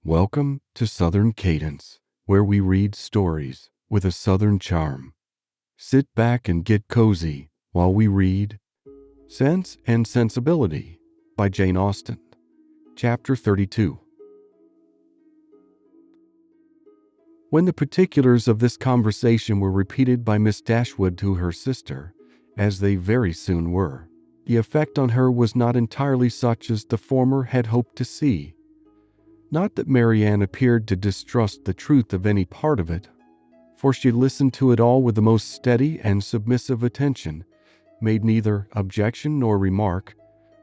Welcome to Southern Cadence, where we read stories with a Southern charm. Sit back and get cozy while we read Sense and Sensibility by Jane Austen, Chapter 32. When the particulars of this conversation were repeated by Miss Dashwood to her sister, as they very soon were, the effect on her was not entirely such as the former had hoped to see. Not that Marianne appeared to distrust the truth of any part of it, for she listened to it all with the most steady and submissive attention, made neither objection nor remark,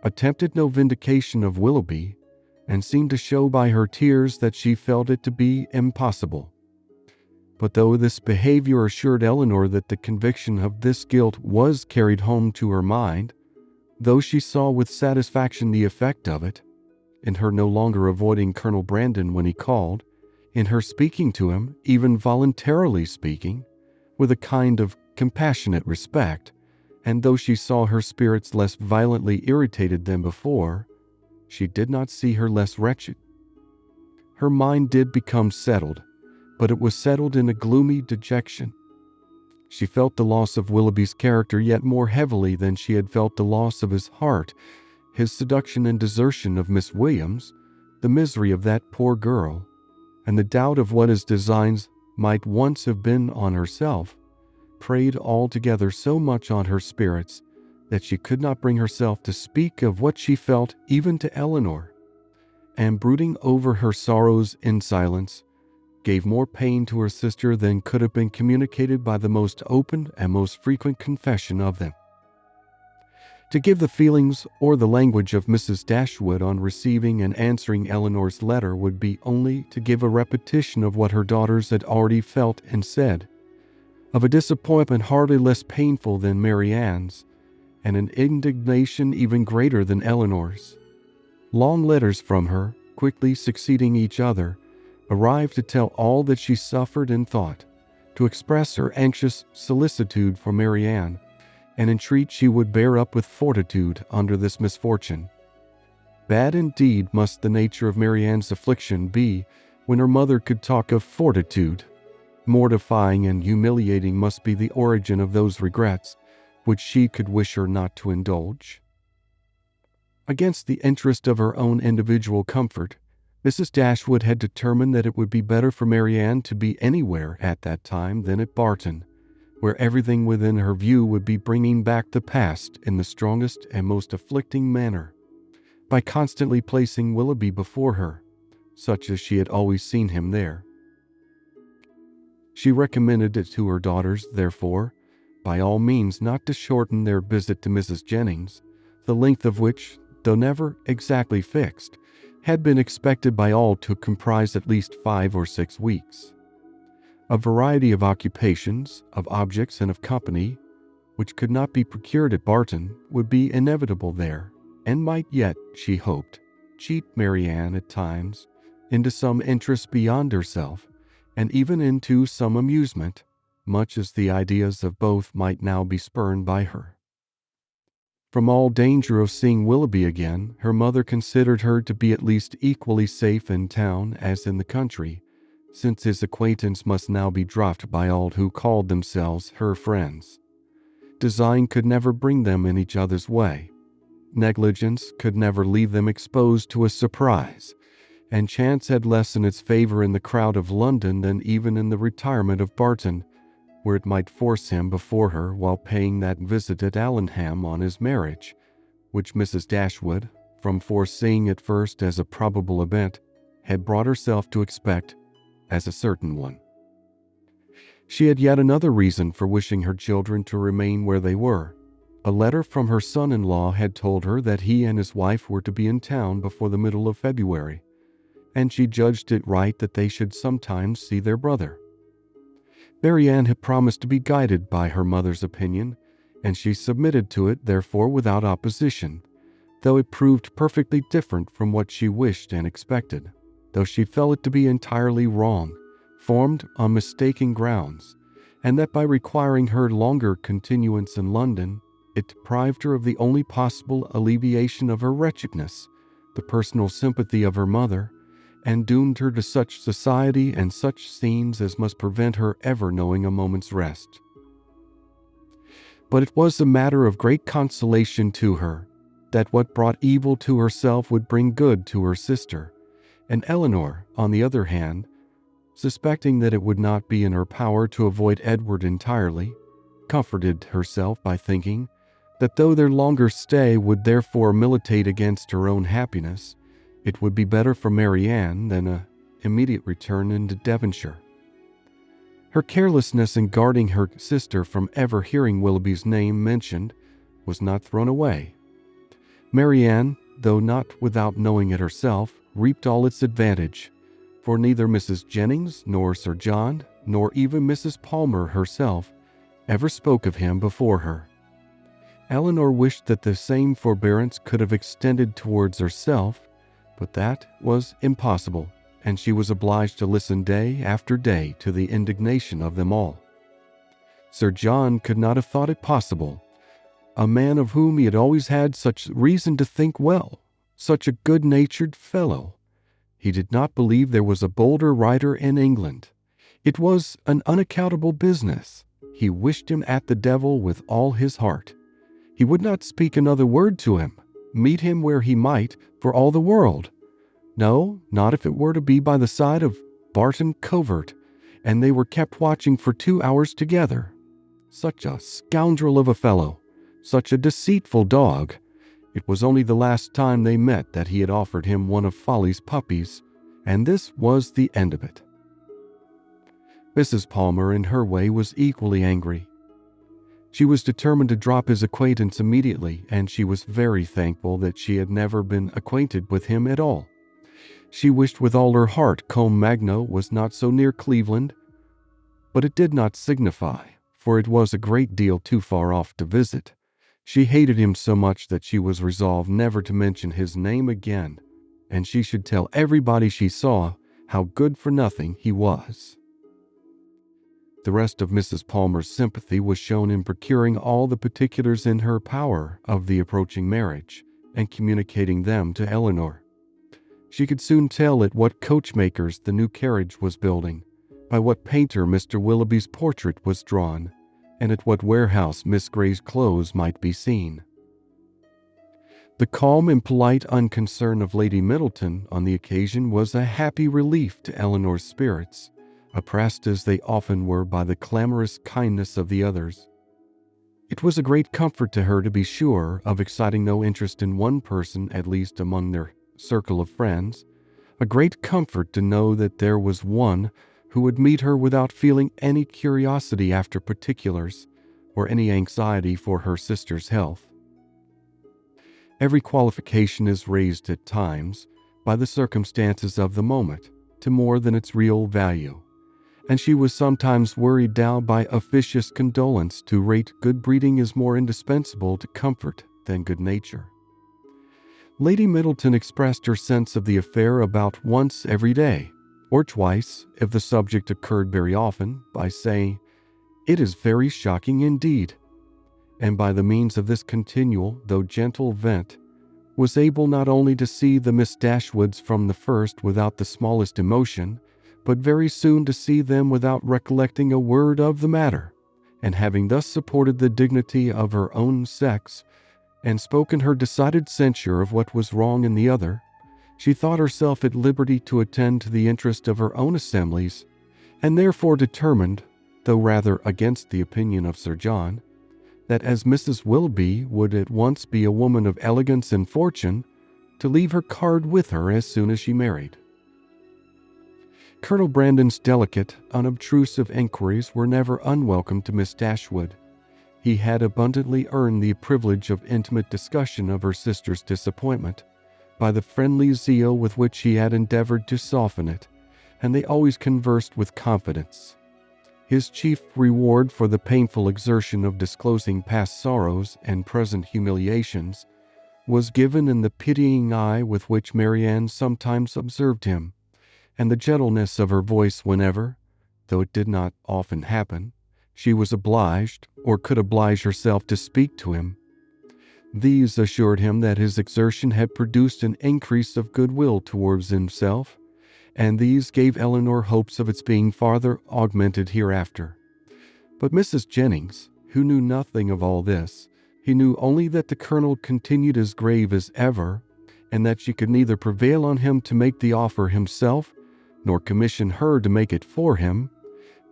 attempted no vindication of Willoughby, and seemed to show by her tears that she felt it to be impossible. But though this behavior assured Elinor that the conviction of this guilt was carried home to her mind, though she saw with satisfaction the effect of it, in her no longer avoiding Colonel Brandon when he called, in her speaking to him, even voluntarily speaking, with a kind of compassionate respect, and though she saw her spirits less violently irritated than before, she did not see her less wretched. Her mind did become settled, but it was settled in a gloomy dejection. She felt the loss of Willoughby's character yet more heavily than she had felt the loss of his heart, his seduction and desertion of Miss Williams, the misery of that poor girl, and the doubt of what his designs might once have been on herself, preyed altogether so much on her spirits that she could not bring herself to speak of what she felt even to Elinor, and brooding over her sorrows in silence, gave more pain to her sister than could have been communicated by the most open and most frequent confession of them. To give the feelings or the language of Mrs. Dashwood on receiving and answering Elinor's letter would be only to give a repetition of what her daughters had already felt and said, of a disappointment hardly less painful than Marianne's, and an indignation even greater than Elinor's. Long letters from her, quickly succeeding each other, arrived to tell all that she suffered and thought, to express her anxious solicitude for Marianne, and entreat she would bear up with fortitude under this misfortune. Bad indeed must the nature of Marianne's affliction be when her mother could talk of fortitude. Mortifying and humiliating must be the origin of those regrets which she could wish her not to indulge. Against the interest of her own individual comfort, Mrs. Dashwood had determined that it would be better for Marianne to be anywhere at that time than at Barton, where everything within her view would be bringing back the past in the strongest and most afflicting manner, by constantly placing Willoughby before her, such as she had always seen him there. She recommended it to her daughters, therefore, by all means not to shorten their visit to Mrs. Jennings, the length of which, though never exactly fixed, had been expected by all to comprise at least 5 or 6 weeks. A variety of occupations, of objects, and of company, which could not be procured at Barton, would be inevitable there, and might yet, she hoped, cheat Marianne at times into some interest beyond herself, and even into some amusement, much as the ideas of both might now be spurned by her. From all danger of seeing Willoughby again, her mother considered her to be at least equally safe in town as in the country, since his acquaintance must now be dropped by all who called themselves her friends. Design could never bring them in each other's way. Negligence could never leave them exposed to a surprise, and chance had less in its favor in the crowd of London than even in the retirement of Barton, where it might force him before her while paying that visit at Allenham on his marriage, which Mrs. Dashwood, from foreseeing at first as a probable event, had brought herself to expect as a certain one. She had yet another reason for wishing her children to remain where they were. A letter from her son-in-law had told her that he and his wife were to be in town before the middle of February, and she judged it right that they should sometimes see their brother. Marianne had promised to be guided by her mother's opinion, and she submitted to it, therefore, without opposition, though it proved perfectly different from what she wished and expected, though she felt it to be entirely wrong, formed on mistaken grounds, and that by requiring her longer continuance in London, it deprived her of the only possible alleviation of her wretchedness, the personal sympathy of her mother, and doomed her to such society and such scenes as must prevent her ever knowing a moment's rest. But it was a matter of great consolation to her that what brought evil to herself would bring good to her sister, and Elinor, on the other hand, suspecting that it would not be in her power to avoid Edward entirely, comforted herself by thinking that though their longer stay would therefore militate against her own happiness, it would be better for Marianne than an immediate return into Devonshire. Her carelessness in guarding her sister from ever hearing Willoughby's name mentioned was not thrown away. Marianne, though not without knowing it herself, reaped all its advantage, for neither Mrs. Jennings nor Sir John, nor even Mrs. Palmer herself, ever spoke of him before her. Elinor wished that the same forbearance could have extended towards herself, but that was impossible, and she was obliged to listen day after day to the indignation of them all. Sir John could not have thought it possible. A man of whom he had always had such reason to think well, such a good-natured fellow. He did not believe there was a bolder writer in England. It was an unaccountable business. He wished him at the devil with all his heart. He would not speak another word to him, meet him where he might, for all the world. No, not if it were to be by the side of Barton Covert, and they were kept watching for 2 hours together. Such a scoundrel of a fellow, such a deceitful dog. It was only the last time they met that he had offered him one of Folly's puppies, and this was the end of it. Mrs. Palmer, in her way, was equally angry. She was determined to drop his acquaintance immediately, and she was very thankful that she had never been acquainted with him at all. She wished with all her heart Combe Magno was not so near Cleveland, but it did not signify, for it was a great deal too far off to visit. She hated him so much that she was resolved never to mention his name again, and she should tell everybody she saw how good for nothing he was. The rest of Mrs. Palmer's sympathy was shown in procuring all the particulars in her power of the approaching marriage, and communicating them to Elinor. She could soon tell at what coachmakers the new carriage was building, by what painter Mr. Willoughby's portrait was drawn, and at what warehouse Miss Grey's clothes might be seen. The calm and polite unconcern of Lady Middleton on the occasion was a happy relief to Elinor's spirits, oppressed as they often were by the clamorous kindness of the others. It was a great comfort to her to be sure of exciting no interest in one person, at least among their circle of friends, a great comfort to know that there was one who would meet her without feeling any curiosity after particulars or any anxiety for her sister's health. Every qualification is raised at times by the circumstances of the moment to more than its real value, and she was sometimes worried down by officious condolence to rate good breeding as more indispensable to comfort than good nature. Lady Middleton expressed her sense of the affair about once every day, or twice, if the subject occurred very often, by saying, "It is very shocking indeed," and by the means of this continual, though gentle vent, was able not only to see the Miss Dashwoods from the first without the smallest emotion, but very soon to see them without recollecting a word of the matter, and having thus supported the dignity of her own sex, and spoken her decided censure of what was wrong in the other, she thought herself at liberty to attend to the interest of her own assemblies, and therefore determined, though rather against the opinion of Sir John, that as Mrs. Willoughby would at once be a woman of elegance and fortune, to leave her card with her as soon as she married. Colonel Brandon's delicate, unobtrusive enquiries were never unwelcome to Miss Dashwood. He had abundantly earned the privilege of intimate discussion of her sister's disappointment by the friendly zeal with which he had endeavored to soften it, and they always conversed with confidence. His chief reward for the painful exertion of disclosing past sorrows and present humiliations was given in the pitying eye with which Marianne sometimes observed him, and the gentleness of her voice whenever, though it did not often happen, she was obliged or could oblige herself to speak to him. These assured him that his exertion had produced an increase of goodwill towards himself, and these gave Elinor hopes of its being farther augmented hereafter. But Mrs. Jennings, who knew nothing of all this, he knew only that the Colonel continued as grave as ever, and that she could neither prevail on him to make the offer himself, nor commission her to make it for him,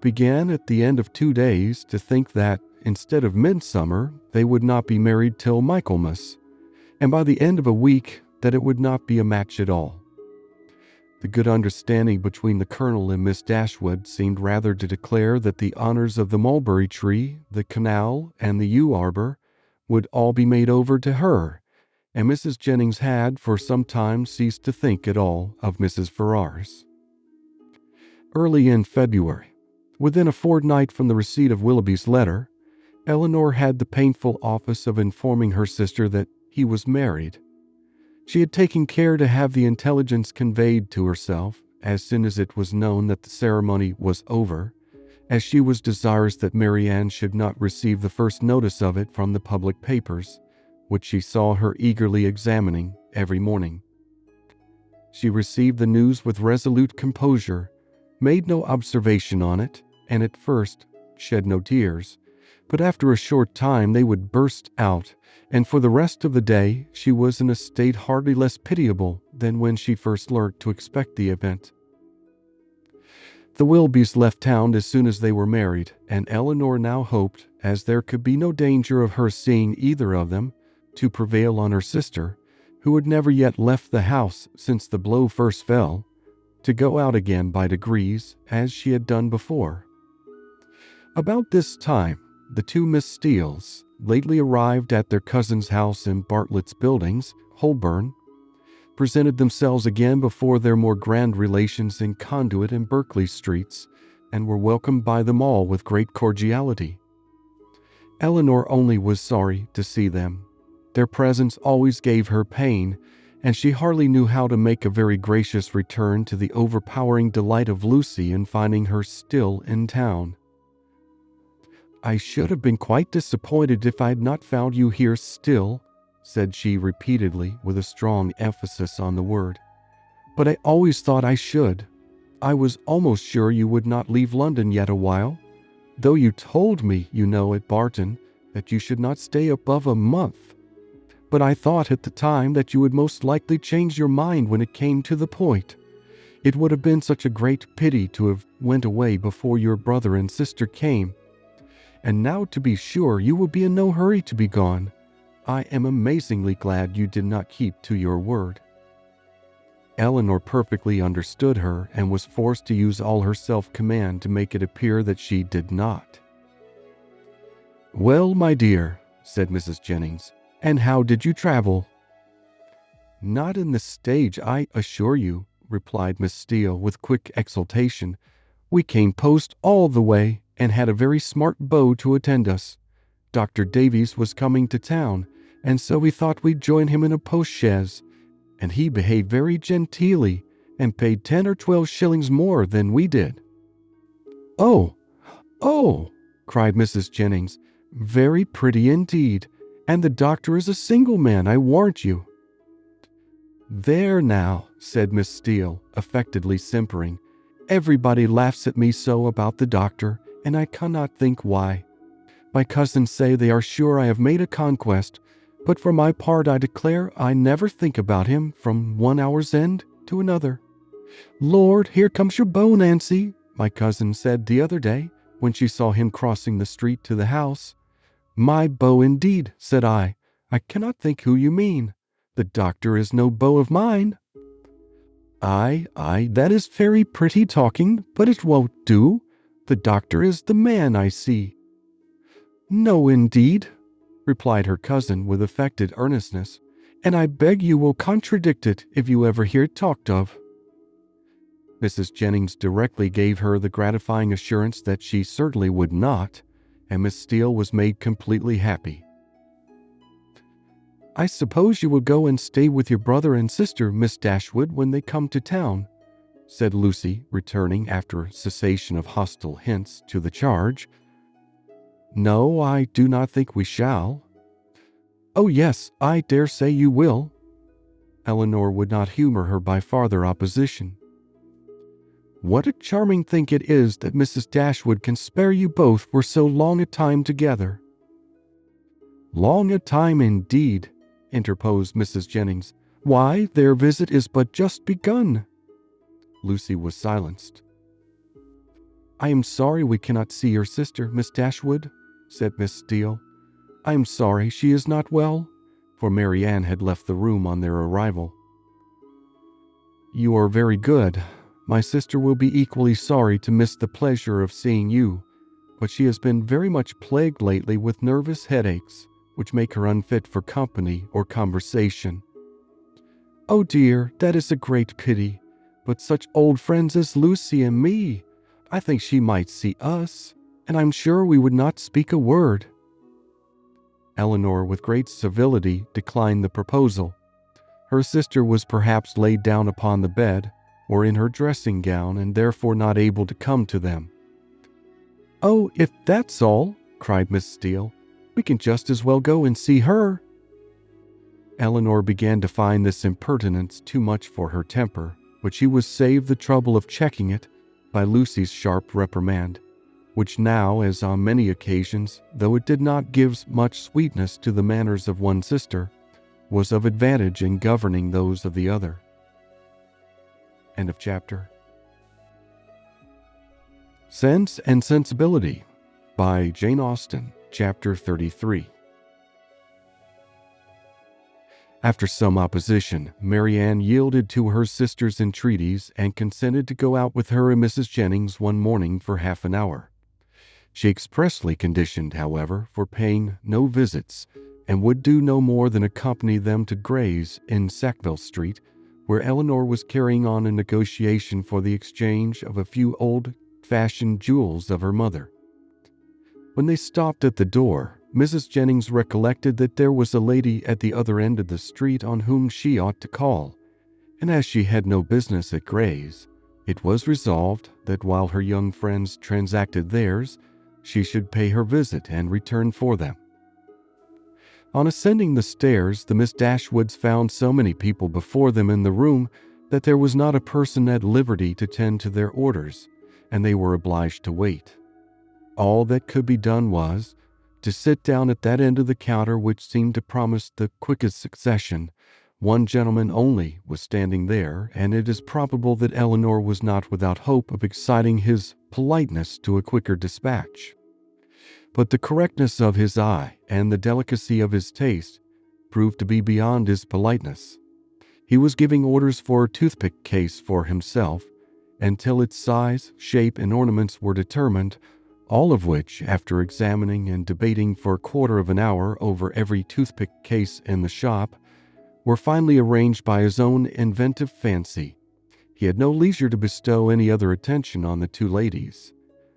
began at the end of 2 days to think that, instead of midsummer, they would not be married till Michaelmas, and by the end of a week that it would not be a match at all. The good understanding between the Colonel and Miss Dashwood seemed rather to declare that the honors of the mulberry tree, the canal, and the yew arbor would all be made over to her, and Mrs. Jennings had for some time ceased to think at all of Mrs. Ferrars. Early in February, within a fortnight from the receipt of Willoughby's letter, Elinor had the painful office of informing her sister that he was married. She had taken care to have the intelligence conveyed to herself as soon as it was known that the ceremony was over, as she was desirous that Marianne should not receive the first notice of it from the public papers, which she saw her eagerly examining every morning. She received the news with resolute composure, made no observation on it, and at first shed no tears, but after a short time they would burst out, and for the rest of the day she was in a state hardly less pitiable than when she first learnt to expect the event. The Willoughbys left town as soon as they were married, and Elinor now hoped, as there could be no danger of her seeing either of them, to prevail on her sister, who had never yet left the house since the blow first fell, to go out again by degrees, as she had done before. About this time, the two Miss Steeles, lately arrived at their cousin's house in Bartlett's Buildings, Holborn, presented themselves again before their more grand relations in Conduit and Berkeley Streets, and were welcomed by them all with great cordiality. Elinor only was sorry to see them. Their presence always gave her pain, and she hardly knew how to make a very gracious return to the overpowering delight of Lucy in finding her still in town. "I should have been quite disappointed if I had not found you here still," said she repeatedly, with a strong emphasis on the word. "But I always thought I should. I was almost sure you would not leave London yet a while, though you told me, you know, at Barton, that you should not stay above a month. But I thought at the time that you would most likely change your mind when it came to the point. It would have been such a great pity to have went away before your brother and sister came. And now, to be sure, you will be in no hurry to be gone. I am amazingly glad you did not keep to your word." Elinor perfectly understood her and was forced to use all her self-command to make it appear that she did not. "Well, my dear," said Mrs. Jennings, "and how did you travel?" "Not in the stage, I assure you," replied Miss Steele with quick exultation. "We came post all the way, and had a very smart beau to attend us. Dr. Davies was coming to town, and so we thought we'd join him in a post-chaise, and he behaved very genteelly, and paid 10 or 12 shillings more than we did." "Oh, oh!" cried Mrs. Jennings. "Very pretty indeed, and the doctor is a single man, I warrant you." "There now," said Miss Steele, affectedly simpering. "Everybody laughs at me so about the doctor, and I cannot think why. My cousins say they are sure I have made a conquest, but for my part I declare I never think about him from one hour's end to another. 'Lord, here comes your beau, Nancy,' my cousin said the other day, when she saw him crossing the street to the house. 'My beau indeed,' said I. 'I cannot think who you mean. The doctor is no beau of mine.' 'Aye, that is very pretty talking, but it won't do. The doctor is the man, I see.' 'No, indeed,' replied her cousin with affected earnestness, 'and I beg you will contradict it if you ever hear it talked of.' Mrs. Jennings directly gave her the gratifying assurance that she certainly would not, and Miss Steele was made completely happy. "I suppose you will go and stay with your brother and sister, Miss Dashwood, when they come to town," said Lucy, returning after a cessation of hostile hints to the charge. "No, I do not think we shall." "Oh yes, I dare say you will." Elinor would not humor her by farther opposition. What a charming thing it is that Mrs. Dashwood can spare you both for so long a time together." "Long a time indeed," interposed Mrs. Jennings. "Why, their visit is but just begun." Lucy was silenced. "I am sorry we cannot see your sister, Miss Dashwood," said Miss Steele. "I am sorry she is not well," for Marianne had left the room on their arrival. "You are very good. My sister will be equally sorry to miss the pleasure of seeing you, but she has been very much plagued lately with nervous headaches, which make her unfit for company or conversation." "Oh dear, that is a great pity. But such old friends as Lucy and me! I think she might see us, and I'm sure we would not speak a word." Elinor, with great civility, declined the proposal. Her sister was perhaps laid down upon the bed, or in her dressing gown, and therefore not able to come to them. "Oh, if that's all," cried Miss Steele, "we can just as well go and see her." Elinor began to find this impertinence too much for her temper, but she was saved the trouble of checking it by Lucy's sharp reprimand, which now, as on many occasions, though it did not give much sweetness to the manners of one sister, was of advantage in governing those of the other. End of chapter. Sense and Sensibility by Jane Austen, Chapter 33. After some opposition, Marianne yielded to her sister's entreaties and consented to go out with her and Mrs. Jennings one morning for half an hour. She expressly conditioned, however, for paying no visits, and would do no more than accompany them to Gray's in Sackville Street, where Elinor was carrying on a negotiation for the exchange of a few old-fashioned jewels of her mother. When they stopped at the door, Mrs. Jennings recollected that there was a lady at the other end of the street on whom she ought to call, and as she had no business at Gray's, it was resolved that while her young friends transacted theirs, she should pay her visit and return for them. On ascending the stairs, the Miss Dashwoods found so many people before them in the room that there was not a person at liberty to tend to their orders, and they were obliged to wait. All that could be done was to sit down at that end of the counter which seemed to promise the quickest succession. One gentleman only was standing there, and it is probable that Elinor was not without hope of exciting his politeness to a quicker dispatch. But the correctness of his eye and the delicacy of his taste proved to be beyond his politeness. He was giving orders for a toothpick case for himself, until its size, shape, and ornaments were determined, all of which, after examining and debating for a quarter of an hour over every toothpick case in the shop, were finally arranged by his own inventive fancy. He had no leisure to bestow any other attention on the two ladies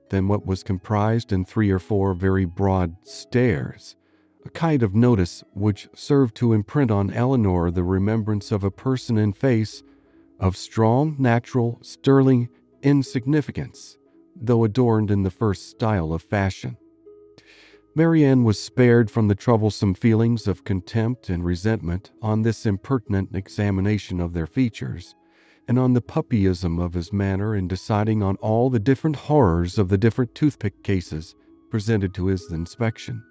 than what was comprised in 3 or 4 very broad stares, a kind of notice which served to imprint on Elinor the remembrance of a person and face of strong, natural, sterling insignificance, though adorned in the first style of fashion. Marianne was spared from the troublesome feelings of contempt and resentment on this impertinent examination of their features, and on the puppyism of his manner in deciding on all the different horrors of the different toothpick cases presented to his inspection,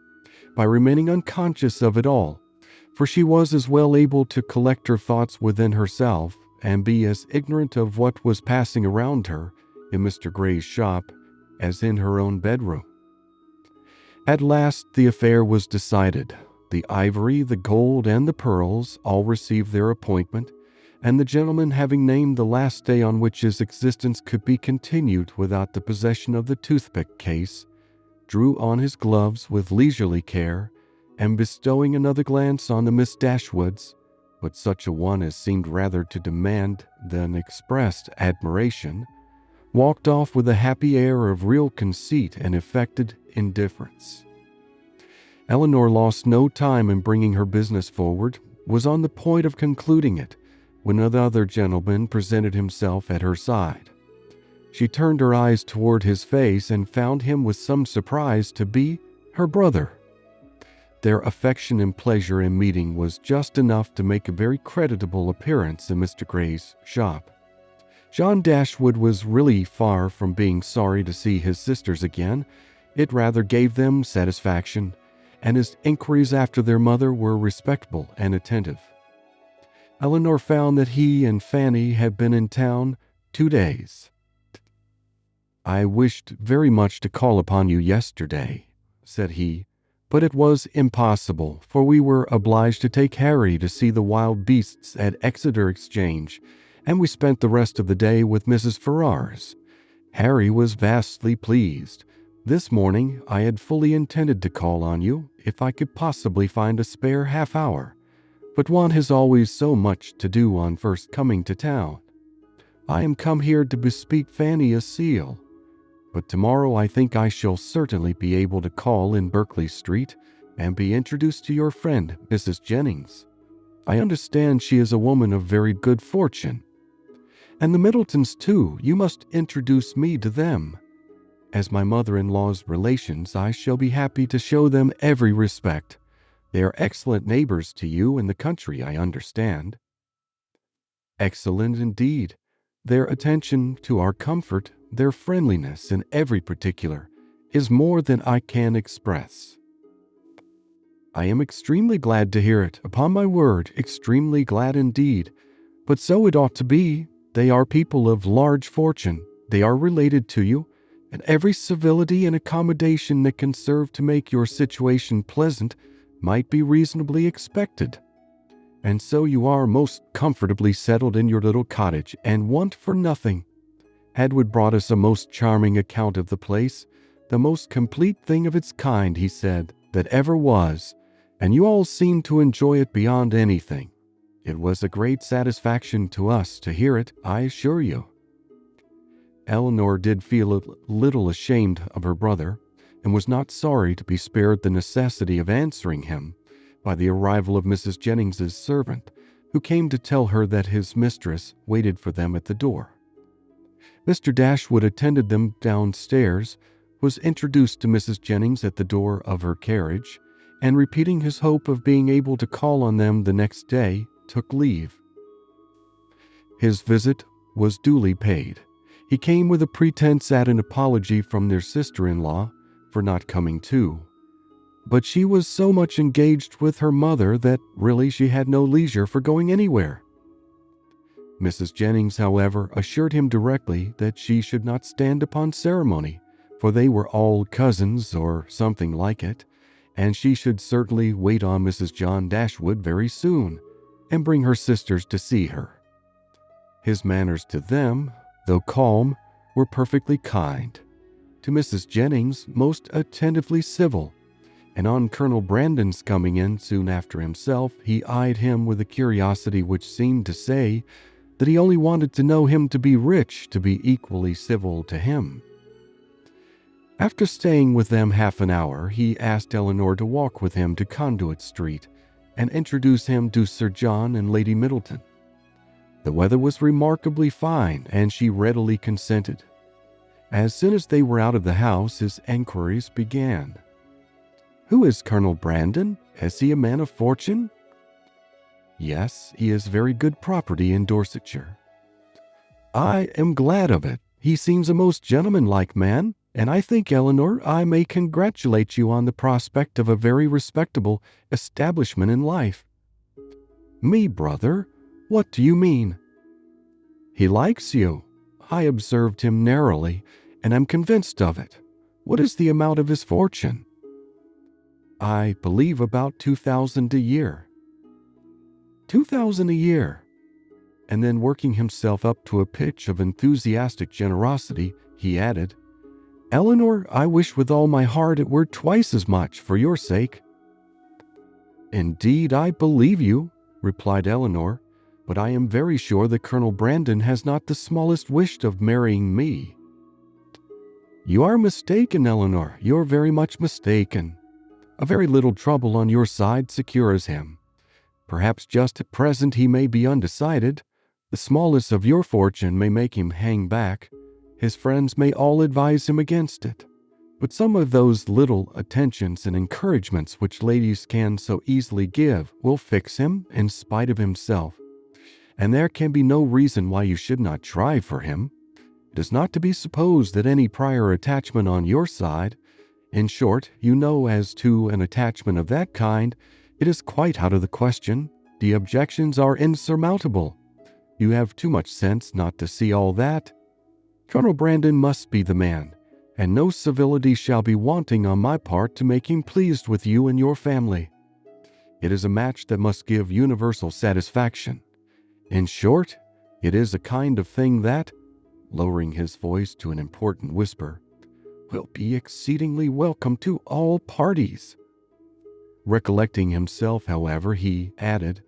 by remaining unconscious of it all, for she was as well able to collect her thoughts within herself and be as ignorant of what was passing around her in Mr. Gray's shop as in her own bedroom. At last the affair was decided. The ivory, the gold, and the pearls all received their appointment, and the gentleman, having named the last day on which his existence could be continued without the possession of the toothpick case, drew on his gloves with leisurely care, and bestowing another glance on the Miss Dashwoods, but such a one as seemed rather to demand than expressed admiration, walked off with a happy air of real conceit and affected indifference. Elinor lost no time in bringing her business forward, was on the point of concluding it, when another gentleman presented himself at her side. She turned her eyes toward his face and found him with some surprise to be her brother. Their affection and pleasure in meeting was just enough to make a very creditable appearance in Mr. Gray's shop. John Dashwood was really far from being sorry to see his sisters again. It rather gave them satisfaction, and his inquiries after their mother were respectful and attentive. Elinor found that he and Fanny had been in town 2 days. "I wished very much to call upon you yesterday," said he, "but it was impossible, for we were obliged to take Harry to see the wild beasts at Exeter Exchange, and we spent the rest of the day with Mrs. Ferrars. Harry was vastly pleased. This morning I had fully intended to call on you, if I could possibly find a spare half-hour, but one has always so much to do on first coming to town. I am come here to bespeak Fanny a seal, but tomorrow I think I shall certainly be able to call in Berkeley Street and be introduced to your friend, Mrs. Jennings. I understand she is a woman of very good fortune. And the Middletons, too, you must introduce me to them. As my mother-in-law's relations, I shall be happy to show them every respect. They are excellent neighbors to you in the country, I understand." "Excellent indeed. Their attention to our comfort, their friendliness in every particular, is more than I can express." "I am extremely glad to hear it, upon my word, extremely glad indeed. But so it ought to be. They are people of large fortune, they are related to you, and every civility and accommodation that can serve to make your situation pleasant might be reasonably expected. And so you are most comfortably settled in your little cottage, and want for nothing. Edward brought us a most charming account of the place, the most complete thing of its kind, he said, that ever was, and you all seemed to enjoy it beyond anything. It was a great satisfaction to us to hear it, I assure you." Elinor did feel a little ashamed of her brother, and was not sorry to be spared the necessity of answering him by the arrival of Mrs. Jennings's servant, who came to tell her that his mistress waited for them at the door. Mr. Dashwood attended them downstairs, was introduced to Mrs. Jennings at the door of her carriage, and repeating his hope of being able to call on them the next day, took leave. His visit was duly paid. He came with a pretense at an apology from their sister-in-law for not coming too, but she was so much engaged with her mother that really she had no leisure for going anywhere. Mrs. Jennings, however, assured him directly that she should not stand upon ceremony, for they were all cousins or something like it, and she should certainly wait on Mrs. John Dashwood very soon, and bring her sisters to see her. His manners to them, though calm, were perfectly kind. To Mrs. Jennings, most attentively civil, and on Colonel Brandon's coming in soon after himself, he eyed him with a curiosity which seemed to say that he only wanted to know him to be rich to be equally civil to him. After staying with them half an hour, he asked Elinor to walk with him to Conduit Street and introduce him to Sir John and Lady Middleton. The weather was remarkably fine, and she readily consented. As soon as they were out of the house, his enquiries began. "Who is Colonel Brandon? Is he a man of fortune?" "Yes, he is very good property in Dorsetshire." "I am glad of it. He seems a most gentlemanlike man, and I think, Elinor, I may congratulate you on the prospect of a very respectable establishment in life." "Me, brother? What do you mean?" "He likes you. I observed him narrowly, and am convinced of it. What is the amount of his fortune?" "I believe about 2,000 a year." 2,000 a year. And then, working himself up to a pitch of enthusiastic generosity, he added, "Elinor, I wish with all my heart it were twice as much for your sake." "Indeed, I believe you," replied Elinor, "but I am very sure that Colonel Brandon has not the smallest wish of marrying me." "You are mistaken, Elinor, you're very much mistaken. A very little trouble on your side secures him. Perhaps just at present he may be undecided. The smallness of your fortune may make him hang back. His friends may all advise him against it. But some of those little attentions and encouragements which ladies can so easily give will fix him in spite of himself. and there can be no reason why you should not try for him. It is not to be supposed that any prior attachment on your side. In short, you know, as to an attachment of that kind, it is quite out of the question. The objections are insurmountable. You have too much sense not to see all that. Colonel Brandon must be the man, and no civility shall be wanting on my part to make him pleased with you and your family. It is a match that must give universal satisfaction. In short, it is a kind of thing that, lowering his voice to an important whisper, will be exceedingly welcome to all parties. Recollecting himself, however, he added,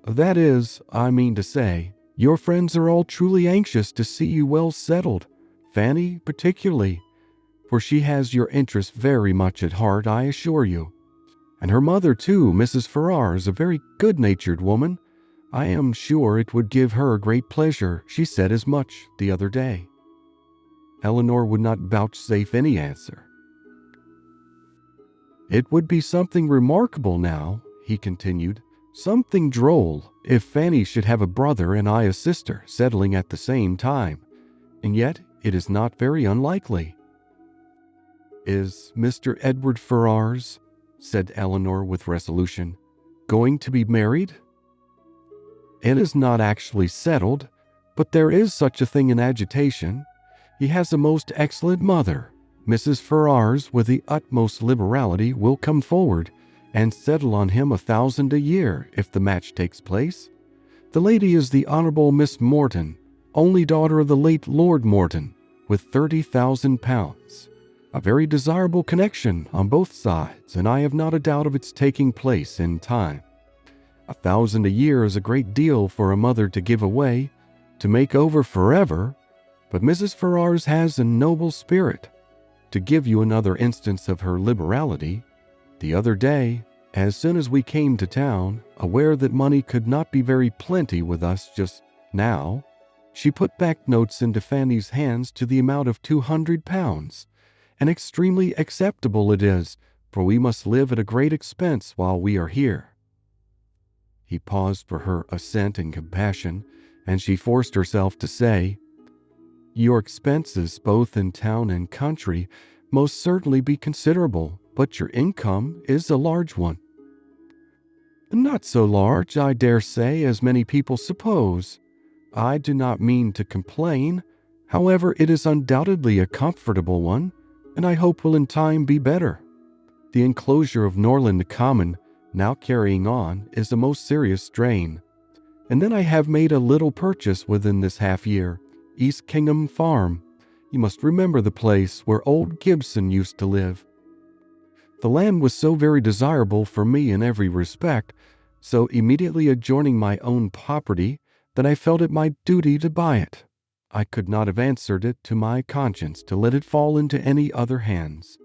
"That is, I mean to say, your friends are all truly anxious to see you well settled, Fanny particularly, for she has your interests very much at heart, I assure you. And her mother, too, Mrs. Ferrars, a very good-natured woman. I am sure it would give her great pleasure. She said as much the other day." Elinor would not vouchsafe any answer. "It would be something remarkable now," he continued, "something droll, if Fanny should have a brother and I a sister settling at the same time, and yet it is not very unlikely." "Is Mr. Edward Ferrars," said Elinor with resolution, "going to be married?" "It is not actually settled, but there is such a thing in agitation. He has a most excellent mother. Mrs. Ferrars, with the utmost liberality, will come forward and settle on him 1,000 a year if the match takes place. The lady is the Honourable Miss Morton, only daughter of the late Lord Morton, with 30,000 pounds. A very desirable connection on both sides, and I have not a doubt of its taking place in time. 1,000 a year is a great deal for a mother to give away, to make over forever, but Mrs. Ferrars has a noble spirit. To give you another instance of her liberality, the other day, as soon as we came to town, aware that money could not be very plenty with us just now, she put back notes into Fanny's hands to the amount of 200 pounds, and extremely acceptable it is, for we must live at a great expense while we are here." He paused for her assent and compassion, and she forced herself to say, "Your expenses, both in town and country, most certainly be considerable, but your income is a large one." "Not so large, I dare say, as many people suppose. I do not mean to complain. However, it is undoubtedly a comfortable one, and I hope will in time be better. The enclosure of Norland Common, now carrying on, is a most serious strain. And then I have made a little purchase within this half year, East Kingham Farm. You must remember the place where old Gibson used to live. The land was so very desirable for me in every respect, so immediately adjoining my own property, that I felt it my duty to buy it. I could not have answered it to my conscience to let it fall into any other hands.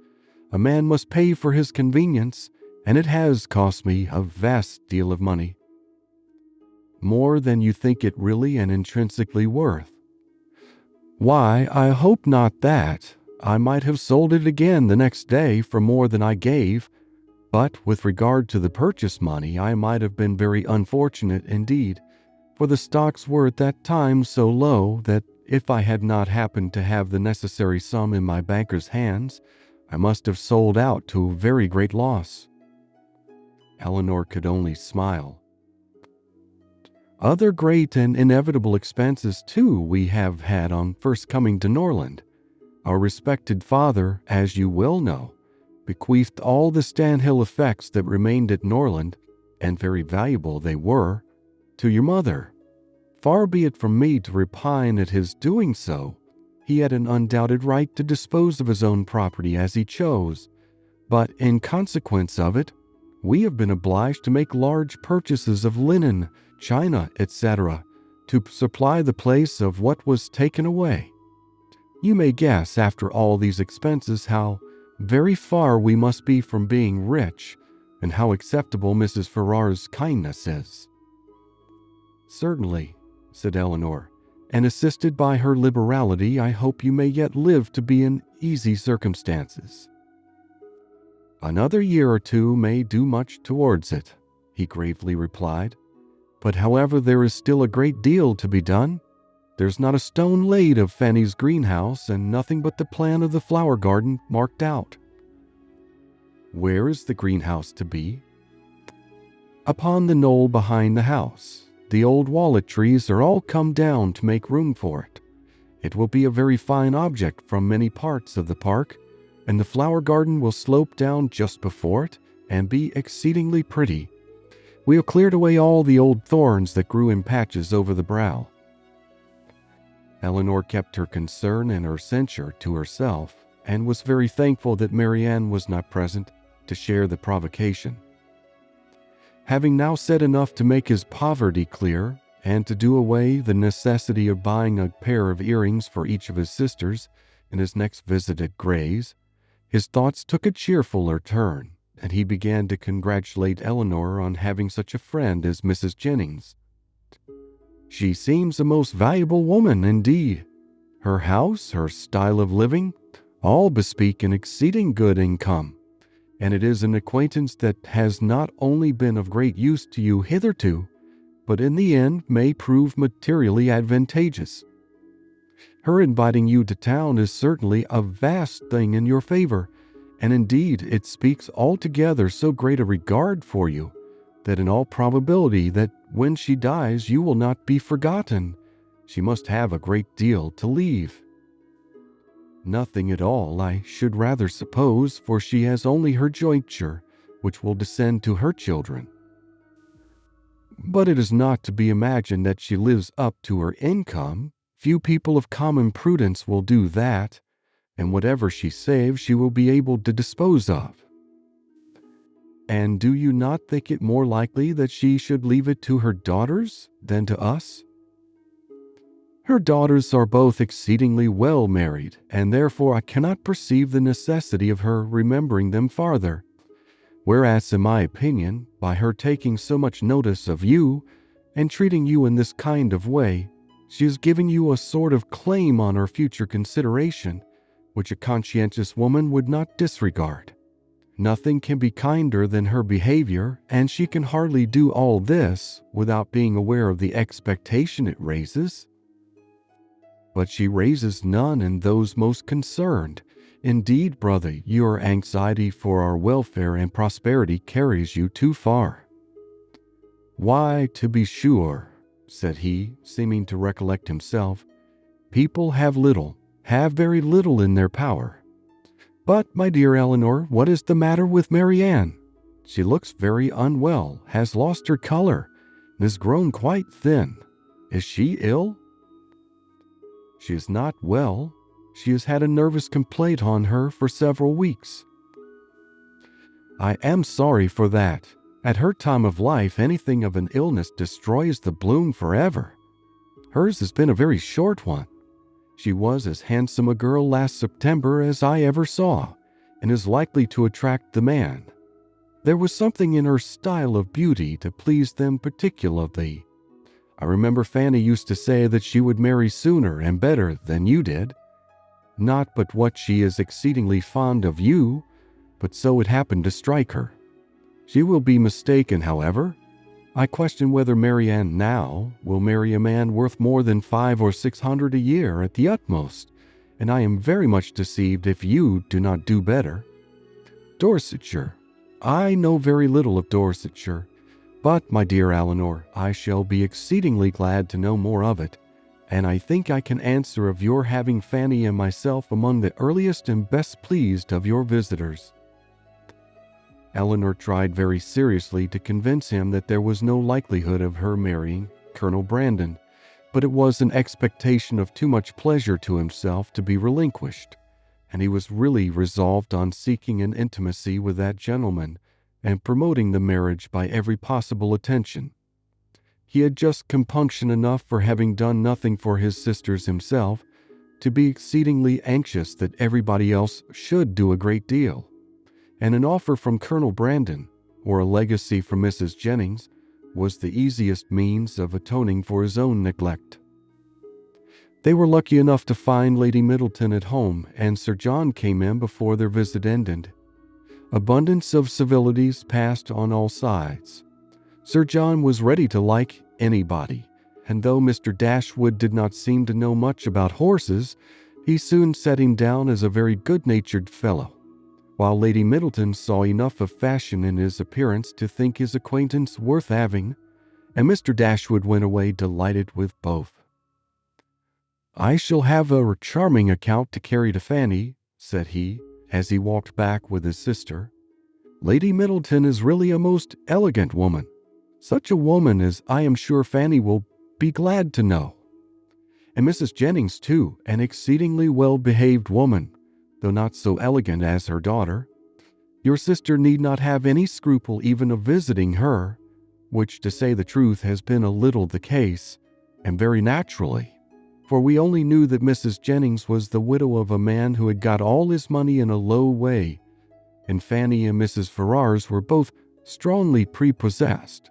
A man must pay for his convenience, and it has cost me a vast deal of money." "More than you think it really and intrinsically worth." "Why, I hope not that. I might have sold it again the next day for more than I gave, but with regard to the purchase money, I might have been very unfortunate indeed, for the stocks were at that time so low that if I had not happened to have the necessary sum in my banker's hands, I must have sold out to a very great loss." Elinor could only smile. "Other great and inevitable expenses, too, we have had on first coming to Norland. Our respected father, as you well know, bequeathed all the Stanhill effects that remained at Norland, and very valuable they were, to your mother. Far be it from me to repine at his doing so. He had an undoubted right to dispose of his own property as he chose, but in consequence of it, we have been obliged to make large purchases of linen, china, etc., to supply the place of what was taken away. You may guess, after all these expenses, how very far we must be from being rich, and how acceptable Mrs. Ferrars' kindness is." "Certainly," said Elinor, "and assisted by her liberality, I hope you may yet live to be in easy circumstances." "Another year or two may do much towards it," he gravely replied. But however, there is still a great deal to be done. There's not a stone laid of Fanny's greenhouse, and nothing but the plan of the flower garden marked out. Where is the greenhouse to be? Upon the knoll behind the house. The old walnut trees are all come down to make room for it. It will be a very fine object from many parts of the park, and the flower garden will slope down just before it and be exceedingly pretty. We have cleared away all the old thorns that grew in patches over the brow. Elinor kept her concern and her censure to herself, and was very thankful that Marianne was not present to share the provocation. Having now said enough to make his poverty clear, and to do away the necessity of buying a pair of earrings for each of his sisters in his next visit at Gray's, his thoughts took a cheerfuller turn, and he began to congratulate Elinor on having such a friend as Mrs. Jennings. She seems a most valuable woman indeed. Her house, her style of living, all bespeak an exceeding good income, and it is an acquaintance that has not only been of great use to you hitherto, but in the end may prove materially advantageous. Her inviting you to town is certainly a vast thing in your favor, and indeed it speaks altogether so great a regard for you, that in all probability that when she dies you will not be forgotten. She must have a great deal to leave. Nothing at all, I should rather suppose, for she has only her jointure, which will descend to her children. But it is not to be imagined that she lives up to her income. Few people of common prudence will do that, and whatever she saves she will be able to dispose of. And do you not think it more likely that she should leave it to her daughters than to us? Her daughters are both exceedingly well married, and therefore I cannot perceive the necessity of her remembering them farther. Whereas, in my opinion, by her taking so much notice of you, and treating you in this kind of way, she is giving you a sort of claim on her future consideration, which a conscientious woman would not disregard. Nothing can be kinder than her behavior, and she can hardly do all this without being aware of the expectation it raises. But she raises none in those most concerned. Indeed, brother, your anxiety for our welfare and prosperity carries you too far. Why, to be sure, said he, seeming to recollect himself, people have very little in their power. But, my dear Elinor, what is the matter with Marianne? She looks very unwell, has lost her color, and has grown quite thin. Is she ill? She is not well. She has had a nervous complaint on her for several weeks. I am sorry for that. At her time of life, anything of an illness destroys the bloom forever. Hers has been a very short one. She was as handsome a girl last September as I ever saw, and is likely to attract the man. There was something in her style of beauty to please them particularly. I remember Fanny used to say that she would marry sooner and better than you did. Not but what she is exceedingly fond of you, but so it happened to strike her. She will be mistaken, however. I question whether Marianne now will marry a man worth more than 500 or 600 a year at the utmost, and I am very much deceived if you do not do better. Dorsetshire. I know very little of Dorsetshire, but, my dear Elinor, I shall be exceedingly glad to know more of it, and I think I can answer of your having Fanny and myself among the earliest and best pleased of your visitors. Elinor tried very seriously to convince him that there was no likelihood of her marrying Colonel Brandon, but it was an expectation of too much pleasure to himself to be relinquished, and he was really resolved on seeking an intimacy with that gentleman and promoting the marriage by every possible attention. He had just compunction enough for having done nothing for his sisters himself to be exceedingly anxious that everybody else should do a great deal, and an offer from Colonel Brandon, or a legacy from Mrs. Jennings, was the easiest means of atoning for his own neglect. They were lucky enough to find Lady Middleton at home, and Sir John came in before their visit ended. Abundance of civilities passed on all sides. Sir John was ready to like anybody, and though Mr. Dashwood did not seem to know much about horses, he soon set him down as a very good-natured fellow, while Lady Middleton saw enough of fashion in his appearance to think his acquaintance worth having, and Mr. Dashwood went away delighted with both. "I shall have a charming account to carry to Fanny," said he, as he walked back with his sister. "Lady Middleton is really a most elegant woman. Such a woman as I am sure Fanny will be glad to know. And Mrs. Jennings, too, an exceedingly well-behaved woman, though not so elegant as her daughter. Your sister need not have any scruple even of visiting her, which, to say the truth, has been a little the case, and very naturally, for we only knew that Mrs. Jennings was the widow of a man who had got all his money in a low way, and Fanny and Mrs. Ferrars were both strongly prepossessed,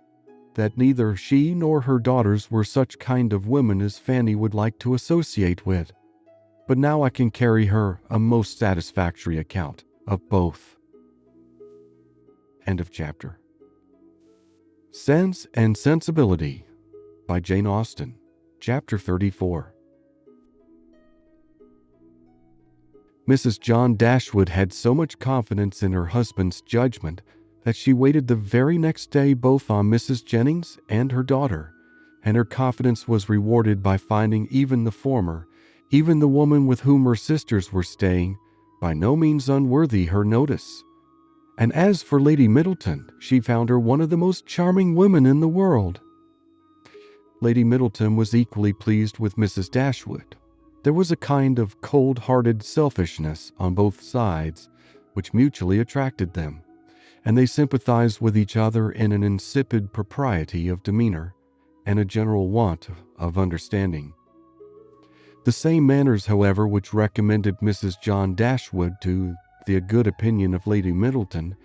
that neither she nor her daughters were such kind of women as Fanny would like to associate with. But now I can carry her a most satisfactory account of both." End of chapter. Sense and Sensibility by Jane Austen, Chapter 34. Mrs. John Dashwood had so much confidence in her husband's judgment that she waited the very next day both on Mrs. Jennings and her daughter, and her confidence was rewarded by finding even the former, even the woman with whom her sisters were staying, by no means unworthy her notice. And as for Lady Middleton, she found her one of the most charming women in the world. Lady Middleton was equally pleased with Mrs. Dashwood. There was a kind of cold-hearted selfishness on both sides, which mutually attracted them, and they sympathized with each other in an insipid propriety of demeanor and a general want of understanding. The same manners, however, which recommended Mrs. John Dashwood to the good opinion of Lady Middleton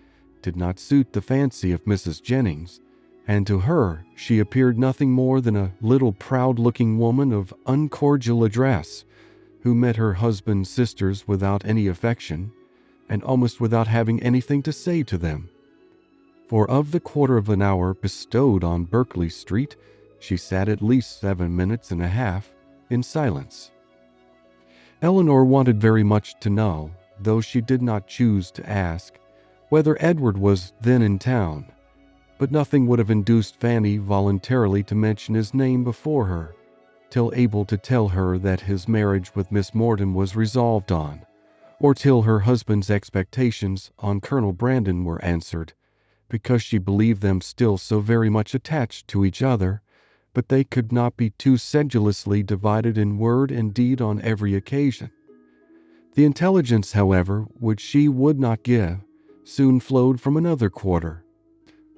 did not suit the fancy of Mrs. Jennings, and to her she appeared nothing more than a little proud-looking woman of uncordial address, who met her husband's sisters without any affection, and almost without having anything to say to them. For of the quarter of an hour bestowed on Berkeley Street, she sat at least 7 minutes and a half in silence. Elinor wanted very much to know, though she did not choose to ask, whether Edward was then in town, but nothing would have induced Fanny voluntarily to mention his name before her, till able to tell her that his marriage with Miss Morton was resolved on, or till her husband's expectations on Colonel Brandon were answered, because she believed them still so very much attached to each other, but they could not be too sedulously divided in word and deed on every occasion. The intelligence, however, which she would not give, soon flowed from another quarter.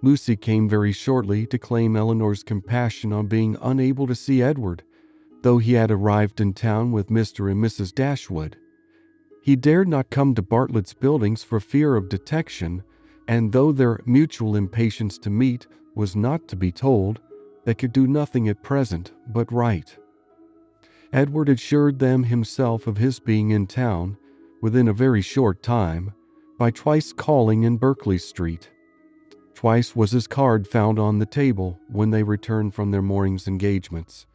Lucy came very shortly to claim Elinor's compassion on being unable to see Edward, though he had arrived in town with Mr. and Mrs. Dashwood. He dared not come to Bartlett's Buildings for fear of detection, and though their mutual impatience to meet was not to be told, they could do nothing at present but write. Edward assured them himself of his being in town within a very short time by twice calling in Berkeley Street. Twice was his card found on the table when they returned from their morning's engagements.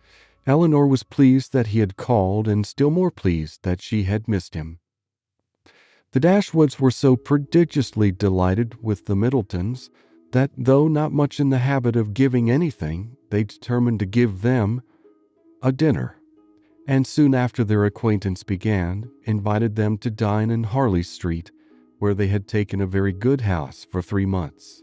Elinor was pleased that he had called, and still more pleased that she had missed him. The Dashwoods were so prodigiously delighted with the Middletons that, though not much in the habit of giving anything, they determined to give them a dinner, and soon after their acquaintance began, invited them to dine in Harley Street, where they had taken a very good house for 3 months.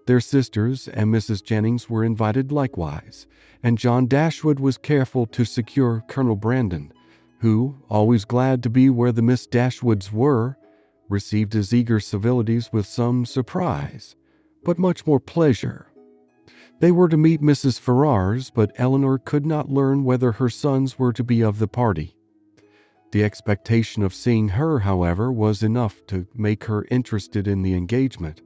Their sisters and Mrs. Jennings were invited likewise, and John Dashwood was careful to secure Colonel Brandon, who, always glad to be where the Miss Dashwoods were, received his eager civilities with some surprise, but much more pleasure. They were to meet Mrs. Ferrars, but Elinor could not learn whether her sons were to be of the party. The expectation of seeing her, however, was enough to make her interested in the engagement,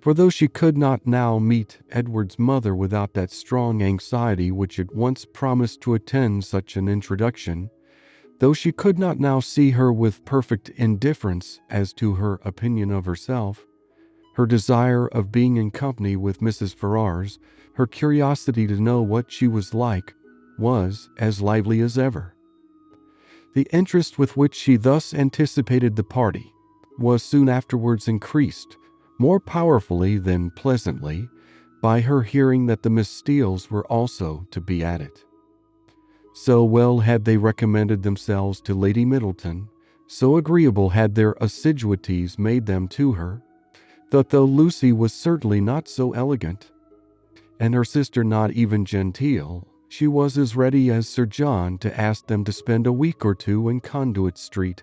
for though she could not now meet Edward's mother without that strong anxiety which had once promised to attend such an introduction, though she could not now see her with perfect indifference as to her opinion of herself, her desire of being in company with Mrs. Ferrars her curiosity to know what she was like was as lively as ever. The interest with which she thus anticipated the party was soon afterwards increased, more powerfully than pleasantly, by her hearing that the Miss Steeles were also to be at it. So well had they recommended themselves to Lady Middleton, so agreeable had their assiduities made them to her, that though Lucy was certainly not so elegant, and her sister not even genteel, she was as ready as Sir John to ask them to spend a week or two in Conduit Street,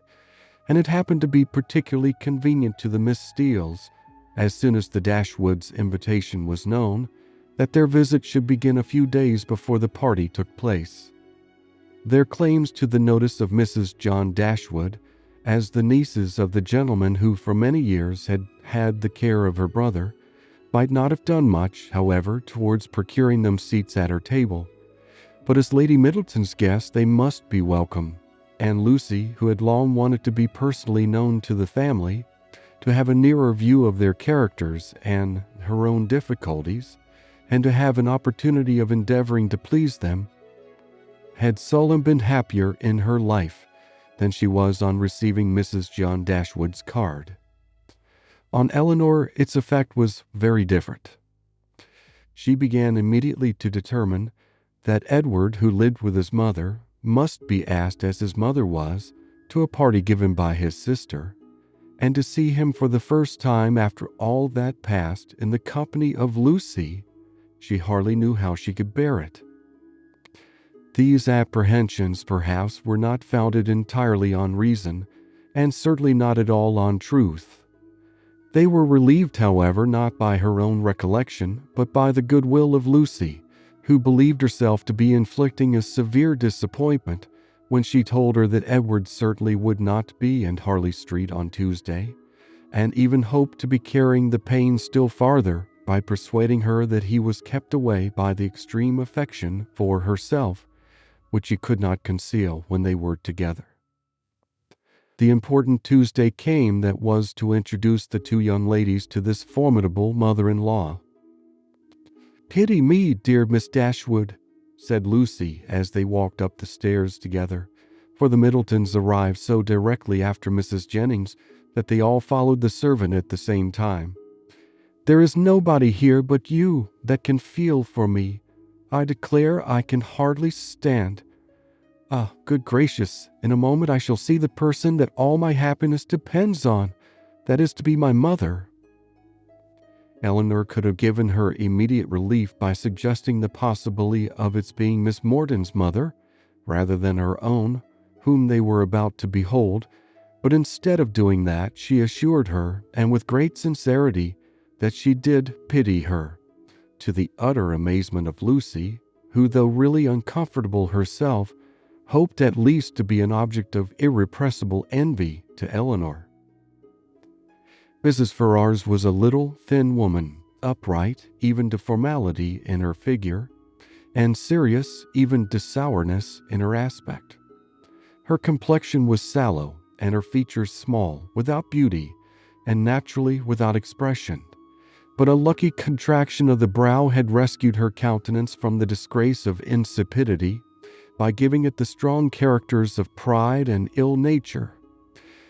and it happened to be particularly convenient to the Miss Steeles, as soon as the Dashwoods' invitation was known, that their visit should begin a few days before the party took place. Their claims to the notice of Mrs. John Dashwood, as the nieces of the gentleman who for many years had had the care of her brother, might not have done much, however, towards procuring them seats at her table, but as Lady Middleton's guests they must be welcome, and Lucy, who had long wanted to be personally known to the family, to have a nearer view of their characters and her own difficulties, and to have an opportunity of endeavoring to please them, had seldom been happier in her life than she was on receiving Mrs. John Dashwood's card. On Elinor its effect was very different. She began immediately to determine that Edward, who lived with his mother, must be asked, as his mother was, to a party given by his sister, and to see him for the first time after all that passed in the company of Lucy, she hardly knew how she could bear it. These apprehensions, perhaps, were not founded entirely on reason, and certainly not at all on truth. They were relieved, however, not by her own recollection, but by the goodwill of Lucy, who believed herself to be inflicting a severe disappointment when she told her that Edward certainly would not be in Harley Street on Tuesday, and even hoped to be carrying the pain still farther by persuading her that he was kept away by the extreme affection for herself, which he could not conceal when they were together. The important Tuesday came that was to introduce the two young ladies to this formidable mother-in-law. "Pity me, dear Miss Dashwood," said Lucy as they walked up the stairs together, for the Middletons arrived so directly after Mrs. Jennings that they all followed the servant at the same time. "There is nobody here but you that can feel for me. I declare I can hardly stand. Ah, good gracious, in a moment I shall see the person that all my happiness depends on, that is to be my mother." Elinor could have given her immediate relief by suggesting the possibility of its being Miss Morden's mother, rather than her own, whom they were about to behold, but instead of doing that, she assured her, and with great sincerity, that she did pity her, to the utter amazement of Lucy, who, though really uncomfortable herself, hoped at least to be an object of irrepressible envy to Elinor. Mrs. Ferrars was a little, thin woman, upright, even to formality in her figure, and serious, even to sourness in her aspect. Her complexion was sallow, and her features small, without beauty, and naturally without expression. But a lucky contraction of the brow had rescued her countenance from the disgrace of insipidity, by giving it the strong characters of pride and ill nature.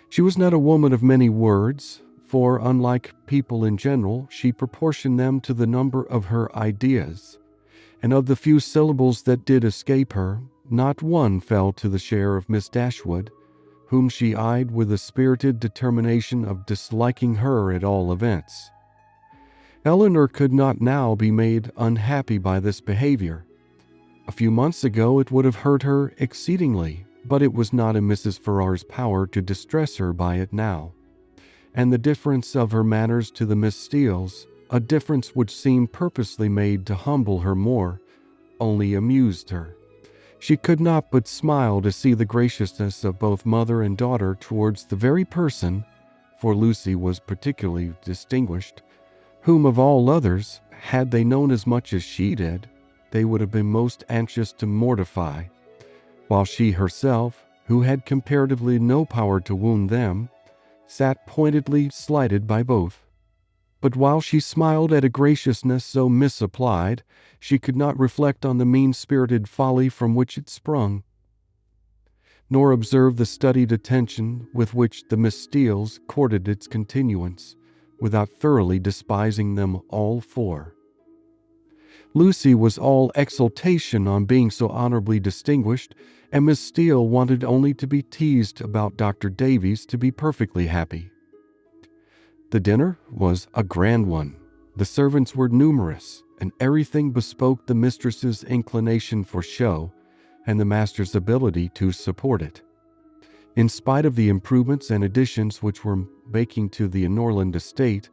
She was not a woman of many words, for, unlike people in general, she proportioned them to the number of her ideas, and of the few syllables that did escape her, not one fell to the share of Miss Dashwood, whom she eyed with a spirited determination of disliking her at all events. Elinor could not now be made unhappy by this behavior. A few months ago it would have hurt her exceedingly, but it was not in Mrs. Ferrars' power to distress her by it now. And the difference of her manners to the Miss Steeles, a difference which seemed purposely made to humble her more, only amused her. She could not but smile to see the graciousness of both mother and daughter towards the very person, for Lucy was particularly distinguished, whom of all others, had they known as much as she did, they would have been most anxious to mortify, while she herself, who had comparatively no power to wound them, sat pointedly slighted by both. But while she smiled at a graciousness so misapplied, she could not reflect on the mean-spirited folly from which it sprung, nor observe the studied attention with which the Miss Steeles courted its continuance, without thoroughly despising them all four. Lucy was all exultation on being so honorably distinguished, and Miss Steele wanted only to be teased about Dr. Davies to be perfectly happy. The dinner was a grand one. The servants were numerous, and everything bespoke the mistress's inclination for show and the master's ability to support it. In spite of the improvements and additions which were making to the Norland estate,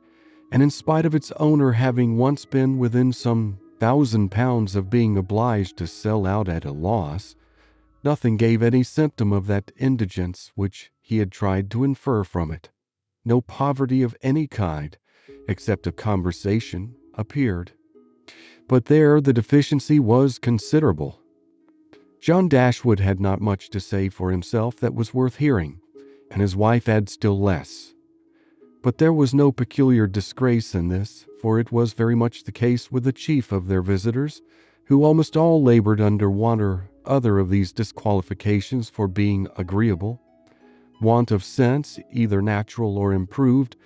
and in spite of its owner having once been within some £1,000 of being obliged to sell out at a loss, nothing gave any symptom of that indigence which he had tried to infer from it. No poverty of any kind, except of conversation, appeared. But there the deficiency was considerable. John Dashwood had not much to say for himself that was worth hearing, and his wife had still less. But there was no peculiar disgrace in this, for it was very much the case with the chief of their visitors, who almost all labored under one or other of these disqualifications for being agreeable: want of sense, either natural or improved,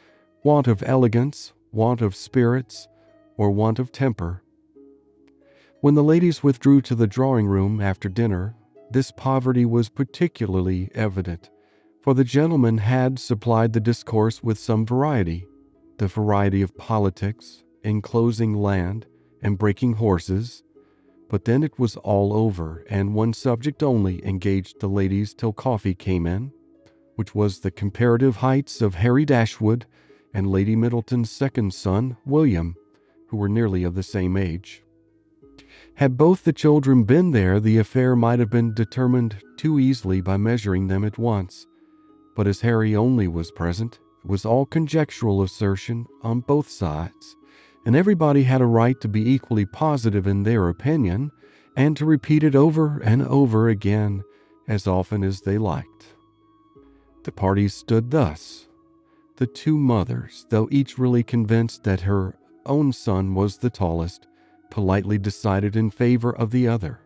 want of elegance, want of spirits, or want of temper. When the ladies withdrew to the drawing-room after dinner, this poverty was particularly evident, for the gentlemen had supplied the discourse with some variety, the variety of politics, enclosing land, and breaking horses. But then it was all over, and one subject only engaged the ladies till coffee came in, which was the comparative heights of Harry Dashwood and Lady Middleton's second son, William, who were nearly of the same age. Had both the children been there, the affair might have been determined too easily by measuring them at once. But as Harry only was present, it was all conjectural assertion on both sides, and everybody had a right to be equally positive in their opinion, and to repeat it over and over again as often as they liked. The parties stood thus. The two mothers, though each really convinced that her own son was the tallest, politely decided in favor of the other.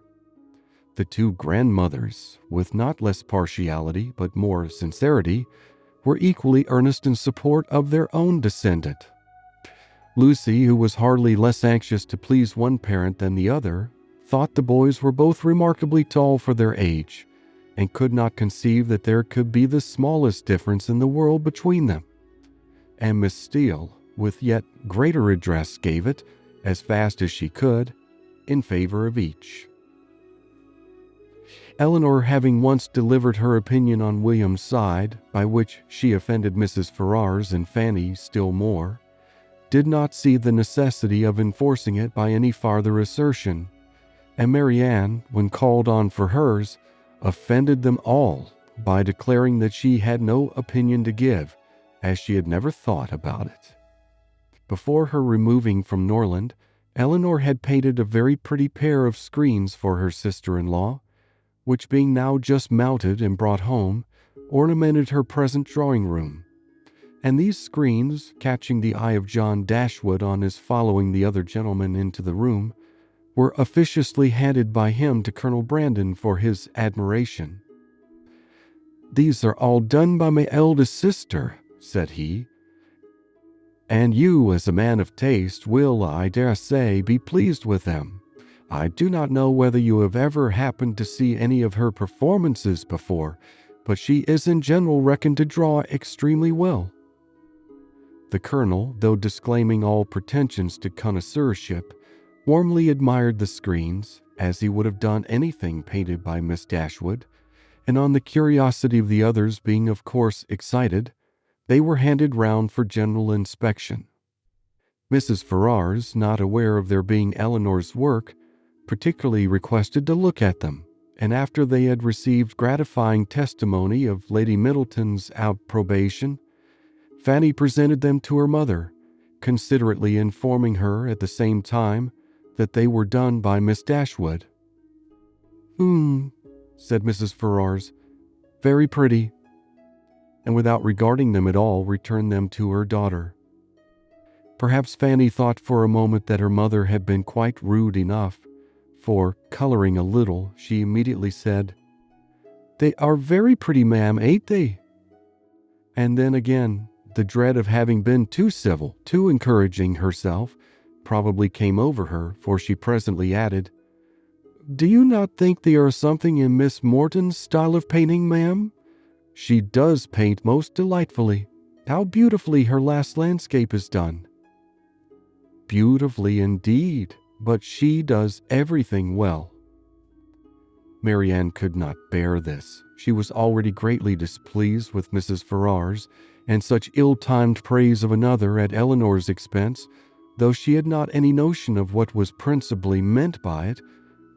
The two grandmothers, with not less partiality but more sincerity, were equally earnest in support of their own descendant. Lucy, who was hardly less anxious to please one parent than the other, thought the boys were both remarkably tall for their age, and could not conceive that there could be the smallest difference in the world between them. And Miss Steele, with yet greater address, gave it, as fast as she could, in favor of each. Elinor, having once delivered her opinion on William's side, by which she offended Mrs. Ferrars and Fanny still more, did not see the necessity of enforcing it by any farther assertion, and Marianne, when called on for hers, offended them all by declaring that she had no opinion to give, as she had never thought about it. Before her removing from Norland, Elinor had painted a very pretty pair of screens for her sister-in-law, which being now just mounted and brought home, ornamented her present drawing-room. And these screens, catching the eye of John Dashwood on his following the other gentlemen into the room, were officiously handed by him to Colonel Brandon for his admiration. "These are all done by my eldest sister," said he, "and you, as a man of taste, will, I dare say, be pleased with them. I do not know whether you have ever happened to see any of her performances before, but she is in general reckoned to draw extremely well." The colonel, though disclaiming all pretensions to connoisseurship, warmly admired the screens, as he would have done anything painted by Miss Dashwood, and on the curiosity of the others being of course excited, they were handed round for general inspection. Mrs. Ferrars, not aware of their being Elinor's work, particularly requested to look at them, and after they had received gratifying testimony of Lady Middleton's approbation, Fanny presented them to her mother, considerately informing her at the same time that they were done by Miss Dashwood. Said Mrs. Ferrars, "very pretty," and without regarding them at all, returned them to her daughter. Perhaps Fanny thought for a moment that her mother had been quite rude enough, for, coloring a little, she immediately said, "They are very pretty, ma'am, ain't they?" And then again, the dread of having been too civil, too encouraging herself, probably came over her, for she presently added, "Do you not think there is something in Miss Morton's style of painting, ma'am? She does paint most delightfully. How beautifully her last landscape is done." "Beautifully indeed, but she does everything well." Marianne could not bear this. She was already greatly displeased with Mrs. Ferrars, and such ill-timed praise of another at Elinor's expense, though she had not any notion of what was principally meant by it,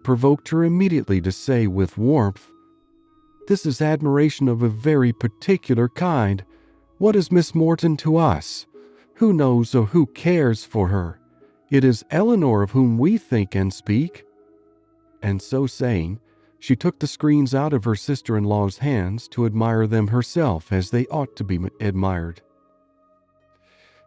provoked her immediately to say with warmth, "This is admiration of a very particular kind. What is Miss Morton to us? Who knows or who cares for her? It is Elinor of whom we think and speak." And so saying, she took the screens out of her sister-in-law's hands to admire them herself as they ought to be admired.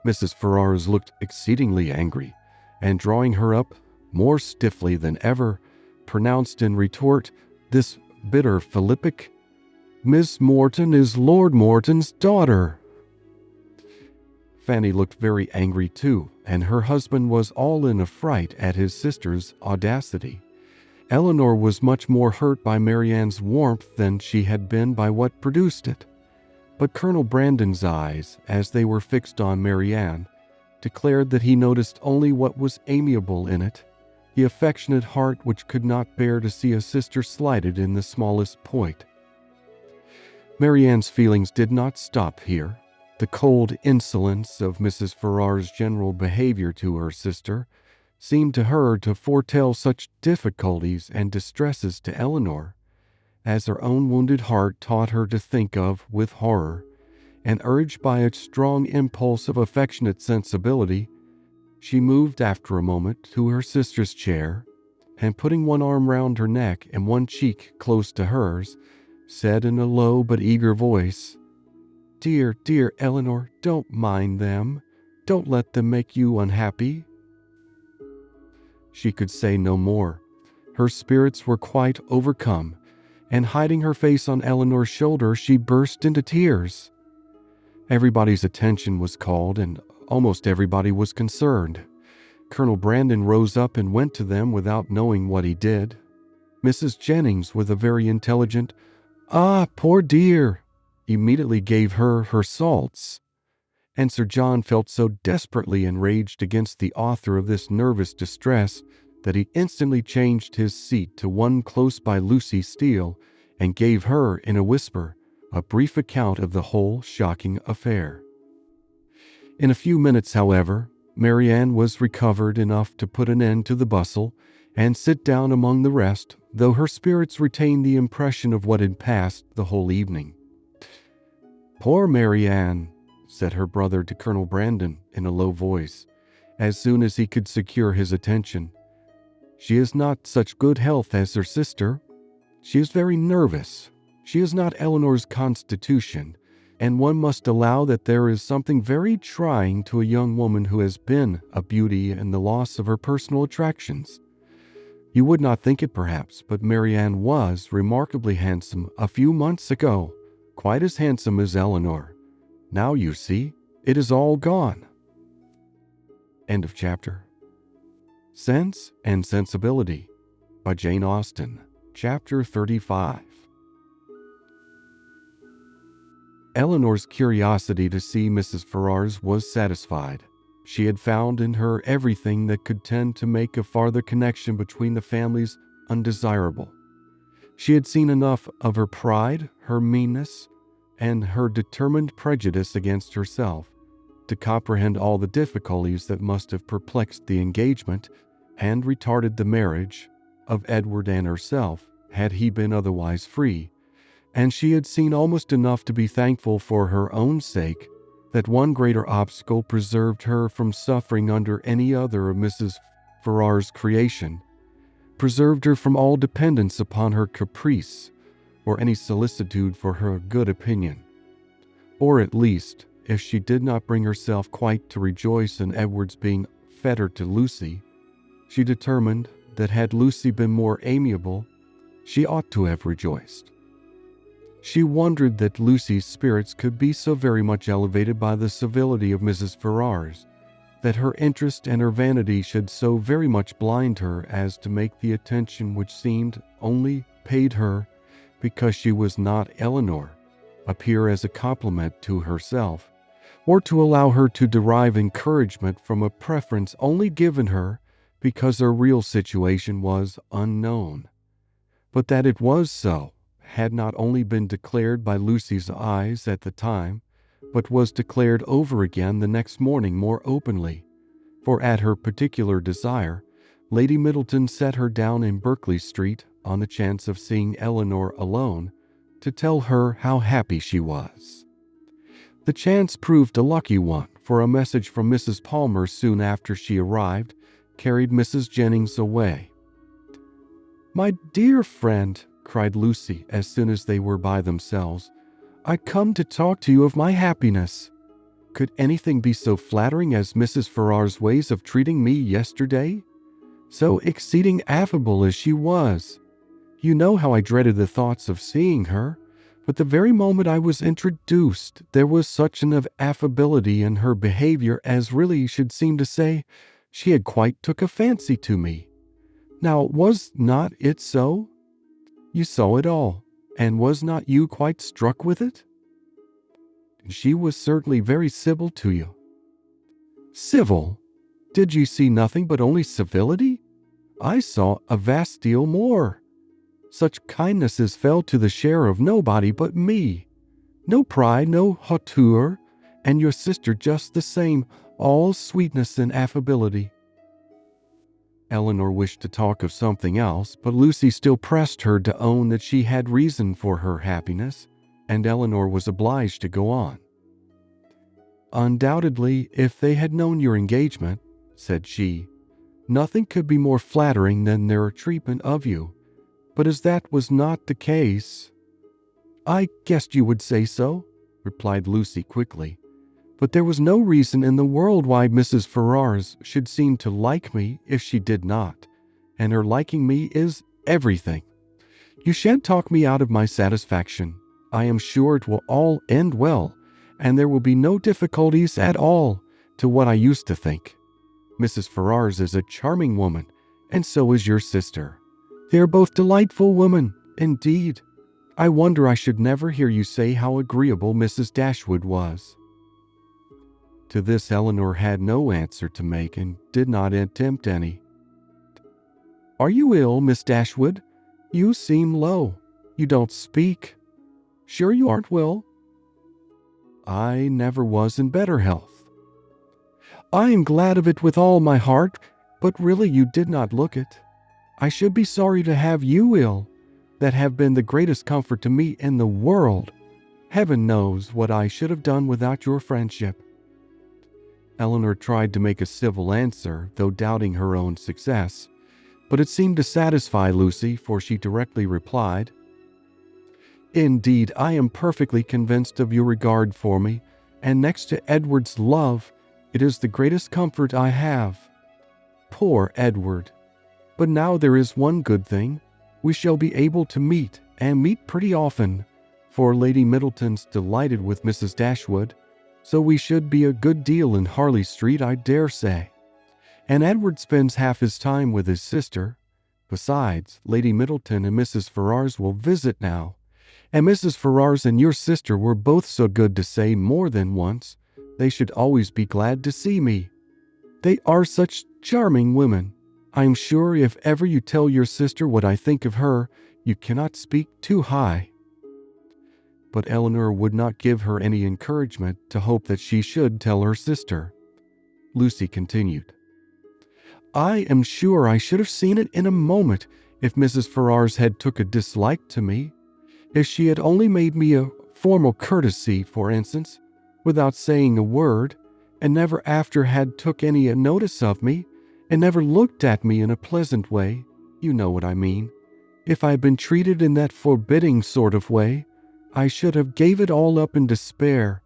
Mrs. Ferrars looked exceedingly angry, and drawing her up more stiffly than ever, pronounced in retort this bitter philippic, "Miss Morton is Lord Morton's daughter." Fanny looked very angry too, and her husband was all in a fright at his sister's audacity. Elinor was much more hurt by Marianne's warmth than she had been by what produced it. But Colonel Brandon's eyes, as they were fixed on Marianne, declared that he noticed only what was amiable in it, the affectionate heart which could not bear to see a sister slighted in the smallest point. Marianne's feelings did not stop here. The cold insolence of Mrs. Ferrars' general behavior to her sister seemed to her to foretell such difficulties and distresses to Elinor, as her own wounded heart taught her to think of with horror, and urged by a strong impulse of affectionate sensibility, she moved after a moment to her sister's chair, and putting one arm round her neck and one cheek close to hers, said in a low but eager voice, "Dear, dear Elinor, don't mind them. Don't let them make you unhappy." She could say no more. Her spirits were quite overcome, and hiding her face on Elinor's shoulder, she burst into tears. Everybody's attention was called, and almost everybody was concerned. Colonel Brandon rose up and went to them without knowing what he did. Mrs. Jennings, with a very intelligent, "Ah, poor dear," immediately gave her salts, and Sir John felt so desperately enraged against the author of this nervous distress that he instantly changed his seat to one close by Lucy Steele, and gave her, in a whisper, a brief account of the whole shocking affair. In a few minutes, however, Marianne was recovered enough to put an end to the bustle, and sit down among the rest, though her spirits retained the impression of what had passed the whole evening. "Poor Marianne," said her brother to Colonel Brandon in a low voice, as soon as he could secure his attention. "She is not such good health as her sister. She is very nervous. She is not Elinor's constitution, and one must allow that there is something very trying to a young woman who has been a beauty in the loss of her personal attractions. You would not think it perhaps, but Marianne was remarkably handsome a few months ago, quite as handsome as Elinor. Now you see, it is all gone." End of chapter. Sense and Sensibility by Jane Austen, Chapter 35. Elinor's curiosity to see Mrs. Ferrars was satisfied. She had found in her everything that could tend to make a farther connection between the families undesirable. She had seen enough of her pride, her meanness, and her determined prejudice against herself to comprehend all the difficulties that must have perplexed the engagement and retarded the marriage of Edward and herself, had he been otherwise free, and she had seen almost enough to be thankful for her own sake that one greater obstacle preserved her from suffering under any other of Mrs. Ferrars' creation, preserved her from all dependence upon her caprice or any solicitude for her good opinion, or at least if she did not bring herself quite to rejoice in Edward's being fettered to Lucy, she determined that had Lucy been more amiable, she ought to have rejoiced. She wondered that Lucy's spirits could be so very much elevated by the civility of Mrs. Ferrars, that her interest and her vanity should so very much blind her as to make the attention which seemed only paid her because she was not Elinor appear as a compliment to herself, or to allow her to derive encouragement from a preference only given her because her real situation was unknown. But that it was so had not only been declared by Lucy's eyes at the time, but was declared over again the next morning more openly, for at her particular desire, Lady Middleton set her down in Berkeley Street on the chance of seeing Elinor alone, to tell her how happy she was. The chance proved a lucky one, for a message from Mrs. Palmer soon after she arrived carried Mrs. Jennings away. "My dear friend," cried Lucy as soon as they were by themselves, "I come to talk to you of my happiness. Could anything be so flattering as Mrs. Ferrars' ways of treating me yesterday? So exceeding affable as she was. You know how I dreaded the thoughts of seeing her, but the very moment I was introduced, there was such an affability in her behavior as really should seem to say she had quite took a fancy to me. Now, was not it so? You saw it all, and was not you quite struck with it? She was certainly very civil to you." "Civil? Did you see nothing but only civility? I saw a vast deal more. Such kindnesses fell to the share of nobody but me. No pride, no hauteur, and your sister just the same, all sweetness and affability." Elinor wished to talk of something else, but Lucy still pressed her to own that she had reason for her happiness, and Elinor was obliged to go on. "Undoubtedly, if they had known your engagement," said she, "nothing could be more flattering than their treatment of you. But as that was not the case—" "I guessed you would say so," replied Lucy quickly. "But there was no reason in the world why Mrs. Ferrars should seem to like me if she did not, and her liking me is everything. You shan't talk me out of my satisfaction. I am sure it will all end well, and there will be no difficulties at all to what I used to think. Mrs. Ferrars is a charming woman, and so is your sister. They are both delightful women, indeed. I wonder I should never hear you say how agreeable Mrs. Dashwood was." To this Elinor had no answer to make and did not attempt any. "Are you ill, Miss Dashwood? You seem low. You don't speak. Sure you aren't well?" "I never was in better health." "I am glad of it with all my heart, but really you did not look it. I should be sorry to have you ill, that have been the greatest comfort to me in the world. Heaven knows what I should have done without your friendship." Elinor tried to make a civil answer, though doubting her own success, but it seemed to satisfy Lucy, for she directly replied, "Indeed, I am perfectly convinced of your regard for me, and next to Edward's love, it is the greatest comfort I have. Poor Edward! But now there is one good thing. We shall be able to meet, and meet pretty often, for Lady Middleton's delighted with Mrs. Dashwood, so we should be a good deal in Harley Street, I dare say. And Edward spends half his time with his sister. Besides, Lady Middleton and Mrs. Ferrars will visit now, and Mrs. Ferrars and your sister were both so good to say more than once they should always be glad to see me. They are such charming women. I am sure if ever you tell your sister what I think of her, you cannot speak too high." But Elinor would not give her any encouragement to hope that she should tell her sister. Lucy continued, "I am sure I should have seen it in a moment if Mrs. Ferrars had took a dislike to me. If she had only made me a formal courtesy, for instance, without saying a word, and never after had took any notice of me, and never looked at me in a pleasant way, you know what I mean. If I had been treated in that forbidding sort of way, I should have gave it all up in despair.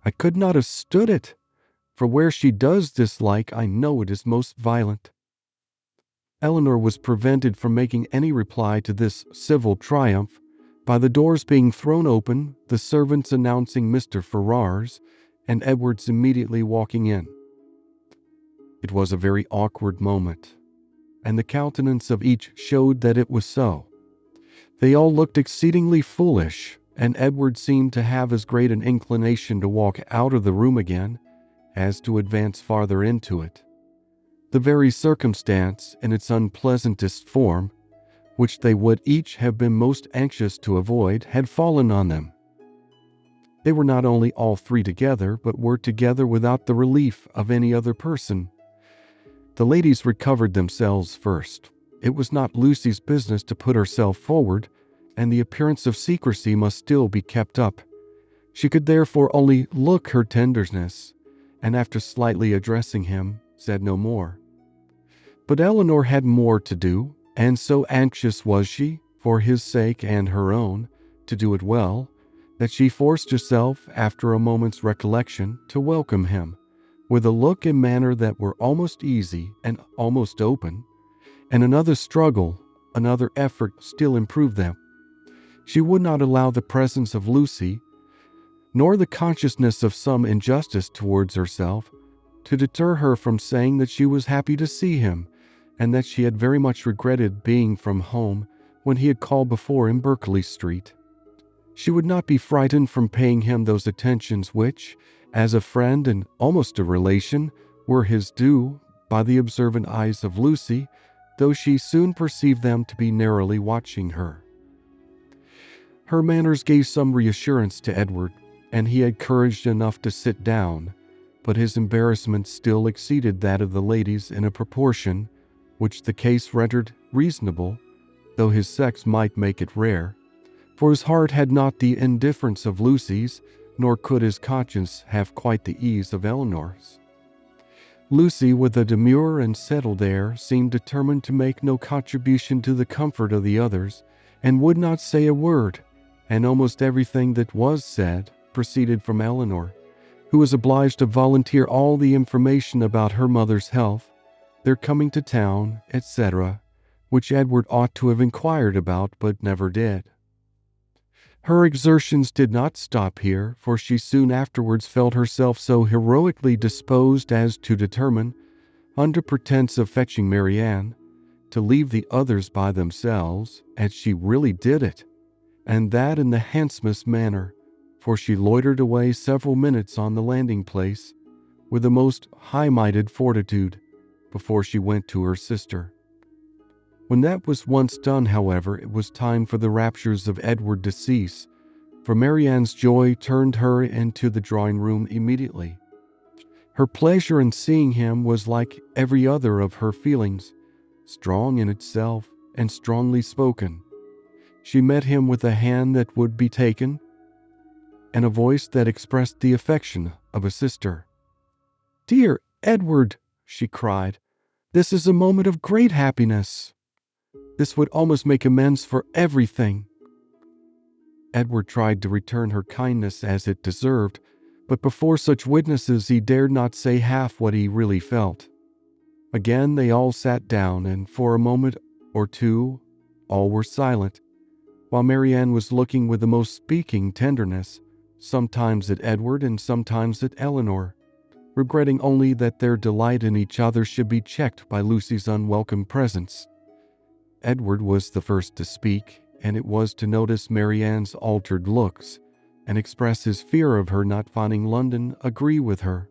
I could not have stood it, for where she does dislike, I know it is most violent." Elinor was prevented from making any reply to this civil triumph by the doors being thrown open, the servants announcing Mr. Ferrars, and Edward's immediately walking in. It was a very awkward moment, and the countenance of each showed that it was so. They all looked exceedingly foolish, and Edward seemed to have as great an inclination to walk out of the room again as to advance farther into it. The very circumstance, in its unpleasantest form, which they would each have been most anxious to avoid, had fallen on them. They were not only all three together, but were together without the relief of any other person. The ladies recovered themselves first. It was not Lucy's business to put herself forward, and the appearance of secrecy must still be kept up. She could therefore only look her tenderness, and after slightly addressing him, said no more. But Elinor had more to do, and so anxious was she, for his sake and her own, to do it well, that she forced herself, after a moment's recollection, to welcome him, with a look and manner that were almost easy and almost open, and another struggle, another effort still improved them. She would not allow the presence of Lucy, nor the consciousness of some injustice towards herself, to deter her from saying that she was happy to see him, and that she had very much regretted being from home when he had called before in Berkeley Street. She would not be frightened from paying him those attentions which, as a friend and almost a relation, were his due by the observant eyes of Lucy, though she soon perceived them to be narrowly watching her. Her manners gave some reassurance to Edward, and he had courage enough to sit down, but his embarrassment still exceeded that of the ladies in a proportion which the case rendered reasonable, though his sex might make it rare, for his heart had not the indifference of Lucy's, nor could his conscience have quite the ease of Elinor's. Lucy, with a demure and settled air, seemed determined to make no contribution to the comfort of the others, and would not say a word, and almost everything that was said proceeded from Elinor, who was obliged to volunteer all the information about her mother's health, their coming to town, etc., which Edward ought to have inquired about but never did. Her exertions did not stop here, for she soon afterwards felt herself so heroically disposed as to determine, under pretense of fetching Marianne, to leave the others by themselves, and she really did it, and that in the handsomest manner, for she loitered away several minutes on the landing place with the most high-minded fortitude before she went to her sister. When that was once done, however, it was time for the raptures of Edward to cease, for Marianne's joy turned her into the drawing-room immediately. Her pleasure in seeing him was like every other of her feelings, strong in itself and strongly spoken. She met him with a hand that would be taken, and a voice that expressed the affection of a sister. "Dear Edward," she cried, "this is a moment of great happiness. This would almost make amends for everything." Edward tried to return her kindness as it deserved, but before such witnesses he dared not say half what he really felt. Again they all sat down, and for a moment or two all were silent, while Marianne was looking with the most speaking tenderness, sometimes at Edward and sometimes at Elinor, regretting only that their delight in each other should be checked by Lucy's unwelcome presence. Edward was the first to speak, and it was to notice Marianne's altered looks and express his fear of her not finding London agree with her.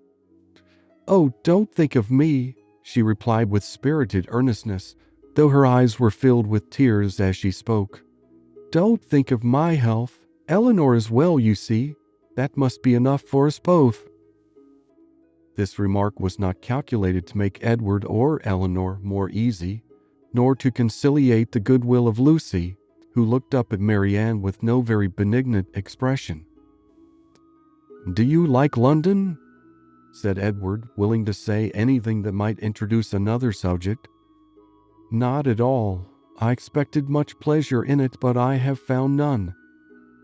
"Oh, don't think of me," she replied with spirited earnestness, though her eyes were filled with tears as she spoke. "Don't think of my health. Elinor is well, you see. That must be enough for us both." This remark was not calculated to make Edward or Elinor more easy, nor to conciliate the goodwill of Lucy, who looked up at Marianne with no very benignant expression. "Do you like London?" said Edward, willing to say anything that might introduce another subject. "Not at all. I expected much pleasure in it, but I have found none.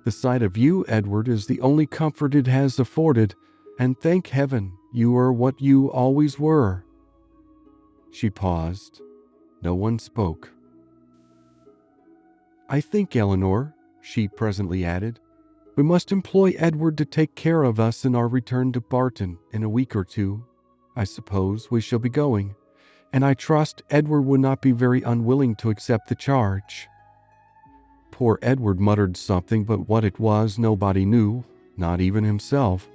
The sight of you, Edward, is the only comfort it has afforded, And thank heaven you are what you always were." She paused. No one spoke. "I think, Elinor," she presently added, "we must employ Edward to take care of us in our return to Barton in a week or two. I suppose we shall be going, and I trust Edward would not be very unwilling to accept the charge." Poor Edward muttered something, but what it was nobody knew, not even himself.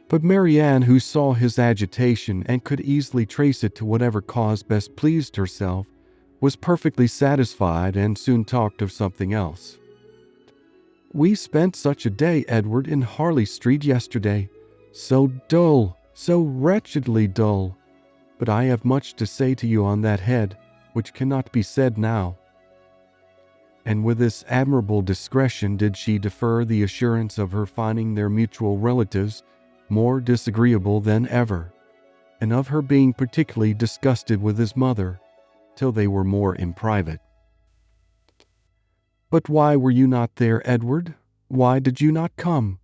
But Marianne, who saw his agitation and could easily trace it to whatever cause best pleased herself, was perfectly satisfied and soon talked of something else. "We spent such a day, Edward, in Harley Street yesterday. So dull, so wretchedly dull. But I have much to say to you on that head, which cannot be said now." And with this admirable discretion did she defer the assurance of her finding their mutual relatives more disagreeable than ever, and of her being particularly disgusted with his mother, till they were more in private. "But why were you not there, Edward? Why did you not come?"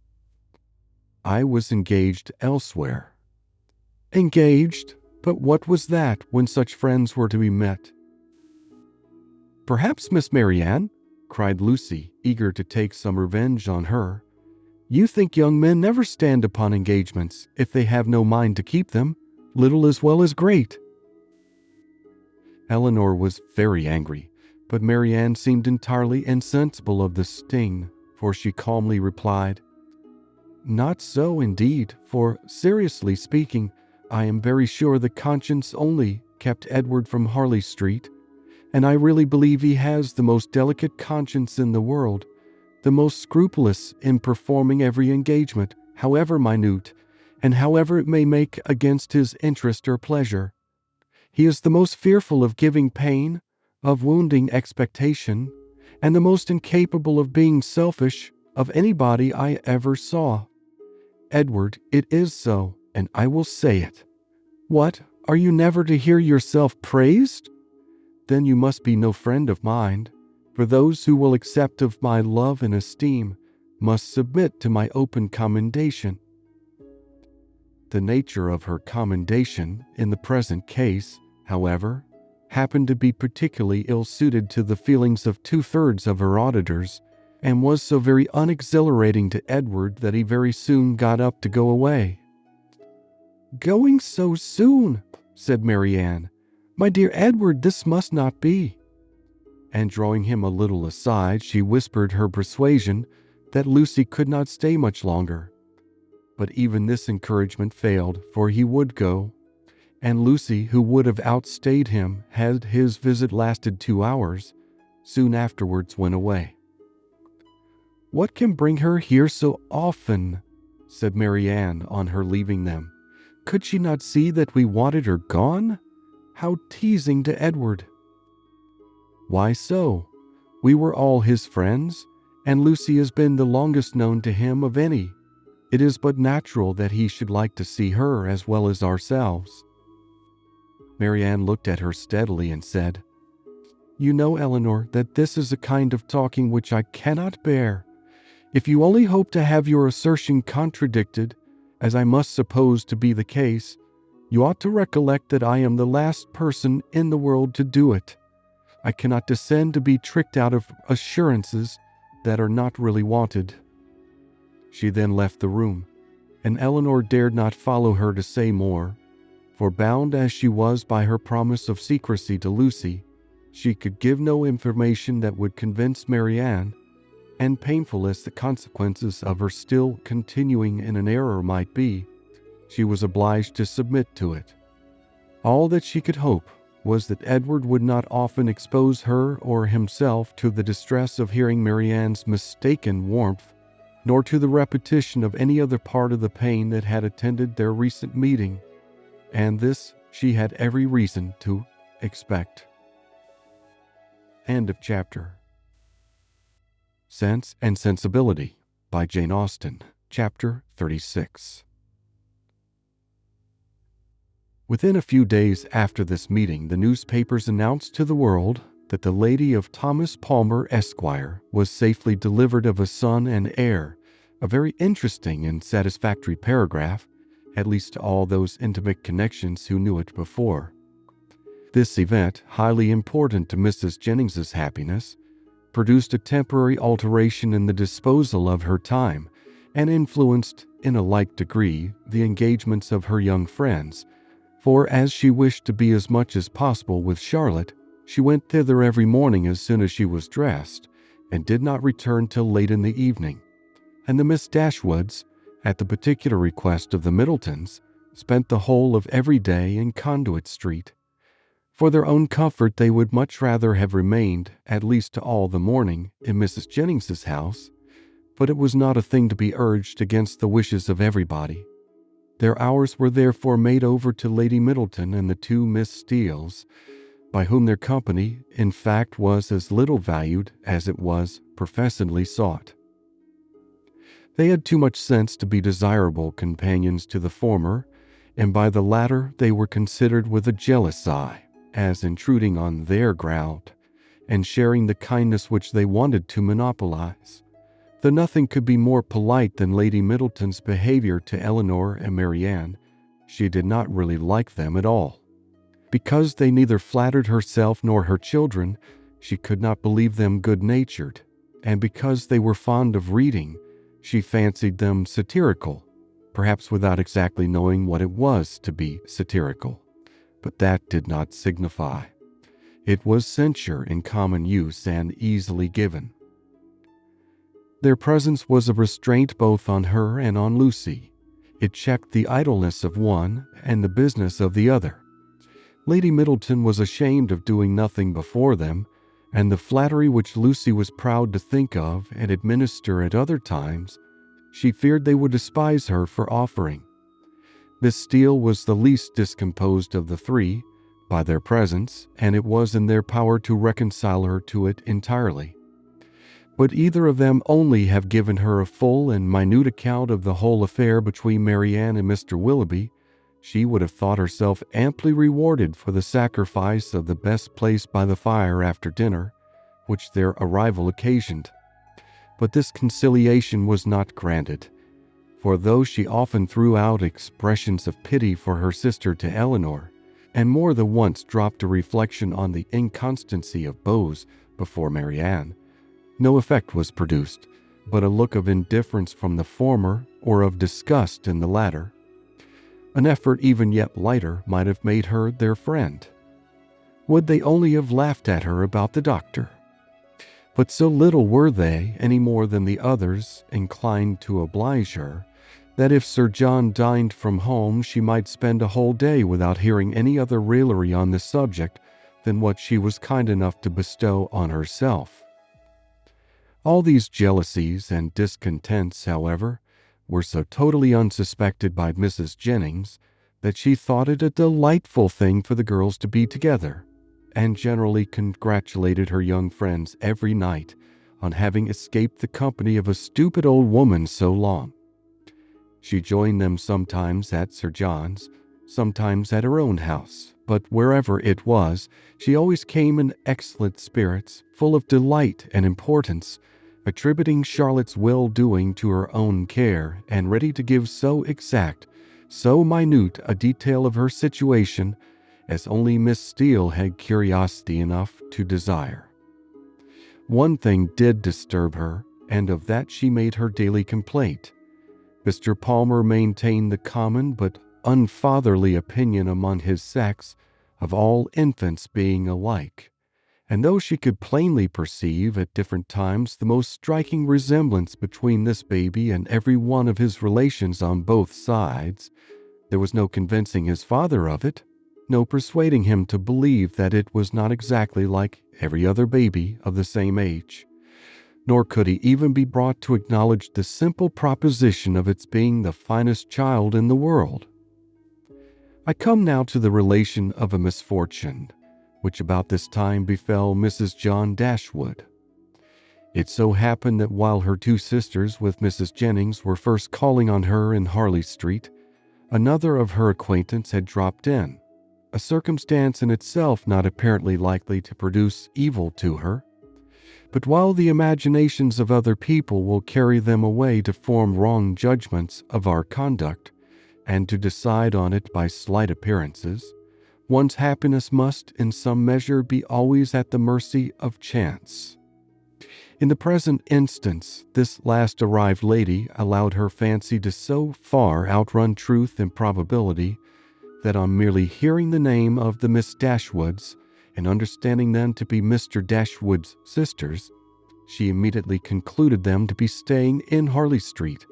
"I was engaged elsewhere." "Engaged? But what was that, when such friends were to be met?" "Perhaps, Miss Marianne," cried Lucy, eager to take some revenge on her, "you think young men never stand upon engagements if they have no mind to keep them, little as well as great." Elinor was very angry, but Marianne seemed entirely insensible of the sting, for she calmly replied, "Not so, indeed, for, seriously speaking, I am very sure the conscience only kept Edward from Harley Street, and I really believe he has the most delicate conscience in the world, the most scrupulous in performing every engagement, however minute, and however it may make against his interest or pleasure. He is the most fearful of giving pain, of wounding expectation, and the most incapable of being selfish of anybody I ever saw. Edward, it is so, and I will say it. What, are you never to hear yourself praised? Then you must be no friend of mine, for those who will accept of my love and esteem must submit to my open commendation." The nature of her commendation in the present case, however, happened to be particularly ill-suited to the feelings of 2/3 of her auditors, and was so very unexhilarating to Edward that he very soon got up to go away. "Going so soon?" said Marianne. "My dear Edward, this must not be." And drawing him a little aside, she whispered her persuasion that Lucy could not stay much longer. But even this encouragement failed, for he would go, and Lucy, who would have outstayed him had his visit lasted 2 hours, soon afterwards went away. "What can bring her here so often?" said Marianne on her leaving them. "Could she not see that we wanted her gone? How teasing to Edward!" "Why so? We were all his friends, and Lucy has been the longest known to him of any. It is but natural that he should like to see her as well as ourselves." Marianne looked at her steadily and said, "You know, Elinor, that this is a kind of talking which I cannot bear. If you only hope to have your assertion contradicted, as I must suppose to be the case, you ought to recollect that I am the last person in the world to do it. I cannot descend to be tricked out of assurances that are not really wanted." She then left the room, and Elinor dared not follow her to say more, for bound as she was by her promise of secrecy to Lucy, she could give no information that would convince Marianne, and painful as the consequences of her still continuing in an error might be, she was obliged to submit to it. All that she could hope was that Edward would not often expose her or himself to the distress of hearing Marianne's mistaken warmth, nor to the repetition of any other part of the pain that had attended their recent meeting, and this she had every reason to expect. End of chapter. Sense and Sensibility by Jane Austen, Chapter 36. Within a few days after this meeting, the newspapers announced to the world that the lady of Thomas Palmer, Esquire, was safely delivered of a son and heir, a very interesting and satisfactory paragraph, at least to all those intimate connections who knew it before. This event, highly important to Mrs. Jennings's happiness, produced a temporary alteration in the disposal of her time and influenced, in a like degree, the engagements of her young friends, for as she wished to be as much as possible with Charlotte, she went thither every morning as soon as she was dressed, and did not return till late in the evening. And the Miss Dashwoods, at the particular request of the Middletons, spent the whole of every day in Conduit Street. For their own comfort they would much rather have remained, at least all the morning, in Mrs. Jennings's house, but it was not a thing to be urged against the wishes of everybody. Their hours were therefore made over to Lady Middleton and the two Miss Steeles, by whom their company, in fact, was as little valued as it was professedly sought. They had too much sense to be desirable companions to the former, and by the latter they were considered with a jealous eye, as intruding on their ground, and sharing the kindness which they wanted to monopolize. Though nothing could be more polite than Lady Middleton's behavior to Elinor and Marianne, she did not really like them at all. Because they neither flattered herself nor her children, she could not believe them good-natured, and because they were fond of reading, she fancied them satirical, perhaps without exactly knowing what it was to be satirical. But that did not signify. It was censure in common use and easily given. Their presence was a restraint both on her and on Lucy. It checked the idleness of one and the business of the other. Lady Middleton was ashamed of doing nothing before them, and the flattery which Lucy was proud to think of and administer at other times, she feared they would despise her for offering. Miss Steele was the least discomposed of the three by their presence, and it was in their power to reconcile her to it entirely. Would either of them only have given her a full and minute account of the whole affair between Marianne and Mr. Willoughby, she would have thought herself amply rewarded for the sacrifice of the best place by the fire after dinner, which their arrival occasioned. But this conciliation was not granted, for though she often threw out expressions of pity for her sister to Elinor, and more than once dropped a reflection on the inconstancy of beaux before Marianne, no effect was produced, but a look of indifference from the former or of disgust in the latter. An effort even yet lighter might have made her their friend. Would they only have laughed at her about the doctor? But so little were they, any more than the others, inclined to oblige her, that if Sir John dined from home she might spend a whole day without hearing any other raillery on the subject than what she was kind enough to bestow on herself. All these jealousies and discontents, however, were so totally unsuspected by Mrs. Jennings that she thought it a delightful thing for the girls to be together, and generally congratulated her young friends every night on having escaped the company of a stupid old woman so long. She joined them sometimes at Sir John's, sometimes at her own house, but wherever it was, she always came in excellent spirits, full of delight and importance, attributing Charlotte's well-doing to her own care, and ready to give so exact, so minute a detail of her situation as only Miss Steele had curiosity enough to desire. One thing did disturb her, and of that she made her daily complaint. Mr. Palmer maintained the common but unfatherly opinion among his sex of all infants being alike, and though she could plainly perceive at different times the most striking resemblance between this baby and every one of his relations on both sides, there was no convincing his father of it, no persuading him to believe that it was not exactly like every other baby of the same age, nor could he even be brought to acknowledge the simple proposition of its being the finest child in the world. I come now to the relation of a misfortune which about this time befell Mrs. John Dashwood. It so happened that while her two sisters with Mrs. Jennings were first calling on her in Harley Street, another of her acquaintance had dropped in, a circumstance in itself not apparently likely to produce evil to her. But while the imaginations of other people will carry them away to form wrong judgments of our conduct, and to decide on it by slight appearances, one's happiness must, in some measure, be always at the mercy of chance. In the present instance, this last arrived lady allowed her fancy to so far outrun truth and probability that on merely hearing the name of the Miss Dashwoods, and understanding them to be Mr. Dashwood's sisters, she immediately concluded them to be staying in Harley Street,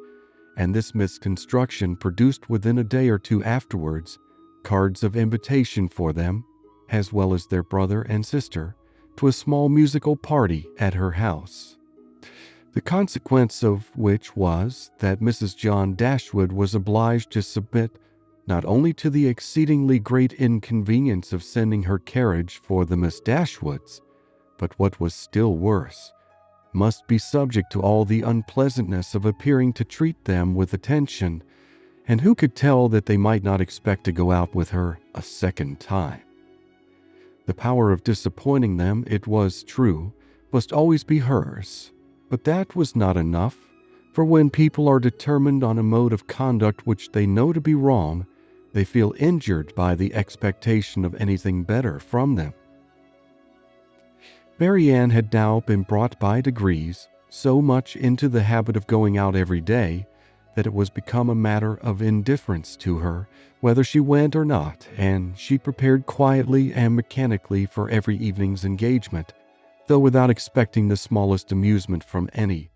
and this misconstruction produced within a day or two afterwards cards of invitation for them, as well as their brother and sister, to a small musical party at her house. The consequence of which was that Mrs. John Dashwood was obliged to submit not only to the exceedingly great inconvenience of sending her carriage for the Miss Dashwoods, but what was still worse, must be subject to all the unpleasantness of appearing to treat them with attention, and who could tell that they might not expect to go out with her a second time? The power of disappointing them, it was true, must always be hers, but that was not enough, for when people are determined on a mode of conduct which they know to be wrong, they feel injured by the expectation of anything better from them. Marianne had now been brought by degrees so much into the habit of going out every day that it was become a matter of indifference to her whether she went or not, and she prepared quietly and mechanically for every evening's engagement, though without expecting the smallest amusement from any,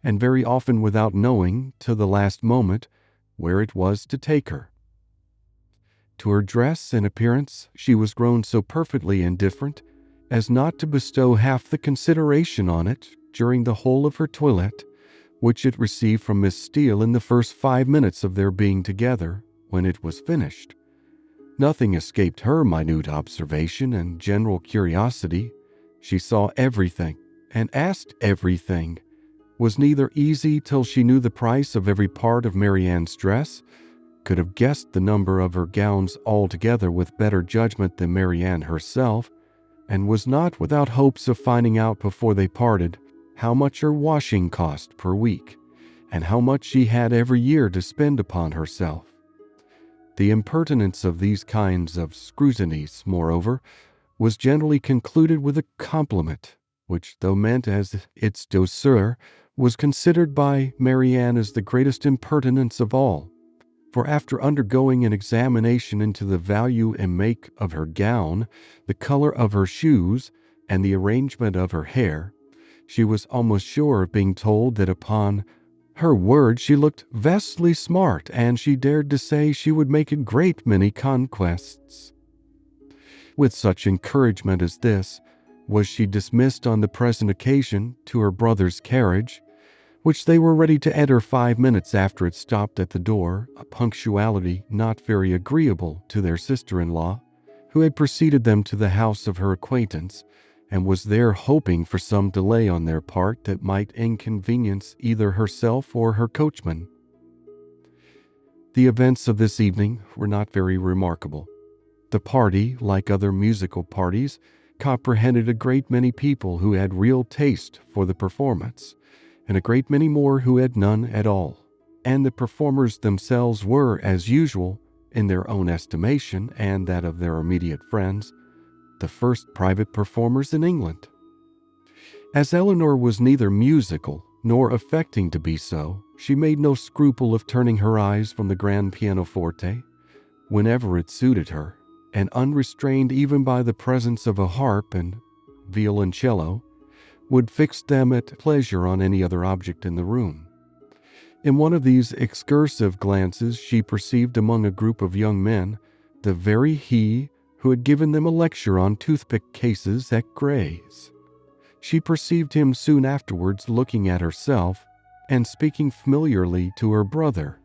and very often without knowing, to the last moment, where it was to take her. To her dress and appearance she was grown so perfectly indifferent as not to bestow half the consideration on it during the whole of her toilette, which it received from Miss Steele in the first 5 minutes of their being together, when it was finished. Nothing escaped her minute observation and general curiosity. She saw everything, and asked everything, was neither easy till she knew the price of every part of Marianne's dress, could have guessed the number of her gowns altogether with better judgment than Marianne herself, and was not without hopes of finding out before they parted how much her washing cost per week, and how much she had every year to spend upon herself. The impertinence of these kinds of scrutinies, moreover, was generally concluded with a compliment, which, though meant as its douceur, was considered by Marianne as the greatest impertinence of all. For after undergoing an examination into the value and make of her gown, the color of her shoes, and the arrangement of her hair, she was almost sure of being told that upon her word she looked vastly smart, and she dared to say she would make a great many conquests. With such encouragement as this, was she dismissed on the present occasion to her brother's carriage, which they were ready to enter 5 minutes after it stopped at the door, a punctuality not very agreeable to their sister-in-law, who had preceded them to the house of her acquaintance, and was there hoping for some delay on their part that might inconvenience either herself or her coachman. The events of this evening were not very remarkable. The party, like other musical parties, comprehended a great many people who had real taste for the performance, and a great many more who had none at all, and the performers themselves were, as usual, in their own estimation and that of their immediate friends, the first private performers in England. As Elinor was neither musical nor affecting to be so, she made no scruple of turning her eyes from the grand pianoforte, whenever it suited her, and unrestrained even by the presence of a harp and violoncello, would fix them at pleasure on any other object in the room. In one of these excursive glances she perceived among a group of young men the very he who had given them a lecture on toothpick cases at Gray's. She perceived him soon afterwards looking at herself and speaking familiarly to her brother,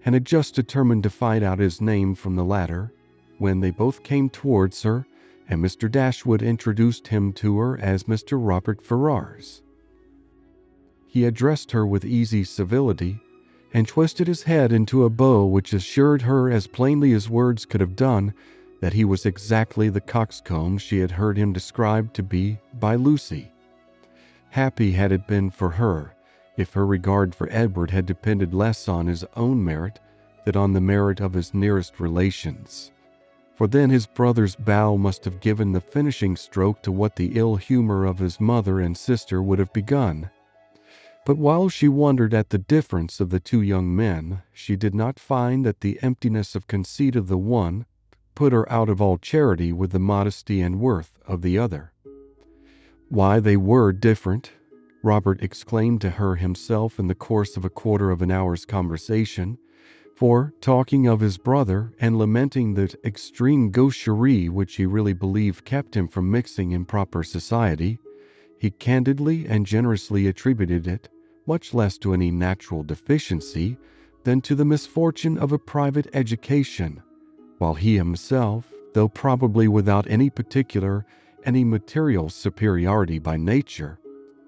and had just determined to find out his name from the latter, when they both came towards her, and Mr. Dashwood introduced him to her as Mr. Robert Ferrars. He addressed her with easy civility, and twisted his head into a bow which assured her as plainly as words could have done that he was exactly the coxcomb she had heard him described to be by Lucy. Happy had it been for her if her regard for Edward had depended less on his own merit than on the merit of his nearest relations. For then his brother's bow must have given the finishing stroke to what the ill humor of his mother and sister would have begun. But while she wondered at the difference of the two young men, she did not find that the emptiness of conceit of the one put her out of all charity with the modesty and worth of the other. Why they were different, Robert explained to her himself in the course of a quarter of an hour's conversation, for, talking of his brother and lamenting the extreme gaucherie which he really believed kept him from mixing in proper society, he candidly and generously attributed it much less to any natural deficiency than to the misfortune of a private education, while he himself, though probably without any material superiority by nature,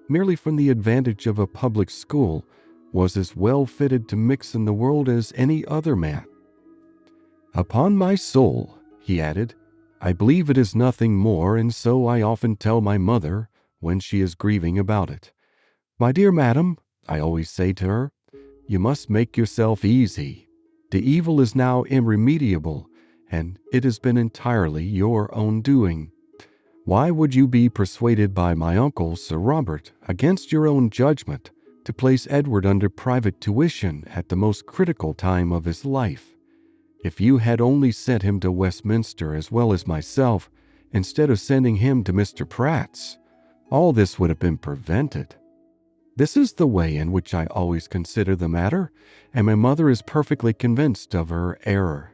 merely from the advantage of a public school, was as well fitted to mix in the world as any other man. "Upon my soul," he added, "I believe it is nothing more, and so I often tell my mother when she is grieving about it. 'My dear madam,' I always say to her, 'you must make yourself easy. The evil is now irremediable, and it has been entirely your own doing. Why would you be persuaded by my uncle, Sir Robert, against your own judgment, to place Edward under private tuition at the most critical time of his life? If you had only sent him to Westminster as well as myself, instead of sending him to Mr. Pratt's, all this would have been prevented. This is the way in which I always consider the matter, and my mother is perfectly convinced of her error."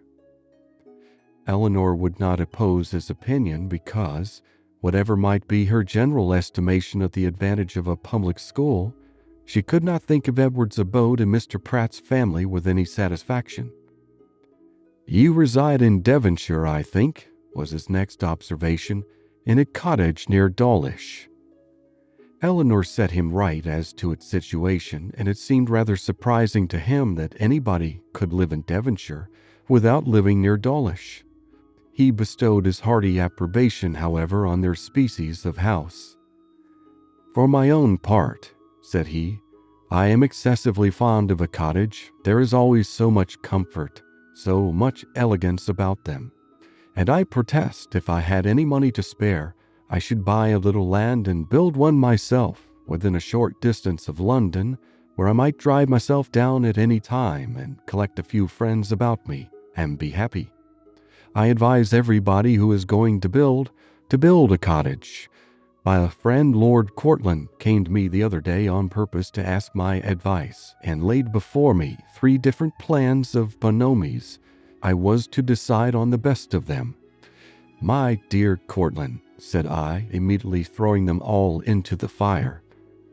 Elinor would not oppose his opinion because, whatever might be her general estimation of the advantage of a public school, she could not think of Edward's abode in Mr. Pratt's family with any satisfaction. "You reside in Devonshire, I think," was his next observation, "in a cottage near Dawlish." Elinor set him right as to its situation, and it seemed rather surprising to him that anybody could live in Devonshire without living near Dawlish. He bestowed his hearty approbation, however, on their species of house. "For my own part," said he, "I am excessively fond of a cottage. There is always so much comfort, so much elegance about them. And I protest, if I had any money to spare, I should buy a little land and build one myself within a short distance of London, where I might drive myself down at any time and collect a few friends about me and be happy. I advise everybody who is going to build a cottage. My friend Lord Courtland came to me the other day on purpose to ask my advice, and laid before me 3 different plans of bonomies. I was to decide on the best of them. 'My dear Courtland,' said I, immediately throwing them all into the fire,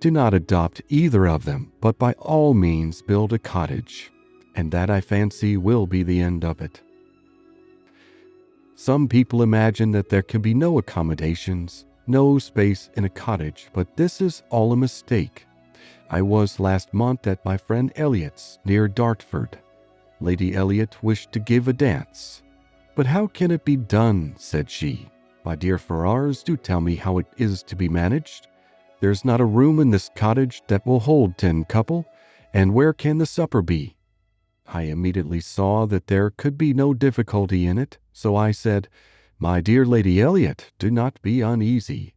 'do not adopt either of them, but by all means build a cottage, and that I fancy will be the end of it.' Some people imagine that there can be no accommodations, no space in a cottage, but this is all a mistake. I was last month at my friend Elliot's near Dartford. Lady Elliot wished to give a dance. 'But how can it be done?' said she. 'My dear Ferrars, do tell me how it is to be managed. There's not a room in this cottage that will hold 10 couple, and where can the supper be?' I immediately saw that there could be no difficulty in it, so I said, 'My dear Lady Elliot, do not be uneasy.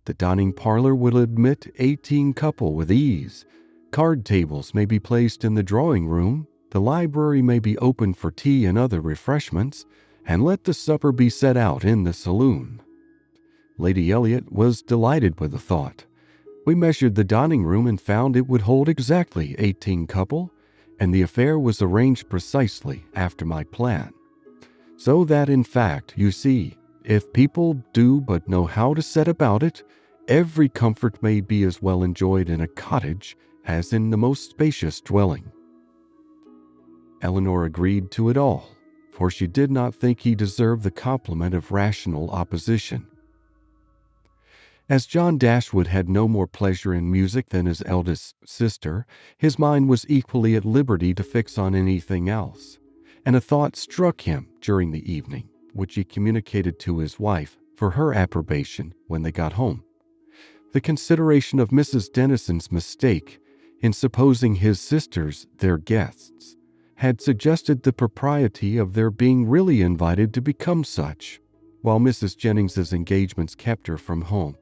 The dining parlor will admit 18 couple with ease. Card tables may be placed in the drawing room, the library may be opened for tea and other refreshments, and let the supper be set out in the saloon.' Lady Elliot was delighted with the thought. We measured the dining room and found it would hold exactly 18 couple, and the affair was arranged precisely after my plan. So that, in fact, you see, if people do but know how to set about it, every comfort may be as well enjoyed in a cottage as in the most spacious dwelling." Elinor agreed to it all, for she did not think he deserved the compliment of rational opposition. As John Dashwood had no more pleasure in music than his eldest sister, his mind was equally at liberty to fix on anything else, and a thought struck him during the evening, which he communicated to his wife for her approbation when they got home. The consideration of Mrs. Dennison's mistake in supposing his sisters their guests, had suggested the propriety of their being really invited to become such, while Mrs. Jennings's engagements kept her from home.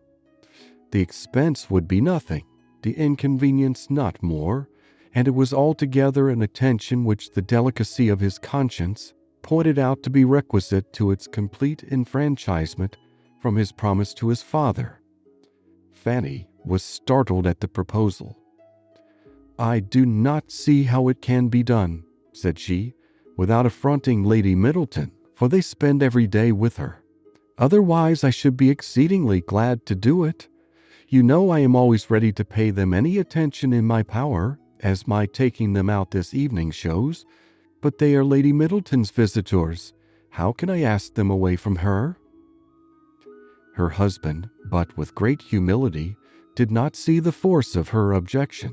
The expense would be nothing, the inconvenience not more, and it was altogether an attention which the delicacy of his conscience pointed out to be requisite to its complete enfranchisement from his promise to his father. Fanny was startled at the proposal. "I do not see how it can be done," said she, "without affronting Lady Middleton, for they spend every day with her. Otherwise I should be exceedingly glad to do it. You know I am always ready to pay them any attention in my power, as my taking them out this evening shows, but they are Lady Middleton's visitors. How can I ask them away from her?" Her husband, but with great humility, did not see the force of her objection.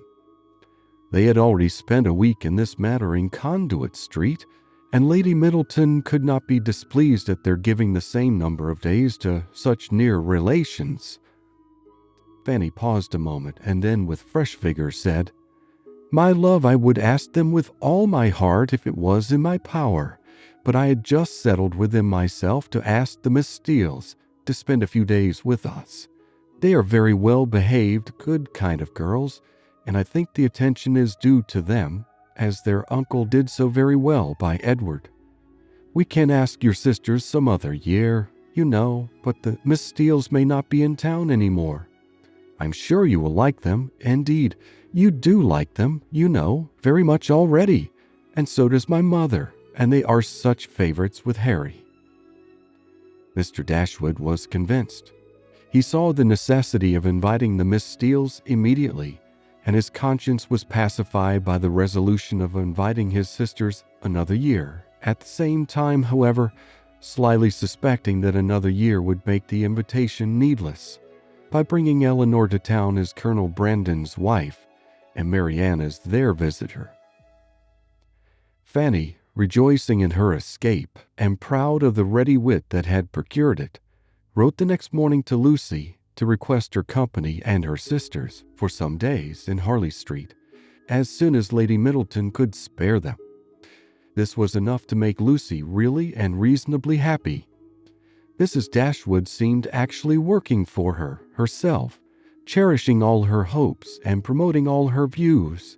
They had already spent a week in this manner in Conduit Street, and Lady Middleton could not be displeased at their giving the same number of days to such near relations. Fanny paused a moment, and then with fresh vigor said, "My love, I would ask them with all my heart if it was in my power, but I had just settled within myself to ask the Miss Steeles to spend a few days with us. They are very well behaved, good kind of girls, and I think the attention is due to them, as their uncle did so very well by Edward. We can ask your sisters some other year, you know, but the Miss Steeles may not be in town any more. I'm sure you will like them. Indeed, you do like them, you know, very much already, and so does my mother, and they are such favorites with Harry." Mr. Dashwood was convinced. He saw the necessity of inviting the Miss Steeles immediately, and his conscience was pacified by the resolution of inviting his sisters another year, at the same time, however, slyly suspecting that another year would make the invitation needless, by bringing Elinor to town as Colonel Brandon's wife, and Marianne as their visitor. Fanny, rejoicing in her escape, and proud of the ready wit that had procured it, wrote the next morning to Lucy to request her company and her sisters for some days in Harley Street, as soon as Lady Middleton could spare them. This was enough to make Lucy really and reasonably happy. Mrs. Dashwood seemed actually working for her herself, cherishing all her hopes and promoting all her views.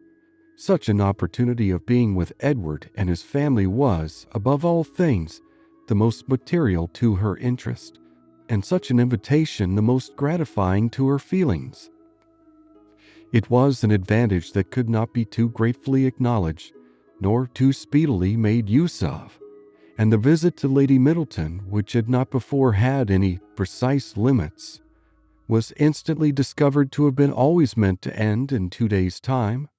Such an opportunity of being with Edward and his family was, above all things, the most material to her interest, and such an invitation the most gratifying to her feelings. It was an advantage that could not be too gratefully acknowledged, nor too speedily made use of, and the visit to Lady Middleton, which had not before had any precise limits, was instantly discovered to have been always meant to end in 2 days' time.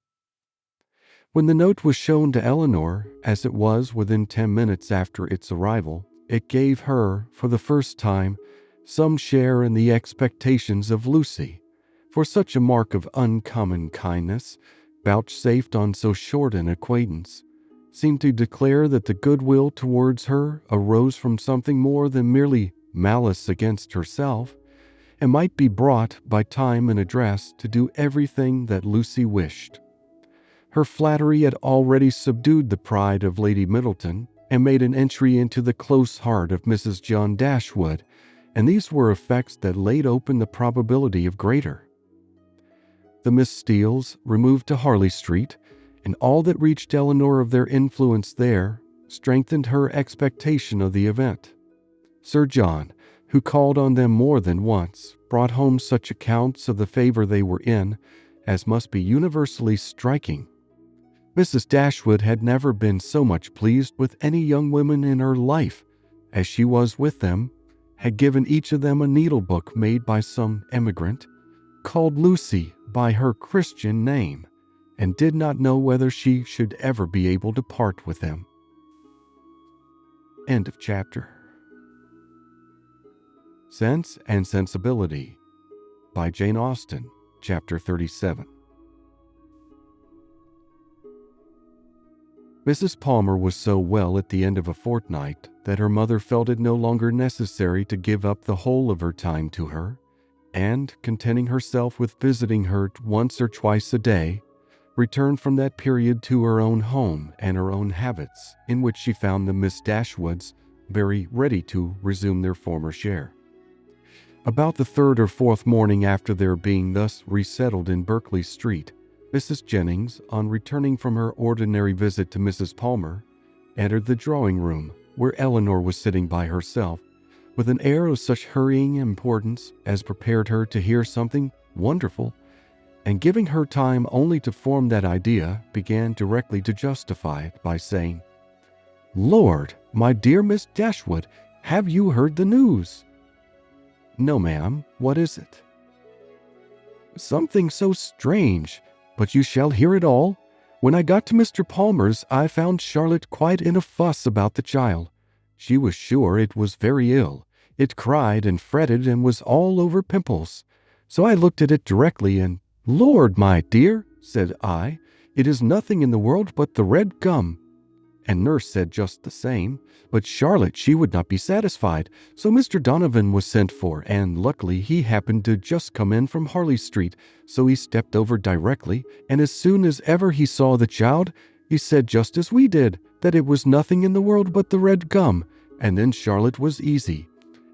When the note was shown to Elinor, as it was within 10 minutes after its arrival, it gave her, for the first time, some share in the expectations of Lucy, for such a mark of uncommon kindness, vouchsafed on so short an acquaintance, seemed to declare that the goodwill towards her arose from something more than merely malice against herself, and might be brought by time and address to do everything that Lucy wished. Her flattery had already subdued the pride of Lady Middleton, and made an entry into the close heart of Mrs. John Dashwood, and these were effects that laid open the probability of greater. The Miss Steeles removed to Harley Street, and all that reached Elinor of their influence there strengthened her expectation of the event. Sir John, who called on them more than once, brought home such accounts of the favor they were in as must be universally striking. Mrs. Dashwood had never been so much pleased with any young women in her life as she was with them, had given each of them a needlebook made by some emigrant, called Lucy by her Christian name, and did not know whether she should ever be able to part with them. End of chapter. Sense and Sensibility by Jane Austen, Chapter 37. Mrs. Palmer was so well at the end of a fortnight that her mother felt it no longer necessary to give up the whole of her time to her, and, contenting herself with visiting her once or twice a day, returned from that period to her own home and her own habits, in which she found the Miss Dashwoods very ready to resume their former share. About the third or fourth morning after their being thus resettled in Berkeley Street, Mrs. Jennings, on returning from her ordinary visit to Mrs. Palmer, entered the drawing-room, where Elinor was sitting by herself, with an air of such hurrying importance as prepared her to hear something wonderful, and giving her time only to form that idea, began directly to justify it by saying, "Lord, my dear Miss Dashwood, have you heard the news?" "No, ma'am. What is it?" "Something so strange, but you shall hear it all. When I got to Mr. Palmer's, I found Charlotte quite in a fuss about the child. She was sure it was very ill. It cried and fretted and was all over pimples. So I looked at it directly and, 'Lord, my dear,' said I, 'it is nothing in the world but the red gum.' And nurse said just the same, but Charlotte, she would not be satisfied. So Mr. Donovan was sent for, and luckily he happened to just come in from Harley Street, so he stepped over directly, and as soon as ever he saw the child, he said just as we did, that it was nothing in the world but the red gum, and then Charlotte was easy.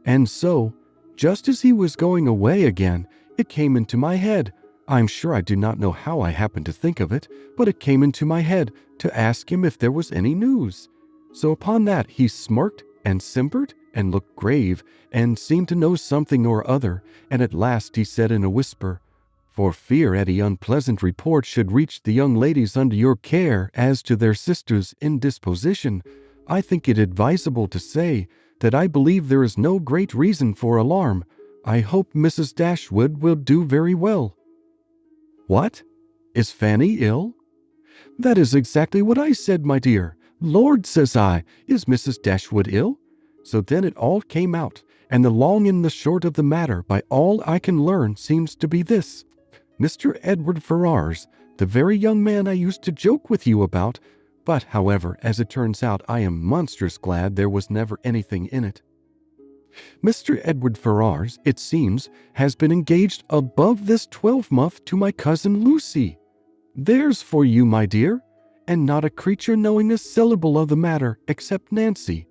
And so, just as he was going away again, it came into my head. I'm sure I do not know how I happened to think of it, but it came into my head to ask him if there was any news. So upon that he smirked and simpered and looked grave and seemed to know something or other, and at last he said in a whisper, 'For fear any unpleasant report should reach the young ladies under your care as to their sister's indisposition, I think it advisable to say that I believe there is no great reason for alarm. I hope Mrs. Dashwood will do very well.' 'What? Is Fanny ill?' 'That is exactly what I said, my dear. Lord, says I, is Mrs. Dashwood ill?' So then it all came out, and the long and the short of the matter, by all I can learn, seems to be this. Mr. Edward Ferrars, the very young man I used to joke with you about, but, however, as it turns out, I am monstrous glad there was never anything in it. Mr. Edward Ferrars, it seems, has been engaged above this 12-month to my cousin Lucy. There's for you, my dear, and not a creature knowing a syllable of the matter except Nancy.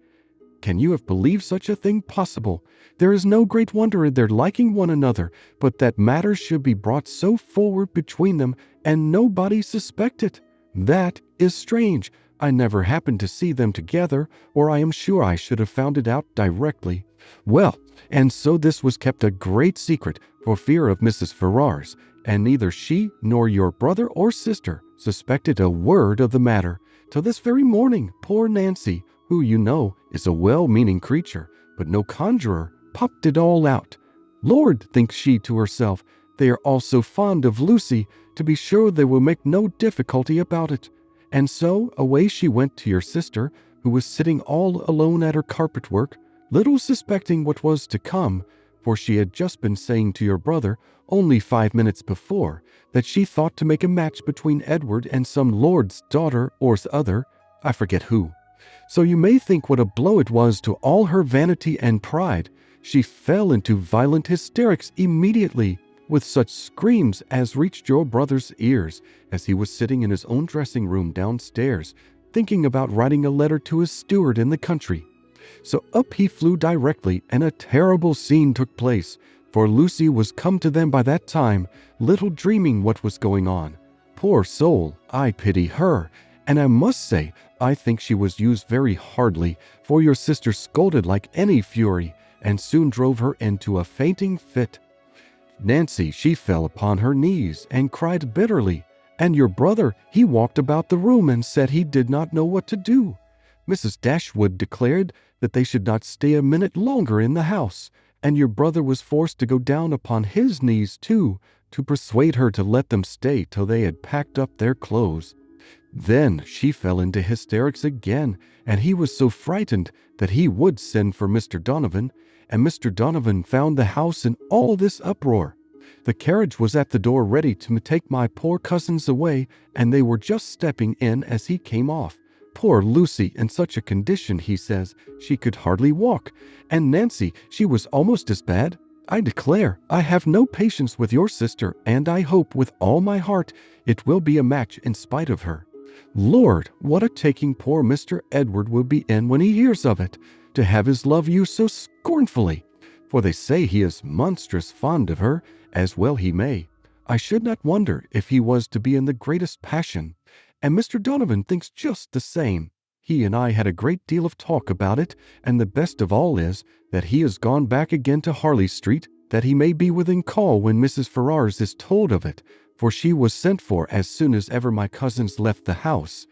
Can you have believed such a thing possible? There is no great wonder in their liking one another, but that matters should be brought so forward between them, and nobody suspect it. That is strange. I never happened to see them together, or I am sure I should have found it out directly. Well, and so this was kept a great secret for fear of Mrs. Ferrars, and neither she nor your brother or sister suspected a word of the matter, till this very morning poor Nancy, who you know is a well-meaning creature, but no conjurer, popped it all out. Lord, thinks she to herself, they are all so fond of Lucy, to be sure they will make no difficulty about it. And so away she went to your sister, who was sitting all alone at her carpet work, little suspecting what was to come, for she had just been saying to your brother, only 5 minutes before, that she thought to make a match between Edward and some lord's daughter or other, I forget who. So you may think what a blow it was to all her vanity and pride. She fell into violent hysterics immediately, with such screams as reached your brother's ears, as he was sitting in his own dressing-room downstairs, thinking about writing a letter to his steward in the country. So up he flew directly, and a terrible scene took place, for Lucy was come to them by that time, little dreaming what was going on. Poor soul, I pity her, and I must say, I think she was used very hardly, for your sister scolded like any fury, and soon drove her into a fainting fit. Nancy, she fell upon her knees and cried bitterly, and your brother, he walked about the room and said he did not know what to do. Mrs. Dashwood declared that they should not stay a minute longer in the house, and your brother was forced to go down upon his knees too, to persuade her to let them stay till they had packed up their clothes. Then she fell into hysterics again, and he was so frightened that he would send for Mr. Donovan, and Mr. Donovan found the house in all this uproar. The carriage was at the door ready to take my poor cousins away, and they were just stepping in as he came off. Poor Lucy, in such a condition, he says, she could hardly walk, and Nancy, she was almost as bad. I declare I have no patience with your sister, and I hope with all my heart it will be a match in spite of her. Lord, what a taking poor Mr. Edward will be in when he hears of it, to have his love used so scornfully. For they say he is monstrous fond of her, as well he may. I should not wonder if he was to be in the greatest passion, and Mr. Donovan thinks just the same. He and I had a great deal of talk about it, and the best of all is that he has gone back again to Harley Street, that he may be within call when Mrs. Ferrars is told of it, for she was sent for as soon as ever my cousins left the house.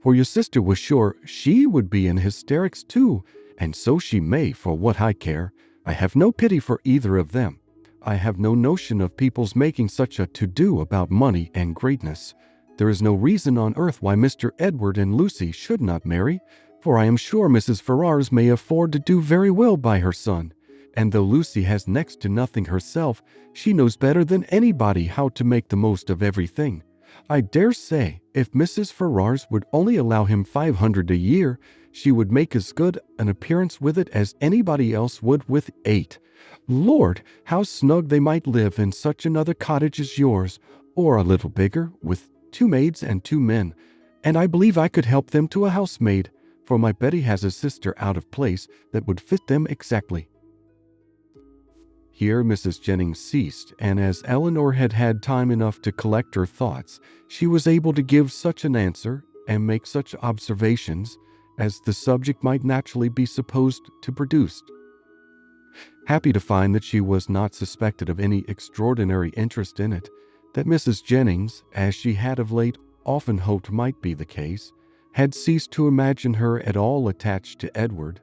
For your sister was sure she would be in hysterics too, and so she may, for what I care. I have no pity for either of them. I have no notion of people's making such a to-do about money and greatness. There is no reason on earth why Mr. Edward and Lucy should not marry, for I am sure Mrs. Ferrars may afford to do very well by her son, and though Lucy has next to nothing herself, she knows better than anybody how to make the most of everything. I dare say, if Mrs. Ferrars would only allow him 500 a year, she would make as good an appearance with it as anybody else would with 8. Lord, how snug they might live in such another cottage as yours, or a little bigger, with 2 maids and 2 men, and I believe I could help them to a housemaid, for my Betty has a sister out of place that would fit them exactly. Here Mrs. Jennings ceased, and as Elinor had had time enough to collect her thoughts, she was able to give such an answer and make such observations as the subject might naturally be supposed to produce. Happy to find that she was not suspected of any extraordinary interest in it, that Mrs. Jennings, as she had of late often hoped might be the case, had ceased to imagine her at all attached to Edward,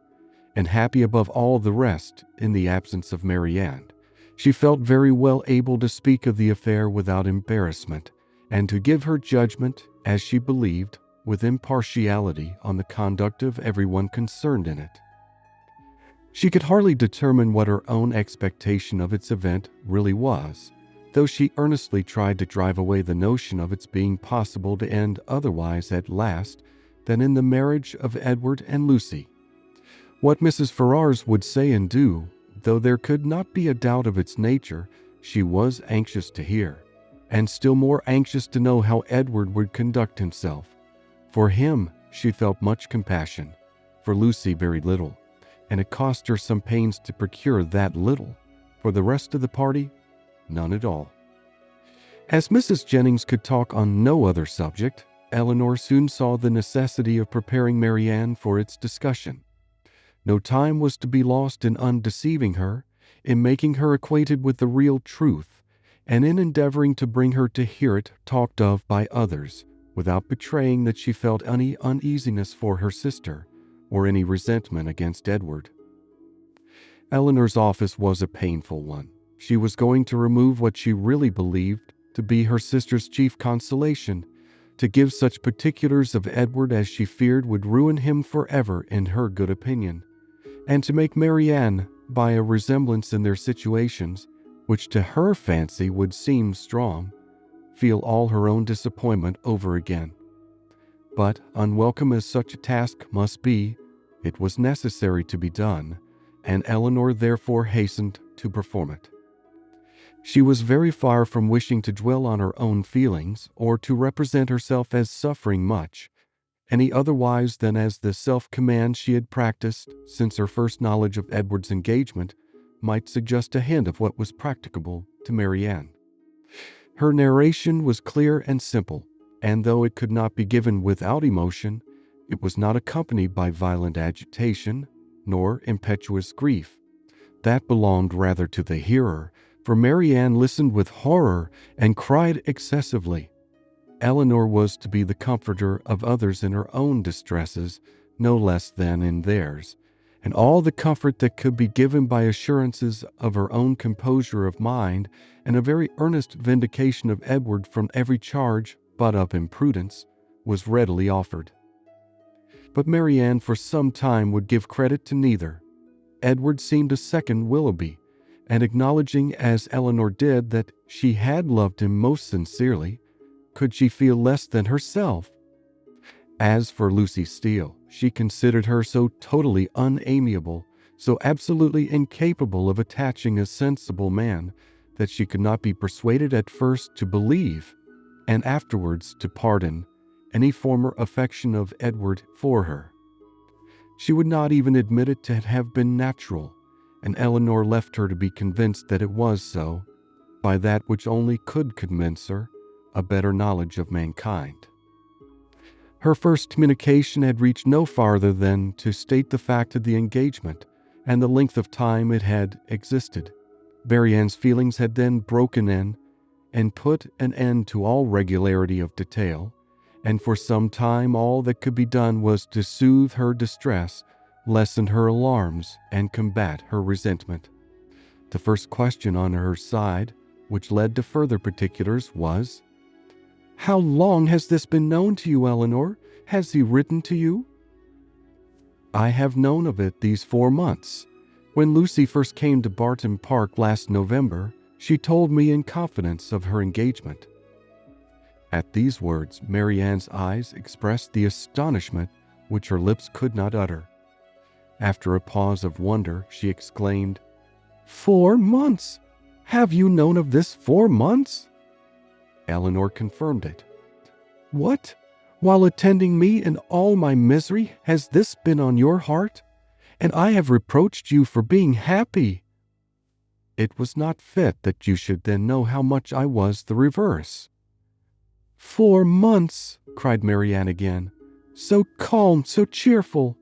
and happy above all the rest in the absence of Marianne, she felt very well able to speak of the affair without embarrassment, and to give her judgment, as she believed, with impartiality on the conduct of everyone concerned in it. She could hardly determine what her own expectation of its event really was, though she earnestly tried to drive away the notion of its being possible to end otherwise at last than in the marriage of Edward and Lucy. What Mrs. Ferrars would say and do, though there could not be a doubt of its nature, she was anxious to hear, and still more anxious to know how Edward would conduct himself. For him she felt much compassion, for Lucy very little, and it cost her some pains to procure that little. For the rest of the party, none at all. As Mrs. Jennings could talk on no other subject, Elinor soon saw the necessity of preparing Marianne for its discussion. No time was to be lost in undeceiving her, in making her acquainted with the real truth, and in endeavoring to bring her to hear it talked of by others, without betraying that she felt any uneasiness for her sister, or any resentment against Edward. Elinor's office was a painful one. She was going to remove what she really believed to be her sister's chief consolation, to give such particulars of Edward as she feared would ruin him forever in her good opinion, and to make Marianne, by a resemblance in their situations, which to her fancy would seem strong, feel all her own disappointment over again. But, unwelcome as such a task must be, it was necessary to be done, and Elinor therefore hastened to perform it. She was very far from wishing to dwell on her own feelings, or to represent herself as suffering much, any otherwise than as the self-command she had practiced since her first knowledge of Edward's engagement might suggest a hint of what was practicable to Marianne. Her narration was clear and simple, and though it could not be given without emotion, it was not accompanied by violent agitation, nor impetuous grief. That belonged rather to the hearer, for Marianne listened with horror and cried excessively. Elinor was to be the comforter of others in her own distresses, no less than in theirs, and all the comfort that could be given by assurances of her own composure of mind and a very earnest vindication of Edward from every charge but of imprudence was readily offered. But Marianne for some time would give credit to neither. Edward seemed to second Willoughby, and acknowledging as Elinor did that she had loved him most sincerely, could she feel less than herself? As for Lucy Steele, she considered her so totally unamiable, so absolutely incapable of attaching a sensible man that she could not be persuaded at first to believe, and afterwards to pardon, any former affection of Edward for her. She would not even admit it to have been natural, and Elinor left her to be convinced that it was so, by that which only could convince her, a better knowledge of mankind. Her first communication had reached no farther than to state the fact of the engagement and the length of time it had existed. Marianne's feelings had then broken in and put an end to all regularity of detail, and for some time all that could be done was to soothe her distress, lessen her alarms, and combat her resentment. The first question on her side, which led to further particulars, was, "How long has this been known to you, Elinor? Has he written to you?" "I have known of it these 4 months. When Lucy first came to Barton Park last November, she told me in confidence of her engagement." At these words, Marianne's eyes expressed the astonishment which her lips could not utter. After a pause of wonder, she exclaimed, "4 months! Have you known of this 4 months?" Elinor confirmed it. "What? While attending me in all my misery, has this been on your heart? And I have reproached you for being happy." "It was not fit that you should then know how much I was the reverse." 4 months, cried Marianne again. "So calm, so cheerful.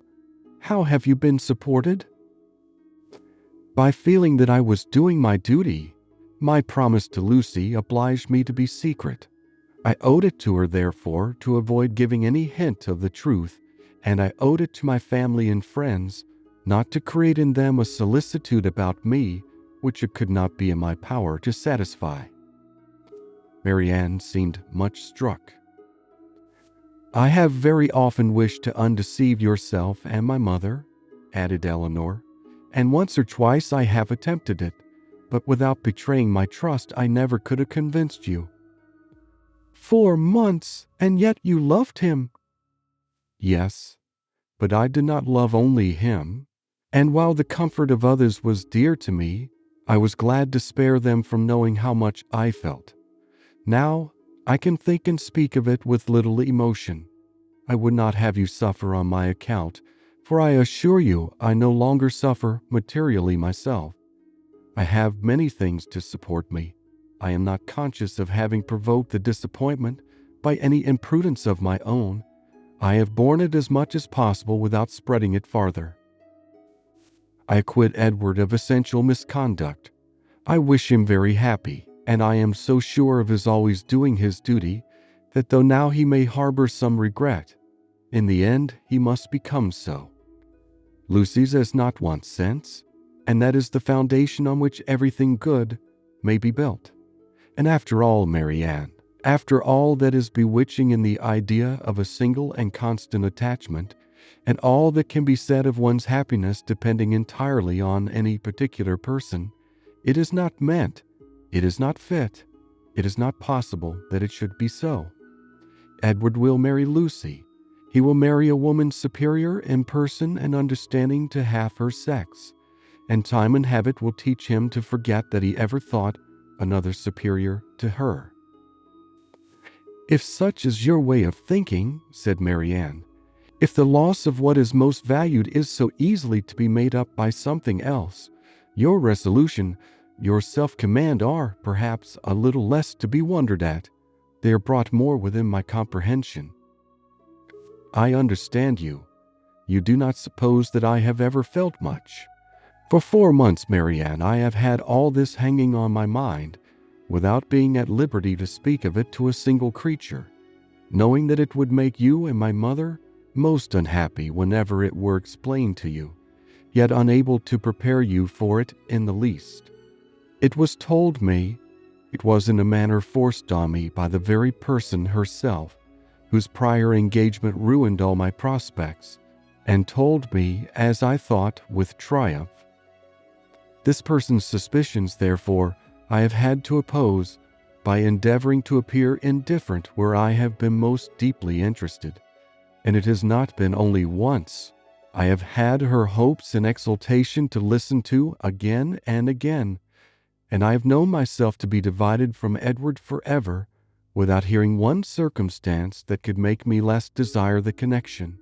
How have you been supported?" "By feeling that I was doing my duty. My promise to Lucy obliged me to be secret. I owed it to her, therefore, to avoid giving any hint of the truth, and I owed it to my family and friends not to create in them a solicitude about me which it could not be in my power to satisfy." Marianne seemed much struck. "I have very often wished to undeceive yourself and my mother," added Elinor, "and once or twice I have attempted it, but without betraying my trust I never could have convinced you." 4 months, and yet you loved him." "Yes, but I did not love only him, and while the comfort of others was dear to me, I was glad to spare them from knowing how much I felt. Now I can think and speak of it with little emotion. I would not have you suffer on my account, for I assure you I no longer suffer materially myself. I have many things to support me. I am not conscious of having provoked the disappointment by any imprudence of my own. I have borne it as much as possible without spreading it farther. I acquit Edward of essential misconduct. I wish him very happy, and I am so sure of his always doing his duty that though now he may harbor some regret, in the end he must become so. Lucy's has not one sense, and that is the foundation on which everything good may be built. And after all, Marianne, after all that is bewitching in the idea of a single and constant attachment, and all that can be said of one's happiness depending entirely on any particular person, it is not meant, it is not fit, it is not possible that it should be so. Edward will marry Lucy. He will marry a woman superior in person and understanding to half her sex, and time and habit will teach him to forget that he ever thought another superior to her." "If such is your way of thinking," said Marianne, "if the loss of what is most valued is so easily to be made up by something else, your resolution, your self-command are, perhaps, a little less to be wondered at. They are brought more within my comprehension." "I understand you. You do not suppose that I have ever felt much. For 4 months, Marianne, I have had all this hanging on my mind, without being at liberty to speak of it to a single creature, knowing that it would make you and my mother most unhappy whenever it were explained to you, yet unable to prepare you for it in the least. It was told me, it was in a manner forced on me by the very person herself, whose prior engagement ruined all my prospects, and told me, as I thought, with triumph. This person's suspicions, therefore, I have had to oppose by endeavoring to appear indifferent where I have been most deeply interested, and it has not been only once. I have had her hopes and exultation to listen to again and again, and I have known myself to be divided from Edward forever without hearing one circumstance that could make me less desire the connection.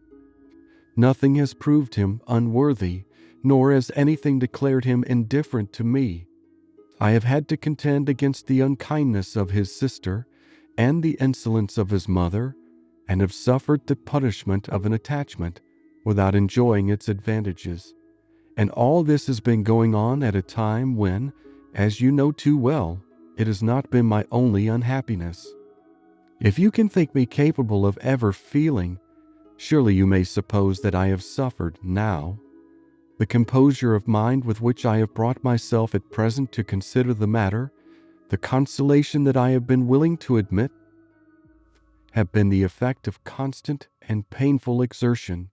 Nothing has proved him unworthy, nor has anything declared him indifferent to me. I have had to contend against the unkindness of his sister and the insolence of his mother, and have suffered the punishment of an attachment without enjoying its advantages. And all this has been going on at a time when, as you know too well, it has not been my only unhappiness. If you can think me capable of ever feeling, surely you may suppose that I have suffered now. The composure of mind with which I have brought myself at present to consider the matter, the consolation that I have been willing to admit, have been the effect of constant and painful exertion.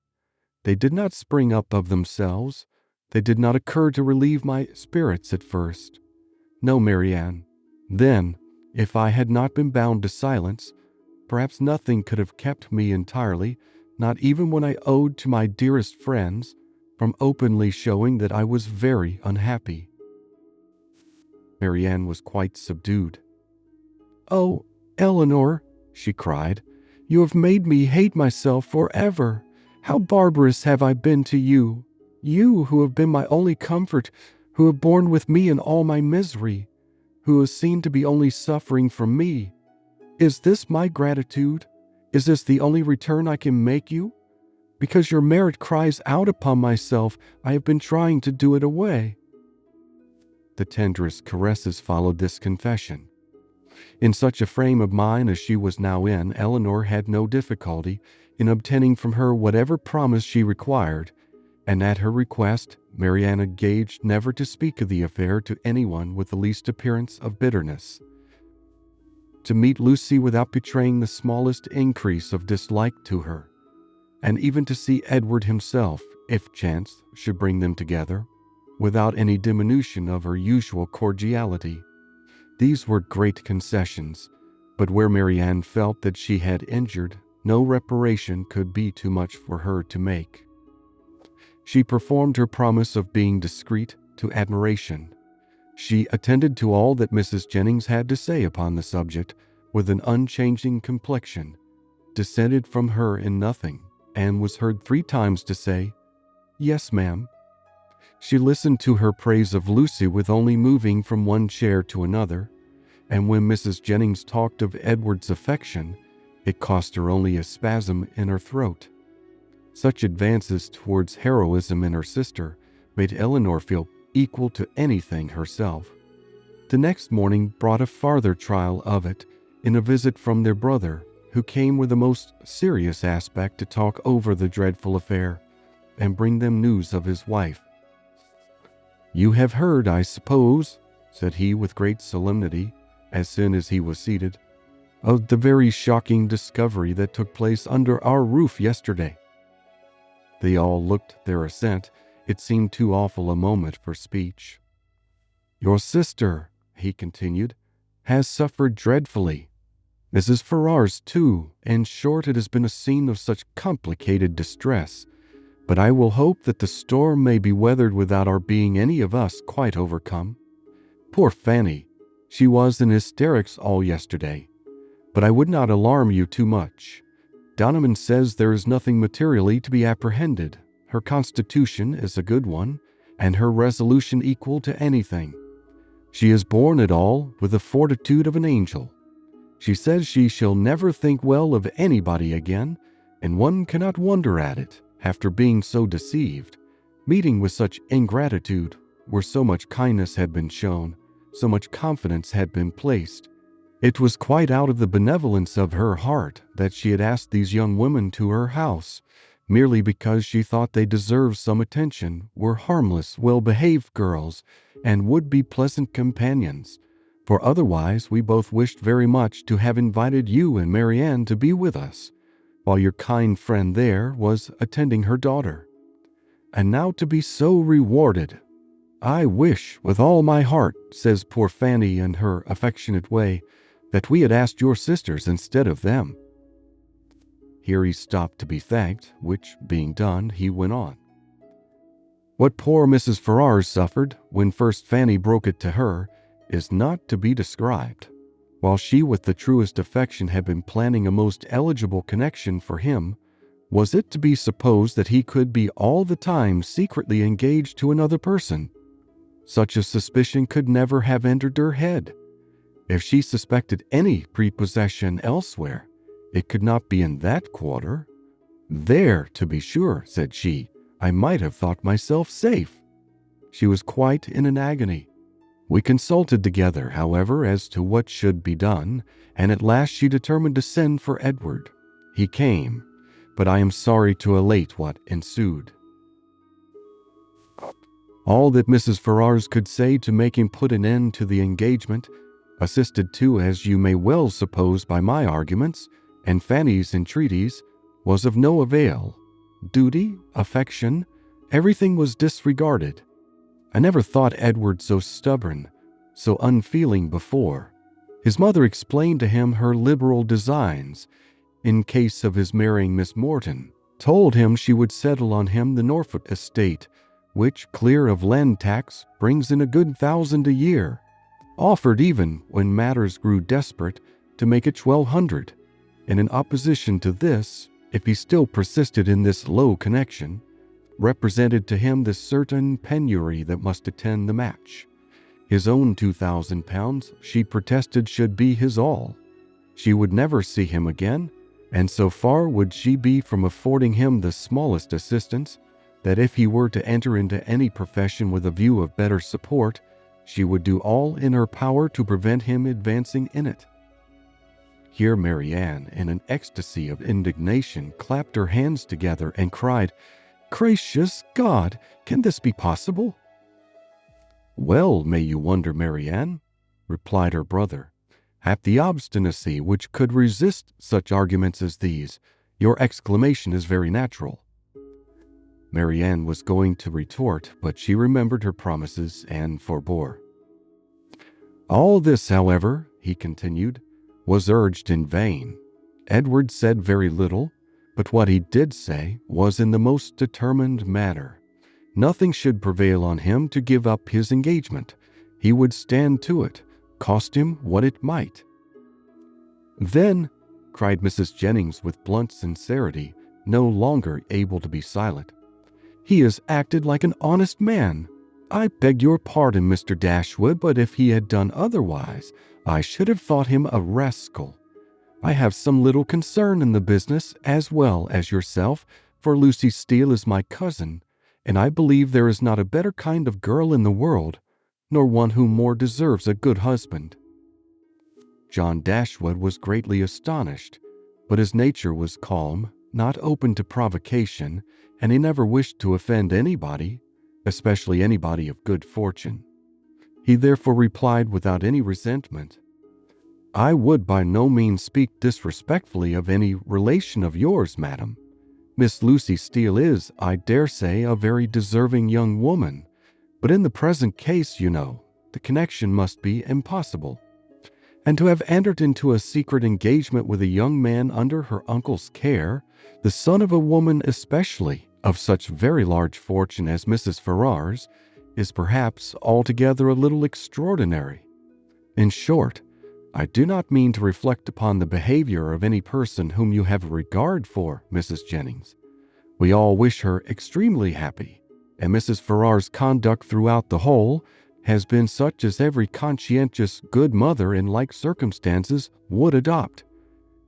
They did not spring up of themselves. They did not occur to relieve my spirits at first. No, Marianne. Then, if I had not been bound to silence, perhaps nothing could have kept me entirely, not even when I owed to my dearest friends, from openly showing that I was very unhappy. Marianne was quite subdued. "Oh, Elinor," she cried, "you have made me hate myself forever. How barbarous have I been to you, you who have been my only comfort, who have borne with me in all my misery, who have seemed to be only suffering from me. Is this my gratitude? Is this the only return I can make you? Because your merit cries out upon myself, I have been trying to do it away." The tenderest caresses followed this confession. In such a frame of mind as she was now in, Elinor had no difficulty in obtaining from her whatever promise she required, and at her request, Marianne engaged never to speak of the affair to anyone with the least appearance of bitterness. To meet Lucy without betraying the smallest increase of dislike to her, and even to see Edward himself, if chance should bring them together, without any diminution of her usual cordiality. These were great concessions, but where Marianne felt that she had injured, no reparation could be too much for her to make. She performed her promise of being discreet to admiration. She attended to all that Mrs. Jennings had to say upon the subject with an unchanging complexion, dissented from her in nothing, and was heard 3 times to say, "Yes, ma'am." She listened to her praise of Lucy with only moving from one chair to another, and when Mrs. Jennings talked of Edward's affection, it cost her only a spasm in her throat. Such advances towards heroism in her sister made Elinor feel equal to anything herself. The next morning brought a farther trial of it in a visit from their brother, who came with a most serious aspect to talk over the dreadful affair and bring them news of his wife. "You have heard, I suppose," said he with great solemnity, as soon as he was seated, "of the very shocking discovery that took place under our roof yesterday." They all looked their assent. It seemed too awful a moment for speech. "Your sister," he continued, "has suffered dreadfully. Mrs. Ferrars, too. In short, it has been a scene of such complicated distress, but I will hope that the storm may be weathered without our being any of us quite overcome. Poor Fanny, she was in hysterics all yesterday, but I would not alarm you too much. Donovan says there is nothing materially to be apprehended. Her constitution is a good one, and her resolution equal to anything. She has borne it all with the fortitude of an angel. She says she shall never think well of anybody again, and one cannot wonder at it, after being so deceived, meeting with such ingratitude, where so much kindness had been shown, so much confidence had been placed. It was quite out of the benevolence of her heart that she had asked these young women to her house, merely because she thought they deserved some attention, were harmless, well-behaved girls, and would be pleasant companions. For otherwise we both wished very much to have invited you and Marianne to be with us, while your kind friend there was attending her daughter. And now to be so rewarded. I wish with all my heart," says poor Fanny in her affectionate way, "that we had asked your sisters instead of them." Here he stopped to be thanked, which being done, he went on. What poor Mrs. Ferrars suffered when first Fanny broke it to her is not to be described. While she with the truest affection had been planning a most eligible connection for him, was it to be supposed that he could be all the time secretly engaged to another person? Such a suspicion could never have entered her head. If she suspected any prepossession elsewhere, it could not be in that quarter. There, to be sure, said she, I might have thought myself safe. She was quite in an agony. We consulted together, however, as to what should be done, and at last she determined to send for Edward. He came, but I am sorry to relate what ensued. All that Mrs. Ferrars could say to make him put an end to the engagement, assisted too, as you may well suppose, by my arguments and Fanny's entreaties, was of no avail. Duty, affection, everything was disregarded. I never thought Edward so stubborn, so unfeeling before. His mother explained to him her liberal designs in case of his marrying Miss Morton, told him she would settle on him the Norfolk estate, which, clear of land tax, brings in a good 1,000 a year, offered even, when matters grew desperate, to make it 1,200, and in opposition to this, if he still persisted in this low connection, represented to him the certain penury that must attend the match. His own £2,000, she protested, should be his all. She would never see him again, and so far would she be from affording him the smallest assistance, that if he were to enter into any profession with a view of better support, she would do all in her power to prevent him advancing in it. Here Marianne, in an ecstasy of indignation, clapped her hands together and cried, "Gracious God, can this be possible?" "Well may you wonder, Marianne," replied her brother, "at the obstinacy which could resist such arguments as these. Your exclamation is very natural." Marianne was going to retort, but she remembered her promises and forbore. "All this, however," he continued, "was urged in vain. Edward said very little, but what he did say was in the most determined manner. Nothing should prevail on him to give up his engagement. He would stand to it, cost him what it might." "Then," cried Mrs. Jennings with blunt sincerity, no longer able to be silent, "he has acted like an honest man. I beg your pardon, Mr. Dashwood, but if he had done otherwise, I should have thought him a rascal. I have some little concern in the business, as well as yourself, for Lucy Steele is my cousin, and I believe there is not a better kind of girl in the world, nor one who more deserves a good husband." John Dashwood was greatly astonished, but his nature was calm, not open to provocation, and he never wished to offend anybody, especially anybody of good fortune. He therefore replied without any resentment, "I would by no means speak disrespectfully of any relation of yours, madam. Miss Lucy Steele is, I dare say, a very deserving young woman, but in the present case, you know, the connection must be impossible. And to have entered into a secret engagement with a young man under her uncle's care, the son of a woman especially of such very large fortune as Mrs. Ferrars, is perhaps altogether a little extraordinary. In short, I do not mean to reflect upon the behavior of any person whom you have a regard for, Mrs. Jennings. We all wish her extremely happy, and Mrs. Ferrars' conduct throughout the whole has been such as every conscientious good mother in like circumstances would adopt.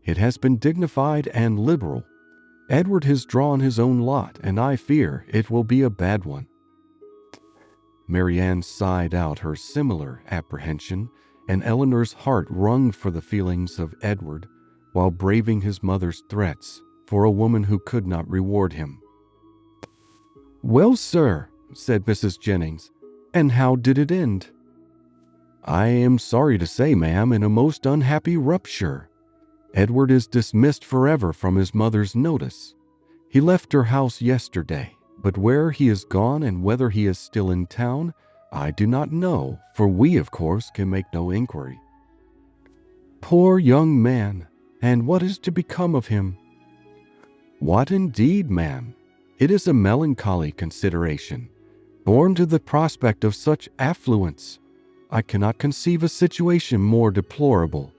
It has been dignified and liberal. Edward has drawn his own lot, and I fear it will be a bad one." Marianne sighed out her similar apprehension, and Elinor's heart wrung for the feelings of Edward, while braving his mother's threats for a woman who could not reward him. "Well, sir," said Mrs. Jennings, "and how did it end?" "I am sorry to say, ma'am, in a most unhappy rupture. Edward is dismissed forever from his mother's notice. He left her house yesterday, but where he is gone and whether he is still in town, I do not know, for we, of course, can make no inquiry." "Poor young man! And what is to become of him?" "What indeed, ma'am? It is a melancholy consideration. Born to the prospect of such affluence, I cannot conceive a situation more deplorable.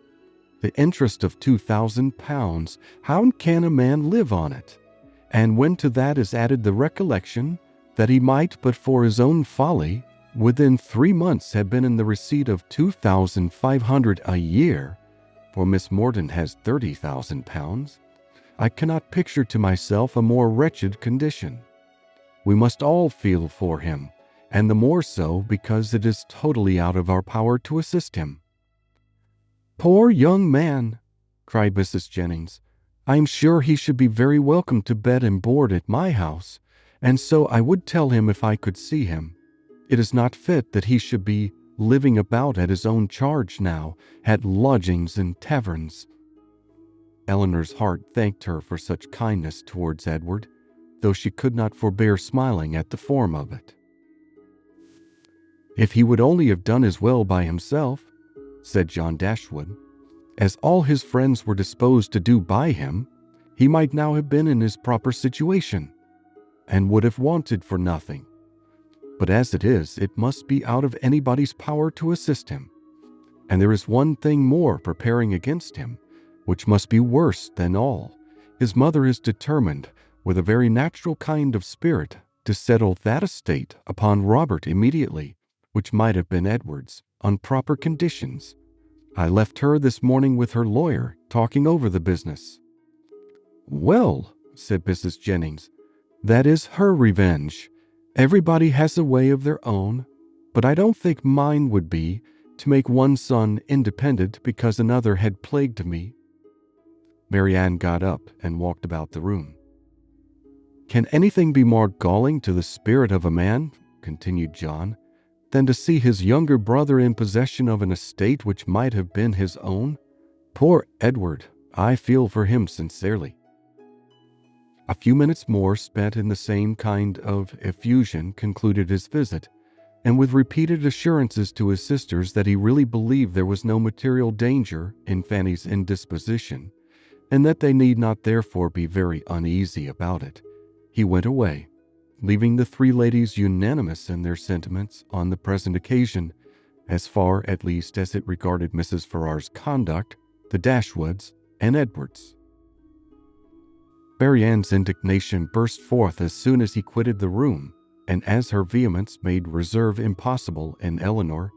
The interest of £2,000, how can a man live on it? And when to that is added the recollection that he might, but for his own folly, within 3 months have been in the receipt of £2,500 a year, for Miss Morton has £30,000, I cannot picture to myself a more wretched condition. We must all feel for him, and the more so because it is totally out of our power to assist him." "Poor young man!" cried Mrs. Jennings. "I am sure he should be very welcome to bed and board at my house, and so I would tell him if I could see him. It is not fit that he should be living about at his own charge now, at lodgings and taverns." Elinor's heart thanked her for such kindness towards Edward, though she could not forbear smiling at the form of it. "If he would only have done as well by himself," said John Dashwood, "as all his friends were disposed to do by him, he might now have been in his proper situation, and would have wanted for nothing. But as it is, it must be out of anybody's power to assist him. And there is one thing more preparing against him, which must be worse than all. His mother is determined, with a very natural kind of spirit, to settle that estate upon Robert immediately, which might have been Edward's, on proper conditions. I left her this morning with her lawyer, talking over the business." "Well," said Mrs. Jennings, "that is her revenge. Everybody has a way of their own, but I don't think mine would be to make one son independent because another had plagued me." Marianne got up and walked about the room. "Can anything be more galling to the spirit of a man," continued John, "than to see his younger brother in possession of an estate which might have been his own? Poor Edward, I feel for him sincerely." A few minutes more spent in the same kind of effusion concluded his visit, and with repeated assurances to his sisters that he really believed there was no material danger in Fanny's indisposition, and that they need not therefore be very uneasy about it, he went away, leaving the three ladies unanimous in their sentiments on the present occasion, as far at least as it regarded Mrs. Ferrars' conduct, the Dashwoods, and Edward's. Marianne's indignation burst forth as soon as he quitted the room, and as her vehemence made reserve impossible in Elinor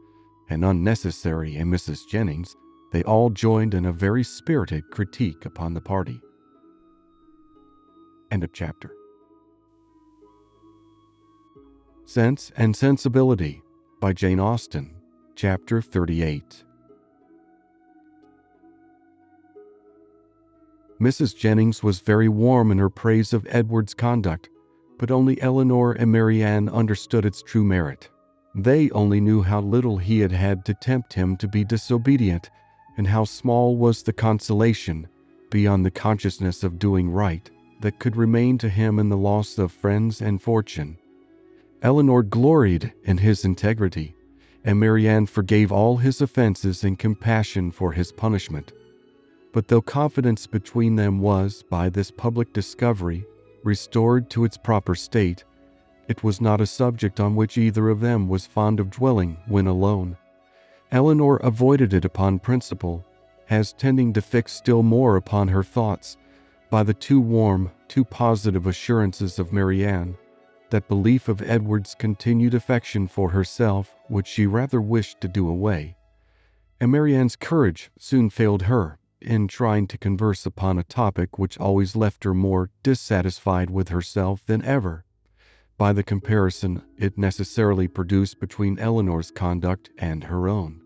and unnecessary in Mrs. Jennings, they all joined in a very spirited critique upon the party. End of chapter. Sense and Sensibility by Jane Austen, Chapter 38. Mrs. Jennings was very warm in her praise of Edward's conduct, but only Elinor and Marianne understood its true merit. They only knew how little he had had to tempt him to be disobedient, and how small was the consolation, beyond the consciousness of doing right, that could remain to him in the loss of friends and fortune. Elinor gloried in his integrity, and Marianne forgave all his offenses in compassion for his punishment. But though confidence between them was, by this public discovery, restored to its proper state, it was not a subject on which either of them was fond of dwelling when alone. Elinor avoided it upon principle, as tending to fix still more upon her thoughts, by the too warm, too positive assurances of Marianne, that belief of Edward's continued affection for herself which she rather wished to do away. And Marianne's courage soon failed her in trying to converse upon a topic which always left her more dissatisfied with herself than ever, by the comparison it necessarily produced between Elinor's conduct and her own.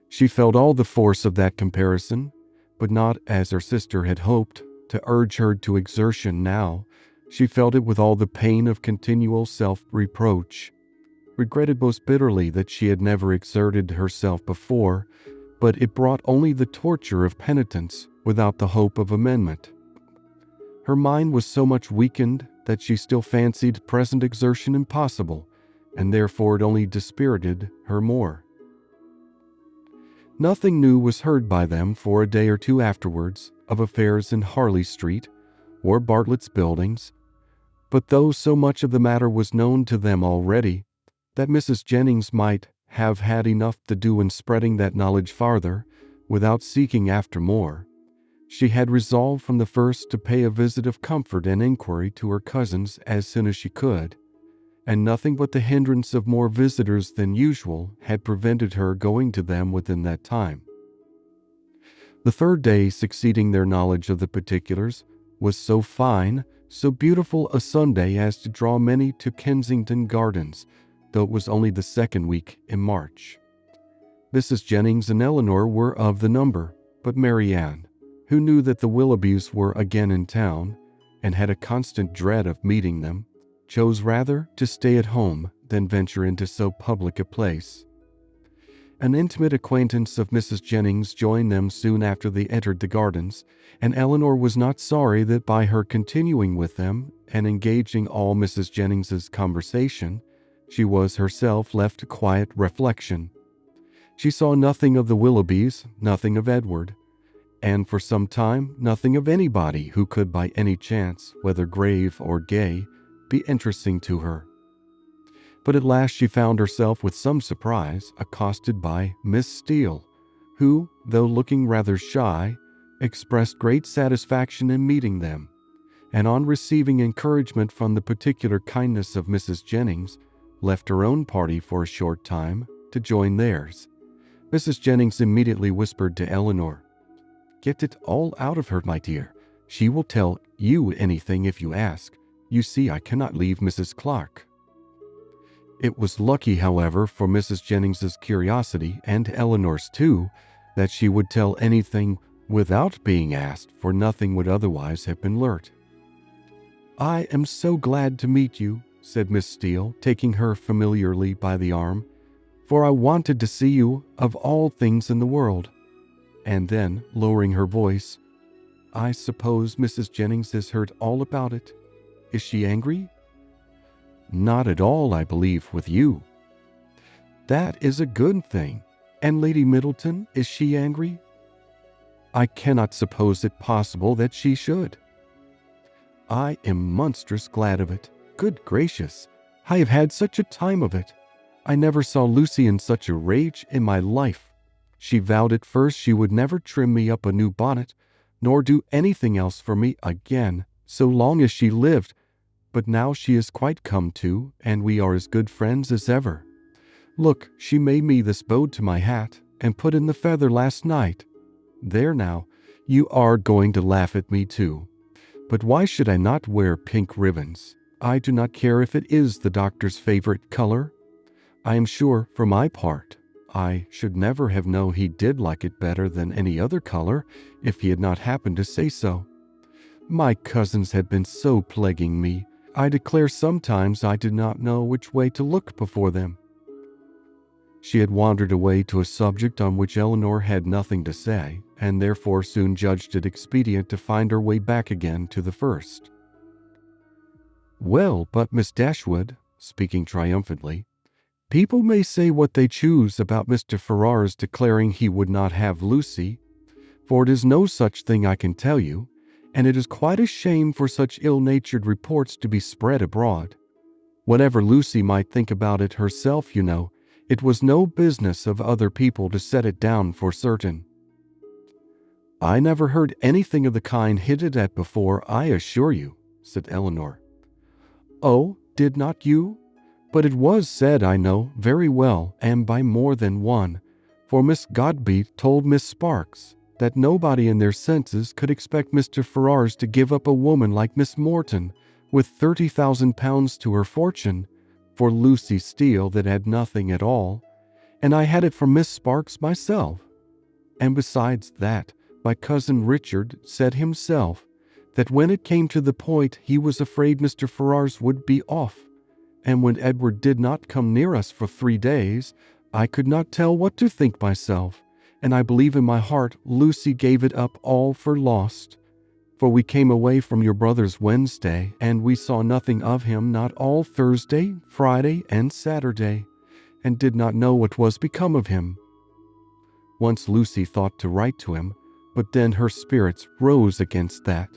She felt all the force of that comparison, but not, as her sister had hoped, to urge her to exertion now. She felt it with all the pain of continual self-reproach, regretted most bitterly that she had never exerted herself before, but it brought only the torture of penitence without the hope of amendment. Her mind was so much weakened that she still fancied present exertion impossible, and therefore it only dispirited her more. Nothing new was heard by them for a day or two afterwards of affairs in Harley Street or Bartlett's Buildings. But though so much of the matter was known to them already, that Mrs. Jennings might have had enough to do in spreading that knowledge farther, without seeking after more, she had resolved from the first to pay a visit of comfort and inquiry to her cousins as soon as she could, and nothing but the hindrance of more visitors than usual had prevented her going to them within that time. The third day succeeding their knowledge of the particulars was so fine, so beautiful a Sunday as to draw many to Kensington Gardens, though it was only the second week in March. Mrs. Jennings and Elinor were of the number, but Marianne, who knew that the Willoughbys were again in town, and had a constant dread of meeting them, chose rather to stay at home than venture into so public a place. An intimate acquaintance of Mrs. Jennings joined them soon after they entered the gardens, and Elinor was not sorry that by her continuing with them and engaging all Mrs. Jennings's conversation, she was herself left to quiet reflection. She saw nothing of the Willoughbys, nothing of Edward, and for some time nothing of anybody who could by any chance, whether grave or gay, be interesting to her. But at last she found herself with some surprise accosted by Miss Steele, who, though looking rather shy, expressed great satisfaction in meeting them, and on receiving encouragement from the particular kindness of Mrs. Jennings, left her own party for a short time to join theirs. Mrs. Jennings immediately whispered to Elinor, "Get it all out of her, my dear. She will tell you anything if you ask. You see, I cannot leave Mrs. Clark." It was lucky, however, for Mrs. Jennings's curiosity, and Elinor's too, that she would tell anything without being asked, for nothing would otherwise have been learnt. "I am so glad to meet you," said Miss Steele, taking her familiarly by the arm, "for I wanted to see you of all things in the world." And then, lowering her voice, "I suppose Mrs. Jennings has heard all about it. Is she angry?" "Not at all, I believe, with you." "That is a good thing. And Lady Middleton, is she angry?" "I cannot suppose it possible that she should." "I am monstrous glad of it. Good gracious, I have had such a time of it. I never saw Lucy in such a rage in my life. She vowed at first she would never trim me up a new bonnet, nor do anything else for me again, so long as she lived. But now she is quite come to, and we are as good friends as ever. Look, she made me this bow to my hat, and put in the feather last night. There now, you are going to laugh at me too. But why should I not wear pink ribbons? I do not care if it is the doctor's favorite color. I am sure, for my part, I should never have known he did like it better than any other color if he had not happened to say so. My cousins have been so plaguing me, I declare sometimes I did not know which way to look before them." She had wandered away to a subject on which Elinor had nothing to say, and therefore soon judged it expedient to find her way back again to the first. "Well, but Miss Dashwood," speaking triumphantly, "people may say what they choose about Mr. Ferrars declaring he would not have Lucy, for it is no such thing, I can tell you, and it is quite a shame for such ill-natured reports to be spread abroad. Whatever Lucy might think about it herself, you know, it was no business of other people to set it down for certain." "I never heard anything of the kind hinted at before, I assure you," said Elinor. "Oh, did not you? But it was said, I know, very well, and by more than one, for Miss Godby told Miss Sparks that nobody in their senses could expect Mr. Ferrars to give up a woman like Miss Morton, with £30,000 to her fortune, for Lucy Steele that had nothing at all, and I had it from Miss Sparks myself. And besides that, my cousin Richard said himself that when it came to the point he was afraid Mr. Ferrars would be off, and when Edward did not come near us for 3 days, I could not tell what to think myself, and I believe in my heart Lucy gave it up all for lost. For we came away from your brother's Wednesday, and we saw nothing of him not all Thursday, Friday, and Saturday, and did not know what was become of him. Once Lucy thought to write to him, but then her spirits rose against that.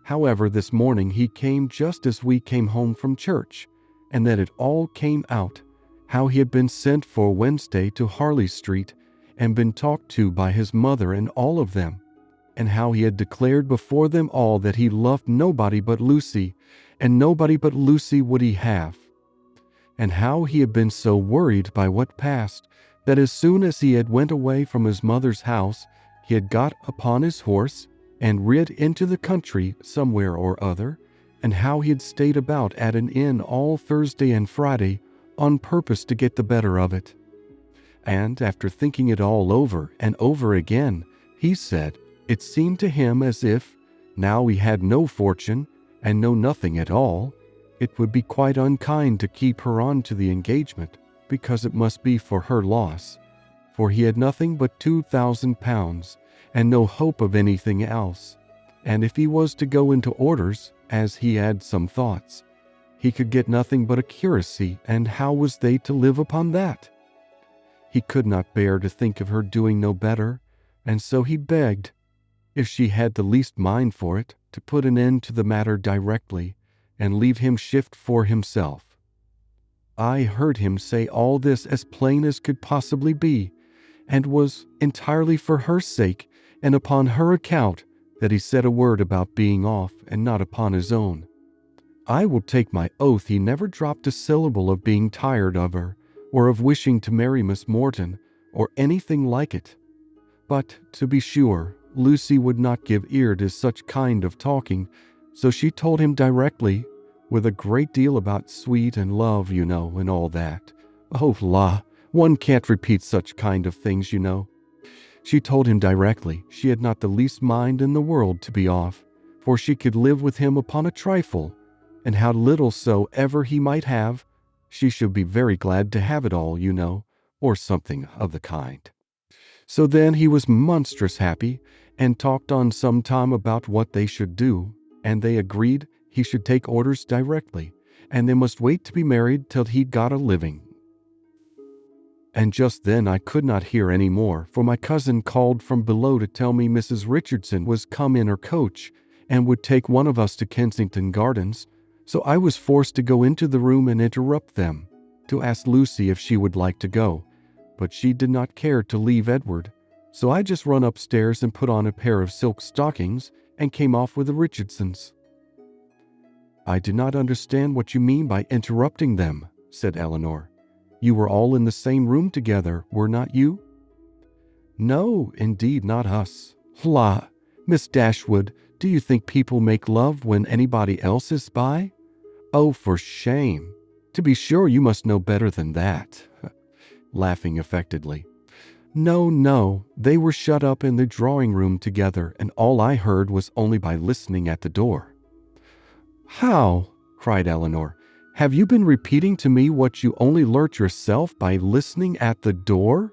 However, this morning he came just as we came home from church, and then it all came out, how he had been sent for Wednesday to Harley Street and been talked to by his mother and all of them, and how he had declared before them all that he loved nobody but Lucy, and nobody but Lucy would he have, and how he had been so worried by what passed that as soon as he had went away from his mother's house, he had got upon his horse and rid into the country somewhere or other, and how he had stayed about at an inn all Thursday and Friday on purpose to get the better of it. And after thinking it all over and over again, he said it seemed to him as if, now he had no fortune and no nothing at all, it would be quite unkind to keep her on to the engagement, because it must be for her loss, for he had nothing but £2,000 and no hope of anything else, and if he was to go into orders, as he had some thoughts, he could get nothing but a curacy, and how was they to live upon that? He could not bear to think of her doing no better, and so he begged, if she had the least mind for it, to put an end to the matter directly, and leave him shift for himself. I heard him say all this as plain as could possibly be, and was entirely for her sake and upon her account that he said a word about being off, and not upon his own. I will take my oath he never dropped a syllable of being tired of her, or of wishing to marry Miss Morton, or anything like it. But, to be sure, Lucy would not give ear to such kind of talking, so she told him directly, with a great deal about sweet and love, you know, and all that. Oh, la, one can't repeat such kind of things, you know. She told him directly she had not the least mind in the world to be off, for she could live with him upon a trifle, and how little soever he might have, she should be very glad to have it all, you know, or something of the kind. So then he was monstrous happy, and talked on some time about what they should do, and they agreed he should take orders directly, and they must wait to be married till he'd got a living. And just then I could not hear any more, for my cousin called from below to tell me Mrs. Richardson was come in her coach, and would take one of us to Kensington Gardens, so I was forced to go into the room and interrupt them, to ask Lucy if she would like to go, but she did not care to leave Edward, so I just run upstairs and put on a pair of silk stockings and came off with the Richardsons. I do not understand what you mean by interrupting them, said Elinor. You were all in the same room together, were not you? No, indeed, not us. La, Miss Dashwood, do you think people make love when anybody else is by? Oh, for shame. To be sure, you must know better than that. Laughing affectedly. No, they were shut up in the drawing-room together, and all I heard was only by listening at the door. How? Cried Elinor. Have you been repeating to me what you only learnt yourself by listening at the door?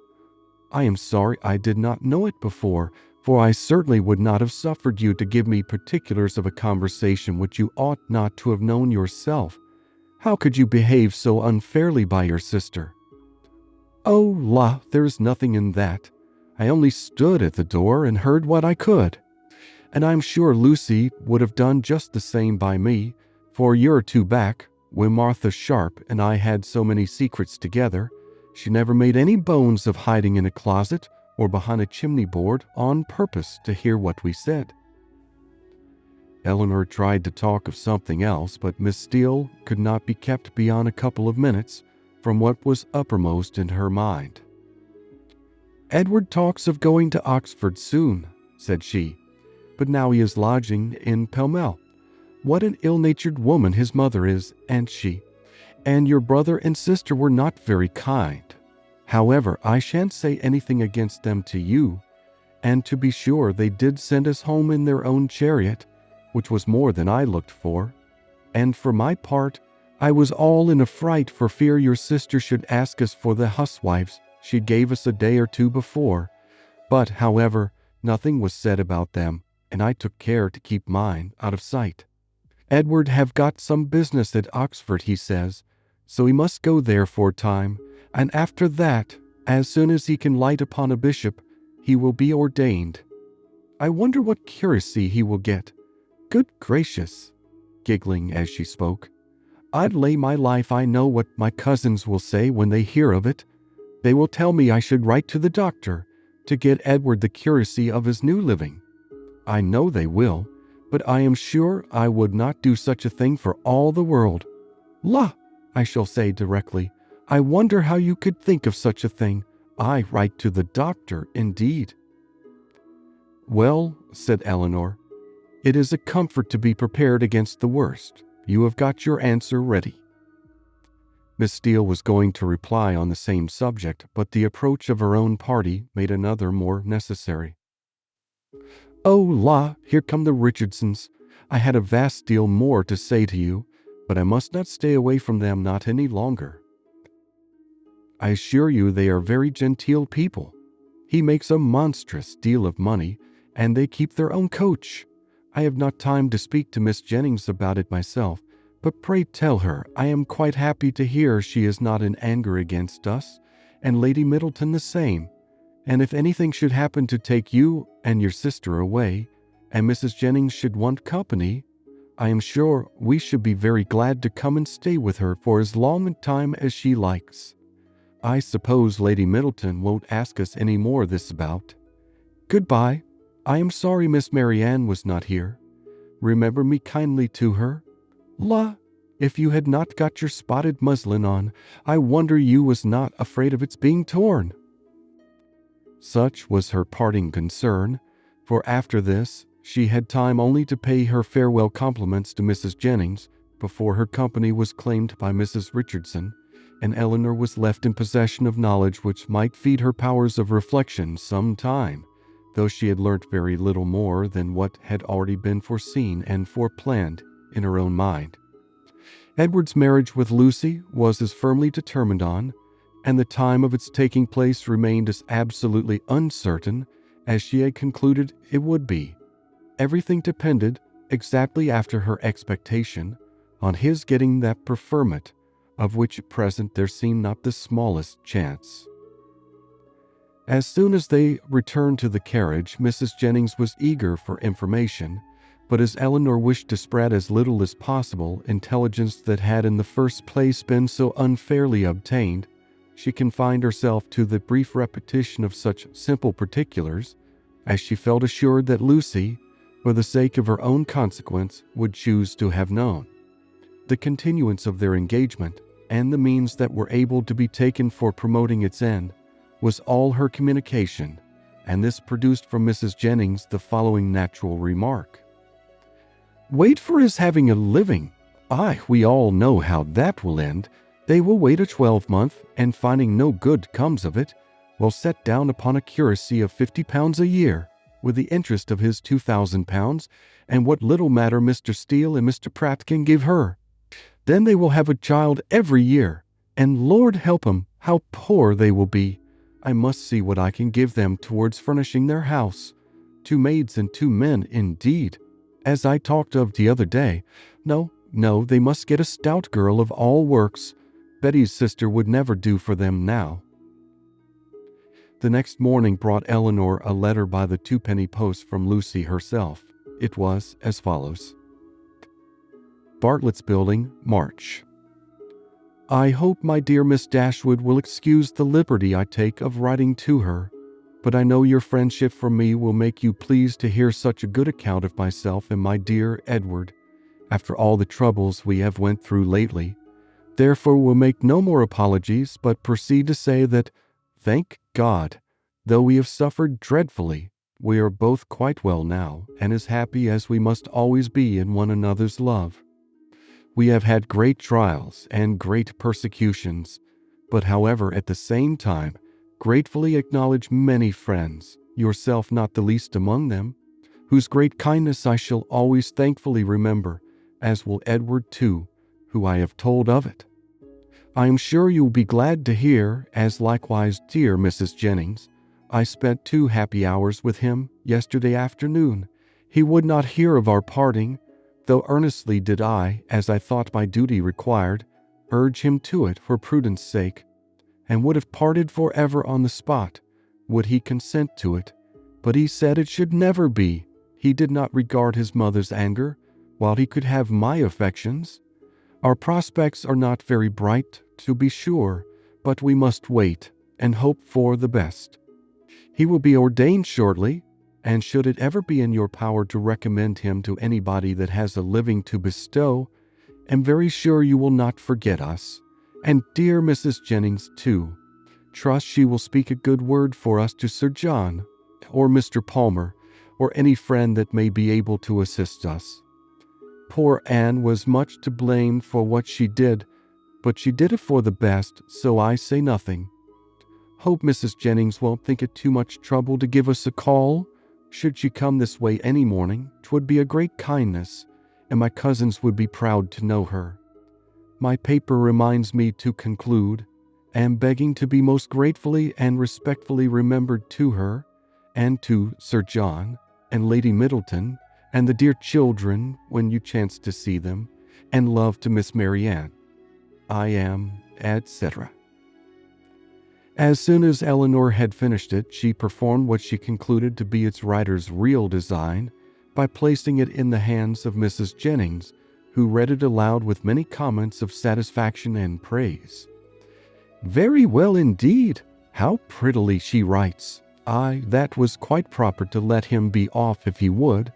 I am sorry I did not know it before, for I certainly would not have suffered you to give me particulars of a conversation which you ought not to have known yourself. How could you behave so unfairly by your sister? Oh, la, there is nothing in that. I only stood at the door and heard what I could. And I'm sure Lucy would have done just the same by me, for a year or two back, when Martha Sharp and I had so many secrets together, she never made any bones of hiding in a closet or behind a chimney board on purpose to hear what we said. Elinor tried to talk of something else, but Miss Steele could not be kept beyond a couple of minutes from what was uppermost in her mind. Edward talks of going to Oxford soon, said she, but now he is lodging in Pall Mall. What an ill-natured woman his mother is, and she. And your brother and sister were not very kind. However, I shan't say anything against them to you, and to be sure they did send us home in their own chariot, which was more than I looked for, and for my part, I was all in a fright for fear your sister should ask us for the huswives she gave us a day or two before, but, however, nothing was said about them, and I took care to keep mine out of sight. Edward have got some business at Oxford, he says, so he must go there for a time, and after that, as soon as he can light upon a bishop, he will be ordained. I wonder what curacy he will get. Good gracious," giggling as she spoke. "I'd lay my life I know what my cousins will say when they hear of it. They will tell me I should write to the doctor to get Edward the curacy of his new living. I know they will, but I am sure I would not do such a thing for all the world. La, I shall say directly, I wonder how you could think of such a thing. I write to the doctor, indeed." "Well," said Elinor, "it is a comfort to be prepared against the worst. You have got your answer ready." Miss Steele was going to reply on the same subject, but the approach of her own party made another more necessary. "Oh, la, here come the Richardsons. I had a vast deal more to say to you, but I must not stay away from them not any longer. I assure you they are very genteel people. He makes a monstrous deal of money, and they keep their own coach. I have not time to speak to Miss Jennings about it myself, but pray tell her I am quite happy to hear she is not in anger against us, and Lady Middleton the same. And if anything should happen to take you and your sister away, and Mrs. Jennings should want company, I am sure we should be very glad to come and stay with her for as long a time as she likes. I suppose Lady Middleton won't ask us any more this bout. Goodbye. I am sorry Miss Marianne was not here. Remember me kindly to her. La, if you had not got your spotted muslin on, I wonder you was not afraid of its being torn." Such was her parting concern, for after this she had time only to pay her farewell compliments to Mrs. Jennings before her company was claimed by Mrs. Richardson, and Elinor was left in possession of knowledge which might feed her powers of reflection some time, though she had learnt very little more than what had already been foreseen and foreplanned in her own mind. Edward's marriage with Lucy was as firmly determined on, and the time of its taking place remained as absolutely uncertain as she had concluded it would be. Everything depended, exactly after her expectation, on his getting that preferment, of which at present there seemed not the smallest chance. As soon as they returned to the carriage, Mrs. Jennings was eager for information, but as Elinor wished to spread as little as possible intelligence that had in the first place been so unfairly obtained, she confined herself to the brief repetition of such simple particulars as she felt assured that Lucy, for the sake of her own consequence, would choose to have known. The continuance of their engagement, and the means that were able to be taken for promoting its end, was all her communication, and this produced from Mrs. Jennings the following natural remark. "Wait for his having a living. Aye, we all know how that will end. They will wait a 12-month, and finding no good comes of it, will set down upon a curacy of £50 a year, with the interest of his £2,000, and what little matter Mr. Steele and Mr. Pratt can give her. Then they will have a child every year, and Lord help 'em, how poor they will be. I must see what I can give them towards furnishing their house. 2 maids and 2 men, indeed, as I talked of the other day. No, they must get a stout girl of all works. Betty's sister would never do for them now." The next morning brought Elinor a letter by the 2-penny post from Lucy herself. It was as follows. Bartlett's Building, March. "I hope my dear Miss Dashwood will excuse the liberty I take of writing to her, but I know your friendship for me will make you pleased to hear such a good account of myself and my dear Edward, after all the troubles we have went through lately. Therefore will make no more apologies, but proceed to say that, thank God, though we have suffered dreadfully, we are both quite well now, and as happy as we must always be in one another's love. We have had great trials and great persecutions, but however at the same time gratefully acknowledge many friends, yourself not the least among them, whose great kindness I shall always thankfully remember, as will Edward too, who I have told of it. I am sure you will be glad to hear, as likewise dear Mrs. Jennings. I spent 2 happy hours with him yesterday afternoon. He would not hear of our parting, though earnestly did I, as I thought my duty required, urge him to it for prudence sake, and would have parted forever on the spot, would he consent to it. But he said it should never be. he did not regard his mother's anger, while he could have my affections. Our prospects are not very bright, to be sure, but we must wait and hope for the best. He will be ordained shortly, and should it ever be in your power to recommend him to anybody that has a living to bestow, am very sure you will not forget us, and dear Mrs. Jennings too. Trust she will speak a good word for us to Sir John, or Mr. Palmer, or any friend that may be able to assist us. Poor Anne was much to blame for what she did, but she did it for the best, so I say nothing. Hope Mrs. Jennings won't think it too much trouble to give us a call. Should she come this way any morning, 'twould be a great kindness, and my cousins would be proud to know her. My paper reminds me to conclude, and begging to be most gratefully and respectfully remembered to her, and to Sir John, and Lady Middleton, and the dear children when you chance to see them, and love to Miss Marianne. I am, etc. As soon as Elinor had finished it, she performed what she concluded to be its writer's real design by placing it in the hands of Mrs. Jennings, who read it aloud with many comments of satisfaction and praise. Very well indeed. How prettily she writes. Aye, that was quite proper to let him be off if he would.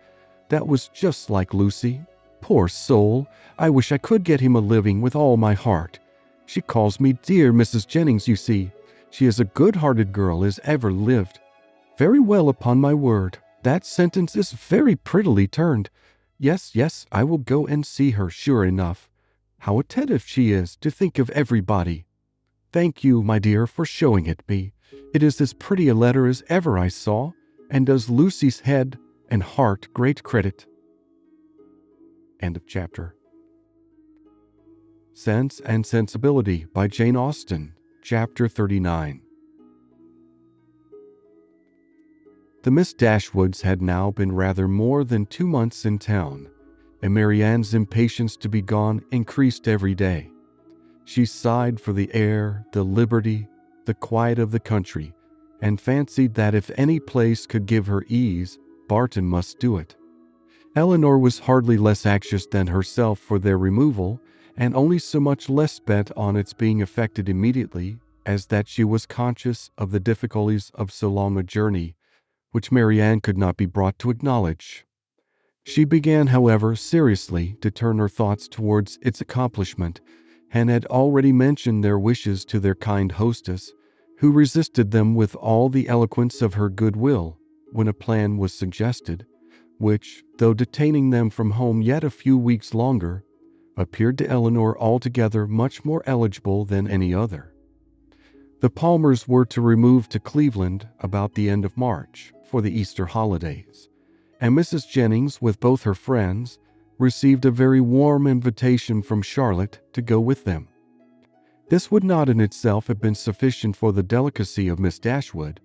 That was just like Lucy. Poor soul, I wish I could get him a living with all my heart. She calls me dear Mrs. Jennings, you see. She is a good-hearted girl as ever lived. Very well, upon my word. That sentence is very prettily turned. Yes, I will go and see her, sure enough. How attentive she is to think of everybody. Thank you, my dear, for showing it me. It is as pretty a letter as ever I saw, and does Lucy's head and heart great credit. End of chapter. Sense and Sensibility by Jane Austen, Chapter 39. The Miss Dashwoods had now been rather more than 2 months in town, and Marianne's impatience to be gone increased every day. She sighed for the air, the liberty, the quiet of the country, and fancied that if any place could give her ease, Barton must do it. Elinor was hardly less anxious than herself for their removal, and only so much less bent on its being effected immediately as that she was conscious of the difficulties of so long a journey, which Marianne could not be brought to acknowledge. She began, however, seriously to turn her thoughts towards its accomplishment, and had already mentioned their wishes to their kind hostess, who resisted them with all the eloquence of her goodwill, when a plan was suggested, which, though detaining them from home yet a few weeks longer, appeared to Elinor altogether much more eligible than any other. The Palmers were to remove to Cleveland about the end of March for the Easter holidays, and Mrs. Jennings, with both her friends, received a very warm invitation from Charlotte to go with them. This would not in itself have been sufficient for the delicacy of Miss Dashwood,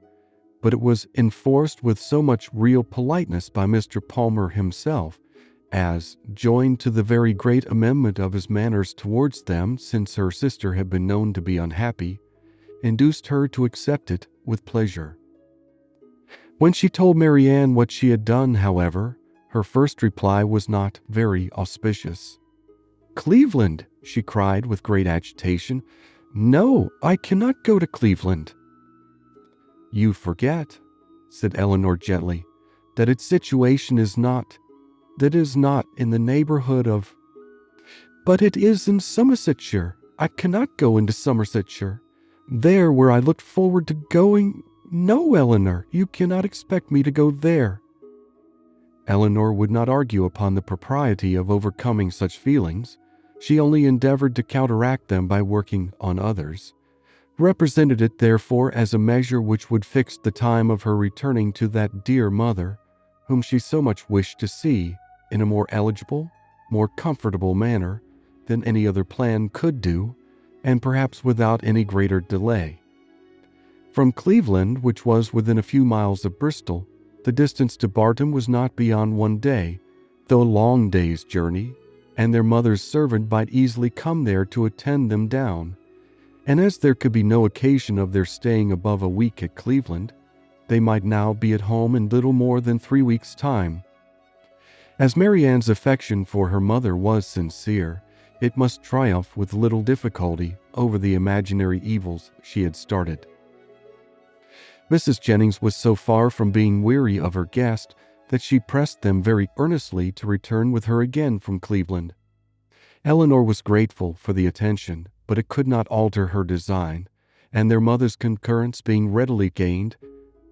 but it was enforced with so much real politeness by Mr. Palmer himself, as, joined to the very great amendment of his manners towards them since her sister had been known to be unhappy, induced her to accept it with pleasure. When she told Marianne what she had done, however, her first reply was not very auspicious. "Cleveland!" she cried with great agitation. "No, I cannot go to Cleveland." "You forget," said Elinor gently, "that its situation is not in the neighborhood of—" "But it is in Somersetshire. I cannot go into Somersetshire. There where I looked forward to going. No, Elinor, you cannot expect me to go there." Elinor would not argue upon the propriety of overcoming such feelings. She only endeavored to counteract them by working on others, represented it therefore as a measure which would fix the time of her returning to that dear mother, whom she so much wished to see, in a more eligible, more comfortable manner than any other plan could do, and perhaps without any greater delay. From Cleveland, which was within a few miles of Bristol, the distance to Barton was not beyond 1 day, though a long day's journey, and their mother's servant might easily come there to attend them down. And as there could be no occasion of their staying above a week at Cleveland, they might now be at home in little more than 3 weeks' time, As Marianne's affection for her mother was sincere, it must triumph with little difficulty over the imaginary evils she had started. Mrs. Jennings was so far from being weary of her guest that she pressed them very earnestly to return with her again from Cleveland. Elinor was grateful for the attention, but it could not alter her design, and their mother's concurrence being readily gained,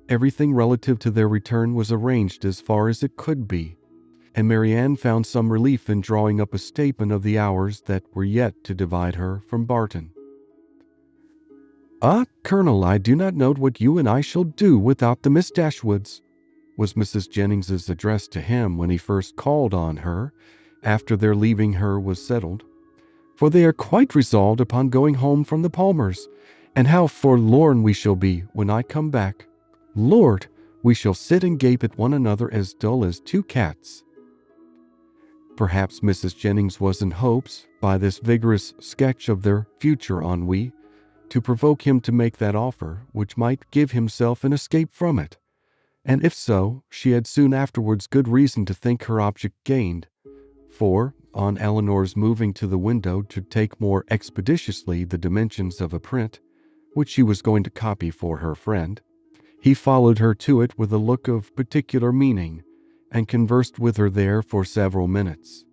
everything relative to their return was arranged as far as it could be, and Marianne found some relief in drawing up a statement of the hours that were yet to divide her from Barton. "Ah, Colonel, I do not know what you and I shall do without the Miss Dashwoods," was Mrs. Jennings's address to him when he first called on her, after their leaving her was settled. "For they are quite resolved upon going home from the Palmers, and how forlorn we shall be when I come back. Lord, we shall sit and gape at one another as dull as two cats." Perhaps Mrs. Jennings was in hopes, by this vigorous sketch of their future ennui, to provoke him to make that offer which might give himself an escape from it, and if so, she had soon afterwards good reason to think her object gained, for, on Elinor's moving to the window to take more expeditiously the dimensions of a print, which she was going to copy for her friend, he followed her to it with a look of particular meaning, and conversed with her there for several minutes.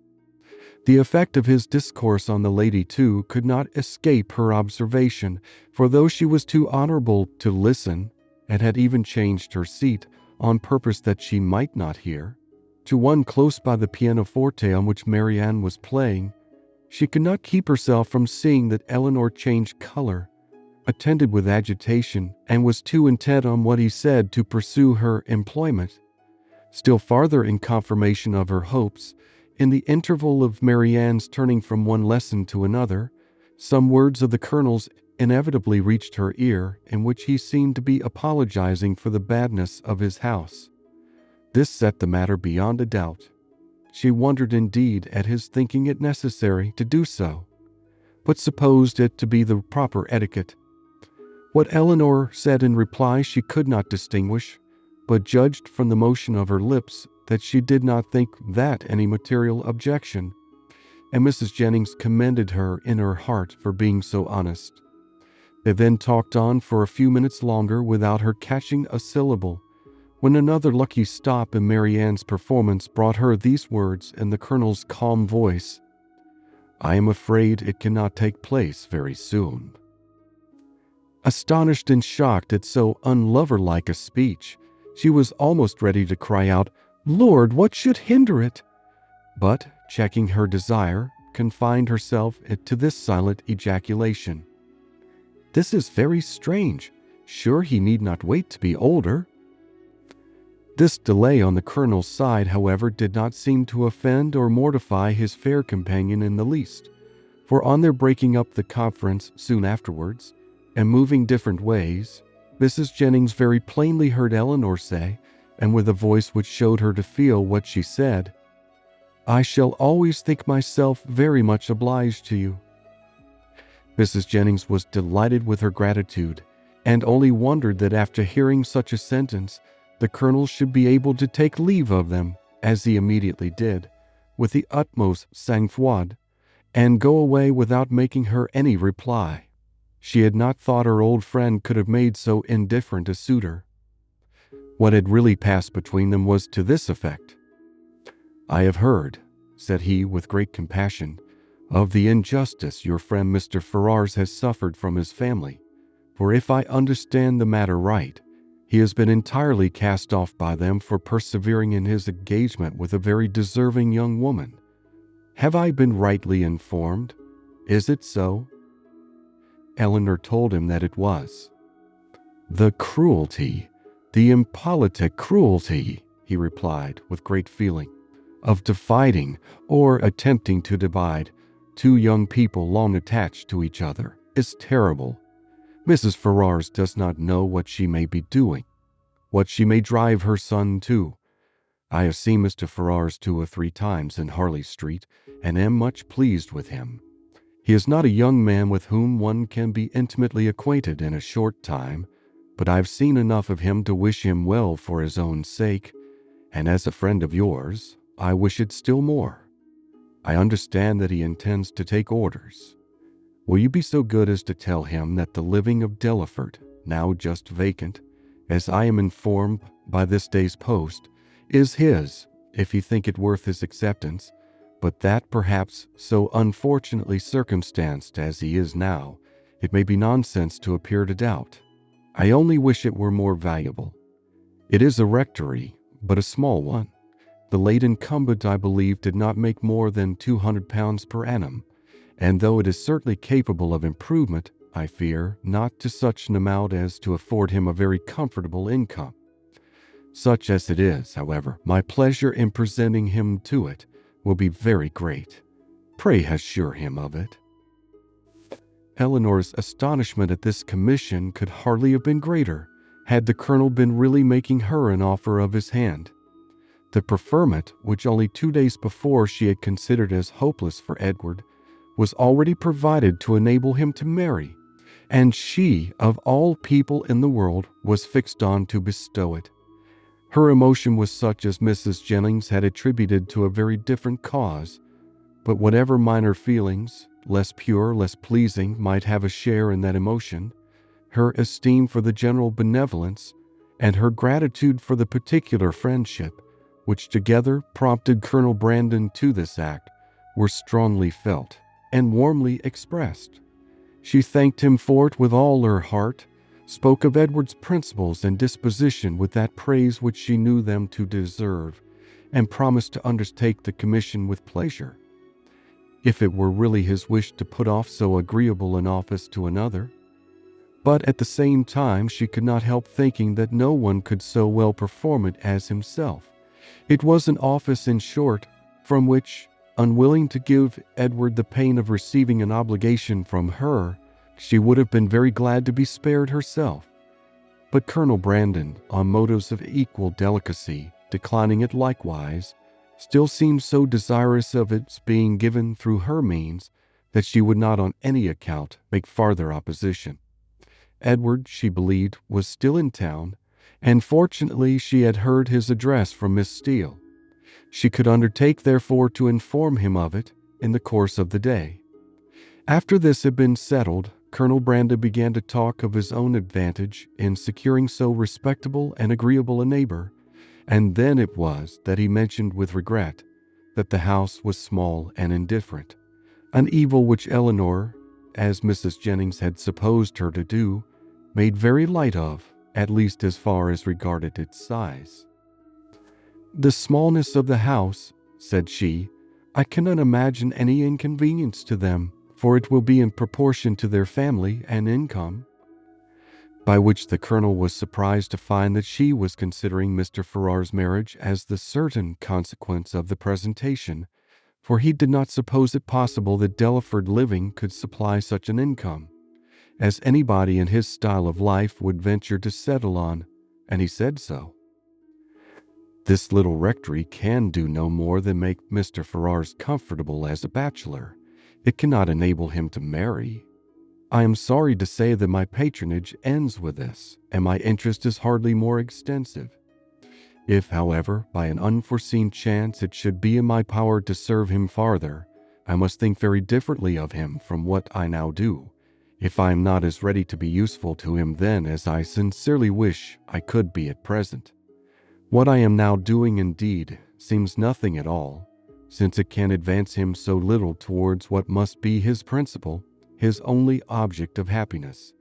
The effect of his discourse on the lady, too, could not escape her observation, for though she was too honorable to listen, and had even changed her seat, on purpose that she might not hear, to one close by the pianoforte on which Marianne was playing, she could not keep herself from seeing that Elinor changed color, attended with agitation, and was too intent on what he said to pursue her employment. Still farther in confirmation of her hopes, in the interval of Marianne's turning from one lesson to another, some words of the Colonel's inevitably reached her ear, in which he seemed to be apologizing for the badness of his house. This set the matter beyond a doubt. She wondered indeed at his thinking it necessary to do so, but supposed it to be the proper etiquette. What Elinor said in reply she could not distinguish, but judged from the motion of her lips that she did not think that any material objection, and Mrs. Jennings commended her in her heart for being so honest. They then talked on for a few minutes longer without her catching a syllable, when another lucky stop in Marianne's performance brought her these words in the Colonel's calm voice: "I am afraid it cannot take place very soon." Astonished and shocked at so unlover-like a speech, she was almost ready to cry out, "Lord, what should hinder it?" But, checking her desire, confined herself to this silent ejaculation: "This is very strange. Sure he need not wait to be older." This delay on the Colonel's side, however, did not seem to offend or mortify his fair companion in the least, for on their breaking up the conference soon afterwards, and moving different ways, Mrs. Jennings very plainly heard Elinor say, and with a voice which showed her to feel what she said, "I shall always think myself very much obliged to you." Mrs. Jennings was delighted with her gratitude, and only wondered that after hearing such a sentence, the Colonel should be able to take leave of them, as he immediately did, with the utmost sang-froid, and go away without making her any reply. She had not thought her old friend could have made so indifferent a suitor. What had really passed between them was to this effect: "I have heard," said he with great compassion, "of the injustice your friend Mr. Ferrars has suffered from his family, for if I understand the matter right, he has been entirely cast off by them for persevering in his engagement with a very deserving young woman. Have I been rightly informed? Is it so?" Elinor told him that it was. "The cruelty, the impolitic cruelty," he replied with great feeling, "of dividing, or attempting to divide, two young people long attached to each other, is terrible. Mrs. Ferrars does not know what she may be doing, what she may drive her son to. I have seen Mr. Ferrars 2 or 3 times in Harley Street, and am much pleased with him. He is not a young man with whom one can be intimately acquainted in a short time, but I have seen enough of him to wish him well for his own sake, and as a friend of yours, I wish it still more. I understand that he intends to take orders. Will you be so good as to tell him that the living of Delaford, now just vacant, as I am informed by this day's post, is his, if he think it worth his acceptance, but that perhaps, so unfortunately circumstanced as he is now, it may be nonsense to appear to doubt. I only wish it were more valuable. It is a rectory, but a small one. The late incumbent, I believe, did not make more than £200 per annum, and though it is certainly capable of improvement, I fear not to such an amount as to afford him a very comfortable income. Such as it is, however, my pleasure in presenting him to it will be very great. Pray assure him of it." Elinor's astonishment at this commission could hardly have been greater, had the colonel been really making her an offer of his hand. The preferment, which only 2 days before she had considered as hopeless for Edward, was already provided to enable him to marry, and she, of all people in the world, was fixed on to bestow it. Her emotion was such as Mrs. Jennings had attributed to a very different cause, but whatever minor feelings, less pure, less pleasing, might have a share in that emotion, her esteem for the general benevolence, and her gratitude for the particular friendship, which together prompted Colonel Brandon to this act, were strongly felt and warmly expressed. She thanked him for it with all her heart, spoke of Edward's principles and disposition with that praise which she knew them to deserve, and promised to undertake the commission with pleasure, if it were really his wish to put off so agreeable an office to another. But at the same time she could not help thinking that no one could so well perform it as himself. It was an office, in short, from which, unwilling to give Edward the pain of receiving an obligation from her, she would have been very glad to be spared herself. But Colonel Brandon, on motives of equal delicacy, declining it likewise, still seemed so desirous of its being given through her means that she would not on any account make farther opposition. Edward, she believed, was still in town, and fortunately she had heard his address from Miss Steele. She could undertake, therefore, to inform him of it in the course of the day. After this had been settled, Colonel Brandon began to talk of his own advantage in securing so respectable and agreeable a neighbor, and then it was that he mentioned with regret that the house was small and indifferent, an evil which Elinor, as Mrs. Jennings had supposed her to do, made very light of, at least as far as regarded its size. "The smallness of the house," said she, "I cannot imagine any inconvenience to them, for it will be in proportion to their family and income." By which the colonel was surprised to find that she was considering Mr. Ferrars' marriage as the certain consequence of the presentation, for he did not suppose it possible that Delaford living could supply such an income as anybody in his style of life would venture to settle on, and he said so. "This little rectory can do no more than make Mr. Ferrars comfortable as a bachelor. It cannot enable him to marry. I am sorry to say that my patronage ends with this, and my interest is hardly more extensive. If, however, by an unforeseen chance it should be in my power to serve him farther, I must think very differently of him from what I now do, if I am not as ready to be useful to him then as I sincerely wish I could be at present. What I am now doing, indeed, seems nothing at all, since it can advance him so little towards what must be his principal, his only object of happiness.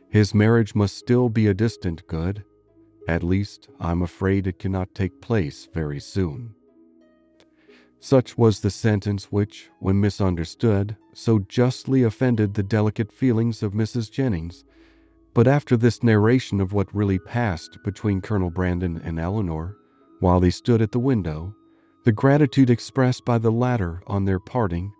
His marriage must still be a distant good. At least, I'm afraid it cannot take place very soon." Such was the sentence which, when misunderstood, so justly offended the delicate feelings of Mrs. Jennings. But after this narration of what really passed between Colonel Brandon and Elinor, while they stood at the window, the gratitude expressed by the latter on their parting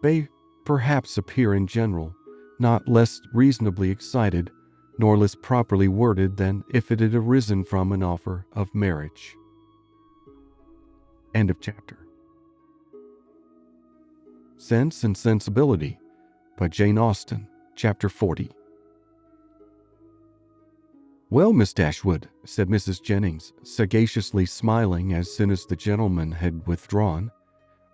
may perhaps appear in general not less reasonably excited nor less properly worded than if it had arisen from an offer of marriage. End of chapter. Sense and Sensibility by Jane Austen, Chapter 40. Well, Miss Dashwood, said Mrs. Jennings, sagaciously smiling as soon as the gentleman had withdrawn,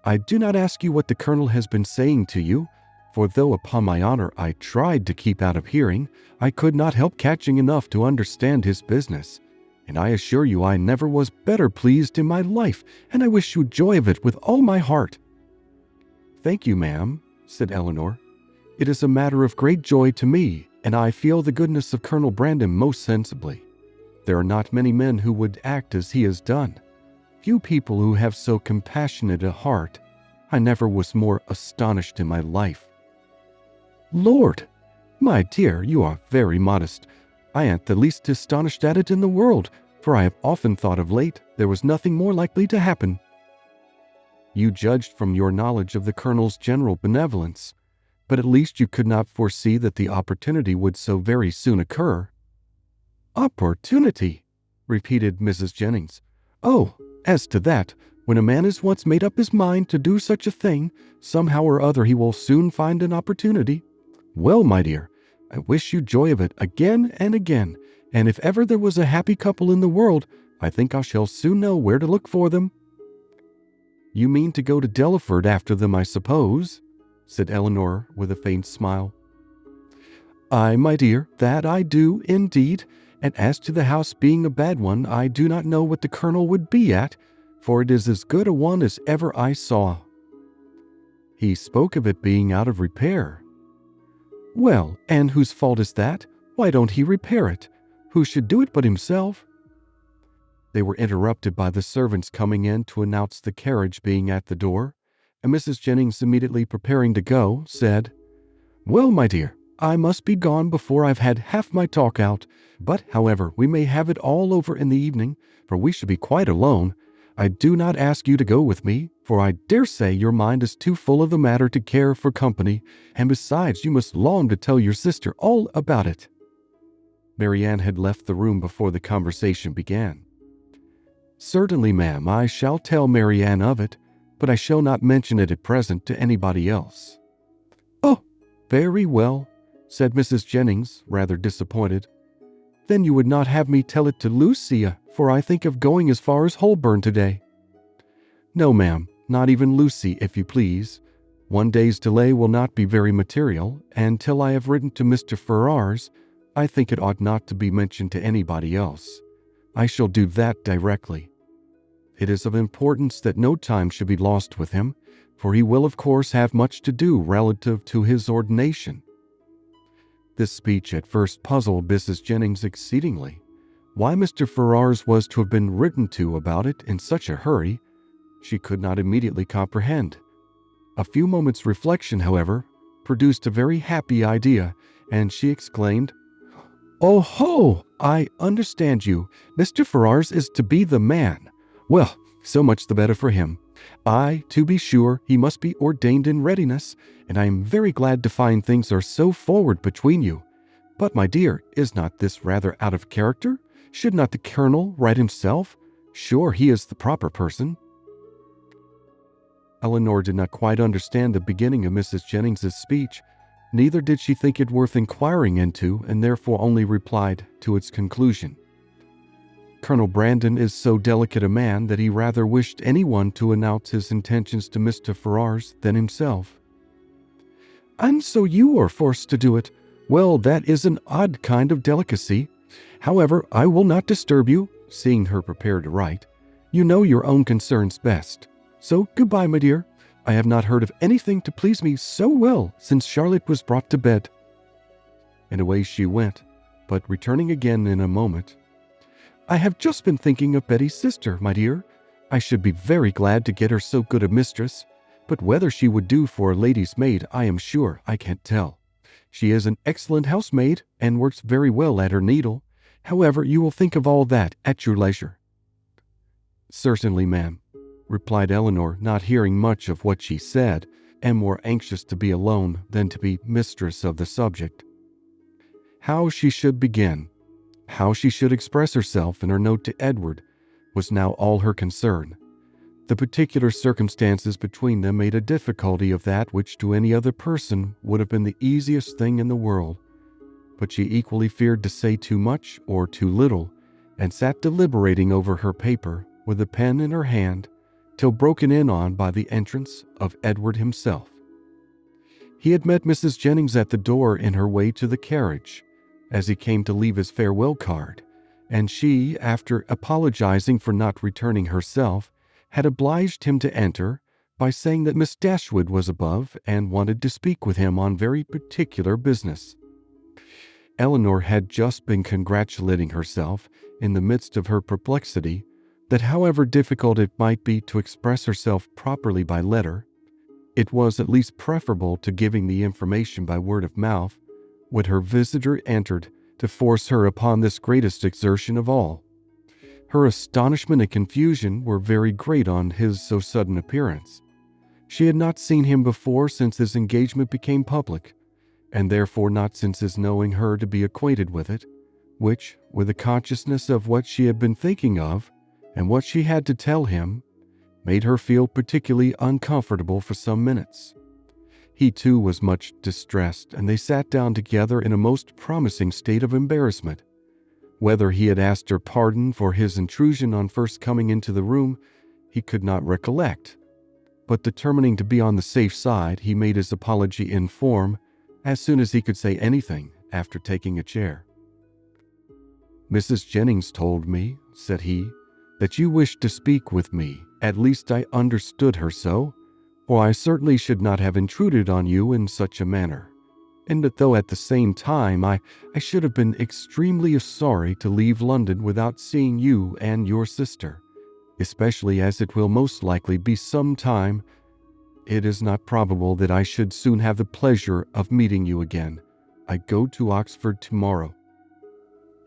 I do not ask you what the Colonel has been saying to you, for though upon my honor I tried to keep out of hearing, I could not help catching enough to understand his business. And I assure you I never was better pleased in my life, and I wish you joy of it with all my heart. Thank you, ma'am, said Elinor. It is a matter of great joy to me, and I feel the goodness of Colonel Brandon most sensibly. There are not many men who would act as he has done. Few people who have so compassionate a heart. I never was more astonished in my life. Lord, my dear, you are very modest. I ain't the least astonished at it in the world, for I have often thought of late there was nothing more likely to happen. You judged from your knowledge of the Colonel's general benevolence, but at least you could not foresee that the opportunity would so very soon occur. Opportunity, repeated Mrs. Jennings. Oh, as to that, when a man has once made up his mind to do such a thing, somehow or other he will soon find an opportunity. Well, my dear, I wish you joy of it again and again, and if ever there was a happy couple in the world, I think I shall soon know where to look for them. You mean to go to Delaford after them, I suppose, said Elinor with a faint smile. Aye, my dear, that I do indeed, and as to the house being a bad one, I do not know what the Colonel would be at, for it is as good a one as ever I saw. He spoke of it being out of repair. Well, and whose fault is that? Why don't he repair it? Who should do it but himself? They were interrupted by the servants coming in to announce the carriage being at the door, and Mrs. Jennings, immediately preparing to go, said, Well, my dear, I must be gone before I've had half my talk out, but, however, we may have it all over in the evening, for we shall be quite alone. I do not ask you to go with me, for I dare say your mind is too full of the matter to care for company, and besides you must long to tell your sister all about it. Marianne had left the room before the conversation began. Certainly, ma'am, I shall tell Marianne of it, but I shall not mention it at present to anybody else. Oh, very well, said Mrs. Jennings, rather disappointed. Then you would not have me tell it to Lucia, for I think of going as far as Holborn today. No, ma'am, not even Lucy, if you please. One day's delay will not be very material, and till I have written to Mr. Ferrars, I think it ought not to be mentioned to anybody else. I shall do that directly. It is of importance that no time should be lost with him, for he will of course have much to do relative to his ordination. This speech at first puzzled Mrs. Jennings exceedingly. Why Mr. Ferrars was to have been written to about it in such a hurry, she could not immediately comprehend. A few moments' reflection, however, produced a very happy idea, and she exclaimed, Oh ho! I understand you. Mr. Ferrars is to be the man. Well, so much the better for him. Aye, to be sure, he must be ordained in readiness, and I am very glad to find things are so forward between you. But, my dear, is not this rather out of character? Should not the Colonel write himself? Sure, he is the proper person. Elinor did not quite understand the beginning of Mrs. Jennings's speech, neither did she think it worth inquiring into, and therefore only replied to its conclusion. Colonel Brandon is so delicate a man that he rather wished anyone to announce his intentions to Mr. Ferrars than himself. And so you are forced to do it. Well, that is an odd kind of delicacy. However, I will not disturb you, seeing her prepare to write. You know your own concerns best. So goodbye, my dear. I have not heard of anything to please me so well since Charlotte was brought to bed. And away she went, but returning again in a moment, I have just been thinking of Betty's sister, my dear. I should be very glad to get her so good a mistress, but whether she would do for a lady's maid, I am sure I can't tell. She is an excellent housemaid, and works very well at her needle. However, you will think of all that at your leisure. Certainly, ma'am, replied Elinor, not hearing much of what she said, and more anxious to be alone than to be mistress of the subject. How she should begin, how she should express herself in her note to Edward, was now all her concern. The particular circumstances between them made a difficulty of that which to any other person would have been the easiest thing in the world. but she equally feared to say too much or too little, and sat deliberating over her paper with a pen in her hand till broken in on by the entrance of Edward himself. He had met Mrs. Jennings at the door in her way to the carriage, as he came to leave his farewell card, and she, after apologizing for not returning herself, had obliged him to enter by saying that Miss Dashwood was above and wanted to speak with him on very particular business. Elinor had just been congratulating herself, in the midst of her perplexity, that however difficult it might be to express herself properly by letter, it was at least preferable to giving the information by word of mouth, when her visitor entered to force her upon this greatest exertion of all. Her astonishment and confusion were very great on his so sudden appearance. She had not seen him before since his engagement became public, and therefore not since his knowing her to be acquainted with it, which, with the consciousness of what she had been thinking of, and what she had to tell him, made her feel particularly uncomfortable for some minutes. He too was much distressed, and they sat down together in a most promising state of embarrassment. Whether he had asked her pardon for his intrusion on first coming into the room, he could not recollect, but determining to be on the safe side, he made his apology in form as soon as he could say anything after taking a chair. "Mrs. Jennings told me," said he, "that you wished to speak with me. At least I understood her so, or I certainly should not have intruded on you in such a manner. And that though at the same time I should have been extremely sorry to leave London without seeing you and your sister, especially as it will most likely be some time, it is not probable that I should soon have the pleasure of meeting you again. I go to Oxford tomorrow."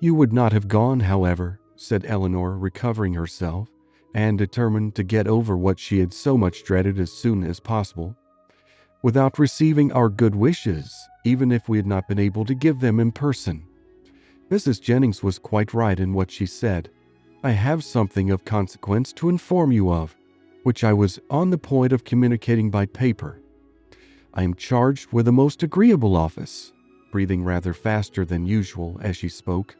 "You would not have gone, however," said Elinor, recovering herself, and determined to get over what she had so much dreaded as soon as possible, "without receiving our good wishes, even if we had not been able to give them in person." Mrs. Jennings was quite right in what she said. "I have something of consequence to inform you of, which I was on the point of communicating by paper. I am charged with a most agreeable office," breathing rather faster than usual as she spoke.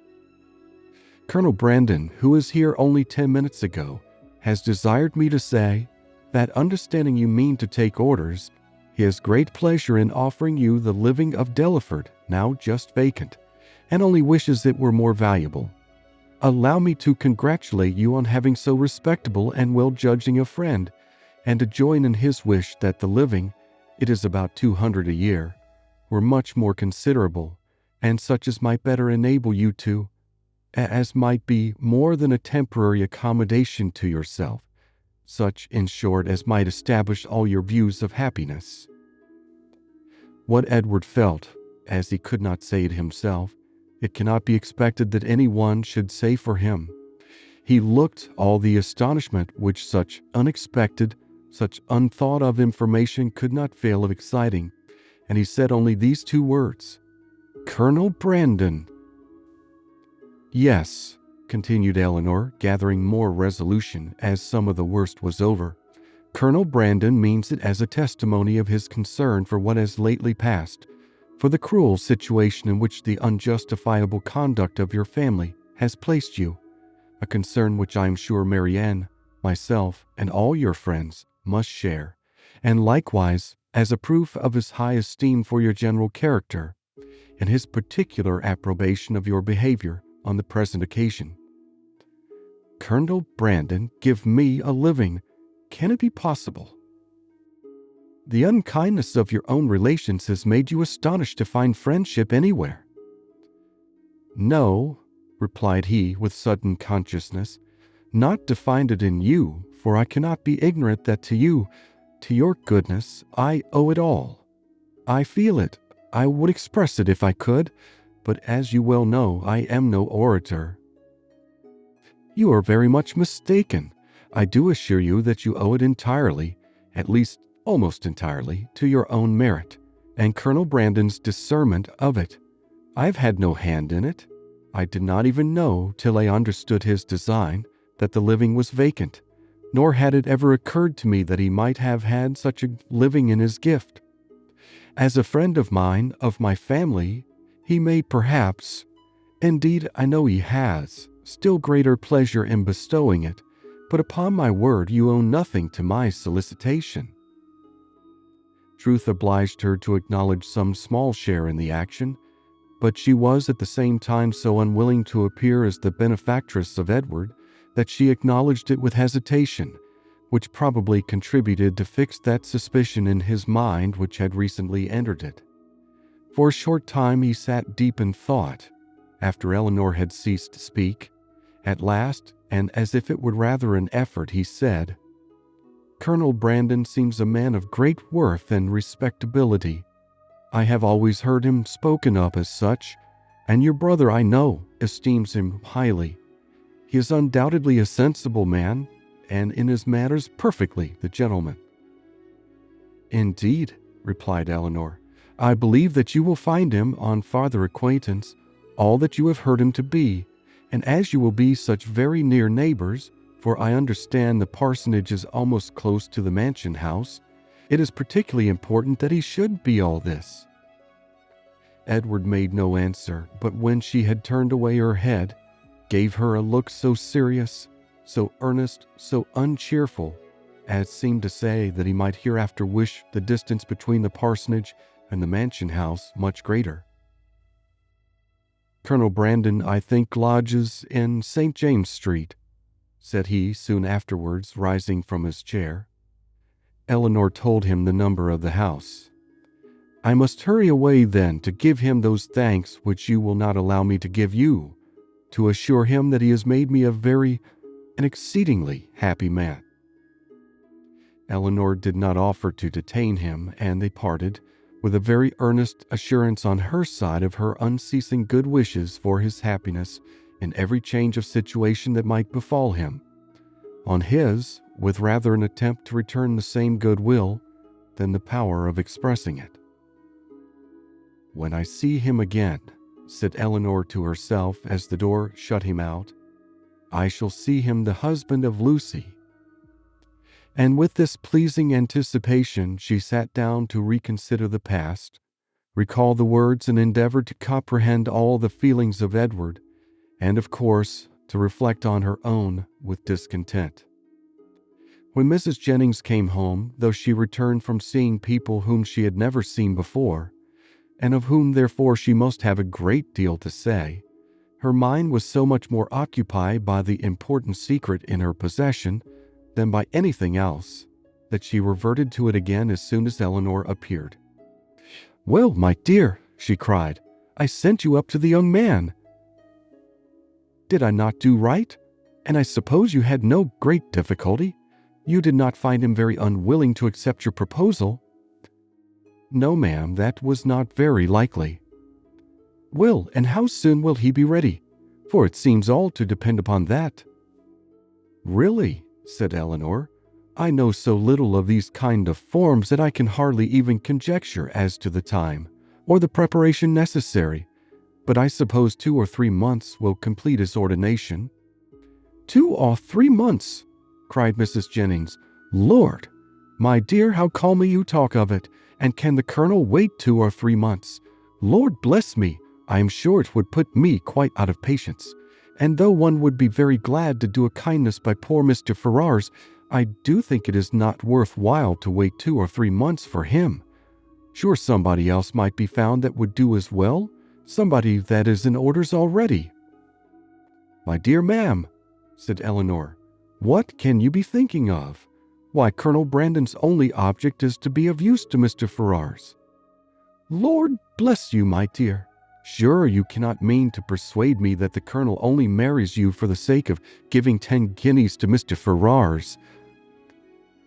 "Colonel Brandon, who was here only 10 minutes ago, has desired me to say that, understanding you mean to take orders, he has great pleasure in offering you the living of Delaford, now just vacant, and only wishes it were more valuable. Allow me to congratulate you on having so respectable and well-judging a friend, and to join in his wish that the living, it is about 200 a year, were much more considerable, and such as might better enable you to, as might be more than a temporary accommodation to yourself, such, in short, as might establish all your views of happiness." What Edward felt, as he could not say it himself, it cannot be expected that any one should say for him. He looked all the astonishment which such unexpected, such unthought-of information could not fail of exciting, and he said only these 2 words, "Colonel Brandon." "Yes," continued Elinor, gathering more resolution as some of the worst was over, "Colonel Brandon means it as a testimony of his concern for what has lately passed, for the cruel situation in which the unjustifiable conduct of your family has placed you, a concern which I am sure Marianne, myself, and all your friends must share, and likewise as a proof of his high esteem for your general character, and his particular approbation of your behavior on the present occasion." "Colonel Brandon give me a living! Can it be possible?" "The unkindness of your own relations has made you astonished to find friendship anywhere." "No," replied he with sudden consciousness, "not to find it in you, for I cannot be ignorant that to you, to your goodness, I owe it all. I feel it. I would express it if I could, but as you well know, I am no orator." "You are very much mistaken. I do assure you that you owe it entirely, at least almost entirely, to your own merit, and Colonel Brandon's discernment of it. I've had no hand in it. I did not even know, till I understood his design, that the living was vacant, nor had it ever occurred to me that he might have had such a living in his gift. As a friend of mine, of my family, He may perhaps, indeed I know he has, still greater pleasure in bestowing it, but upon my word you owe nothing to my solicitation." Truth obliged her to acknowledge some small share in the action, but she was at the same time so unwilling to appear as the benefactress of Edward that she acknowledged it with hesitation, which probably contributed to fix that suspicion in his mind which had recently entered it. For a short time he sat deep in thought, after Elinor had ceased to speak. At last, and as if it were rather an effort, he said, "Colonel Brandon seems a man of great worth and respectability. I have always heard him spoken of as such, and your brother, I know, esteems him highly. He is undoubtedly a sensible man, and in his manners perfectly the gentleman." "Indeed," replied Elinor, "I believe that you will find him, on farther acquaintance, all that you have heard him to be, and as you will be such very near neighbors, for I understand the parsonage is almost close to the mansion house, it is particularly important that he should be all this." Edward made no answer, but when she had turned away her head, gave her a look so serious, so earnest, so uncheerful, as seemed to say that he might hereafter wish the distance between the parsonage and the mansion house much greater. "Colonel Brandon, I think, lodges in St. James Street," said he soon afterwards, rising from his chair. Elinor told him the number of the house. "I must hurry away then to give him those thanks which you will not allow me to give you, to assure him that he has made me an exceedingly happy man." Elinor did not offer to detain him, and they parted, with a very earnest assurance on her side of her unceasing good wishes for his happiness in every change of situation that might befall him. On his, with rather an attempt to return the same goodwill than the power of expressing it. "When I see him again," said Elinor to herself as the door shut him out, "I shall see him the husband of Lucy." And with this pleasing anticipation, she sat down to reconsider the past, recall the words, and endeavor to comprehend all the feelings of Edward, and of course, to reflect on her own with discontent. When Mrs. Jennings came home, though she returned from seeing people whom she had never seen before, and of whom therefore she must have a great deal to say, her mind was so much more occupied by the important secret in her possession than by anything else, that she reverted to it again as soon as Elinor appeared. "Well, my dear," she cried, "I sent you up to the young man. Did I not do right? And I suppose you had no great difficulty. You did not find him very unwilling to accept your proposal?" "No, ma'am, that was not very likely." "Well, and how soon will he be ready? For it seems all to depend upon that." "Really," said Elinor, "I know so little of these kind of forms that I can hardly even conjecture as to the time, or the preparation necessary, but I suppose 2 or 3 months will complete his ordination." 2 or 3 months!" cried Mrs. Jennings. "Lord! My dear, how calmly you talk of it, and can the Colonel wait 2 or 3 months? Lord bless me, I am sure it would put me quite out of patience. And though one would be very glad to do a kindness by poor Mr. Ferrars, I do think it is not worth while to wait 2 or 3 months for him. Sure somebody else might be found that would do as well, somebody that is in orders already." "My dear ma'am," said Elinor, "what can you be thinking of? Why, Colonel Brandon's only object is to be of use to Mr. Ferrars." "Lord bless you, my dear! Sure you cannot mean to persuade me that the Colonel only marries you for the sake of giving 10 guineas to Mr. Ferrars."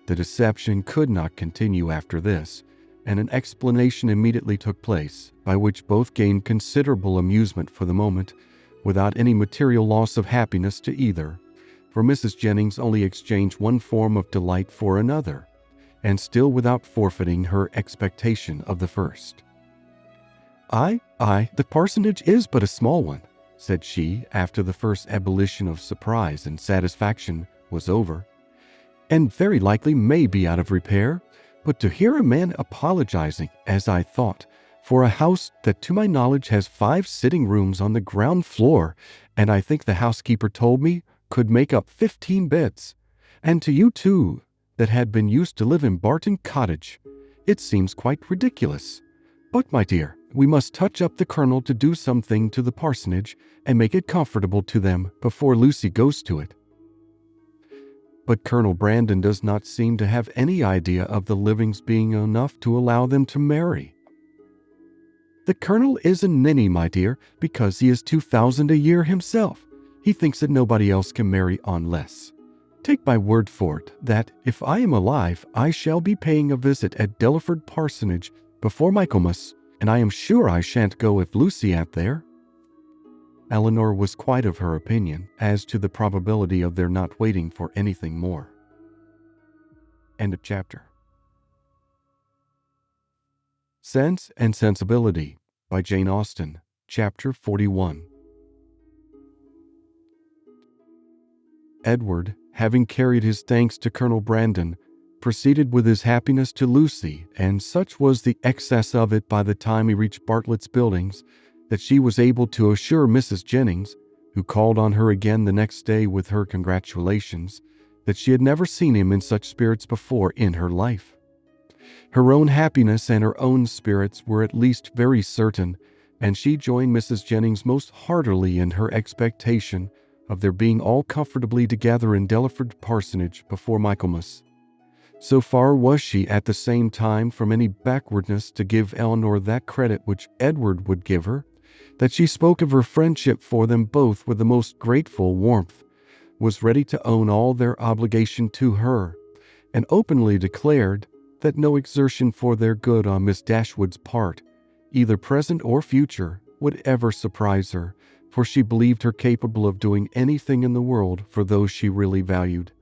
The deception could not continue after this, and an explanation immediately took place, by which both gained considerable amusement for the moment, without any material loss of happiness to either, for Mrs. Jennings only exchanged one form of delight for another, and still without forfeiting her expectation of the first. "Aye, the parsonage is but a small one," said she, after the first ebullition of surprise and satisfaction was over, "and very likely may be out of repair, but to hear a man apologizing, as I thought, for a house that to my knowledge has 5 sitting rooms on the ground floor, and I think the housekeeper told me could make up 15 beds. And to you too, that had been used to live in Barton Cottage. It seems quite ridiculous. But, my dear, we must touch up the Colonel to do something to the parsonage and make it comfortable to them before Lucy goes to it. But Colonel Brandon does not seem to have any idea of the livings being enough to allow them to marry. The Colonel is a ninny, my dear, because he is 2,000 a year himself. He thinks that nobody else can marry on less. Take my word for it, that if I am alive, I shall be paying a visit at Delaford Parsonage before Michaelmas, and I am sure I shan't go if Lucy ain't there. Elinor was quite of her opinion as to the probability of their not waiting for anything more. End of chapter. Sense and Sensibility by Jane Austen, Chapter 41. Edward, having carried his thanks to Colonel Brandon, proceeded with his happiness to Lucy, and such was the excess of it by the time he reached Bartlett's Buildings that she was able to assure Mrs. Jennings, who called on her again the next day with her congratulations, that she had never seen him in such spirits before in her life. Her own happiness and her own spirits were at least very certain, and she joined Mrs. Jennings most heartily in her expectation of their being all comfortably together in Delaford Parsonage before Michaelmas. So far was she at the same time from any backwardness to give Elinor that credit which Edward would give her, that she spoke of her friendship for them both with the most grateful warmth, was ready to own all their obligation to her, and openly declared that no exertion for their good on Miss Dashwood's part, either present or future, would ever surprise her, for she believed her capable of doing anything in the world for those she really valued.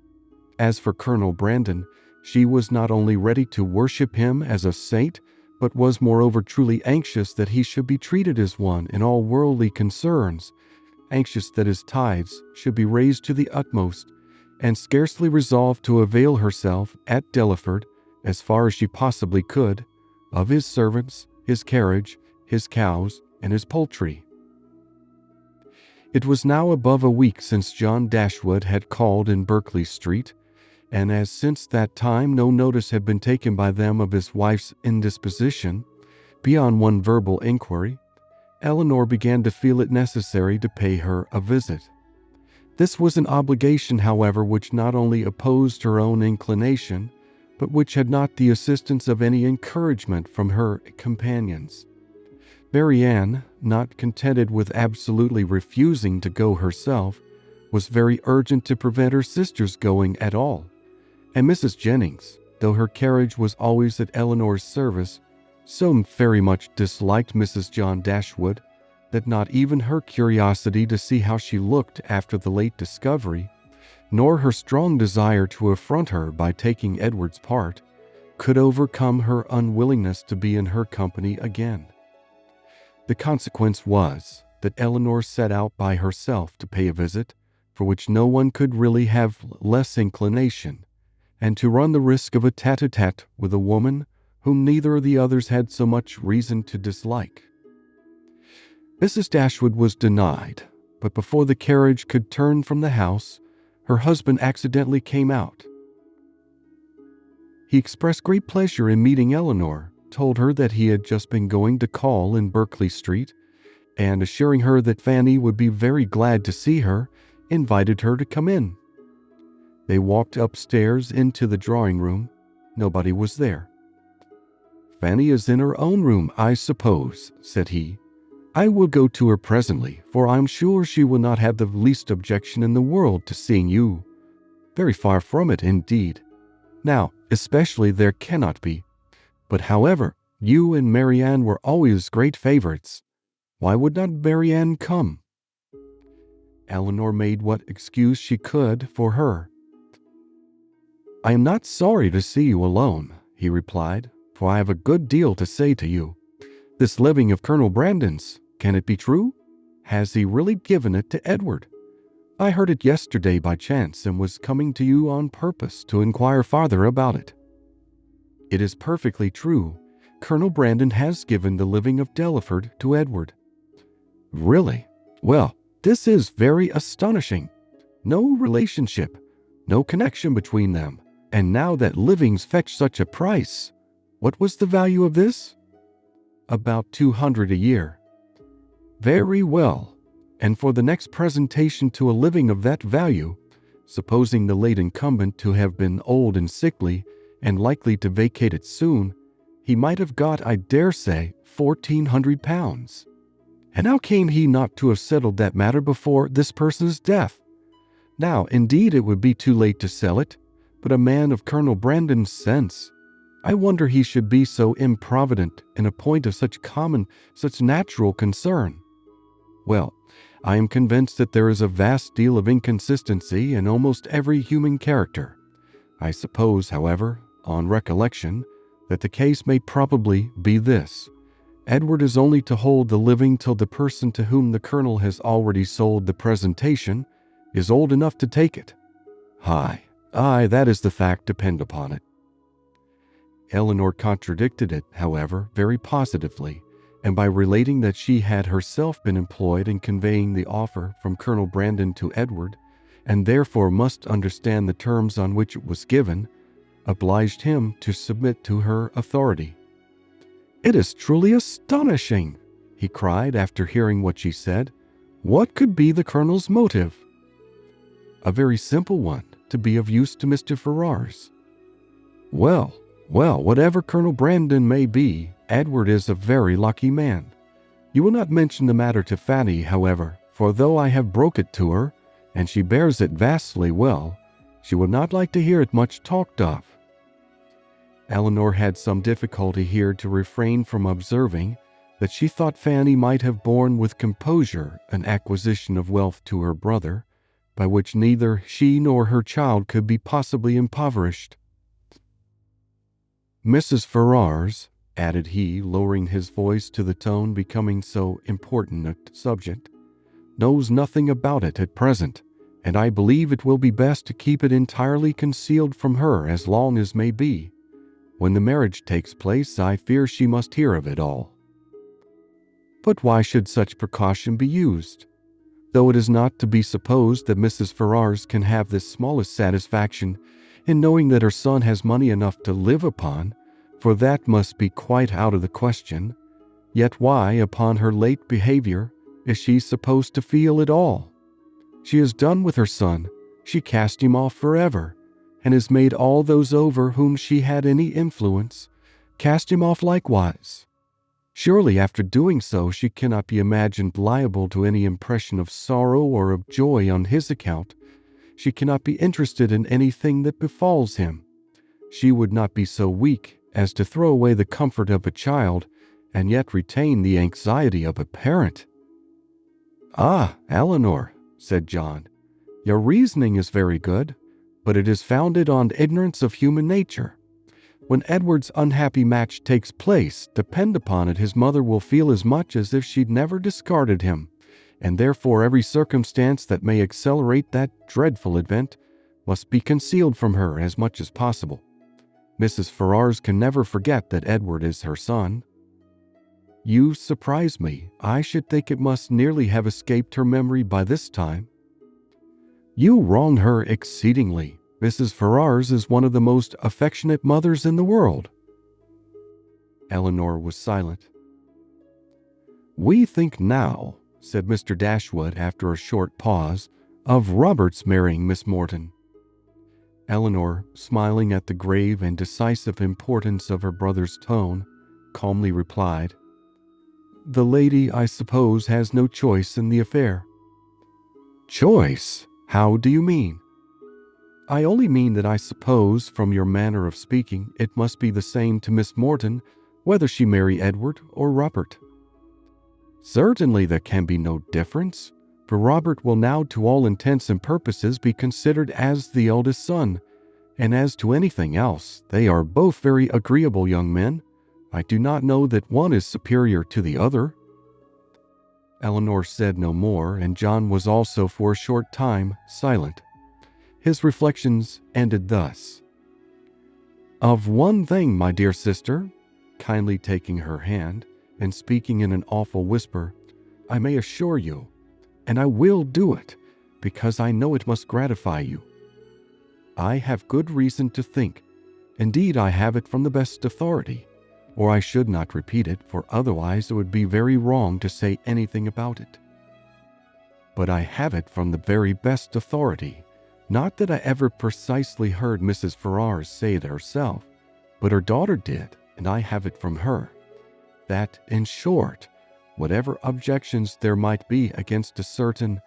As for Colonel Brandon, she was not only ready to worship him as a saint, but was moreover truly anxious that he should be treated as one in all worldly concerns, anxious that his tithes should be raised to the utmost, and scarcely resolved to avail herself at Delaford, as far as she possibly could, of his servants, his carriage, his cows, and his poultry. It was now above a week since John Dashwood had called in Berkeley Street, and as since that time no notice had been taken by them of his wife's indisposition, beyond one verbal inquiry, Elinor began to feel it necessary to pay her a visit. This was an obligation, however, which not only opposed her own inclination, but which had not the assistance of any encouragement from her companions. Marianne, not contented with absolutely refusing to go herself, was very urgent to prevent her sister's going at all, and Mrs. Jennings, though her carriage was always at Elinor's service, so very much disliked Mrs. John Dashwood that not even her curiosity to see how she looked after the late discovery, nor her strong desire to affront her by taking Edward's part, could overcome her unwillingness to be in her company again. The consequence was that Elinor set out by herself to pay a visit, for which no one could really have less inclination, and to run the risk of a tete-a-tete with a woman whom neither of the others had so much reason to dislike. Mrs. Dashwood was denied, but before the carriage could turn from the house, her husband accidentally came out. He expressed great pleasure in meeting Elinor, told her that he had just been going to call in Berkeley Street, and assuring her that Fanny would be very glad to see her, invited her to come in. They walked upstairs into the drawing-room. Nobody was there. "Fanny is in her own room, I suppose," said he. "I will go to her presently, for I am sure she will not have the least objection in the world to seeing you. Very far from it, indeed. Now, especially there cannot be. But however, you and Marianne were always great favorites. Why would not Marianne come?" Elinor made what excuse she could for her. "I am not sorry to see you alone," he replied, "for I have a good deal to say to you. This living of Colonel Brandon's, can it be true? Has he really given it to Edward? I heard it yesterday by chance and was coming to you on purpose to inquire farther about it." "It is perfectly true. Colonel Brandon has given the living of Delaford to Edward." "Really? Well, this is very astonishing. No relationship, no connection between them, and now that livings fetch such a price. What was the value of this?" "About 200 a year." "Very well. And for the next presentation to a living of that value, supposing the late incumbent to have been old and sickly, and likely to vacate it soon, he might have got, I dare say, £1,400. And how came he not to have settled that matter before this person's death? Now, indeed, it would be too late to sell it, but a man of Colonel Brandon's sense, I wonder he should be so improvident in a point of such natural concern. Well, I am convinced that there is a vast deal of inconsistency in almost every human character. I suppose, however, on recollection, that the case may probably be this. Edward is only to hold the living till the person to whom the Colonel has already sold the presentation is old enough to take it. Aye, that is the fact, depend upon it." Elinor contradicted it, however, very positively, and by relating that she had herself been employed in conveying the offer from Colonel Brandon to Edward, and therefore must understand the terms on which it was given, obliged him to submit to her authority. "It is truly astonishing," he cried after hearing what she said. "What could be the Colonel's motive?" "A very simple one, to be of use to Mr. Ferrars." Well, whatever Colonel Brandon may be, Edward is a very lucky man. You will not mention the matter to Fanny, however, for though I have broke it to her, and she bears it vastly well, she would not like to hear it much talked of." Elinor had some difficulty here to refrain from observing that she thought Fanny might have borne with composure an acquisition of wealth to her brother, by which neither she nor her child could be possibly impoverished. "Mrs. Ferrars," added he, lowering his voice to the tone becoming so important a subject, "knows nothing about it at present, and I believe it will be best to keep it entirely concealed from her as long as may be. When the marriage takes place, I fear she must hear of it all." "But why should such precaution be used? Though it is not to be supposed that Mrs. Ferrars can have the smallest satisfaction in knowing that her son has money enough to live upon, for that must be quite out of the question, yet why, upon her late behavior, is she supposed to feel it all? She is done with her son, she cast him off forever, and has made all those over whom she had any influence cast him off likewise. Surely after doing so she cannot be imagined liable to any impression of sorrow or of joy on his account. She cannot be interested in anything that befalls him. She would not be so weak as to throw away the comfort of a child and yet retain the anxiety of a parent." "Ah, Elinor," said John, "your reasoning is very good, but it is founded on ignorance of human nature. When Edward's unhappy match takes place, depend upon it his mother will feel as much as if she'd never discarded him, and therefore every circumstance that may accelerate that dreadful event must be concealed from her as much as possible. Mrs. Ferrars can never forget that Edward is her son." "You surprise me. I should think it must nearly have escaped her memory by this time." "You wrong her exceedingly. Mrs. Ferrars is one of the most affectionate mothers in the world." Elinor was silent. "We think now," said Mr. Dashwood after a short pause, "of Robert's marrying Miss Morton." Elinor, smiling at the grave and decisive importance of her brother's tone, calmly replied, "The lady, I suppose, has no choice in the affair." "Choice? How do you mean?" "I only mean that I suppose, from your manner of speaking, it must be the same to Miss Morton whether she marry Edward or Robert." "Certainly there can be no difference, for Robert will now to all intents and purposes be considered as the eldest son, and as to anything else, they are both very agreeable young men. I do not know that one is superior to the other." Elinor said no more, and John was also for a short time silent. His reflections ended thus: "Of one thing, my dear sister, kindly taking her hand and speaking in an awful whisper, "I may assure you, and I will do it, because I know it must gratify you. I have good reason to think, indeed I have it from the best authority, or I should not repeat it, for otherwise it would be very wrong to say anything about it. But I have it from the very best authority, not that I ever precisely heard Mrs. Ferrars say it herself, but her daughter did, and I have it from her, that, in short, whatever objections there might be against a certain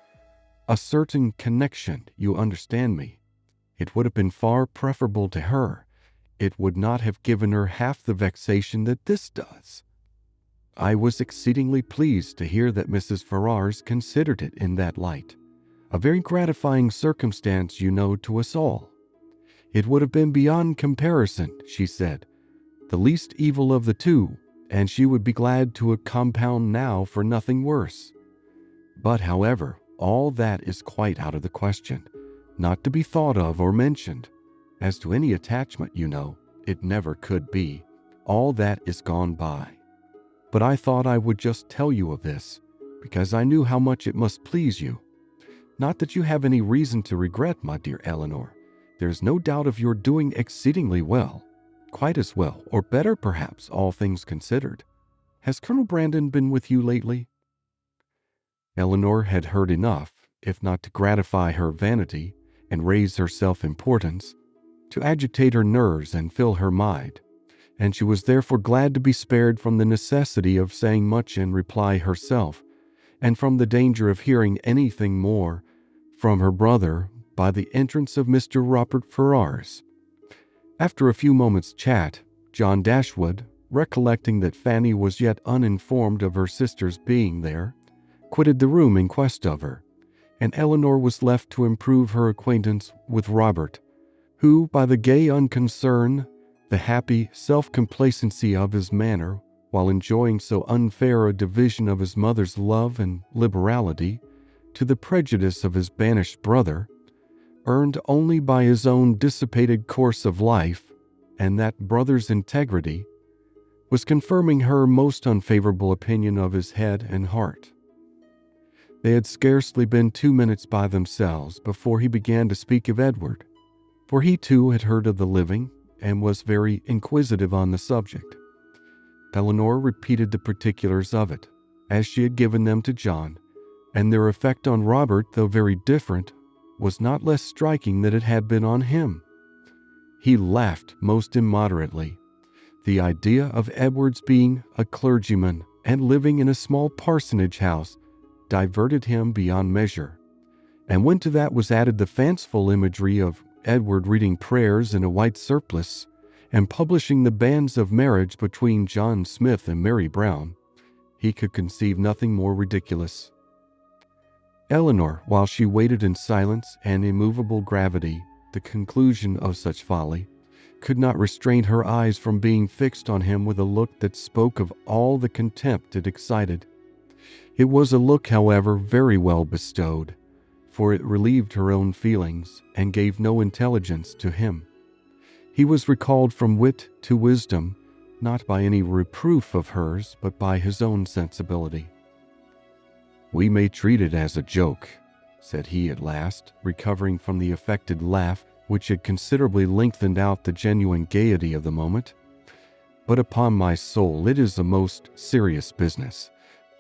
connection, you understand me, it would have been far preferable to her. It would not have given her half the vexation that this does." I was exceedingly pleased to hear that Mrs. Ferrars considered it in that light, a very gratifying circumstance, you know, to us all. "It would have been beyond comparison," she said, "the least evil of the two, and she would be glad to compound now for nothing worse. But, however, all that is quite out of the question, not to be thought of or mentioned. As to any attachment, you know, it never could be. All that is gone by. But I thought I would just tell you of this, because I knew how much it must please you. Not that you have any reason to regret, my dear Elinor. There's no doubt of your doing exceedingly well, quite as well, or better perhaps, all things considered. Has Colonel Brandon been with you lately?" Elinor had heard enough, if not to gratify her vanity and raise her self-importance, to agitate her nerves and fill her mind, and she was therefore glad to be spared from the necessity of saying much in reply herself, and from the danger of hearing anything more from her brother by the entrance of Mr. Robert Ferrars. After a few moments' chat, John Dashwood, recollecting that Fanny was yet uninformed of her sister's being there, quitted the room in quest of her, and Elinor was left to improve her acquaintance with Robert, who, by the gay unconcern, the happy self-complacency of his manner, while enjoying so unfair a division of his mother's love and liberality, to the prejudice of his banished brother, earned only by his own dissipated course of life, and that brother's integrity, was confirming her most unfavorable opinion of his head and heart. They had scarcely been 2 minutes by themselves before he began to speak of Edward, for he too had heard of the living, and was very inquisitive on the subject. Elinor repeated the particulars of it, as she had given them to John, and their effect on Robert, though very different, was not less striking than it had been on him. He laughed most immoderately. The idea of Edward's being a clergyman and living in a small parsonage house diverted him beyond measure, and when to that was added the fanciful imagery of Edward reading prayers in a white surplice and publishing the banns of marriage between John Smith and Mary Brown, he could conceive nothing more ridiculous. Elinor, while she waited in silence and immovable gravity the conclusion of such folly, could not restrain her eyes from being fixed on him with a look that spoke of all the contempt it excited. It was a look, however, very well bestowed, for it relieved her own feelings and gave no intelligence to him. He was recalled from wit to wisdom, not by any reproof of hers, but by his own sensibility. "We may treat it as a joke," said he at last, recovering from the affected laugh which had considerably lengthened out the genuine gaiety of the moment. "But upon my soul, it is a most serious business.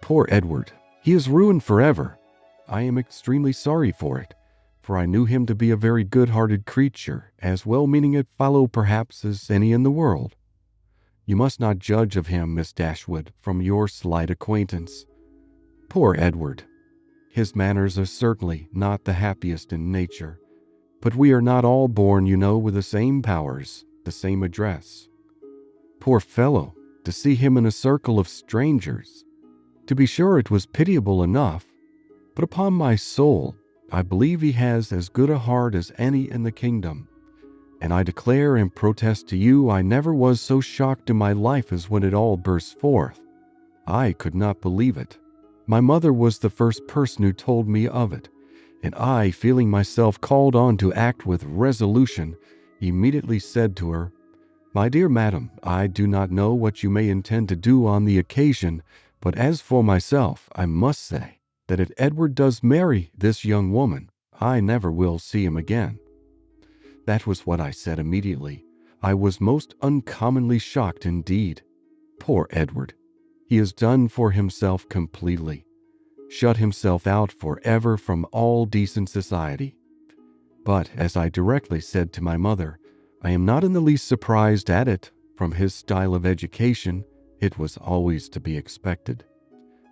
Poor Edward, he is ruined forever. I am extremely sorry for it, for I knew him to be a very good-hearted creature, as well-meaning a fellow perhaps as any in the world. You must not judge of him, Miss Dashwood, from your slight acquaintance. Poor Edward! His manners are certainly not the happiest in nature, but we are not all born, you know, with the same powers, the same address. Poor fellow, to see him in a circle of strangers! To be sure it was pitiable enough, but upon my soul, I believe he has as good a heart as any in the kingdom, and I declare and protest to you I never was so shocked in my life as when it all burst forth. I could not believe it. My mother was the first person who told me of it, and I, feeling myself called on to act with resolution, immediately said to her, My dear madam, I do not know what you may intend to do on the occasion, but as for myself, I must say that if Edward does marry this young woman, I never will see him again." That was what I said immediately. I was most uncommonly shocked indeed. Poor Edward. He has done for himself completely, shut himself out forever from all decent society. But, as I directly said to my mother, I am not in the least surprised at it. From his style of education, it was always to be expected.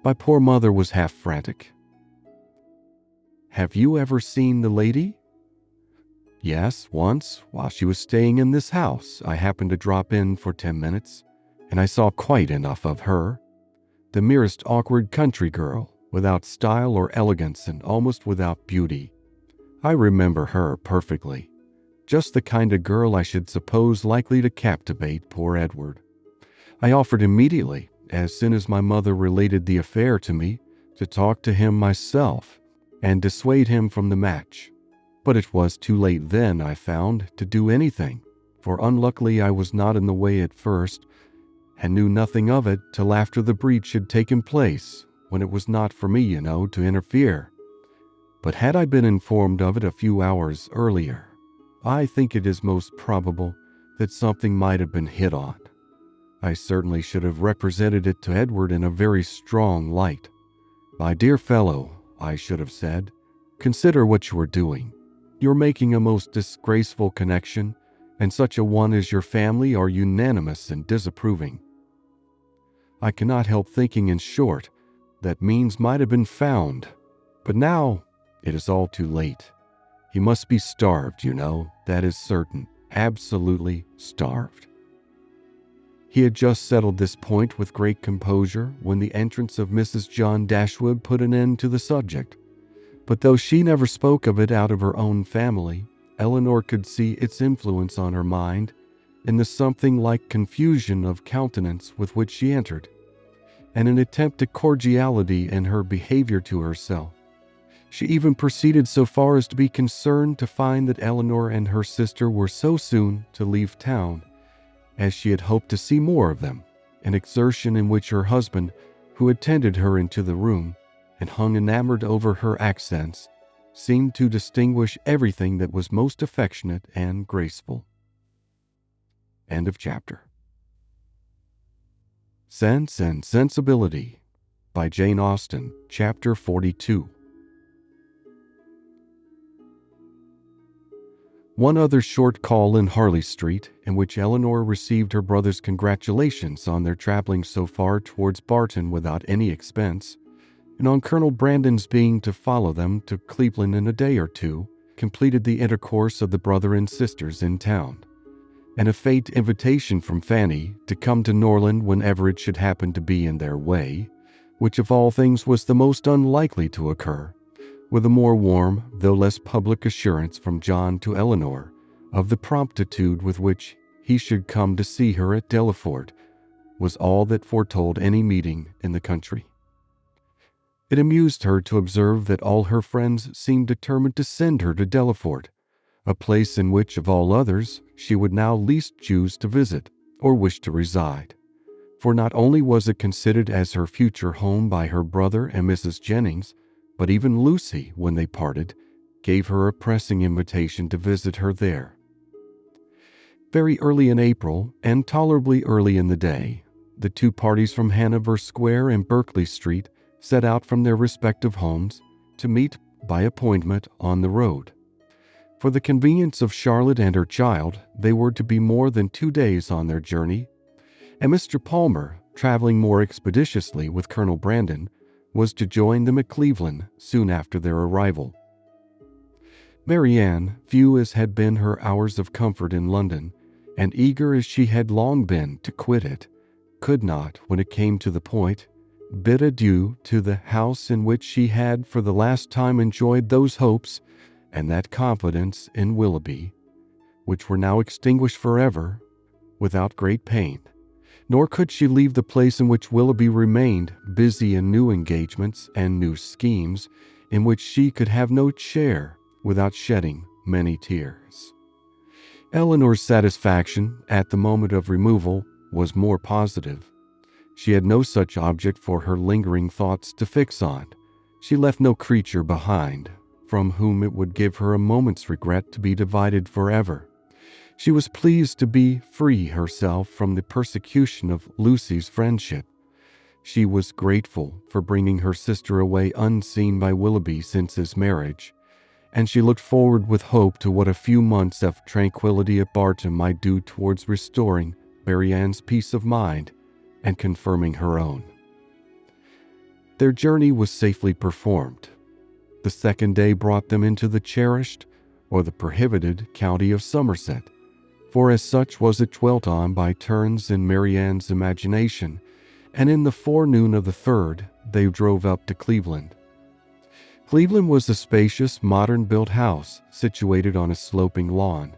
My poor mother was half frantic. "Have you ever seen the lady?" "Yes, once, while she was staying in this house. I happened to drop in for 10 minutes, and I saw quite enough of her. The merest awkward country girl, without style or elegance and almost without beauty. I remember her perfectly. Just the kind of girl I should suppose likely to captivate poor Edward. I offered immediately, as soon as my mother related the affair to me, to talk to him myself and dissuade him from the match. But it was too late then, I found, to do anything, for unluckily I was not in the way at first, and knew nothing of it till after the breach had taken place, when it was not for me, to interfere. But had I been informed of it a few hours earlier, I think it is most probable that something might have been hit on. I certainly should have represented it to Edward in a very strong light. 'My dear fellow,' I should have said, 'consider what you are doing. You're making a most disgraceful connection, and such a one as your family are unanimous in disapproving.' I cannot help thinking, in short, that means might have been found, but now it is all too late. He must be starved, that is certain, absolutely starved." He had just settled this point with great composure when the entrance of Mrs. John Dashwood put an end to the subject. But though she never spoke of it out of her own family, Elinor could see its influence on her mind in the something like confusion of countenance with which she entered, and an attempt at cordiality in her behavior to herself. She even proceeded so far as to be concerned to find that Elinor and her sister were so soon to leave town, as she had hoped to see more of them, an exertion in which her husband, who attended her into the room and hung enamored over her accents, seemed to distinguish everything that was most affectionate and graceful. End of chapter. Sense and Sensibility by Jane Austen, Chapter 42. One other short call in Harley Street, in which Elinor received her brother's congratulations on their traveling so far towards Barton without any expense, and on Colonel Brandon's being to follow them to Cleveland in a day or two, completed the intercourse of the brother and sisters in town, and a faint invitation from Fanny to come to Norland whenever it should happen to be in their way, which of all things was the most unlikely to occur, with a more warm, though less public assurance from John to Elinor of the promptitude with which he should come to see her at Delaford, was all that foretold any meeting in the country. It amused her to observe that all her friends seemed determined to send her to Delaford, a place in which, of all others, she would now least choose to visit or wish to reside, for not only was it considered as her future home by her brother and Mrs. Jennings, but even Lucy, when they parted, gave her a pressing invitation to visit her there. Very early in April, and tolerably early in the day, the two parties from Hanover Square and Berkeley Street set out from their respective homes to meet by appointment on the road. For the convenience of Charlotte and her child, they were to be more than 2 days on their journey, and Mr. Palmer, traveling more expeditiously with Colonel Brandon, was to join them at Cleveland soon after their arrival. Marianne, few as had been her hours of comfort in London, and eager as she had long been to quit it, could not, when it came to the point, bid adieu to the house in which she had for the last time enjoyed those hopes and that confidence in Willoughby, which were now extinguished forever, without great pain. Nor could she leave the place in which Willoughby remained, busy in new engagements and new schemes, in which she could have no share, without shedding many tears. Elinor's satisfaction at the moment of removal was more positive. She had no such object for her lingering thoughts to fix on. She left no creature behind, from whom it would give her a moment's regret to be divided forever. She was pleased to be free herself from the persecution of Lucy's friendship. She was grateful for bringing her sister away unseen by Willoughby since his marriage, and she looked forward with hope to what a few months of tranquility at Barton might do towards restoring Marianne's peace of mind and confirming her own. Their journey was safely performed. The second day brought them into the cherished, or the prohibited, county of Somerset, for as such was it dwelt on by turns in Marianne's imagination, and in the forenoon of the third they drove up to Cleveland. Cleveland was a spacious, modern-built house situated on a sloping lawn.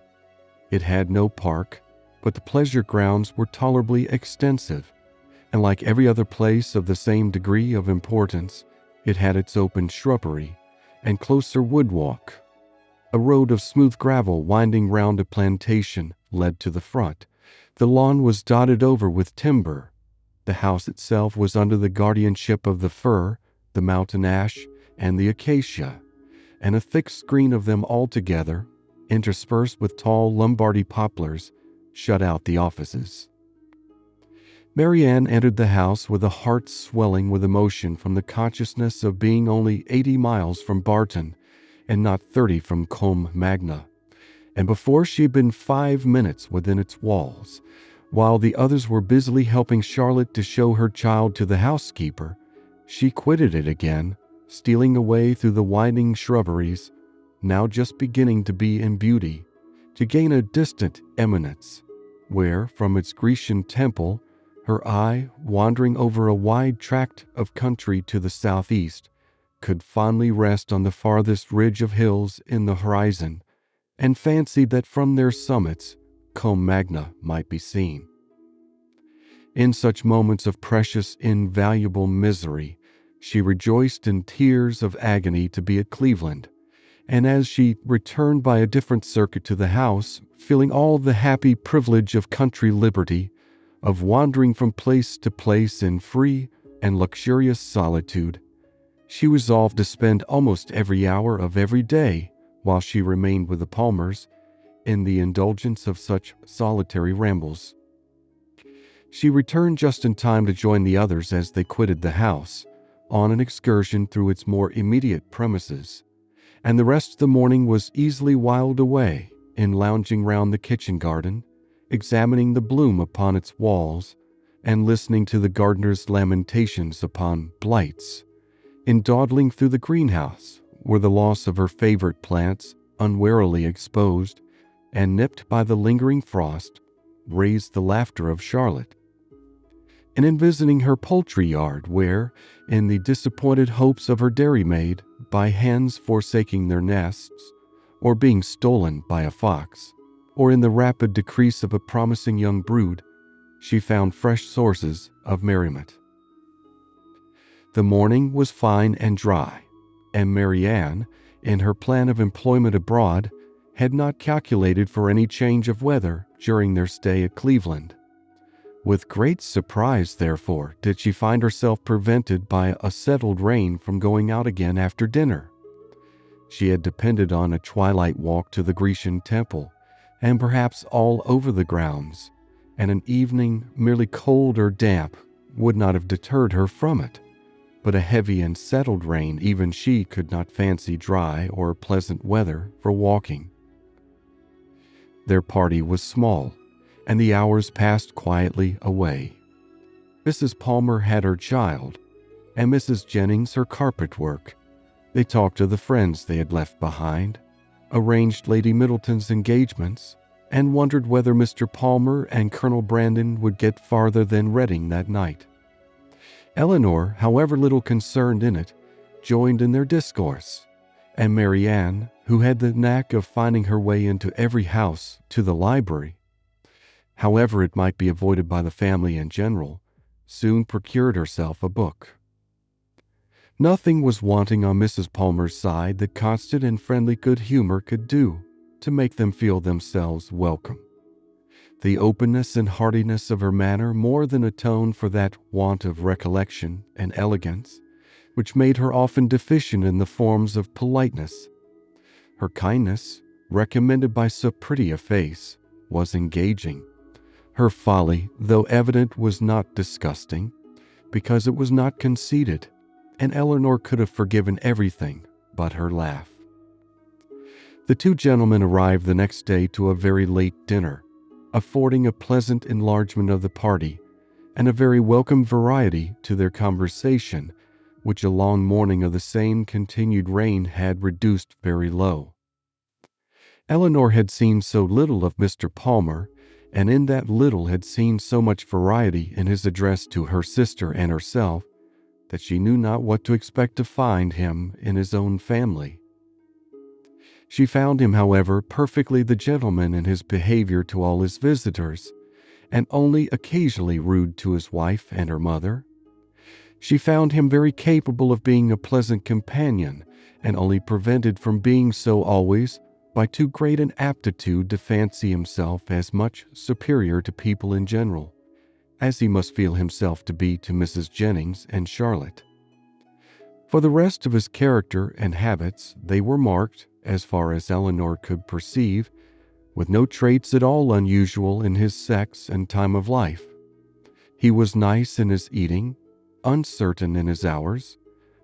It had no park, but the pleasure grounds were tolerably extensive, and like every other place of the same degree of importance, it had its open shrubbery and closer woodwalk. A road of smooth gravel winding round a plantation led to the front. The lawn was dotted over with timber. The house itself was under the guardianship of the fir, the mountain ash, and the acacia, and a thick screen of them altogether, interspersed with tall Lombardy poplars, shut out the offices. Marianne entered the house with a heart swelling with emotion from the consciousness of being only 80 miles from Barton and not 30 from Combe Magna, and before she had been 5 minutes within its walls, while the others were busily helping Charlotte to show her child to the housekeeper, she quitted it again, stealing away through the winding shrubberies, now just beginning to be in beauty, to gain a distant eminence, where, from its Grecian temple, her eye, wandering over a wide tract of country to the southeast, could fondly rest on the farthest ridge of hills in the horizon, and fancied that from their summits Combe Magna might be seen. In such moments of precious, invaluable misery, she rejoiced in tears of agony to be at Cleveland, and as she returned by a different circuit to the house, feeling all the happy privilege of country liberty, of wandering from place to place in free and luxurious solitude, she resolved to spend almost every hour of every day, while she remained with the Palmers, in the indulgence of such solitary rambles. She returned just in time to join the others as they quitted the house, on an excursion through its more immediate premises, and the rest of the morning was easily whiled away in lounging round the kitchen garden, examining the bloom upon its walls, and listening to the gardener's lamentations upon blights, in dawdling through the greenhouse, where the loss of her favorite plants, unwarily exposed and nipped by the lingering frost, raised the laughter of Charlotte, and in visiting her poultry yard, where, in the disappointed hopes of her dairymaid, by hens forsaking their nests, or being stolen by a fox, or in the rapid decrease of a promising young brood, she found fresh sources of merriment. The morning was fine and dry, and Marianne, in her plan of employment abroad, had not calculated for any change of weather during their stay at Cleveland. With great surprise, therefore, did she find herself prevented by a settled rain from going out again after dinner. She had depended on a twilight walk to the Grecian temple, and perhaps all over the grounds, and an evening merely cold or damp would not have deterred her from it, but a heavy and settled rain even she could not fancy dry or pleasant weather for walking. Their party was small, and the hours passed quietly away. Mrs. Palmer had her child, and Mrs. Jennings her carpet work. They talked of the friends they had left behind, arranged Lady Middleton's engagements, and wondered whether Mr. Palmer and Colonel Brandon would get farther than Reading that night. Elinor, however little concerned in it, joined in their discourse, and Marianne, who had the knack of finding her way into every house to the library, however it might be avoided by the family in general, soon procured herself a book. Nothing was wanting on Mrs. Palmer's side that constant and friendly good humor could do. to make them feel themselves welcome. The openness and heartiness of her manner more than atoned for that want of recollection and elegance which made her often deficient in the forms of politeness. Her kindness, recommended by so pretty a face, was engaging. Her folly, though evident, was not disgusting, because it was not conceited, and Elinor could have forgiven everything but her laugh. The two gentlemen arrived the next day to a very late dinner, affording a pleasant enlargement of the party, and a very welcome variety to their conversation, which a long morning of the same continued rain had reduced very low. Elinor had seen so little of Mr. Palmer, and in that little had seen so much variety in his address to her sister and herself, that she knew not what to expect to find him in his own family. She found him, however, perfectly the gentleman in his behavior to all his visitors, and only occasionally rude to his wife and her mother. She found him very capable of being a pleasant companion, and only prevented from being so always by too great an aptitude to fancy himself as much superior to people in general, as he must feel himself to be to Mrs. Jennings and Charlotte. For the rest of his character and habits, they were marked, as far as Elinor could perceive, with no traits at all unusual in his sex and time of life. He was nice in his eating, uncertain in his hours,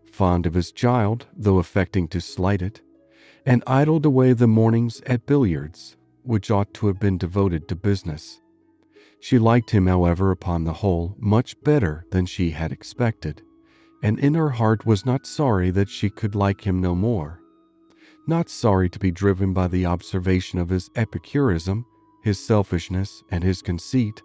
fond of his child, though affecting to slight it, and idled away the mornings at billiards, which ought to have been devoted to business. She liked him, however, upon the whole, much better than she had expected, and in her heart was not sorry that she could like him no more. Not sorry to be driven by the observation of his epicurism, his selfishness, and his conceit,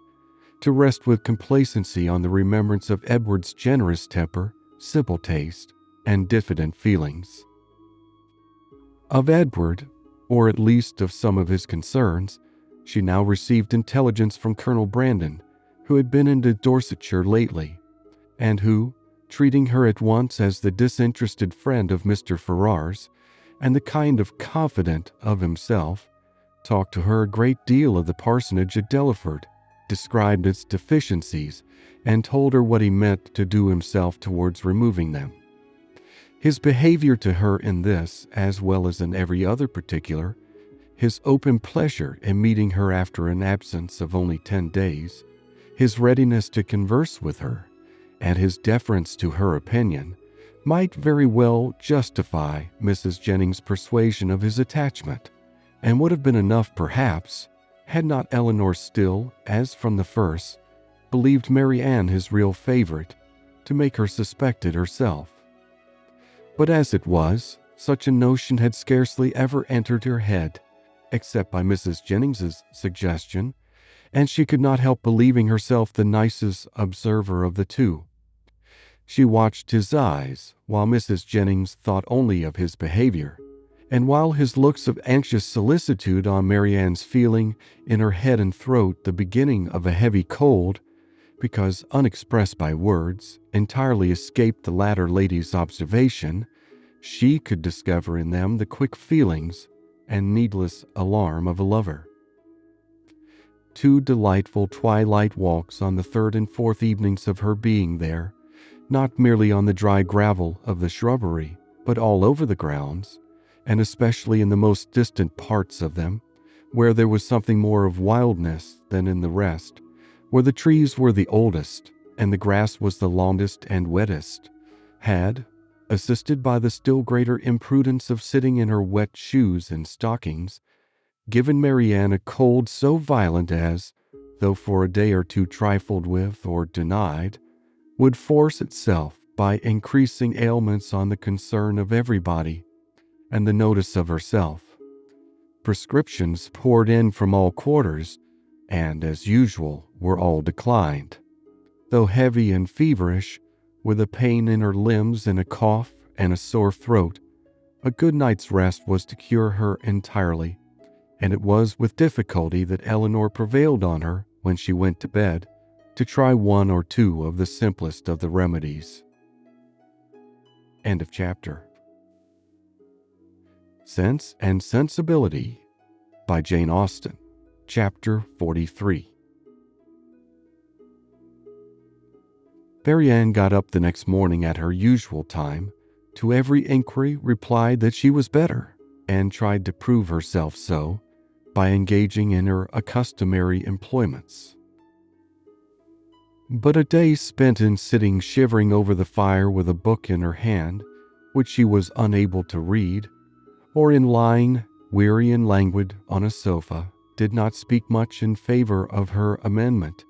to rest with complacency on the remembrance of Edward's generous temper, simple taste, and diffident feelings. Of Edward, or at least of some of his concerns, she now received intelligence from Colonel Brandon, who had been into Dorsetshire lately, and who, treating her at once as the disinterested friend of Mr. Ferrars, and the kind of confidant of himself, talked to her a great deal of the parsonage at Delaford, described its deficiencies, and told her what he meant to do himself towards removing them. His behavior to her in this, as well as in every other particular, his open pleasure in meeting her after an absence of only 10 days, his readiness to converse with her, and his deference to her opinion, might very well justify Mrs. Jennings' persuasion of his attachment, and would have been enough, perhaps, had not Elinor still, as from the first, believed Marianne his real favorite, to make her suspect it herself. But as it was, such a notion had scarcely ever entered her head, except by Mrs. Jennings's suggestion, and she could not help believing herself the nicest observer of the two. She watched his eyes, while Mrs. Jennings thought only of his behavior, and while his looks of anxious solicitude on Marianne's feeling in her head and throat the beginning of a heavy cold, because unexpressed by words, entirely escaped the latter lady's observation, she could discover in them the quick feelings and needless alarm of a lover. 2 delightful twilight walks on the 3rd and 4th evenings of her being there, not merely on the dry gravel of the shrubbery, but all over the grounds, and especially in the most distant parts of them, where there was something more of wildness than in the rest, where the trees were the oldest, and the grass was the longest and wettest, had, assisted by the still greater imprudence of sitting in her wet shoes and stockings, given Marianne a cold so violent as, though for a day or two trifled with or denied, would force itself by increasing ailments on the concern of everybody, and the notice of herself. Prescriptions poured in from all quarters, and, as usual, were all declined. Though heavy and feverish, with a pain in her limbs and a cough and a sore throat, a good night's rest was to cure her entirely, and it was with difficulty that Elinor prevailed on her, when she went to bed, to try 1 or 2 of the simplest of the remedies. End of chapter. Sense and Sensibility by Jane Austen. Chapter 43. Marianne got up the next morning at her usual time, to every inquiry replied that she was better, and tried to prove herself so by engaging in her customary employments. But a day spent in sitting shivering over the fire with a book in her hand, which she was unable to read, or in lying, weary and languid, on a sofa, did not speak much in favor of her amendment,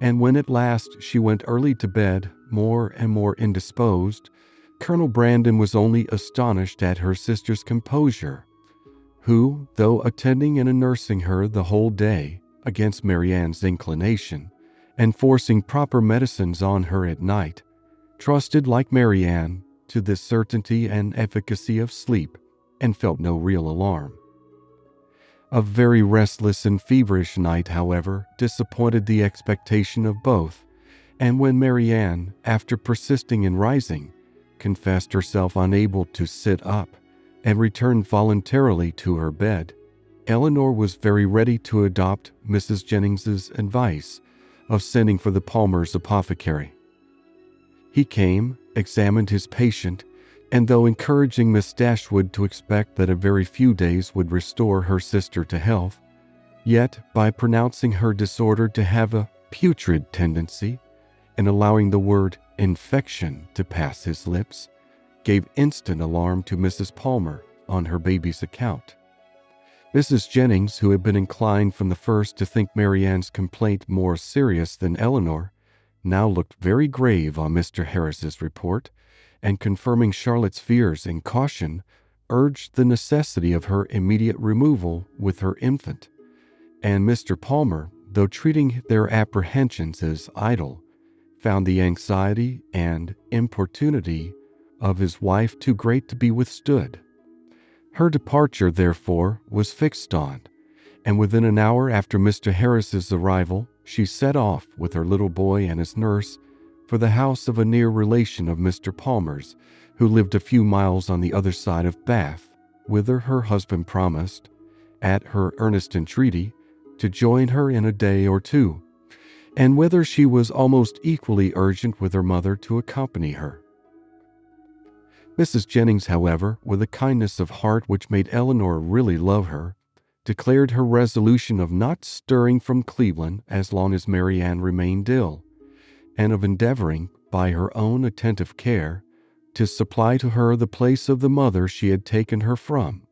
and when at last she went early to bed, more and more indisposed, Colonel Brandon was only astonished at her sister's composure, who, though attending and nursing her the whole day, against Marianne's inclination, and forcing proper medicines on her at night, trusted, like Marianne, to the certainty and efficacy of sleep, and felt no real alarm. A very restless and feverish night, however, disappointed the expectation of both, and when Marianne, after persisting in rising, confessed herself unable to sit up, and returned voluntarily to her bed, Elinor was very ready to adopt Mrs. Jennings's advice of sending for the Palmer's apothecary. He came, examined his patient, and though encouraging Miss Dashwood to expect that a very few days would restore her sister to health, yet by pronouncing her disorder to have a putrid tendency, and allowing the word infection to pass his lips, gave instant alarm to Mrs. Palmer on her baby's account. Mrs. Jennings, who had been inclined from the first to think Marianne's complaint more serious than Elinor, now looked very grave on Mr. Harris's report, and confirming Charlotte's fears and caution, urged the necessity of her immediate removal with her infant, and Mr. Palmer, though treating their apprehensions as idle, found the anxiety and importunity of his wife too great to be withstood. Her departure, therefore, was fixed on, and within an hour after Mr. Harris's arrival, she set off with her little boy and his nurse for the house of a near relation of Mr. Palmer's, who lived a few miles on the other side of Bath, whither her husband promised, at her earnest entreaty, to join her in a day or two, and whither she was almost equally urgent with her mother to accompany her. Mrs. Jennings, however, with a kindness of heart which made Elinor really love her, declared her resolution of not stirring from Cleveland as long as Marianne remained ill, and of endeavoring, by her own attentive care, to supply to her the place of the mother she had taken her from.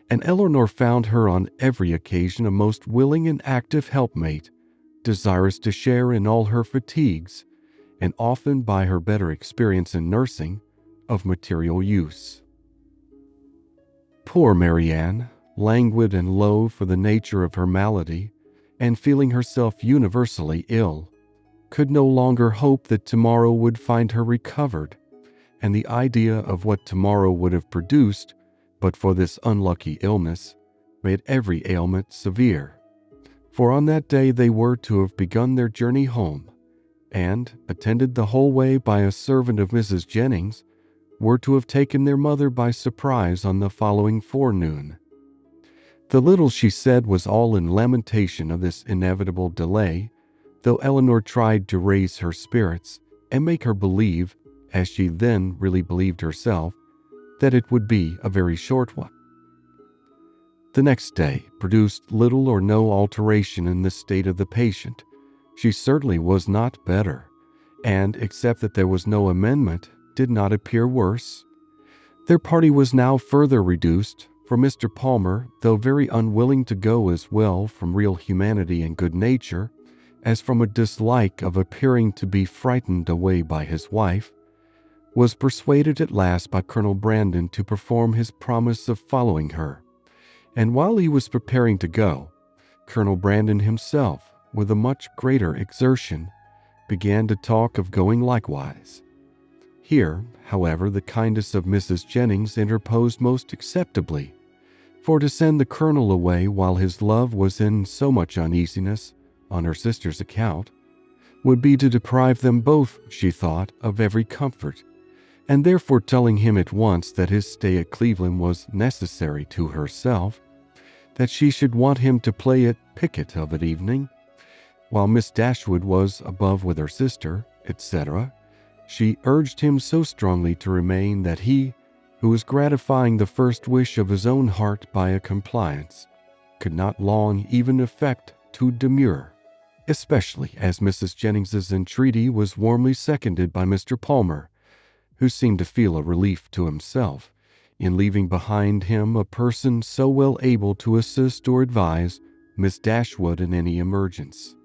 And Elinor found her on every occasion a most willing and active helpmate, desirous to share in all her fatigues, and often, by her better experience in nursing, of material use. Poor Marianne, languid and low for the nature of her malady, and feeling herself universally ill, could no longer hope that tomorrow would find her recovered, and the idea of what tomorrow would have produced, but for this unlucky illness, made every ailment severe. For on that day they were to have begun their journey home, and, attended the whole way by a servant of Mrs. Jennings, were to have taken their mother by surprise on the following forenoon. The little she said was all in lamentation of this inevitable delay, though Elinor tried to raise her spirits and make her believe, as she then really believed herself, that it would be a very short one. The next day produced little or no alteration in the state of the patient. She certainly was not better, and, except that there was no amendment, did not appear worse. Their party was now further reduced, for Mr. Palmer, though very unwilling to go as well from real humanity and good nature as from a dislike of appearing to be frightened away by his wife, was persuaded at last by Colonel Brandon to perform his promise of following her, and while he was preparing to go, Colonel Brandon himself, with a much greater exertion, began to talk of going likewise. Here, however, the kindness of Mrs. Jennings interposed most acceptably, for to send the Colonel away while his love was in so much uneasiness on her sister's account would be to deprive them both, she thought, of every comfort, and therefore telling him at once that his stay at Cleveland was necessary to herself, that she should want him to play at piquet of an evening, while Miss Dashwood was above with her sister, etc. She urged him so strongly to remain that he, who was gratifying the first wish of his own heart by a compliance, could not long even affect to demur, especially as Mrs. Jennings's entreaty was warmly seconded by Mr. Palmer, who seemed to feel a relief to himself in leaving behind him a person so well able to assist or advise Miss Dashwood in any emergence.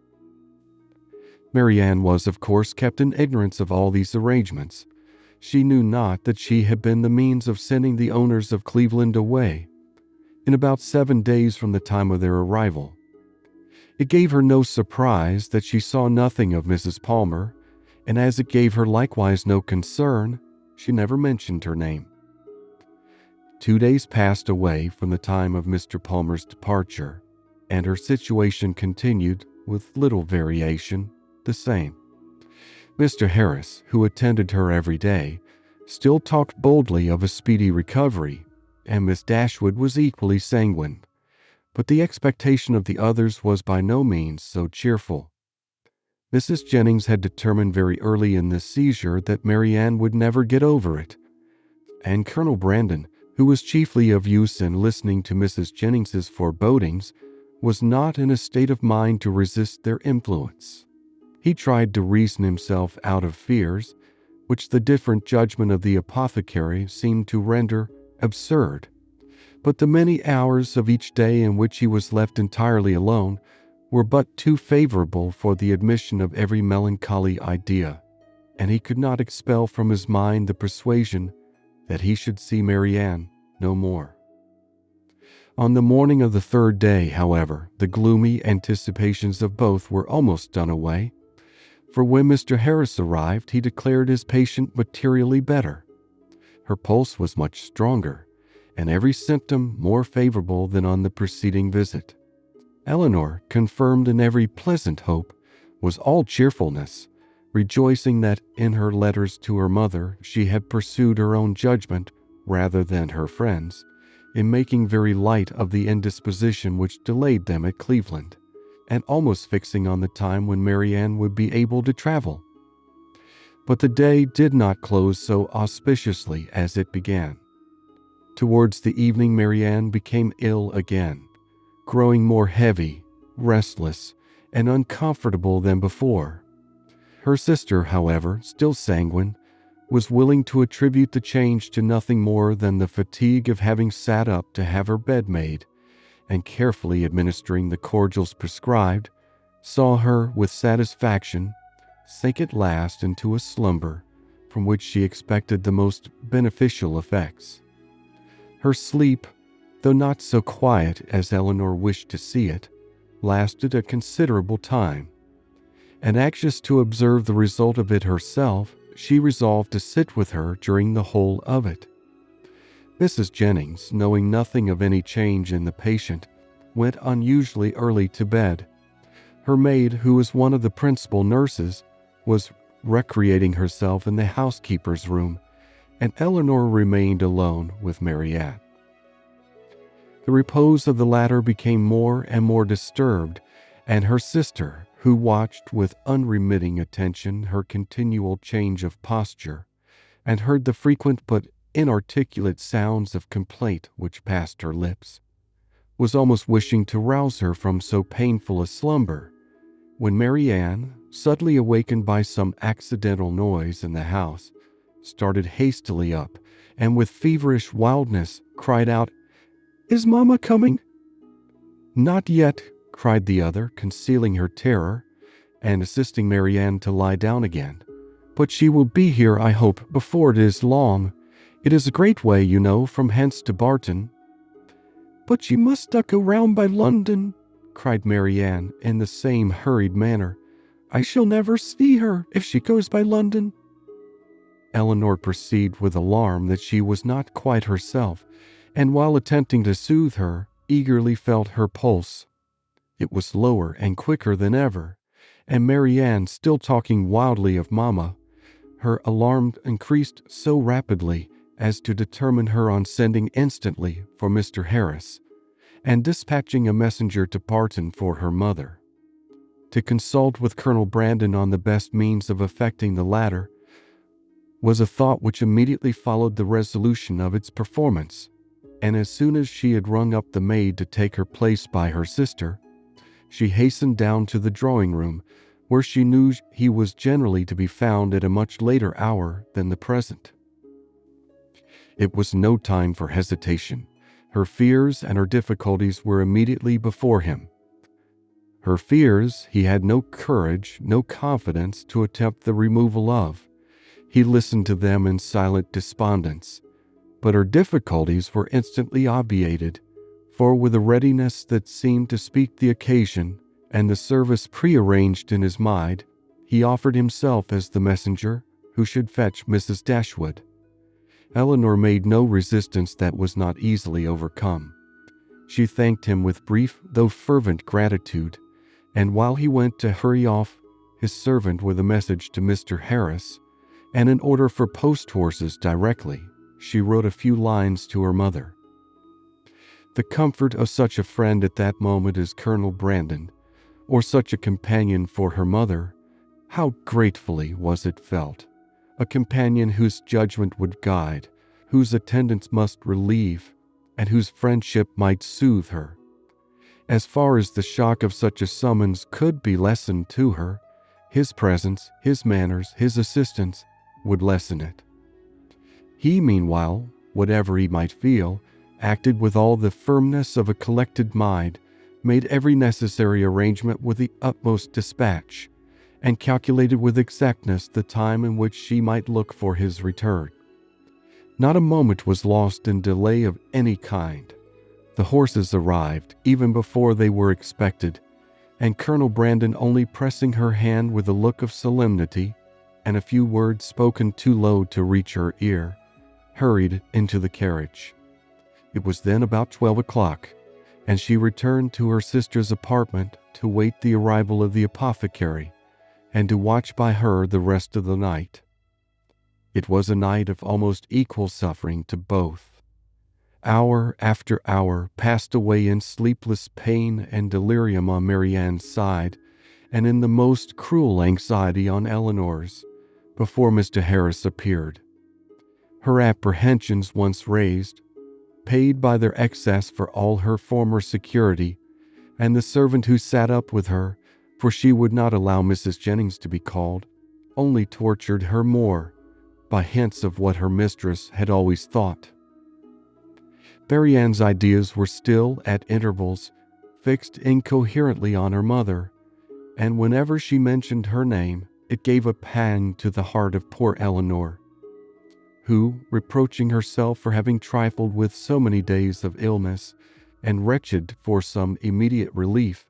Marianne was, of course, kept in ignorance of all these arrangements. She knew not that she had been the means of sending the owners of Cleveland away in about 7 days from the time of their arrival. It gave her no surprise that she saw nothing of Mrs. Palmer, and as it gave her likewise no concern, she never mentioned her name. 2 days passed away from the time of Mr. Palmer's departure, and her situation continued, with little variation, the same. Mr. Harris, who attended her every day, still talked boldly of a speedy recovery, and Miss Dashwood was equally sanguine, but the expectation of the others was by no means so cheerful. Mrs. Jennings had determined very early in this seizure that Marianne would never get over it, and Colonel Brandon, who was chiefly of use in listening to Mrs. Jennings's forebodings, was not in a state of mind to resist their influence. He tried to reason himself out of fears, which the different judgment of the apothecary seemed to render absurd. But the many hours of each day in which he was left entirely alone were but too favorable for the admission of every melancholy idea, and he could not expel from his mind the persuasion that he should see Marianne no more. On the morning of the 3rd day, however, the gloomy anticipations of both were almost done away, for when Mr. Harris arrived, he declared his patient materially better. Her pulse was much stronger, and every symptom more favorable than on the preceding visit. Elinor, confirmed in every pleasant hope, was all cheerfulness, rejoicing that in her letters to her mother she had pursued her own judgment rather than her friends, in making very light of the indisposition which delayed them at Cleveland, and almost fixing on the time when Marianne would be able to travel. But the day did not close so auspiciously as it began. Towards the evening Marianne became ill again, growing more heavy, restless, and uncomfortable than before. Her sister, however, still sanguine, was willing to attribute the change to nothing more than the fatigue of having sat up to have her bed made, and carefully administering the cordials prescribed, saw her with satisfaction sink at last into a slumber from which she expected the most beneficial effects. Her sleep, though not so quiet as Elinor wished to see it, lasted a considerable time, and anxious to observe the result of it herself, she resolved to sit with her during the whole of it. Mrs. Jennings, knowing nothing of any change in the patient, went unusually early to bed. Her maid, who was one of the principal nurses, was recreating herself in the housekeeper's room, and Elinor remained alone with Marianne. The repose of the latter became more and more disturbed, and her sister, who watched with unremitting attention her continual change of posture, and heard the frequent but inarticulate sounds of complaint which passed her lips, was almost wishing to rouse her from so painful a slumber, when Marianne, suddenly awakened by some accidental noise in the house, started hastily up, and with feverish wildness cried out, "Is Mamma coming?" "Not yet," cried the other, concealing her terror, and assisting Marianne to lie down again. "But she will be here, I hope, before it is long. It is a great way, you know, from hence to Barton." "But she must not go round by London," cried Marianne in the same hurried manner. "I shall never see her if she goes by London." Elinor perceived with alarm that she was not quite herself, and while attempting to soothe her, eagerly felt her pulse. It was lower and quicker than ever, and Marianne, still talking wildly of Mamma, her alarm increased so rapidly as to determine her on sending instantly for Mr. Harris, and dispatching a messenger to Barton for her mother. To consult with Colonel Brandon on the best means of effecting the latter was a thought which immediately followed the resolution of its performance, and as soon as she had rung up the maid to take her place by her sister, she hastened down to the drawing-room, where she knew he was generally to be found at a much later hour than the present. It was no time for hesitation. Her fears and her difficulties were immediately before him. Her fears he had no courage, no confidence to attempt the removal of. He listened to them in silent despondence, but her difficulties were instantly obviated, for with a readiness that seemed to speak the occasion and the service prearranged in his mind, he offered himself as the messenger who should fetch Mrs. Dashwood. Elinor made no resistance that was not easily overcome. She thanked him with brief though fervent gratitude, and while he went to hurry off his servant with a message to Mr. Harris and an order for post-horses directly, she wrote a few lines to her mother. The comfort of such a friend at that moment as Colonel Brandon, or such a companion for her mother, how gratefully was it felt! A companion whose judgment would guide, whose attendance must relieve, and whose friendship might soothe her. As far as the shock of such a summons could be lessened to her, his presence, his manners, his assistance would lessen it. He, meanwhile, whatever he might feel, acted with all the firmness of a collected mind, made every necessary arrangement with the utmost dispatch, and calculated with exactness the time in which she might look for his return. Not a moment was lost in delay of any kind. The horses arrived even before they were expected, and Colonel Brandon, only pressing her hand with a look of solemnity and a few words spoken too low to reach her ear, hurried into the carriage. It was then about 12 o'clock, and she returned to her sister's apartment to wait the arrival of the apothecary and to watch by her the rest of the night. It was a night of almost equal suffering to both. Hour after hour passed away in sleepless pain and delirium on Marianne's side, and in the most cruel anxiety on Elinor's, before Mr. Harris appeared. Her apprehensions once raised, paid by their excess for all her former security, and the servant who sat up with her, for she would not allow Mrs. Jennings to be called, only tortured her more by hints of what her mistress had always thought. Marianne's ideas were still, at intervals, fixed incoherently on her mother, and whenever she mentioned her name, it gave a pang to the heart of poor Elinor, who, reproaching herself for having trifled with so many days of illness, and wretched for some immediate relief,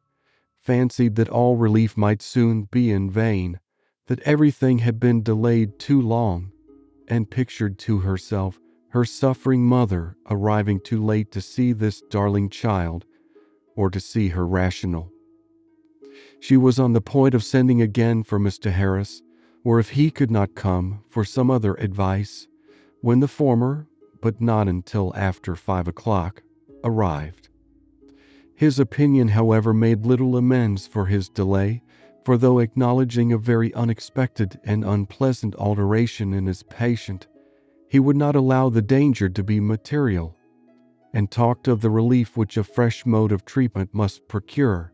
fancied that all relief might soon be in vain, that everything had been delayed too long, and pictured to herself her suffering mother arriving too late to see this darling child, or to see her rational. She was on the point of sending again for Mr. Harris, or if he could not come, for some other advice, when the former, but not until after 5 o'clock, arrived. His opinion, however, made little amends for his delay, for though acknowledging a very unexpected and unpleasant alteration in his patient, he would not allow the danger to be material, and talked of the relief which a fresh mode of treatment must procure,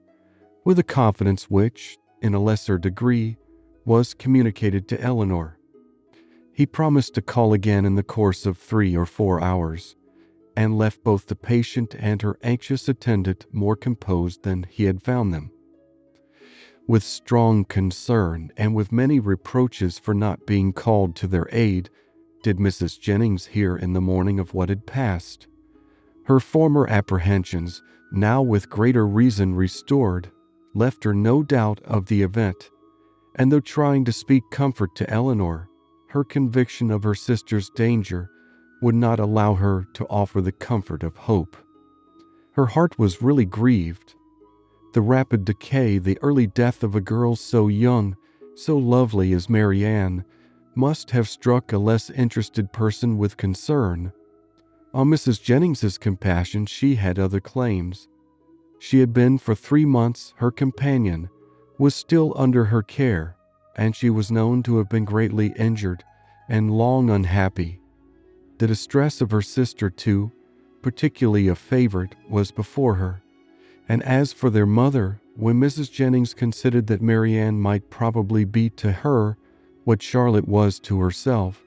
with a confidence which, in a lesser degree, was communicated to Elinor. He promised to call again in the course of 3 or 4 hours, and left both the patient and her anxious attendant more composed than he had found them. With strong concern and with many reproaches for not being called to their aid, did Mrs. Jennings hear in the morning of what had passed. Her former apprehensions, now with greater reason restored, left her no doubt of the event, and though trying to speak comfort to Elinor, her conviction of her sister's danger would not allow her to offer the comfort of hope. Her heart was really grieved. The rapid decay, the early death of a girl so young, so lovely as Marianne, must have struck a less interested person with concern, On Mrs. Jennings's compassion, she had other claims. She had been for 3 months her companion, was still under her care, and she was known to have been greatly injured and long unhappy. The distress of her sister, too, particularly a favorite, was before her. And as for their mother, when Mrs. Jennings considered that Marianne might probably be to her what Charlotte was to herself,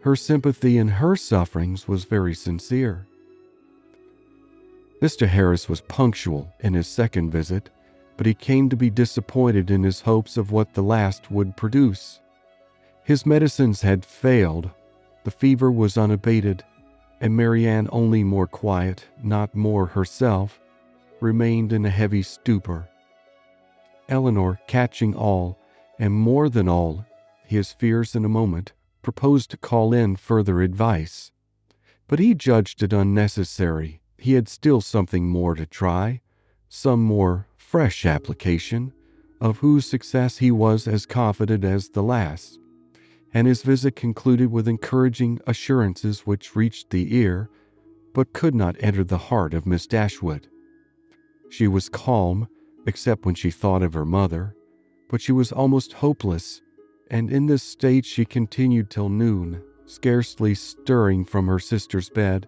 her sympathy in her sufferings was very sincere. Mr. Harris was punctual in his second visit, but he came to be disappointed in his hopes of what the last would produce. His medicines had failed, the fever was unabated, and Marianne, only more quiet, not more herself, remained in a heavy stupor. Elinor, catching all, and more than all, his fears in a moment, proposed to call in further advice. But he judged it unnecessary. He had still something more to try, some more fresh application, of whose success he was as confident as the last. And his visit concluded with encouraging assurances which reached the ear, but could not enter the heart of Miss Dashwood. She was calm, except when she thought of her mother, but she was almost hopeless, and in this state she continued till noon, scarcely stirring from her sister's bed,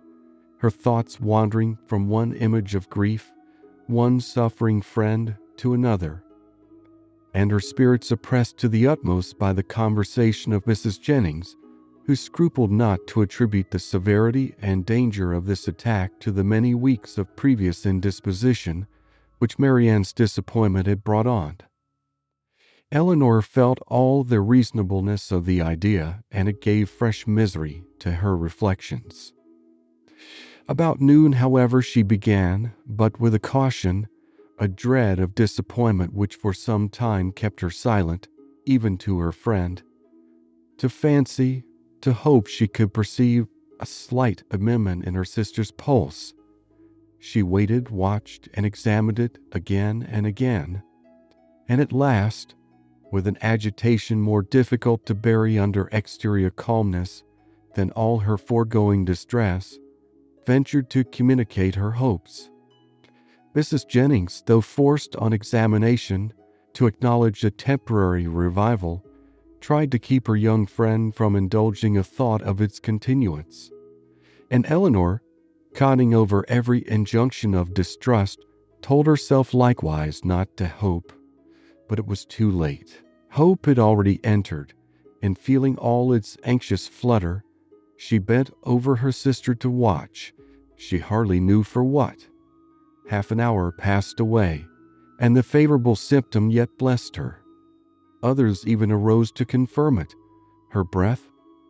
her thoughts wandering from one image of grief, one suffering friend, to another, and her spirits oppressed to the utmost by the conversation of Mrs. Jennings, who scrupled not to attribute the severity and danger of this attack to the many weeks of previous indisposition which Marianne's disappointment had brought on. Elinor felt all the reasonableness of the idea, and it gave fresh misery to her reflections. About noon, however, she began, but with a caution, a dread of disappointment which for some time kept her silent, even to her friend, to fancy, to hope she could perceive a slight amendment in her sister's pulse. She waited, watched, and examined it again and again, and at last, with an agitation more difficult to bury under exterior calmness than all her foregoing distress, ventured to communicate her hopes. Mrs. Jennings, though forced on examination to acknowledge a temporary revival, tried to keep her young friend from indulging a thought of its continuance, and Elinor, conning over every injunction of distrust, told herself likewise not to hope. But it was too late. Hope had already entered, and feeling all its anxious flutter, she bent over her sister to watch, she hardly knew for what. Half an hour passed away, and the favorable symptom yet blessed her. Others even arose to confirm it. Her breath,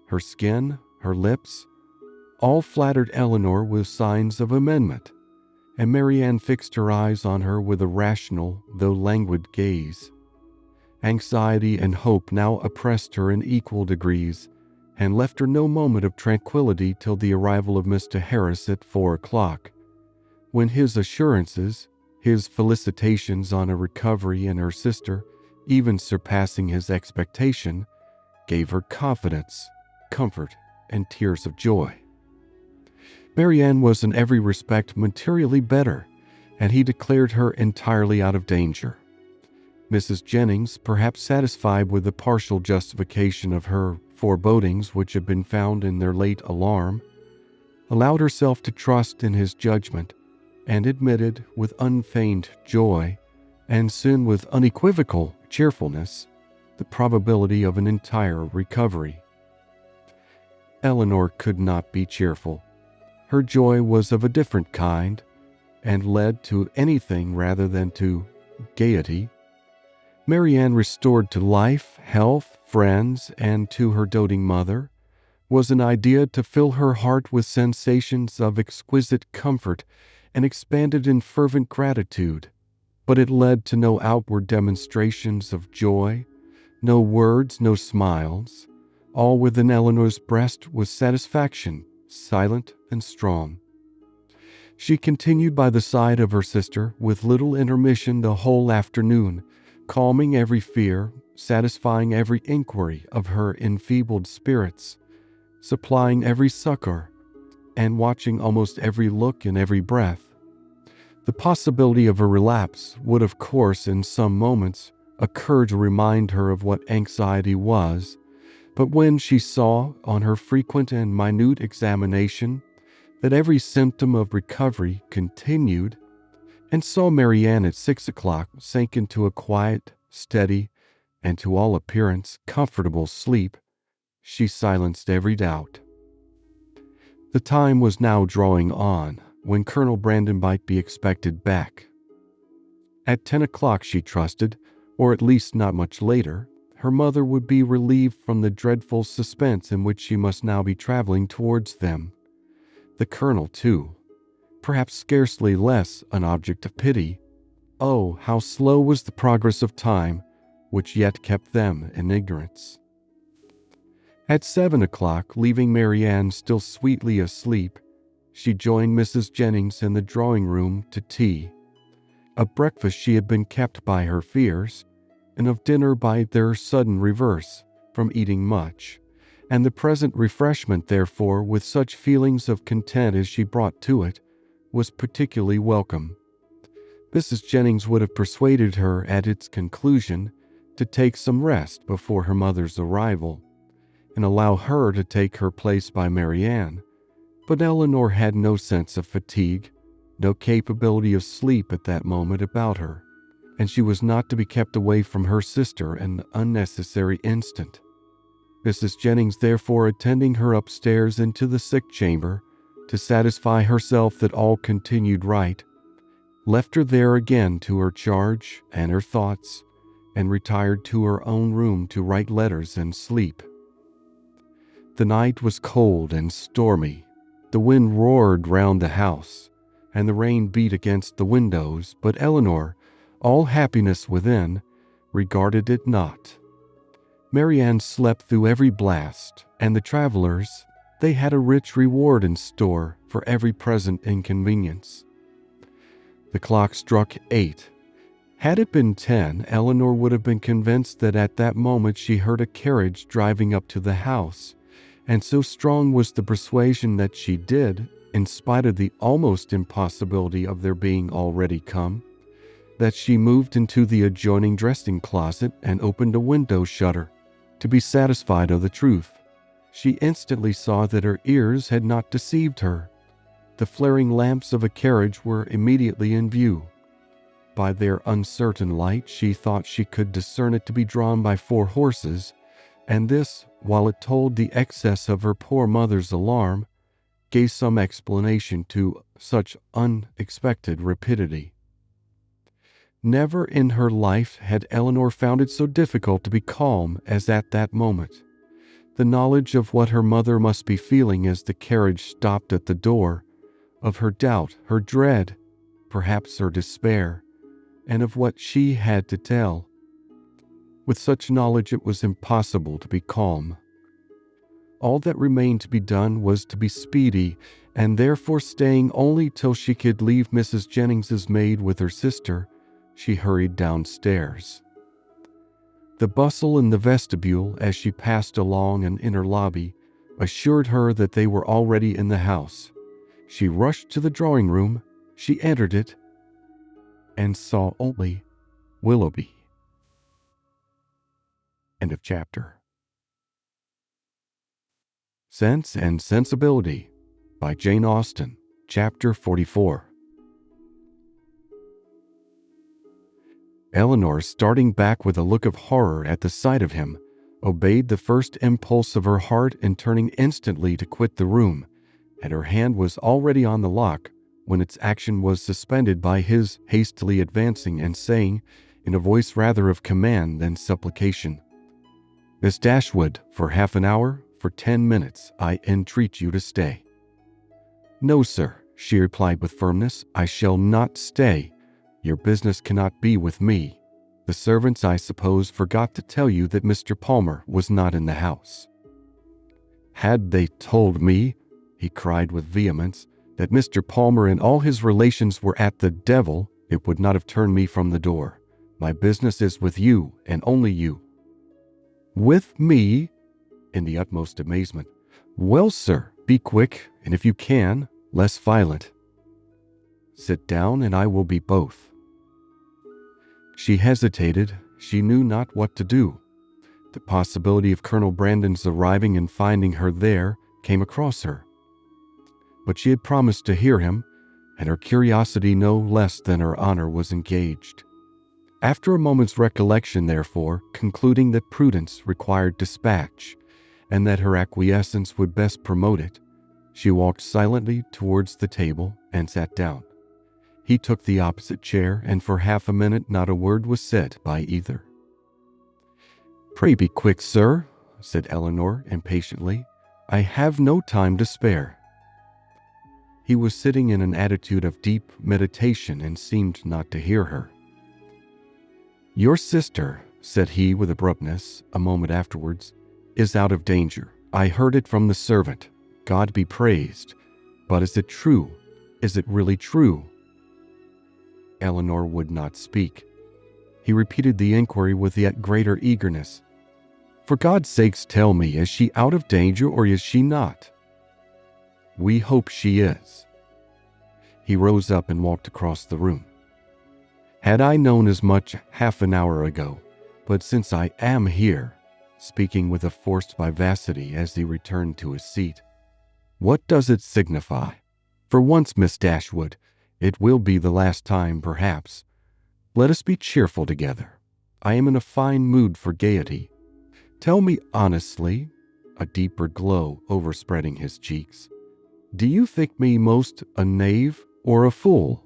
her skin, her lips, all flattered Elinor with signs of amendment, and Marianne fixed her eyes on her with a rational, though languid gaze. Anxiety and hope now oppressed her in equal degrees, and left her no moment of tranquillity till the arrival of Mr. Harris at 4 o'clock, when his assurances, his felicitations on a recovery in her sister, even surpassing his expectation, gave her confidence, comfort, and tears of joy. Marianne was in every respect materially better, and he declared her entirely out of danger. Mrs. Jennings, perhaps satisfied with the partial justification of her forebodings which had been found in their late alarm, allowed herself to trust in his judgment, and admitted with unfeigned joy, and soon with unequivocal cheerfulness, the probability of an entire recovery. Elinor could not be cheerful. Her joy was of a different kind, and led to anything rather than to gaiety. Marianne, restored to life, health, friends, and to her doting mother, was an idea to fill her heart with sensations of exquisite comfort and expanded in fervent gratitude, but it led to no outward demonstrations of joy, no words, no smiles. All within Elinor's breast was satisfaction, silent and strong. She continued by the side of her sister with little intermission the whole afternoon, calming every fear, satisfying every inquiry of her enfeebled spirits, supplying every succor, and watching almost every look and every breath. The possibility of a relapse would, of course, in some moments, occur to remind her of what anxiety was, but when she saw, on her frequent and minute examination, that every symptom of recovery continued, and saw Marianne at 6 o'clock sank into a quiet, steady, and to all appearance comfortable sleep, she silenced every doubt. The time was now drawing on when Colonel Brandon might be expected back. At 10 o'clock, she trusted, or at least not much later, her mother would be relieved from the dreadful suspense in which she must now be traveling towards them. The Colonel, too, perhaps scarcely less an object of pity. Oh, how slow was the progress of time, which yet kept them in ignorance. At 7 o'clock, leaving Marianne still sweetly asleep, she joined Mrs. Jennings in the drawing-room to tea. Of breakfast she had been kept by her fears, and of dinner by their sudden reverse, from eating much, and the present refreshment, therefore, with such feelings of content as she brought to it, was particularly welcome. Mrs. Jennings would have persuaded her at its conclusion to take some rest before her mother's arrival, and allow her to take her place by Marianne, but Elinor had no sense of fatigue, no capability of sleep at that moment about her, and she was not to be kept away from her sister an unnecessary instant. Mrs. Jennings, therefore, attending her upstairs into the sick chamber to satisfy herself that all continued right, left her there again to her charge and her thoughts, and retired to her own room to write letters and sleep. The night was cold and stormy. The wind roared round the house, and the rain beat against the windows, but Elinor, all happiness within, regarded it not. Marianne slept through every blast, and the travelers, they had a rich reward in store for every present inconvenience. The clock struck 8. Had it been 10, Elinor would have been convinced that at that moment she heard a carriage driving up to the house, and so strong was the persuasion that she did, in spite of the almost impossibility of their being already come, that she moved into the adjoining dressing closet and opened a window shutter to be satisfied of the truth. She instantly saw that her ears had not deceived her. The flaring lamps of a carriage were immediately in view. By their uncertain light, she thought she could discern it to be drawn by 4 horses, and this, while it told the excess of her poor mother's alarm, gave some explanation to such unexpected rapidity. Never in her life had Elinor found it so difficult to be calm as at that moment. The knowledge of what her mother must be feeling as the carriage stopped at the door, of her doubt, her dread, perhaps her despair, and of what she had to tell. With such knowledge it was impossible to be calm. All that remained to be done was to be speedy, and therefore staying only till she could leave Mrs. Jennings's maid with her sister, she hurried downstairs. The bustle in the vestibule as she passed along an inner lobby assured her that they were already in the house. She rushed to the drawing-room, she entered it, and saw only Willoughby. End of chapter. Sense and Sensibility by Jane Austen, Chapter 44. Elinor, starting back with a look of horror at the sight of him, obeyed the first impulse of her heart in turning instantly to quit the room, and her hand was already on the lock when its action was suspended by his hastily advancing and saying, in a voice rather of command than supplication, "Miss Dashwood, for half an hour, for 10 minutes, I entreat you to stay." "No, sir," she replied with firmness, "I shall not stay. Your business cannot be with me. The servants, I suppose, forgot to tell you that Mr. Palmer was not in the house." "Had they told me," he cried with vehemence, "that Mr. Palmer and all his relations were at the devil, it would not have turned me from the door. My business is with you, and only you." "With me?" in the utmost amazement. "Well, sir, be quick. and if you can, less violent. Sit down and I will be both." She hesitated. She knew not what to do. The possibility of Colonel Brandon's arriving and finding her there came across her. But she had promised to hear him, and her curiosity no less than her honor was engaged. After a moment's recollection, therefore, concluding that prudence required dispatch, and that her acquiescence would best promote it, she walked silently towards the table and sat down. He took the opposite chair, and for half a minute not a word was said by either. "Pray be quick, sir," said Elinor impatiently. "I have no time to spare." He was sitting in an attitude of deep meditation and seemed not to hear her. "Your sister," said he with abruptness a moment afterwards, "is out of danger. I heard it from the servant. God be praised. But is it true? Is it really true?" Elinor would not speak. He repeated the inquiry with yet greater eagerness. "For God's sakes, tell me, is she out of danger or is she not?" "We hope she is." He rose up and walked across the room. "Had I known as much half an hour ago, but since I am here," speaking with a forced vivacity as he returned to his seat, "what does it signify? For once, Miss Dashwood, it will be the last time, perhaps. Let us be cheerful together. I am in a fine mood for gaiety. Tell me honestly," a deeper glow overspreading his cheeks, "do you think me most a knave or a fool?"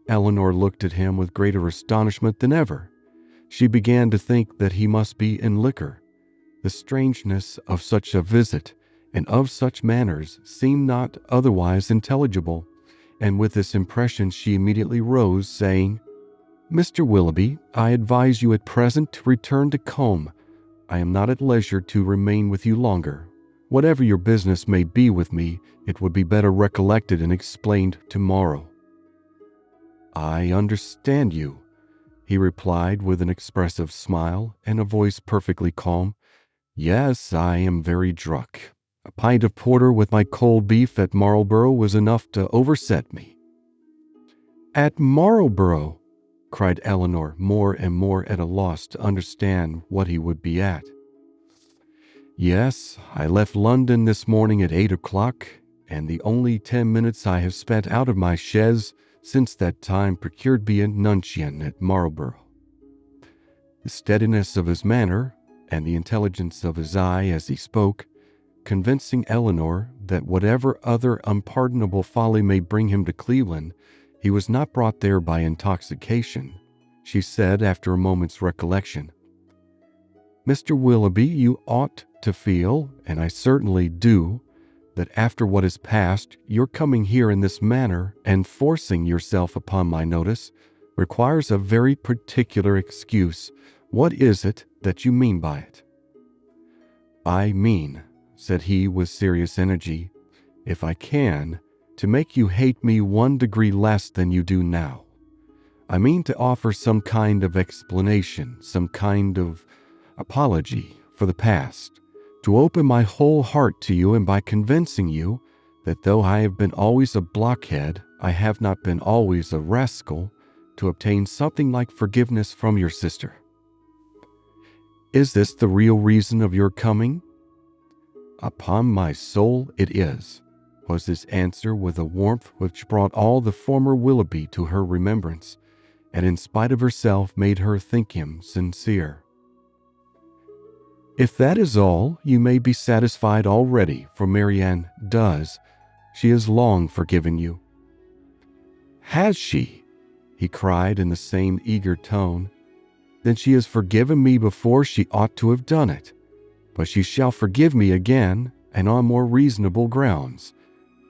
Elinor looked at him with greater astonishment than ever. She began to think that he must be in liquor. The strangeness of such a visit and of such manners seemed not otherwise intelligible, and with this impression she immediately rose, saying, "Mr. Willoughby, I advise you at present to return to Combe. I am not at leisure to remain with you longer. Whatever your business may be with me, it would be better recollected and explained tomorrow." "I understand you," he replied with an expressive smile and a voice perfectly calm. "Yes, I am very drunk. A pint of porter with my cold beef at Marlborough was enough to overset me." "At Marlborough!" cried Elinor, more and more at a loss to understand what he would be at. "Yes, I left London this morning at 8 o'clock, and the only 10 minutes I have spent out of my chaise since that time procured me a nuncheon at Marlborough." The steadiness of his manner and the intelligence of his eye as he spoke, convincing Elinor that whatever other unpardonable folly may bring him to Cleveland, he was not brought there by intoxication, she said after a moment's recollection, "Mr. Willoughby, you ought to feel, and I certainly do, that after what has passed, your coming here in this manner and forcing yourself upon my notice requires a very particular excuse. What is it that you mean by it?" "I mean," said he with serious energy, "if I can, to make you hate me 1 degree less than you do now. I mean to offer some kind of explanation, some kind of apology for the past, to open my whole heart to you, and by convincing you that though I have been always a blockhead, I have not been always a rascal, to obtain something like forgiveness from your sister." "Is this the real reason of your coming?" "Upon my soul, it is," was his answer with a warmth which brought all the former Willoughby to her remembrance, and in spite of herself made her think him sincere. "If that is all, you may be satisfied already, for Marianne does. She has long forgiven you." "Has she?" he cried in the same eager tone. "Then she has forgiven me before she ought to have done it. But she shall forgive me again, and on more reasonable grounds.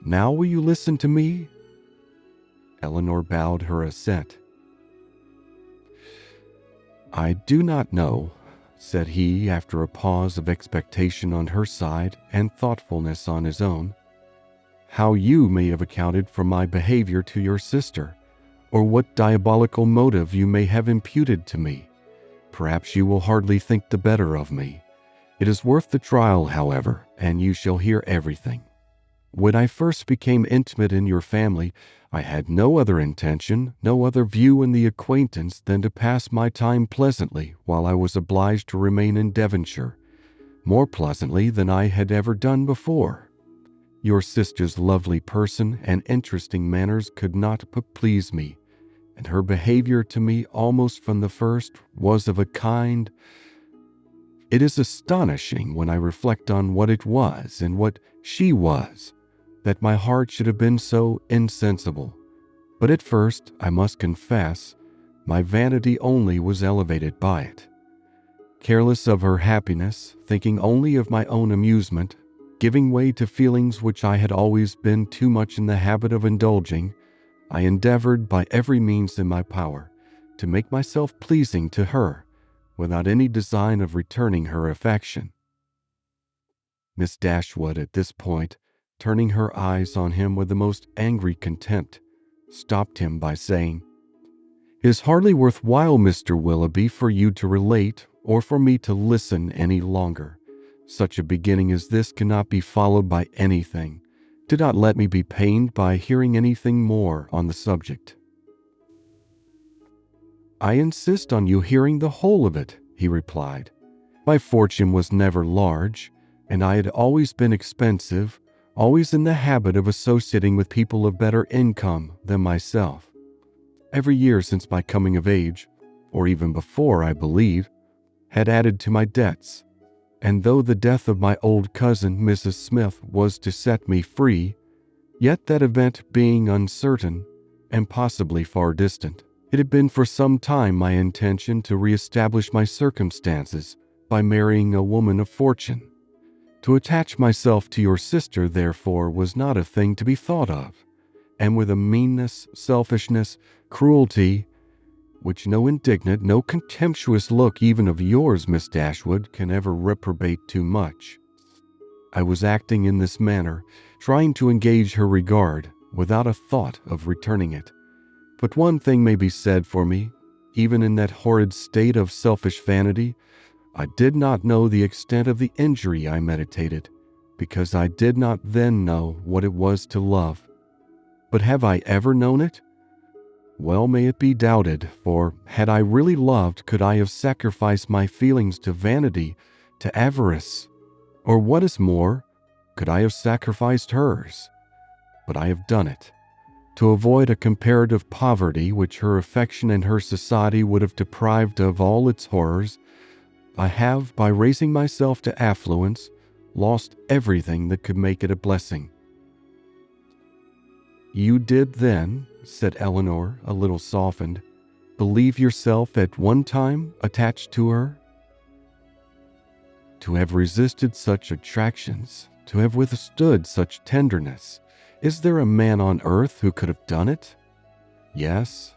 Now will you listen to me?" Elinor bowed her assent. "I do not know," said he after a pause of expectation on her side and thoughtfulness on his own, "how you may have accounted for my behavior to your sister, or what diabolical motive you may have imputed to me. Perhaps you will hardly think the better of me. It is worth the trial, however, and you shall hear everything." When I first became intimate in your family, I had no other intention, no other view in the acquaintance than to pass my time pleasantly while I was obliged to remain in Devonshire, more pleasantly than I had ever done before. Your sister's lovely person and interesting manners could not but please me, and her behavior to me almost from the first was of a kind. It is astonishing when I reflect on what it was and what she was, that my heart should have been so insensible. But at first, I must confess, my vanity only was elevated by it. Careless of her happiness, thinking only of my own amusement, giving way to feelings which I had always been too much in the habit of indulging, I endeavored by every means in my power to make myself pleasing to her, without any design of returning her affection. Miss Dashwood, at this point, turning her eyes on him with the most angry contempt, stopped him by saying, "It is hardly worth while, Mr. Willoughby, for you to relate or for me to listen any longer. Such a beginning as this cannot be followed by anything. Do not let me be pained by hearing anything more on the subject." "I insist on you hearing the whole of it," he replied. "My fortune was never large, and I had always been expensive, always in the habit of associating with people of better income than myself. Every year since my coming of age, or even before, I believe, had added to my debts, and though the death of my old cousin, Mrs. Smith, was to set me free, yet that event being uncertain, and possibly far distant, it had been for some time my intention to re-establish my circumstances by marrying a woman of fortune. To attach myself to your sister, therefore, was not a thing to be thought of, and with a meanness, selfishness, cruelty, which no indignant, no contemptuous look even of yours, Miss Dashwood, can ever reprobate too much. I was acting in this manner, trying to engage her regard, without a thought of returning it. But one thing may be said for me, even in that horrid state of selfish vanity, I did not know the extent of the injury I meditated, because I did not then know what it was to love. But have I ever known it? Well may it be doubted, for had I really loved, could I have sacrificed my feelings to vanity, to avarice, or what is more, could I have sacrificed hers? But I have done it, to avoid a comparative poverty which her affection and her society would have deprived of all its horrors. I have, by raising myself to affluence, lost everything that could make it a blessing." "You did then," said Elinor, a little softened, "believe yourself at one time attached to her?" "To have resisted such attractions, to have withstood such tenderness, is there a man on earth who could have done it? Yes,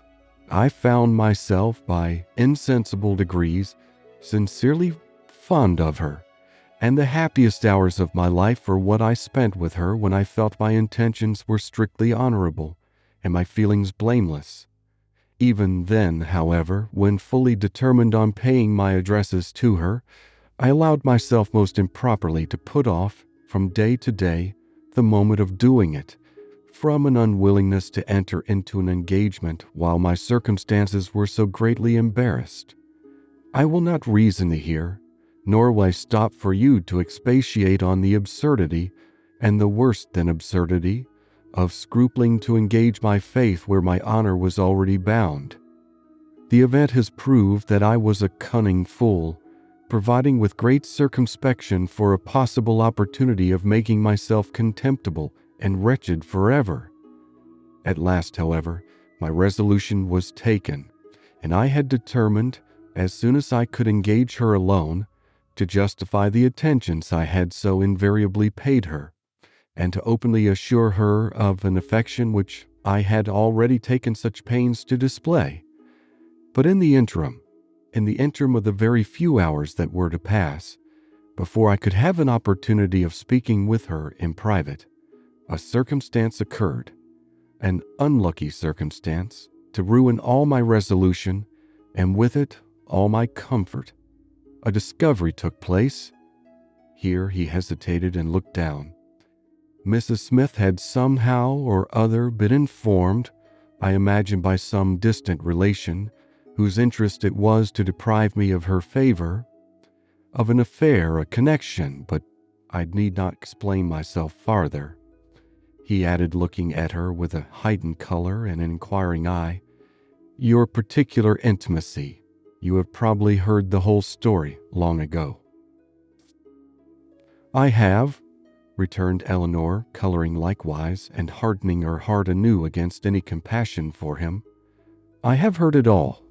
I found myself by insensible degrees sincerely fond of her, and the happiest hours of my life were what I spent with her when I felt my intentions were strictly honorable and my feelings blameless. Even then, however, when fully determined on paying my addresses to her, I allowed myself most improperly to put off, from day to day, the moment of doing it, from an unwillingness to enter into an engagement while my circumstances were so greatly embarrassed. I will not reason here, nor will I stop for you to expatiate on the absurdity, and the worse than absurdity, of scrupling to engage my faith where my honor was already bound. The event has proved that I was a cunning fool, providing with great circumspection for a possible opportunity of making myself contemptible and wretched forever. At last, however, my resolution was taken, and I had determined, as soon as I could engage her alone, to justify the attentions I had so invariably paid her, and to openly assure her of an affection which I had already taken such pains to display. But in the interim of the very few hours that were to pass, before I could have an opportunity of speaking with her in private, a circumstance occurred, an unlucky circumstance, to ruin all my resolution, and with it all my comfort. A discovery took place." Here he hesitated and looked down. Mrs. Smith had somehow or other been informed, I imagine by some distant relation, whose interest it was to deprive me of her favor, of an affair, a connection, but I need not explain myself farther," he added, looking at her with a heightened color and an inquiring eye. "Your particular intimacy. You have probably heard the whole story long ago." "I have," returned Elinor, coloring likewise and hardening her heart anew against any compassion for him. "I have heard it all,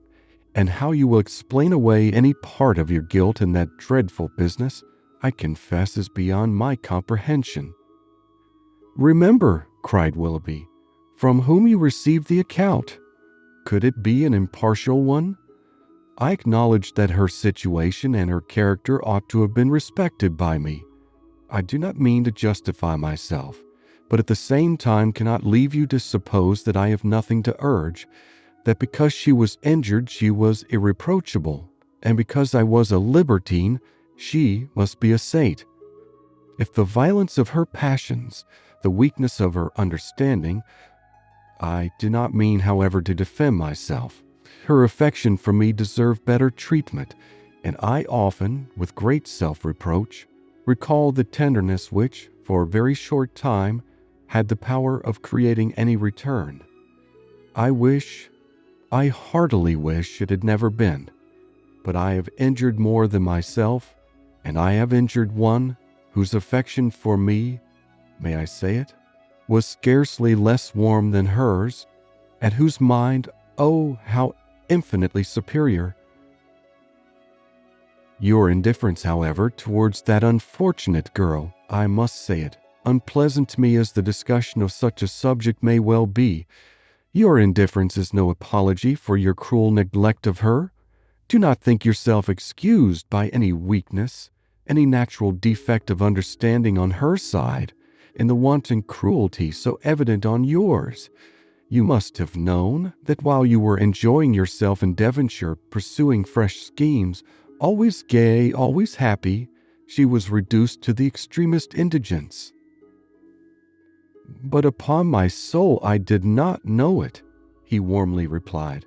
and how you will explain away any part of your guilt in that dreadful business, I confess is beyond my comprehension." "Remember," cried Willoughby, "from whom you received the account. Could it be an impartial one? I acknowledge that her situation and her character ought to have been respected by me. I do not mean to justify myself, but at the same time cannot leave you to suppose that I have nothing to urge, that because she was injured she was irreproachable, and because I was a libertine she must be a saint. If the violence of her passions, the weakness of her understanding, I do not mean, however, to defend myself. Her affection for me deserved better treatment, and I often, with great self-reproach, recall the tenderness which, for a very short time, had the power of creating any return. I heartily wish it had never been, but I have injured more than myself, and I have injured one whose affection for me, may I say it, was scarcely less warm than hers, and whose mind, oh, how infinitely superior. Your indifference, however, towards that unfortunate girl, I must say it, unpleasant to me as the discussion of such a subject may well be, your indifference is no apology for your cruel neglect of her. Do not think yourself excused by any weakness, any natural defect of understanding on her side, in the wanton cruelty so evident on yours. You must have known that while you were enjoying yourself in Devonshire, pursuing fresh schemes, always gay, always happy, she was reduced to the extremest indigence." "But upon my soul I did not know it," he warmly replied.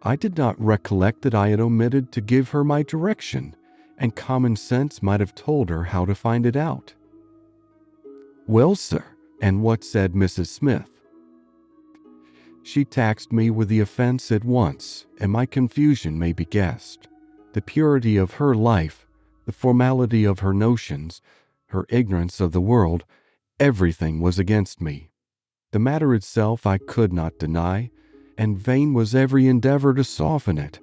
"I did not recollect that I had omitted to give her my direction, and common sense might have told her how to find it out." "Well, sir, and what said Mrs. Smith?" "She taxed me with the offense at once, and my confusion may be guessed. The purity of her life, the formality of her notions, her ignorance of the world, everything was against me. The matter itself I could not deny, and vain was every endeavor to soften it.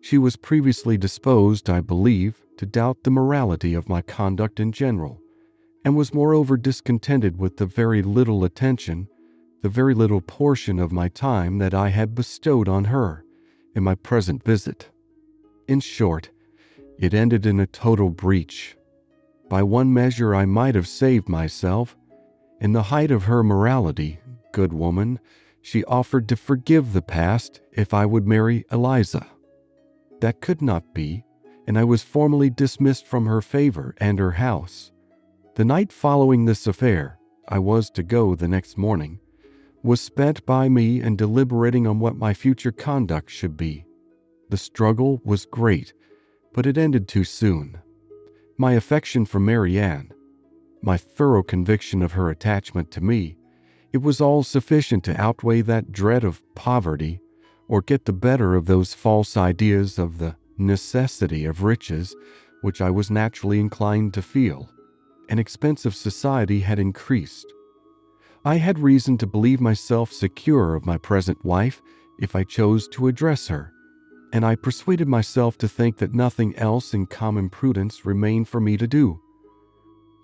She was previously disposed, I believe, to doubt the morality of my conduct in general, and was moreover discontented with the very little attention, the very little portion of my time that I had bestowed on her in my present visit. In short, it ended in a total breach. By one measure I might have saved myself. In the height of her morality, good woman, she offered to forgive the past if I would marry Eliza. That could not be, and I was formally dismissed from her favor and her house. The night following this affair, I was to go the next morning, was spent by me in deliberating on what my future conduct should be. The struggle was great, but it ended too soon. My affection for Marianne, my thorough conviction of her attachment to me, it was all sufficient to outweigh that dread of poverty, or get the better of those false ideas of the necessity of riches which I was naturally inclined to feel. An expensive society had increased. I had reason to believe myself secure of my present wife if I chose to address her, and I persuaded myself to think that nothing else in common prudence remained for me to do.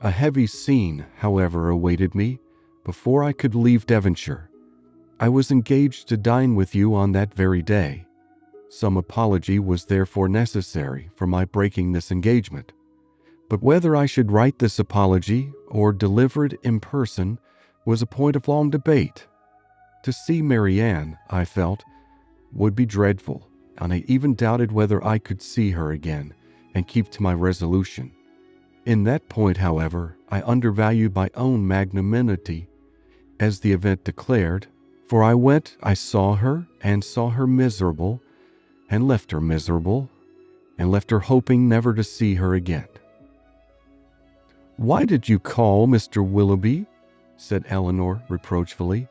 A heavy scene, however, awaited me before I could leave Devonshire. I was engaged to dine with you on that very day. Some apology was therefore necessary for my breaking this engagement. But whether I should write this apology or deliver it in person was a point of long debate. To see Marianne, I felt, would be dreadful, and I even doubted whether I could see her again and keep to my resolution. In that point, however, I undervalued my own magnanimity, as the event declared, for I saw her miserable, and left her miserable, and left her hoping never to see her again. "Why did you call, Mr. Willoughby?" said Elinor reproachfully.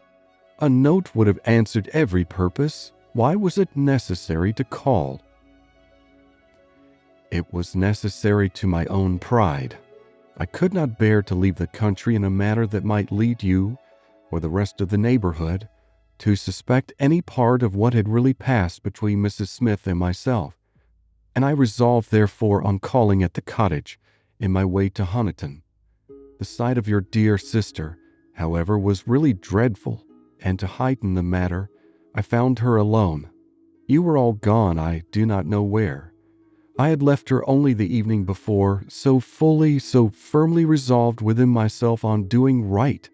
"A note would have answered every purpose. Why was it necessary to call?" "It was necessary to my own pride. I could not bear to leave the country in a manner that might lead you, or the rest of the neighborhood, to suspect any part of what had really passed between Mrs. Smith and myself, and I resolved therefore on calling at the cottage in my way to Honiton. The sight of your dear sister, however, was really dreadful, and to heighten the matter, I found her alone. You were all gone, I do not know where. I had left her only the evening before, so firmly resolved within myself on doing right.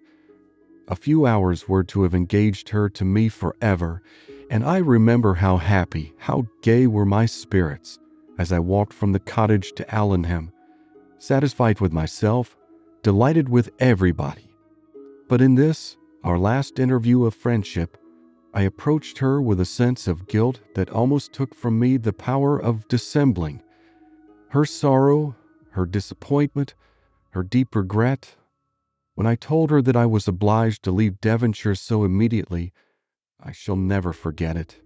A few hours were to have engaged her to me forever, and I remember how happy, how gay were my spirits as I walked from the cottage to Allenham, satisfied with myself, delighted with everybody. But in this, our last interview of friendship, I approached her with a sense of guilt that almost took from me the power of dissembling. Her sorrow, her disappointment, her deep regret. When I told her that I was obliged to leave Devonshire so immediately, I shall never forget it.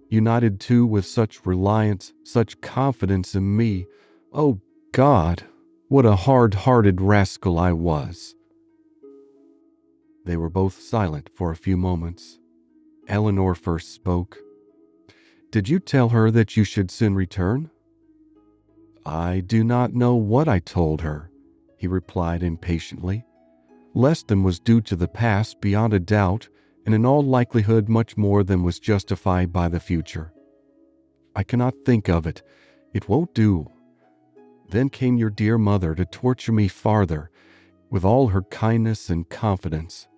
United too with such reliance, such confidence in me. Oh God, what a hard-hearted rascal I was." They were both silent for a few moments. Elinor first spoke. "Did you tell her that you should soon return?" "I do not know what I told her," he replied impatiently. "Less than was due to the past beyond a doubt, and in all likelihood much more than was justified by the future. I cannot think of it. It won't do. Then came your dear mother to torture me farther, with all her kindness and confidence.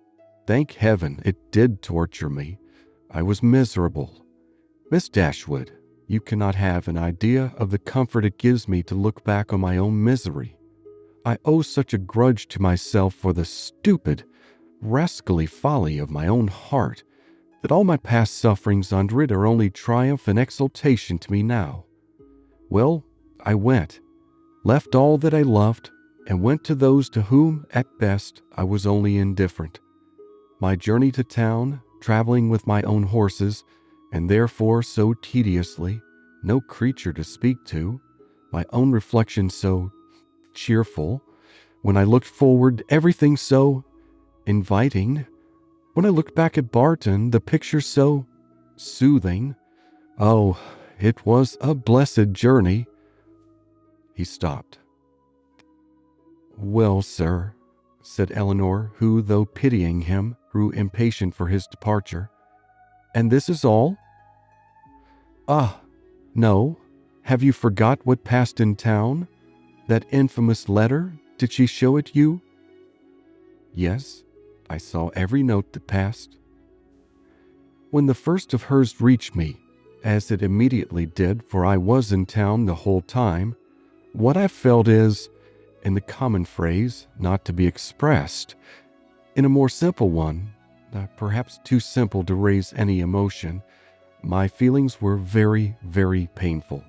Thank heaven, it did torture me. I was miserable. Miss Dashwood, you cannot have an idea of the comfort it gives me to look back on my own misery. I owe such a grudge to myself for the stupid, rascally folly of my own heart, that all my past sufferings under it are only triumph and exultation to me now. Well, I went, left all that I loved, and went to those to whom, at best, I was only indifferent. My journey to town, traveling with my own horses, and therefore so tediously, no creature to speak to, my own reflection so cheerful, when I looked forward, everything so inviting, when I looked back at Barton, the picture so soothing. Oh, it was a blessed journey." He stopped. "Well, sir," said Elinor, who, though pitying him, grew impatient for his departure, "and this is all?" "Ah, no. Have you forgot what passed in town? That infamous letter, did she show it you?" "Yes, I saw every note that passed." "When the first of hers reached me, as it immediately did, for I was in town the whole time, what I felt is, in the common phrase, not to be expressed. In a more simple one, perhaps too simple to raise any emotion, my feelings were very, very painful.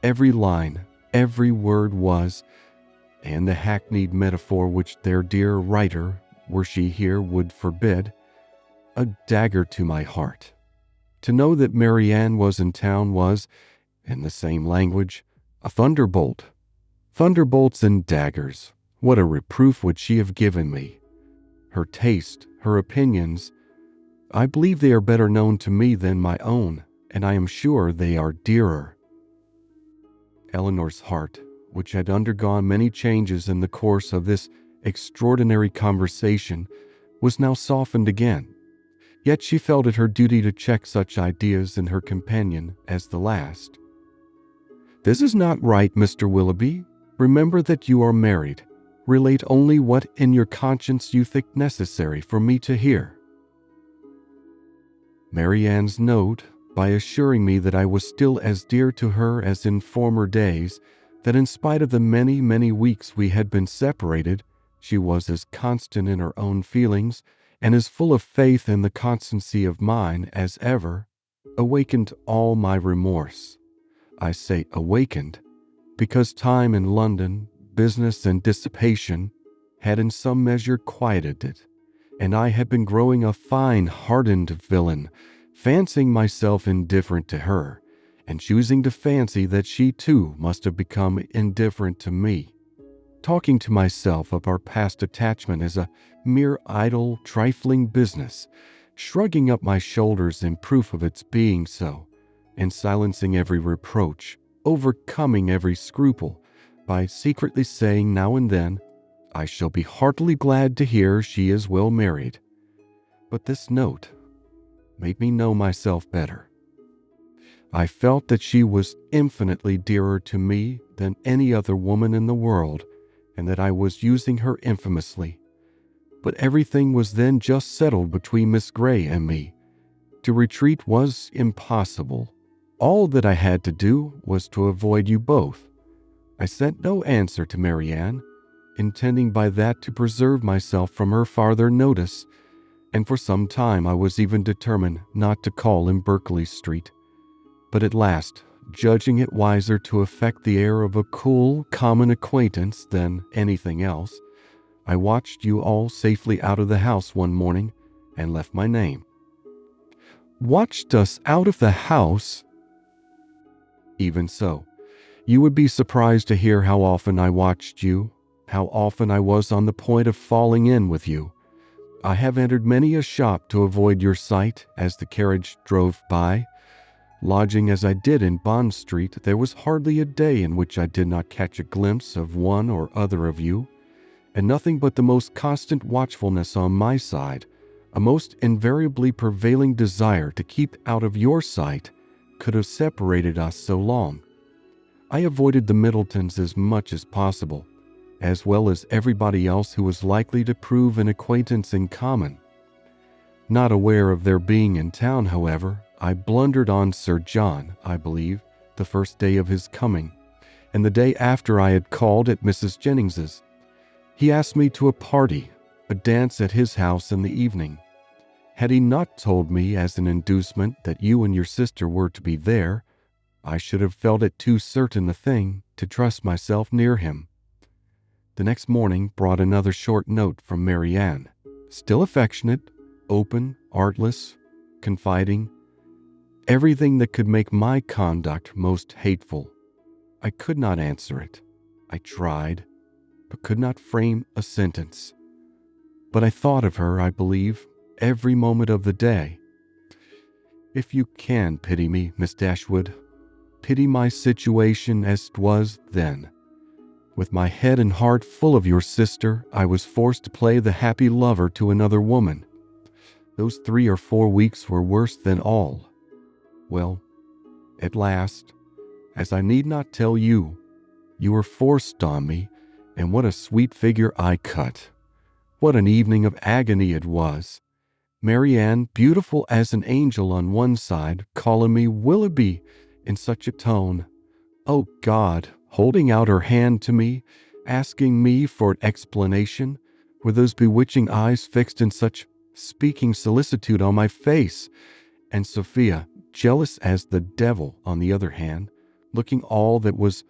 Every line, every word was, and the hackneyed metaphor which their dear writer, were she here, would forbid, a dagger to my heart. To know that Marianne was in town was, in the same language, a thunderbolt. Thunderbolts and daggers, what a reproof would she have given me! Her taste, her opinions, I believe they are better known to me than my own, and I am sure they are dearer." Elinor's heart, which had undergone many changes in the course of this extraordinary conversation, was now softened again. Yet she felt it her duty to check such ideas in her companion as the last. "This is not right, Mr. Willoughby. Remember that you are married. Relate only what in your conscience you think necessary for me to hear." Marianne's note, by assuring me that I was still as dear to her as in former days, that in spite of the many, many weeks we had been separated, she was as constant in her own feelings and as full of faith in the constancy of mine as ever, awakened all my remorse. I say awakened, because time in London, business and dissipation, had in some measure quieted it, and I had been growing a fine, hardened villain, fancying myself indifferent to her, and choosing to fancy that she too must have become indifferent to me, talking to myself of our past attachment as a mere idle, trifling business, shrugging up my shoulders in proof of its being so, and silencing every reproach, overcoming every scruple, by secretly saying now and then, I shall be heartily glad to hear she is well married. But this note made me know myself better. I felt that she was infinitely dearer to me than any other woman in the world, and that I was using her infamously. But everything was then just settled between Miss Grey and me. To retreat was impossible. All that I had to do was to avoid you both. I sent no answer to Marianne, intending by that to preserve myself from her farther notice, and for some time I was even determined not to call in Berkeley Street. But at last, judging it wiser to affect the air of a cool, common acquaintance than anything else, I watched you all safely out of the house one morning and left my name. Watched us out of the house? Even so, you would be surprised to hear how often I watched you, how often I was on the point of falling in with you. I have entered many a shop to avoid your sight as the carriage drove by. Lodging as I did in Bond Street, there was hardly a day in which I did not catch a glimpse of one or other of you, and nothing but the most constant watchfulness on my side, a most invariably prevailing desire to keep out of your sight, could have separated us so long. I avoided the Middletons as much as possible, as well as everybody else who was likely to prove an acquaintance in common. Not aware of their being in town, however, I blundered on Sir John, I believe, the first day of his coming, and the day after I had called at Mrs. Jennings's. He asked me to a party, a dance at his house in the evening. Had he not told me as an inducement that you and your sister were to be there, I should have felt it too certain a thing to trust myself near him. The next morning brought another short note from Marianne, still affectionate, open, artless, confiding, everything that could make my conduct most hateful. I could not answer it. I tried, but could not frame a sentence. But I thought of her, I believe, every moment of the day. If you can pity me, Miss Dashwood, pity my situation as it was then. With my head and heart full of your sister, I was forced to play the happy lover to another woman. Those 3 or 4 weeks were worse than all. Well, at last, as I need not tell you, you were forced on me, and what a sweet figure I cut. What an evening of agony it was. Marianne, beautiful as an angel on one side, calling me Willoughby in such a tone. Oh God, holding out her hand to me, asking me for an explanation, with those bewitching eyes fixed in such speaking solicitude on my face, and Sophia, jealous as the devil, on the other hand, looking all that was,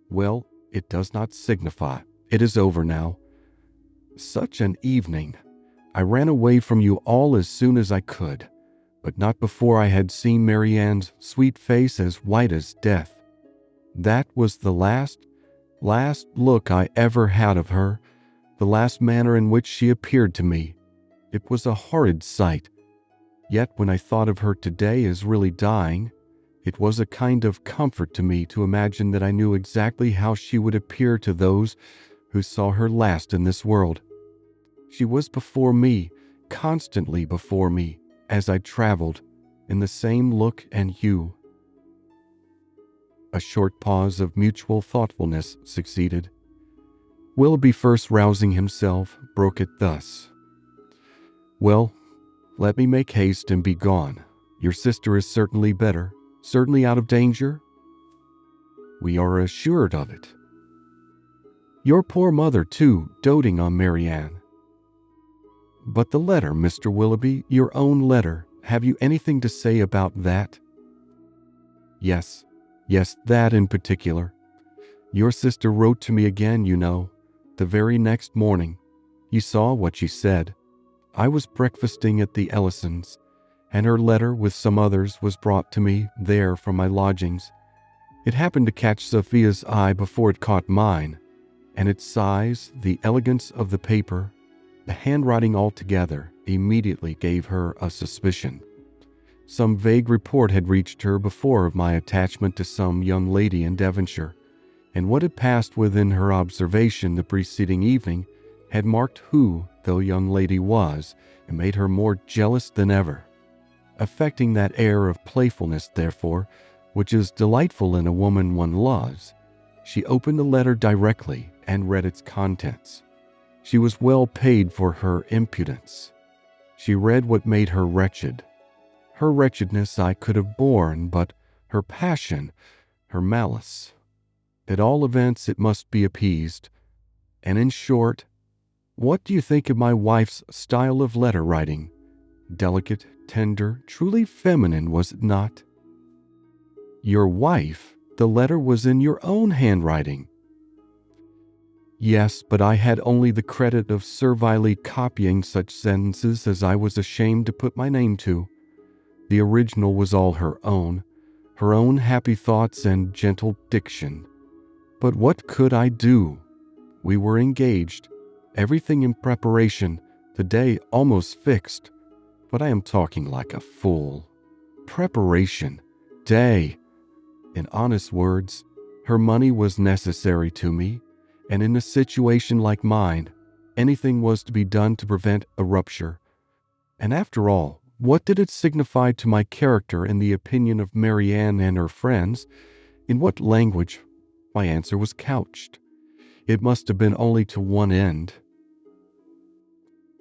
well, it does not signify. It is over now. Such an evening. I ran away from you all as soon as I could, but not before I had seen Marianne's sweet face as white as death. That was the last look I ever had of her, the last manner in which she appeared to me. It was a horrid sight. Yet when I thought of her today as really dying, it was a kind of comfort to me to imagine that I knew exactly how she would appear to those who saw her last in this world. She was before me, constantly before me, as I traveled, in the same look and hue. A short pause of mutual thoughtfulness succeeded. Willoughby, first rousing himself, broke it thus. Well, let me make haste and be gone. Your sister is certainly better, certainly out of danger? We are assured of it. Your poor mother, too, doting on Marianne. But the letter, Mr. Willoughby, your own letter, have you anything to say about that? Yes, that in particular. Your sister wrote to me again, you know, the very next morning. You saw what she said. I was breakfasting at the Ellisons, and her letter with some others was brought to me there from my lodgings. It happened to catch Sophia's eye before it caught mine, and its size, the elegance of the paper, the handwriting altogether immediately gave her a suspicion. Some vague report had reached her before of my attachment to some young lady in Devonshire, and what had passed within her observation the preceding evening had marked who the young lady was and made her more jealous than ever. Affecting that air of playfulness, therefore, which is delightful in a woman one loves, she opened the letter directly and read its contents. She was well paid for her impudence. She read what made her wretched. Her wretchedness I could have borne, but her passion, her malice. At all events, it must be appeased. And in short, what do you think of my wife's style of letter writing? Delicate, tender, truly feminine, was it not? Your wife? The letter was in your own handwriting. Yes, but I had only the credit of servilely copying such sentences as I was ashamed to put my name to. The original was all her own happy thoughts and gentle diction. But what could I do? We were engaged, everything in preparation, the day almost fixed. But I am talking like a fool. Preparation, day. In honest words, her money was necessary to me, and in a situation like mine, anything was to be done to prevent a rupture. And after all, what did it signify to my character in the opinion of Marianne and her friends, in what language my answer was couched? It must have been only to one end.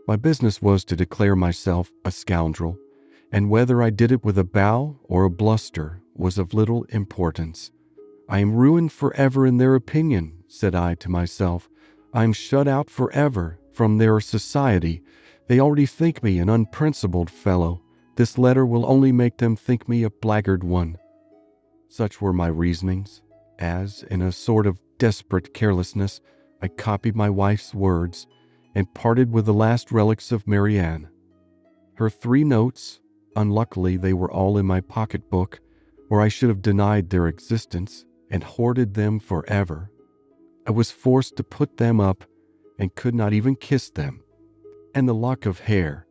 My business was to declare myself a scoundrel, and whether I did it with a bow or a bluster was of little importance. I am ruined forever in their opinion, said I to myself. I am shut out forever from their society. They already think me an unprincipled fellow. This letter will only make them think me a blackguard one. Such were my reasonings, as, in a sort of desperate carelessness, I copied my wife's words and parted with the last relics of Marianne. Her 3 notes, unluckily they were all in my pocket-book, or I should have denied their existence and hoarded them forever. I was forced to put them up and could not even kiss them. And the lock of hair,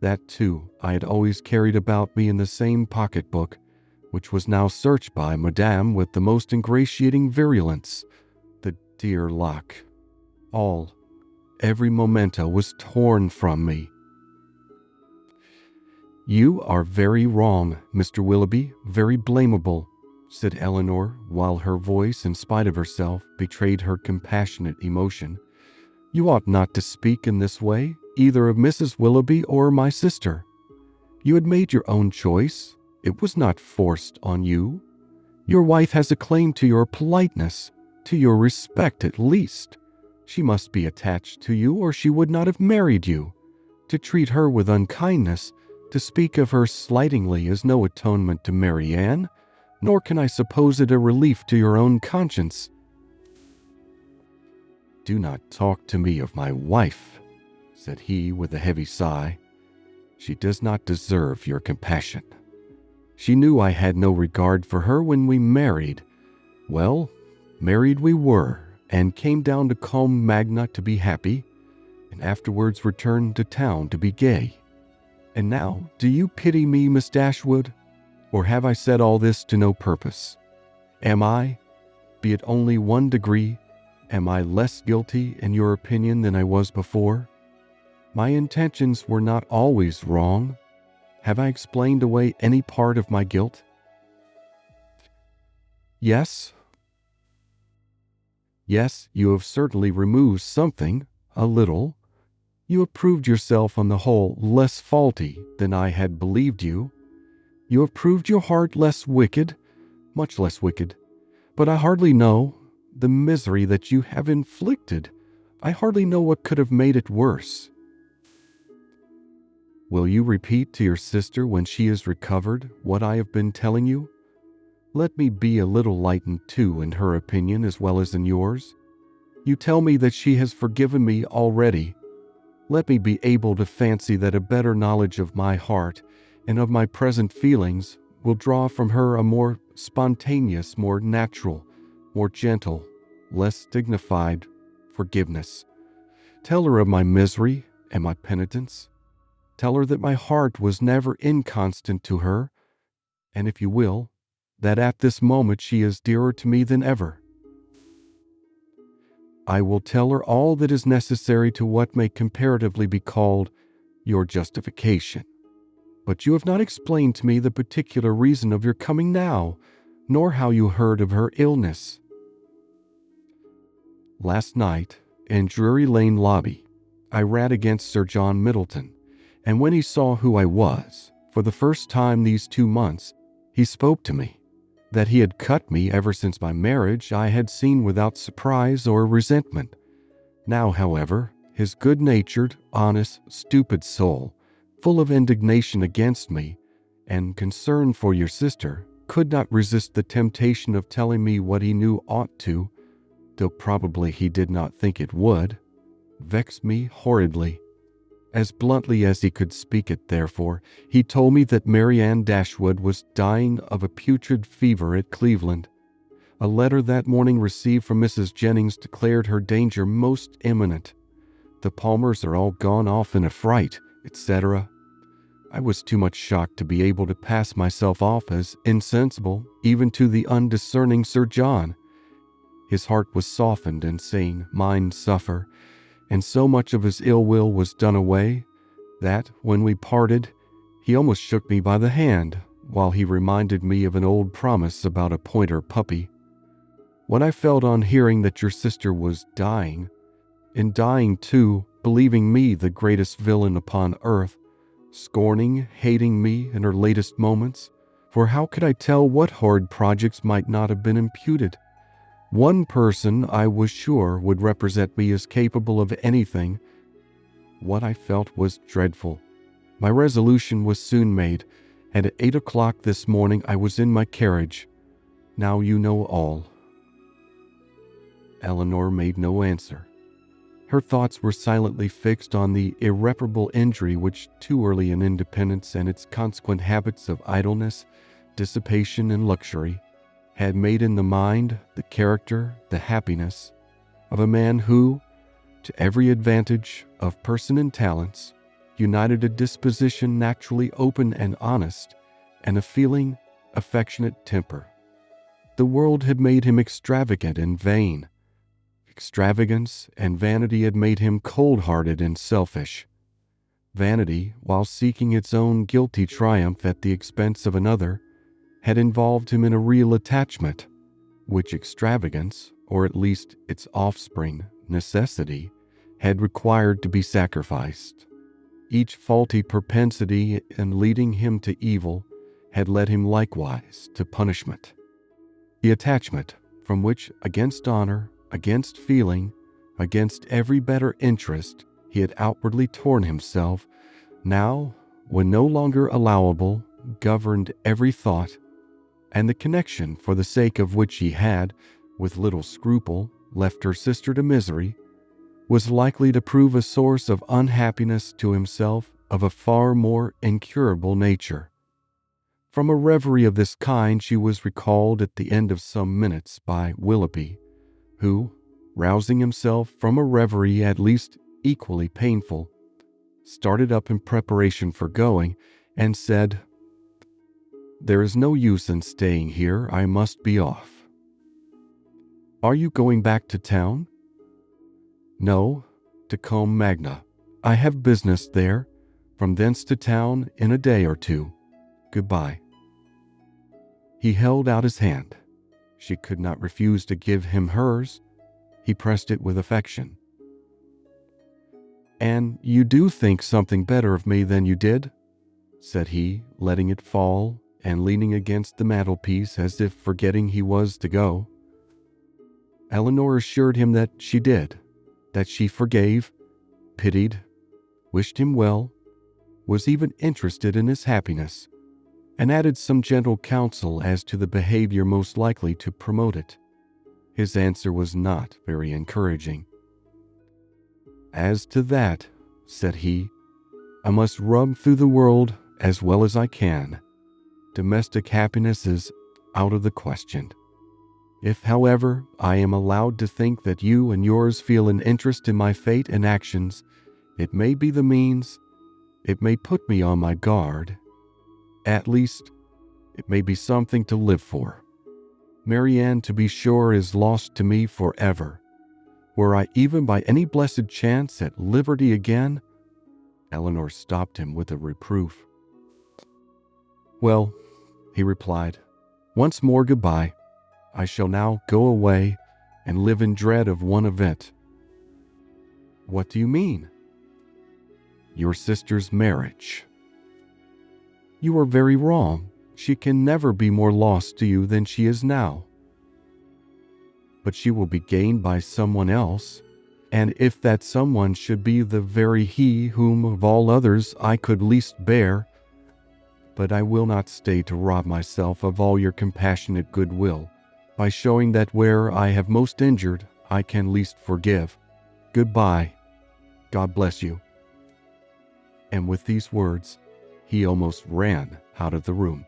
that too I had always carried about me in the same pocket-book, which was now searched by Madame with the most ingratiating virulence. The dear lock. All, every memento was torn from me. You are very wrong, Mr. Willoughby, very blamable, said Elinor, while her voice, in spite of herself, betrayed her compassionate emotion. You ought not to speak in this way, either of Mrs. Willoughby or my sister. You had made your own choice. It was not forced on you. Your wife has a claim to your politeness, to your respect at least. She must be attached to you, or she would not have married you. To treat her with unkindness, to speak of her slightingly, is no atonement to Marianne, nor can I suppose it a relief to your own conscience. Do not talk to me of my wife, said he with a heavy sigh. She does not deserve your compassion. She knew I had no regard for her when we married. Well, married we were, and came down to Combe Magna to be happy, and afterwards returned to town to be gay. And now, do you pity me, Miss Dashwood? Or have I said all this to no purpose? Am I, be it only 1 degree, am I less guilty in your opinion than I was before? My intentions were not always wrong. Have I explained away any part of my guilt? Yes. Yes, you have certainly removed something, a little. You have proved yourself on the whole less faulty than I had believed you. You have proved your heart less wicked, much less wicked. But I hardly know the misery that you have inflicted. I hardly know what could have made it worse. Will you repeat to your sister when she is recovered what I have been telling you? Let me be a little lightened too in her opinion as well as in yours. You tell me that she has forgiven me already. Let me be able to fancy that a better knowledge of my heart and of my present feelings will draw from her a more spontaneous, more natural, more gentle, less dignified forgiveness. Tell her of my misery and my penitence. Tell her that my heart was never inconstant to her, and if you will, that at this moment she is dearer to me than ever. I will tell her all that is necessary to what may comparatively be called your justification. But you have not explained to me the particular reason of your coming now, nor how you heard of her illness. Last night, in Drury Lane lobby, I ran against Sir John Middleton, and when he saw who I was, for the first time these 2 months, he spoke to me. That he had cut me ever since my marriage I had seen without surprise or resentment. Now, however, his good-natured, honest, stupid soul, full of indignation against me and concern for your sister, could not resist the temptation of telling me what he knew ought to, though probably he did not think it would, vex me horridly. As bluntly as he could speak it, therefore, he told me that Marianne Dashwood was dying of a putrid fever at Cleveland. A letter that morning received from Mrs. Jennings declared her danger most imminent. The Palmers are all gone off in a fright, etc. I was too much shocked to be able to pass myself off as insensible, even to the undiscerning Sir John. His heart was softened in seeing mine suffer, and so much of his ill will was done away, that, when we parted, he almost shook me by the hand, while he reminded me of an old promise about a pointer puppy. When I felt on hearing that your sister was dying, in dying too, believing me the greatest villain upon earth, scorning, hating me in her latest moments, for how could I tell what horrid projects might not have been imputed? One person, I was sure, would represent me as capable of anything. What I felt was dreadful. My resolution was soon made, and at 8 o'clock this morning I was in my carriage. Now you know all. Elinor made no answer. Her thoughts were silently fixed on the irreparable injury which too early an independence and its consequent habits of idleness, dissipation, and luxury had made in the mind, the character, the happiness of a man who, to every advantage of person and talents, united a disposition naturally open and honest, and a feeling, affectionate temper. The world had made him extravagant and vain. Extravagance and vanity had made him cold-hearted and selfish. Vanity, while seeking its own guilty triumph at the expense of another, had involved him in a real attachment, which extravagance, or at least its offspring, necessity, had required to be sacrificed. Each faulty propensity in leading him to evil had led him likewise to punishment. The attachment from which, against honor, against feeling, against every better interest, he had outwardly torn himself, now, when no longer allowable, governed every thought, and the connection for the sake of which he had, with little scruple, left her sister to misery, was likely to prove a source of unhappiness to himself of a far more incurable nature. From a reverie of this kind she was recalled at the end of some minutes by Willoughby, who, rousing himself from a reverie at least equally painful, started up in preparation for going, and said, "There is no use in staying here. I must be off." "Are you going back to town?" "No, to Combe Magna. I have business there. From thence to town in a day or two. Goodbye." He held out his hand. She could not refuse to give him hers. He pressed it with affection. "And you do think something better of me than you did?" said he, letting it fall and leaning against the mantelpiece as if forgetting he was to go. Elinor assured him that she did, that she forgave, pitied, wished him well, was even interested in his happiness, and added some gentle counsel as to the behavior most likely to promote it. His answer was not very encouraging. "As to that," said he, "I must rub through the world as well as I can. Domestic happiness is out of the question. If, however, I am allowed to think that you and yours feel an interest in my fate and actions, it may be the means, it may put me on my guard. At least, it may be something to live for. Marianne, to be sure, is lost to me forever. Were I even by any blessed chance at liberty again—" Elinor stopped him with a reproof. "Well," he replied, "once more goodbye. I shall now go away and live in dread of one event." "What do you mean?" "Your sister's marriage." "You are very wrong. She can never be more lost to you than she is now." "But she will be gained by someone else, and if that someone should be the very he whom of all others I could least bear— But I will not stay to rob myself of all your compassionate goodwill by showing that where I have most injured, I can least forgive. Goodbye. God bless you." And with these words, he almost ran out of the room.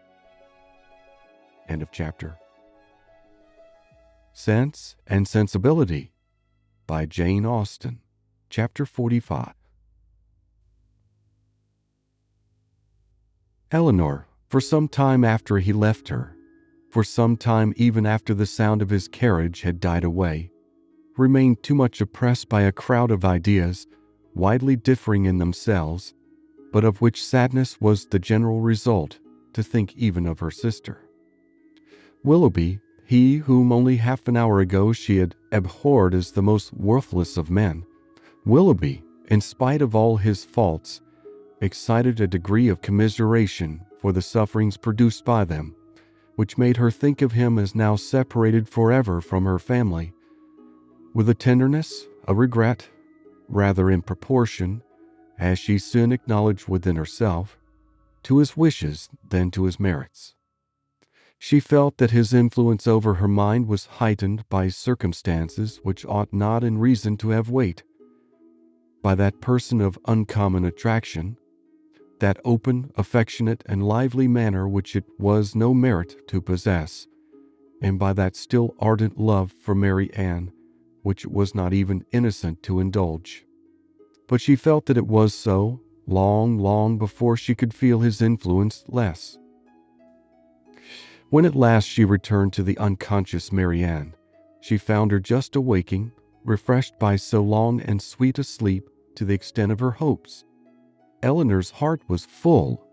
End of chapter. Sense and Sensibility by Jane Austen, Chapter 45. Elinor, for some time after he left her, for some time even after the sound of his carriage had died away, remained too much oppressed by a crowd of ideas, widely differing in themselves, but of which sadness was the general result, to think even of her sister. Willoughby, he whom only half an hour ago she had abhorred as the most worthless of men, Willoughby, in spite of all his faults, excited a degree of commiseration for the sufferings produced by them, which made her think of him as now separated forever from her family, with a tenderness, a regret, rather in proportion, as she soon acknowledged within herself, to his wishes than to his merits. She felt that his influence over her mind was heightened by circumstances which ought not in reason to have weight, by that person of uncommon attraction, that open, affectionate, and lively manner which it was no merit to possess, and by that still ardent love for Marianne, which it was not even innocent to indulge. But she felt that it was so, long before she could feel his influence less. When at last she returned to the unconscious Marianne, she found her just awaking, refreshed by so long and sweet a sleep to the extent of her hopes. Elinor's heart was full.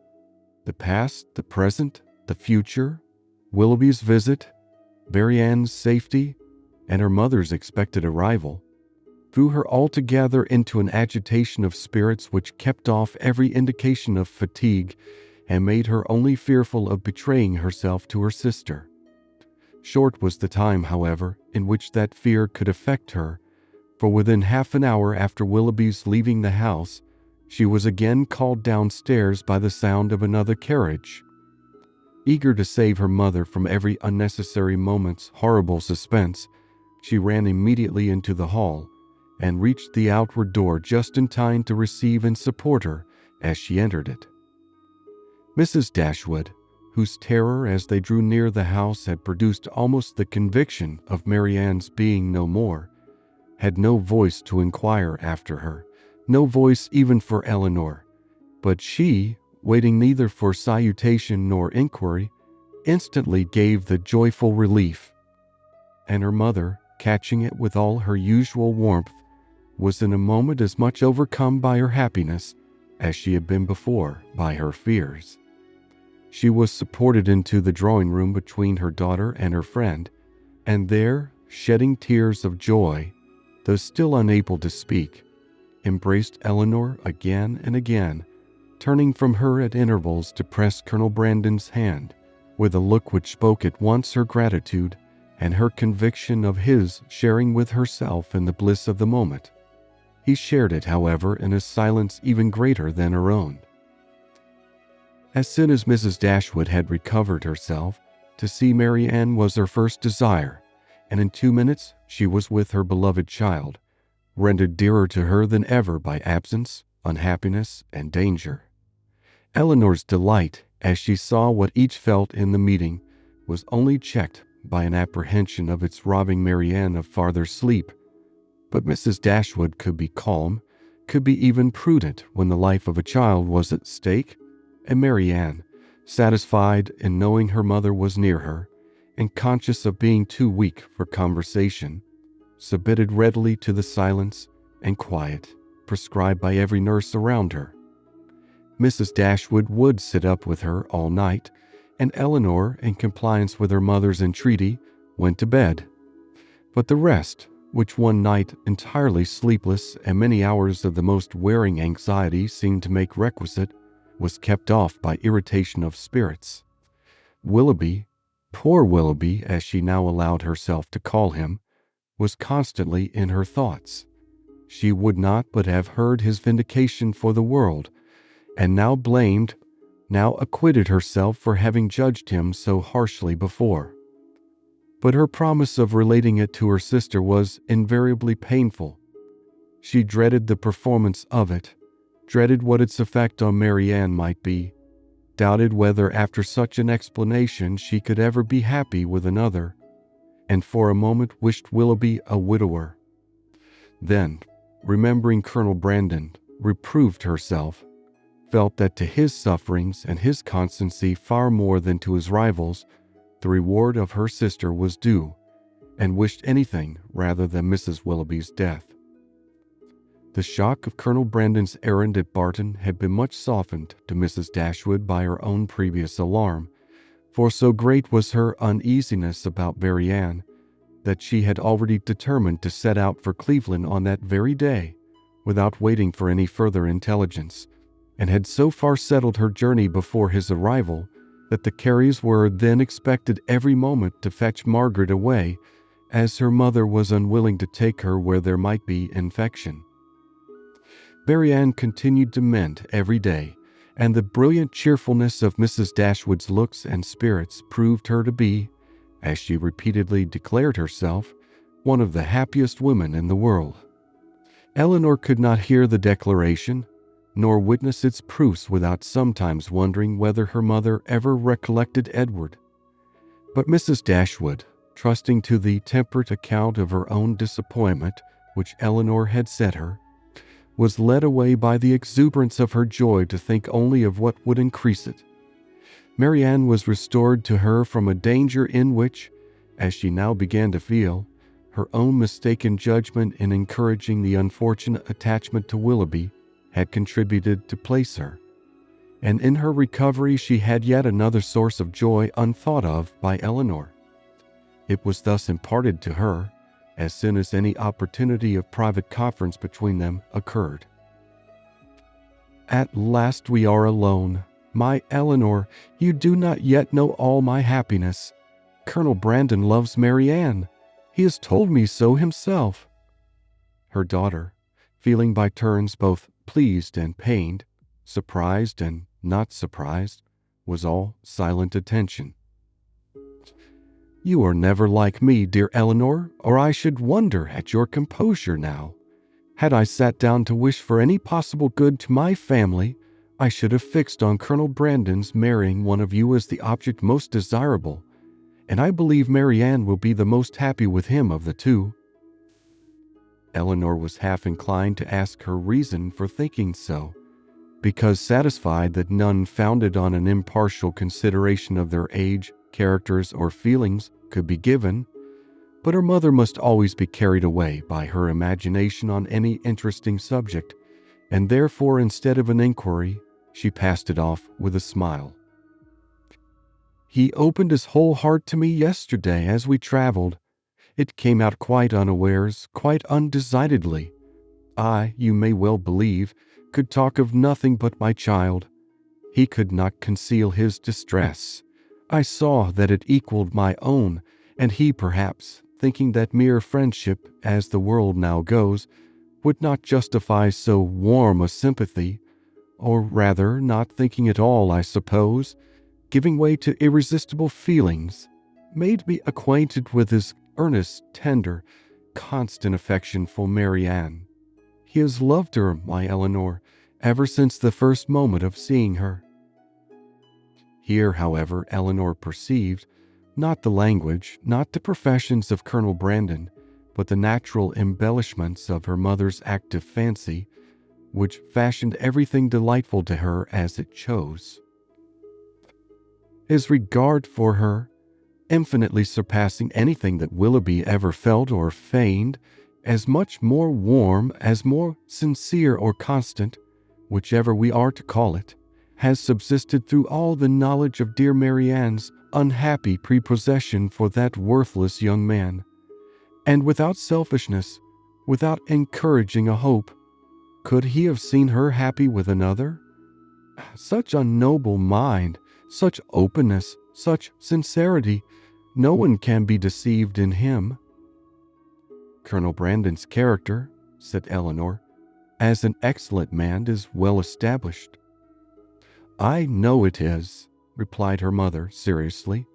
The past, the present, the future, Willoughby's visit, Marianne's safety, and her mother's expected arrival, threw her altogether into an agitation of spirits which kept off every indication of fatigue and made her only fearful of betraying herself to her sister. Short was the time, however, in which that fear could affect her, for within half an hour after Willoughby's leaving the house, she was again called downstairs by the sound of another carriage. Eager to save her mother from every unnecessary moment's horrible suspense, she ran immediately into the hall, and reached the outward door just in time to receive and support her as she entered it. Mrs. Dashwood, whose terror as they drew near the house had produced almost the conviction of Marianne's being no more, had no voice to inquire after her, no voice even for Elinor, but she, waiting neither for salutation nor inquiry, instantly gave the joyful relief, and her mother, catching it with all her usual warmth, was in a moment as much overcome by her happiness as she had been before by her fears. She was supported into the drawing-room between her daughter and her friend, and there, shedding tears of joy, though still unable to speak, embraced Elinor again and again, turning from her at intervals to press Colonel Brandon's hand, with a look which spoke at once her gratitude and her conviction of his sharing with herself in the bliss of the moment. He shared it, however, in a silence even greater than her own. As soon as Mrs. Dashwood had recovered herself, to see Marianne was her first desire, and in 2 minutes she was with her beloved child, rendered dearer to her than ever by absence, unhappiness, and danger. Elinor's delight, as she saw what each felt in the meeting, was only checked by an apprehension of its robbing Marianne of farther sleep. But Mrs. Dashwood could be calm, could be even prudent when the life of a child was at stake, and Marianne, satisfied in knowing her mother was near her, and conscious of being too weak for conversation, submitted readily to the silence and quiet prescribed by every nurse around her. Mrs. Dashwood would sit up with her all night, and Elinor, in compliance with her mother's entreaty, went to bed. But the rest, which one night entirely sleepless and many hours of the most wearing anxiety seemed to make requisite, was kept off by irritation of spirits. Willoughby, poor Willoughby as she now allowed herself to call him, was constantly in her thoughts. She would not but have heard his vindication for the world, and now blamed, now acquitted herself for having judged him so harshly before. But her promise of relating it to her sister was invariably painful. She dreaded the performance of it, dreaded what its effect on Marianne might be, doubted whether after such an explanation she could ever be happy with another, and for a moment wished Willoughby a widower. Then, remembering Colonel Brandon, reproved herself, felt that to his sufferings and his constancy far more than to his rivals, the reward of her sister was due, and wished anything rather than Mrs. Willoughby's death. The shock of Colonel Brandon's errand at Barton had been much softened to Mrs. Dashwood by her own previous alarm, for so great was her uneasiness about Marianne that she had already determined to set out for Cleveland on that very day, without waiting for any further intelligence, and had so far settled her journey before his arrival that the Careys were then expected every moment to fetch Margaret away, as her mother was unwilling to take her where there might be infection. Marianne continued to mend every day, and the brilliant cheerfulness of Mrs. Dashwood's looks and spirits proved her to be, as she repeatedly declared herself, one of the happiest women in the world. Elinor could not hear the declaration, nor witness its proofs without sometimes wondering whether her mother ever recollected Edward. But Mrs. Dashwood, trusting to the temperate account of her own disappointment which Elinor had set her, was led away by the exuberance of her joy to think only of what would increase it. Marianne was restored to her from a danger in which, as she now began to feel, her own mistaken judgment in encouraging the unfortunate attachment to Willoughby had contributed to place her, and in her recovery she had yet another source of joy unthought of by Elinor. It was thus imparted to her, as soon as any opportunity of private conference between them occurred. "At last we are alone. My Elinor, you do not yet know all my happiness. Colonel Brandon loves Marianne. He has told me so himself." Her daughter, feeling by turns both pleased and pained, surprised and not surprised, was all silent attention. "You are never like me, dear Elinor, or I should wonder at your composure now. Had I sat down to wish for any possible good to my family, I should have fixed on Colonel Brandon's marrying one of you as the object most desirable, and I believe Marianne will be the most happy with him of the two." Elinor was half inclined to ask her reason for thinking so, because satisfied that none founded on an impartial consideration of their age, characters, or feelings could be given, but her mother must always be carried away by her imagination on any interesting subject, and therefore instead of an inquiry, she passed it off with a smile. "He opened his whole heart to me yesterday as we traveled. It came out quite unawares, quite undesignedly. I, you may well believe, could talk of nothing but my child. He could not conceal his distress. I saw that it equaled my own, and he perhaps, thinking that mere friendship, as the world now goes, would not justify so warm a sympathy, or rather not thinking at all, I suppose, giving way to irresistible feelings, made me acquainted with his earnest, tender, constant affection for Marianne. He has loved her, my Elinor, ever since the first moment of seeing her. Here, however, Elinor perceived, not the language, not the professions of Colonel Brandon, but the natural embellishments of her mother's active fancy, which fashioned everything delightful to her as it chose. His regard for her, infinitely surpassing anything that Willoughby ever felt or feigned, as much more warm, as more sincere or constant, whichever we are to call it, has subsisted through all the knowledge of dear Marianne's unhappy prepossession for that worthless young man. And without selfishness, without encouraging a hope, could he have seen her happy with another? Such a noble mind, such openness, such sincerity, no one can be deceived in him. Colonel Brandon's character, said Elinor, as an excellent man is well established. I know it is, replied her mother seriously,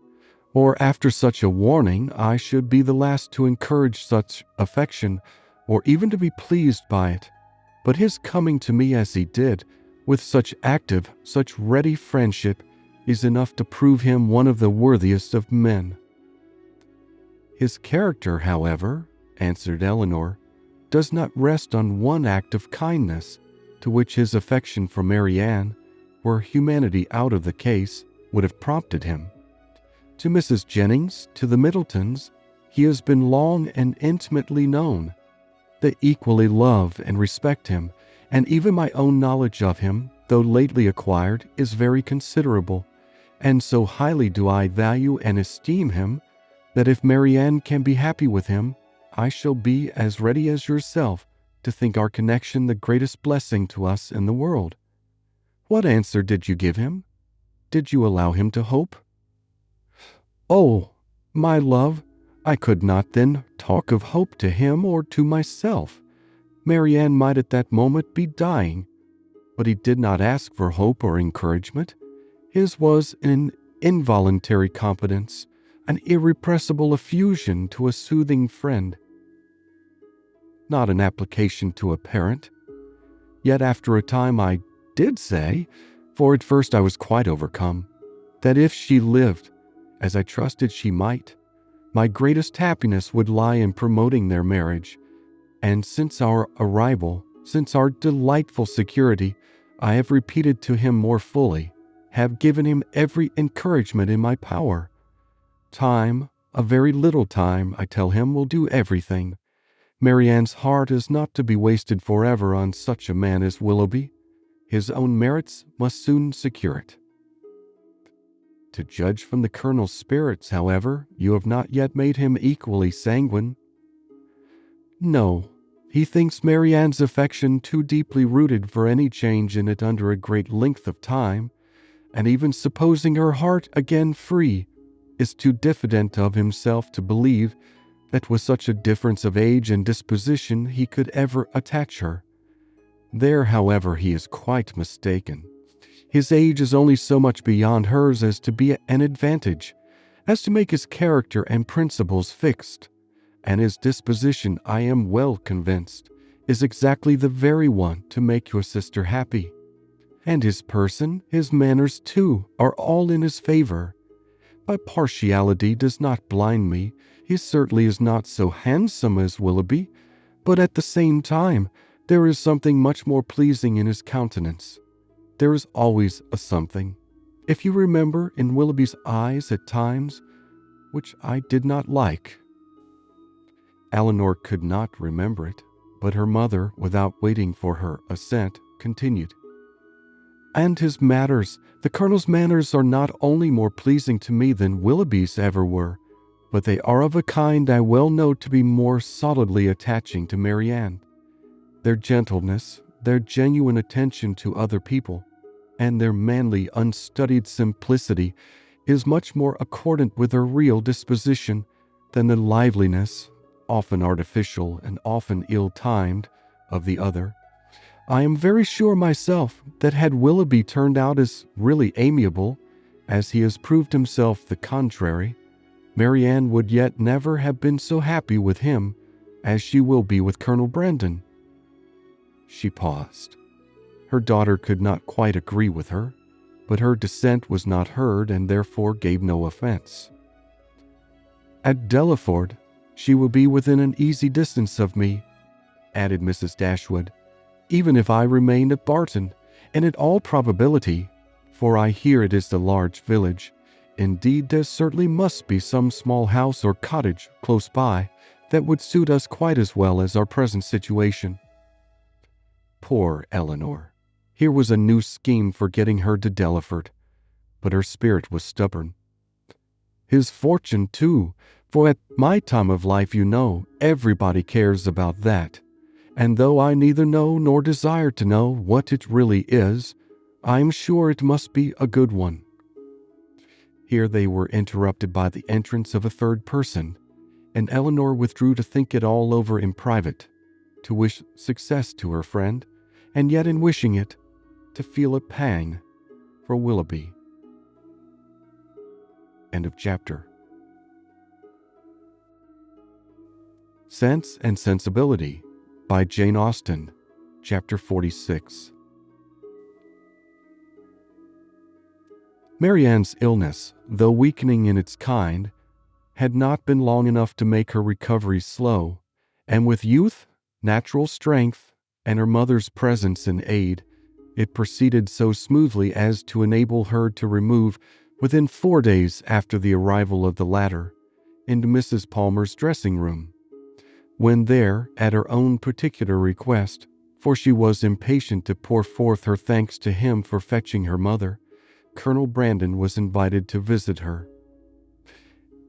or after such a warning I should be the last to encourage such affection or even to be pleased by it. But his coming to me as he did, with such active, such ready friendship, is enough to prove him one of the worthiest of men. His character, however, answered Elinor, does not rest on one act of kindness, to which his affection for Marianne, were humanity out of the case, would have prompted him. To Mrs. Jennings, to the Middletons, he has been long and intimately known. They equally love and respect him, and even my own knowledge of him, though lately acquired, is very considerable, and so highly do I value and esteem him, that if Marianne can be happy with him, I shall be as ready as yourself to think our connection the greatest blessing to us in the world. What answer did you give him? Did you allow him to hope? Oh, my love, I could not then talk of hope to him or to myself. Marianne might at that moment be dying, but he did not ask for hope or encouragement. His was an involuntary confidence, an irrepressible effusion to a soothing friend, not an application to a parent. Yet after a time I did say, for at first I was quite overcome, that if she lived, as I trusted she might, my greatest happiness would lie in promoting their marriage. And since our arrival, since our delightful security, I have repeated to him more fully, have given him every encouragement in my power. Time, a very little time, I tell him, will do everything. Marianne's heart is not to be wasted forever on such a man as Willoughby. His own merits must soon secure it. To judge from the Colonel's spirits, however, you have not yet made him equally sanguine. No, he thinks Marianne's affection too deeply rooted for any change in it under a great length of time, and even supposing her heart again free, is too diffident of himself to believe that with such a difference of age and disposition he could ever attach her. There, however, he is quite mistaken. His age is only so much beyond hers as to be an advantage, as to make his character and principles fixed, and his disposition, I am well convinced, is exactly the very one to make your sister happy. And his person, his manners too, are all in his favor. My partiality does not blind me. He certainly is not so handsome as Willoughby, but at the same time, there is something much more pleasing in his countenance. There is always a something, if you remember, in Willoughby's eyes at times, which I did not like. Elinor could not remember it, but her mother, without waiting for her assent, continued. And his manners, the Colonel's manners are not only more pleasing to me than Willoughby's ever were, but they are of a kind I well know to be more solidly attaching to Marianne. Their gentleness, their genuine attention to other people, and their manly, unstudied simplicity is much more accordant with her real disposition than the liveliness, often artificial and often ill-timed, of the other. I am very sure myself that had Willoughby turned out as really amiable, as he has proved himself the contrary, Marianne would yet never have been so happy with him as she will be with Colonel Brandon." She paused. Her daughter could not quite agree with her, but her dissent was not heard and therefore gave no offense. "At Delaford, she will be within an easy distance of me," added Mrs. Dashwood, "even if I remain at Barton, and in all probability, for I hear it is a large village. Indeed, there certainly must be some small house or cottage close by that would suit us quite as well as our present situation." Poor Elinor! Here was a new scheme for getting her to Delaford, but her spirit was stubborn. "His fortune, too, for at my time of life, you know, everybody cares about that. And though I neither know nor desire to know what it really is, I am sure it must be a good one." Here they were interrupted by the entrance of a third person, and Elinor withdrew to think it all over in private, to wish success to her friend, and yet in wishing it, to feel a pang for Willoughby. End of chapter. Sense and Sensibility by Jane Austen, Chapter 46. Marianne's illness, though weakening in its kind, had not been long enough to make her recovery slow, and with youth, natural strength, and her mother's presence and aid, it proceeded so smoothly as to enable her to remove, within 4 days after the arrival of the latter, into Mrs. Palmer's dressing-room. When there, at her own particular request, for she was impatient to pour forth her thanks to him for fetching her mother, Colonel Brandon was invited to visit her.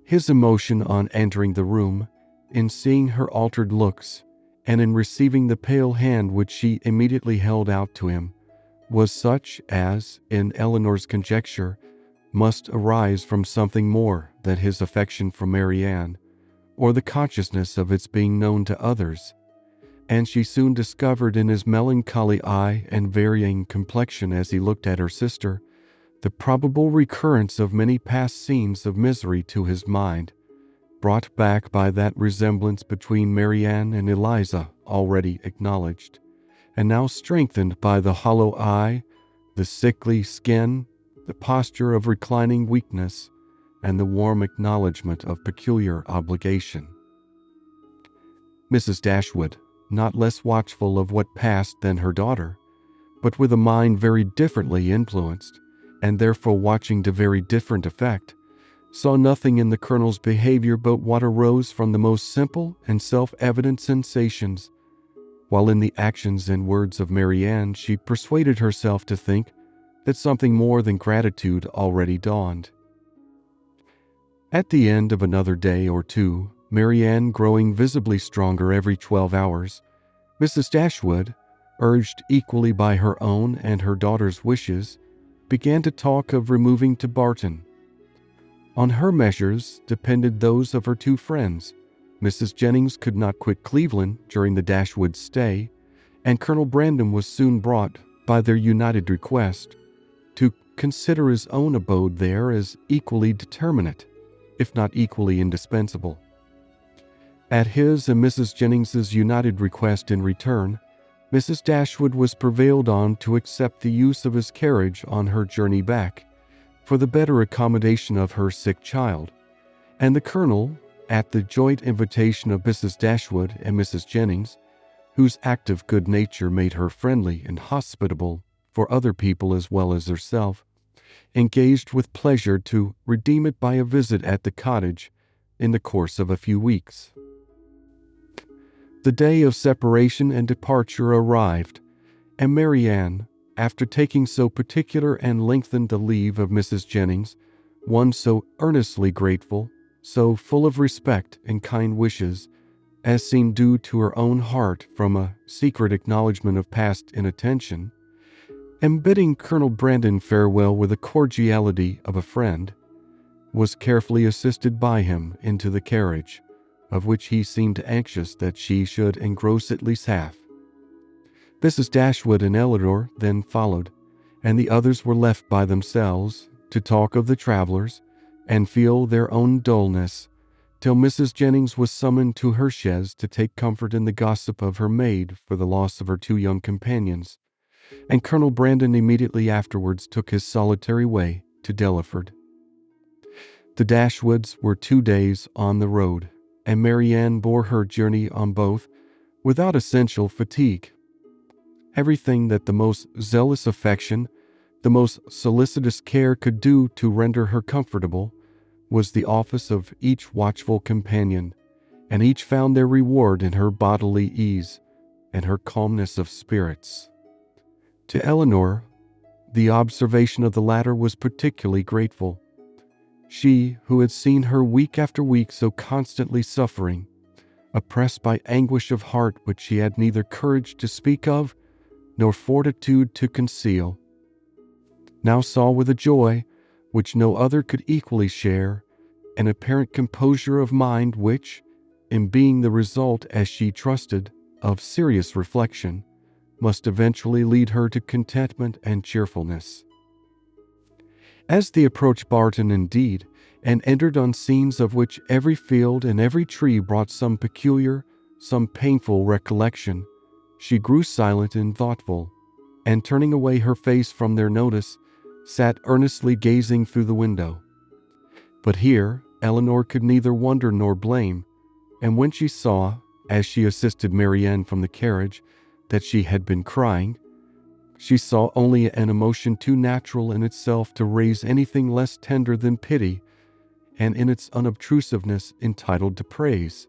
His emotion on entering the room, in seeing her altered looks, and in receiving the pale hand which she immediately held out to him, was such as, in Elinor's conjecture, must arise from something more than his affection for Marianne, or the consciousness of its being known to others, and she soon discovered in his melancholy eye and varying complexion as he looked at her sister, the probable recurrence of many past scenes of misery to his mind, brought back by that resemblance between Marianne and Eliza already acknowledged, and now strengthened by the hollow eye, the sickly skin, the posture of reclining weakness, and the warm acknowledgment of peculiar obligation. Mrs. Dashwood, not less watchful of what passed than her daughter, but with a mind very differently influenced, and therefore watching to very different effect, saw nothing in the Colonel's behavior but what arose from the most simple and self-evident sensations, while in the actions and words of Marianne she persuaded herself to think that something more than gratitude already dawned. At the end of another day or two, Marianne growing visibly stronger every 12 hours, Mrs. Dashwood, urged equally by her own and her daughter's wishes, began to talk of removing to Barton. On her measures depended those of her two friends. Mrs. Jennings could not quit Cleveland during the Dashwood stay, and Colonel Brandon was soon brought, by their united request, to consider his own abode there as equally determinate, if not equally indispensable. At his and Mrs. Jennings's united request in return, Mrs. Dashwood was prevailed on to accept the use of his carriage on her journey back, for the better accommodation of her sick child, and the Colonel, at the joint invitation of Mrs. Dashwood and Mrs. Jennings, whose active good nature made her friendly and hospitable for other people as well as herself, engaged with pleasure to redeem it by a visit at the cottage in the course of a few weeks. The day of separation and departure arrived, and Marianne, after taking so particular and lengthened a leave of Mrs. Jennings, one so earnestly grateful, so full of respect and kind wishes, as seemed due to her own heart from a secret acknowledgment of past inattention, and bidding Colonel Brandon farewell with the cordiality of a friend, was carefully assisted by him into the carriage, of which he seemed anxious that she should engross at least half. Mrs. Dashwood and Elinor then followed, and the others were left by themselves to talk of the travelers and feel their own dullness, till Mrs. Jennings was summoned to her chaise to take comfort in the gossip of her maid for the loss of her two young companions, and Colonel Brandon immediately afterwards took his solitary way to Delaford. The Dashwoods were 2 days on the road, and Marianne bore her journey on both without essential fatigue. Everything that the most zealous affection, the most solicitous care could do to render her comfortable was the office of each watchful companion, and each found their reward in her bodily ease and her calmness of spirits. To Elinor, the observation of the latter was particularly grateful. She, who had seen her week after week so constantly suffering, oppressed by anguish of heart which she had neither courage to speak of nor fortitude to conceal, now saw with a joy which no other could equally share, an apparent composure of mind which, in being the result, as she trusted, of serious reflection, must eventually lead her to contentment and cheerfulness. As they approached Barton, indeed, and entered on scenes of which every field and every tree brought some peculiar, some painful recollection, she grew silent and thoughtful, and turning away her face from their notice, sat earnestly gazing through the window. But here Elinor could neither wonder nor blame, and when she saw, as she assisted Marianne from the carriage, that she had been crying, she saw only an emotion too natural in itself to raise anything less tender than pity, and in its unobtrusiveness entitled to praise.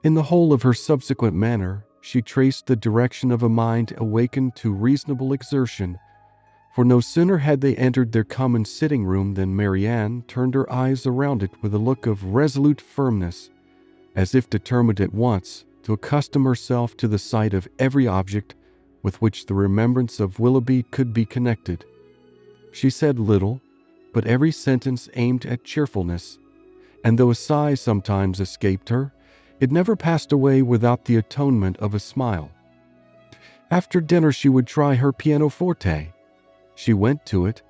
In the whole of her subsequent manner, she traced the direction of a mind awakened to reasonable exertion, for no sooner had they entered their common sitting-room than Marianne turned her eyes around it with a look of resolute firmness, as if determined at once to accustom herself to the sight of every object with which the remembrance of Willoughby could be connected. She said little, but every sentence aimed at cheerfulness, and though a sigh sometimes escaped her, it never passed away without the atonement of a smile. After dinner she would try her pianoforte. She went to it,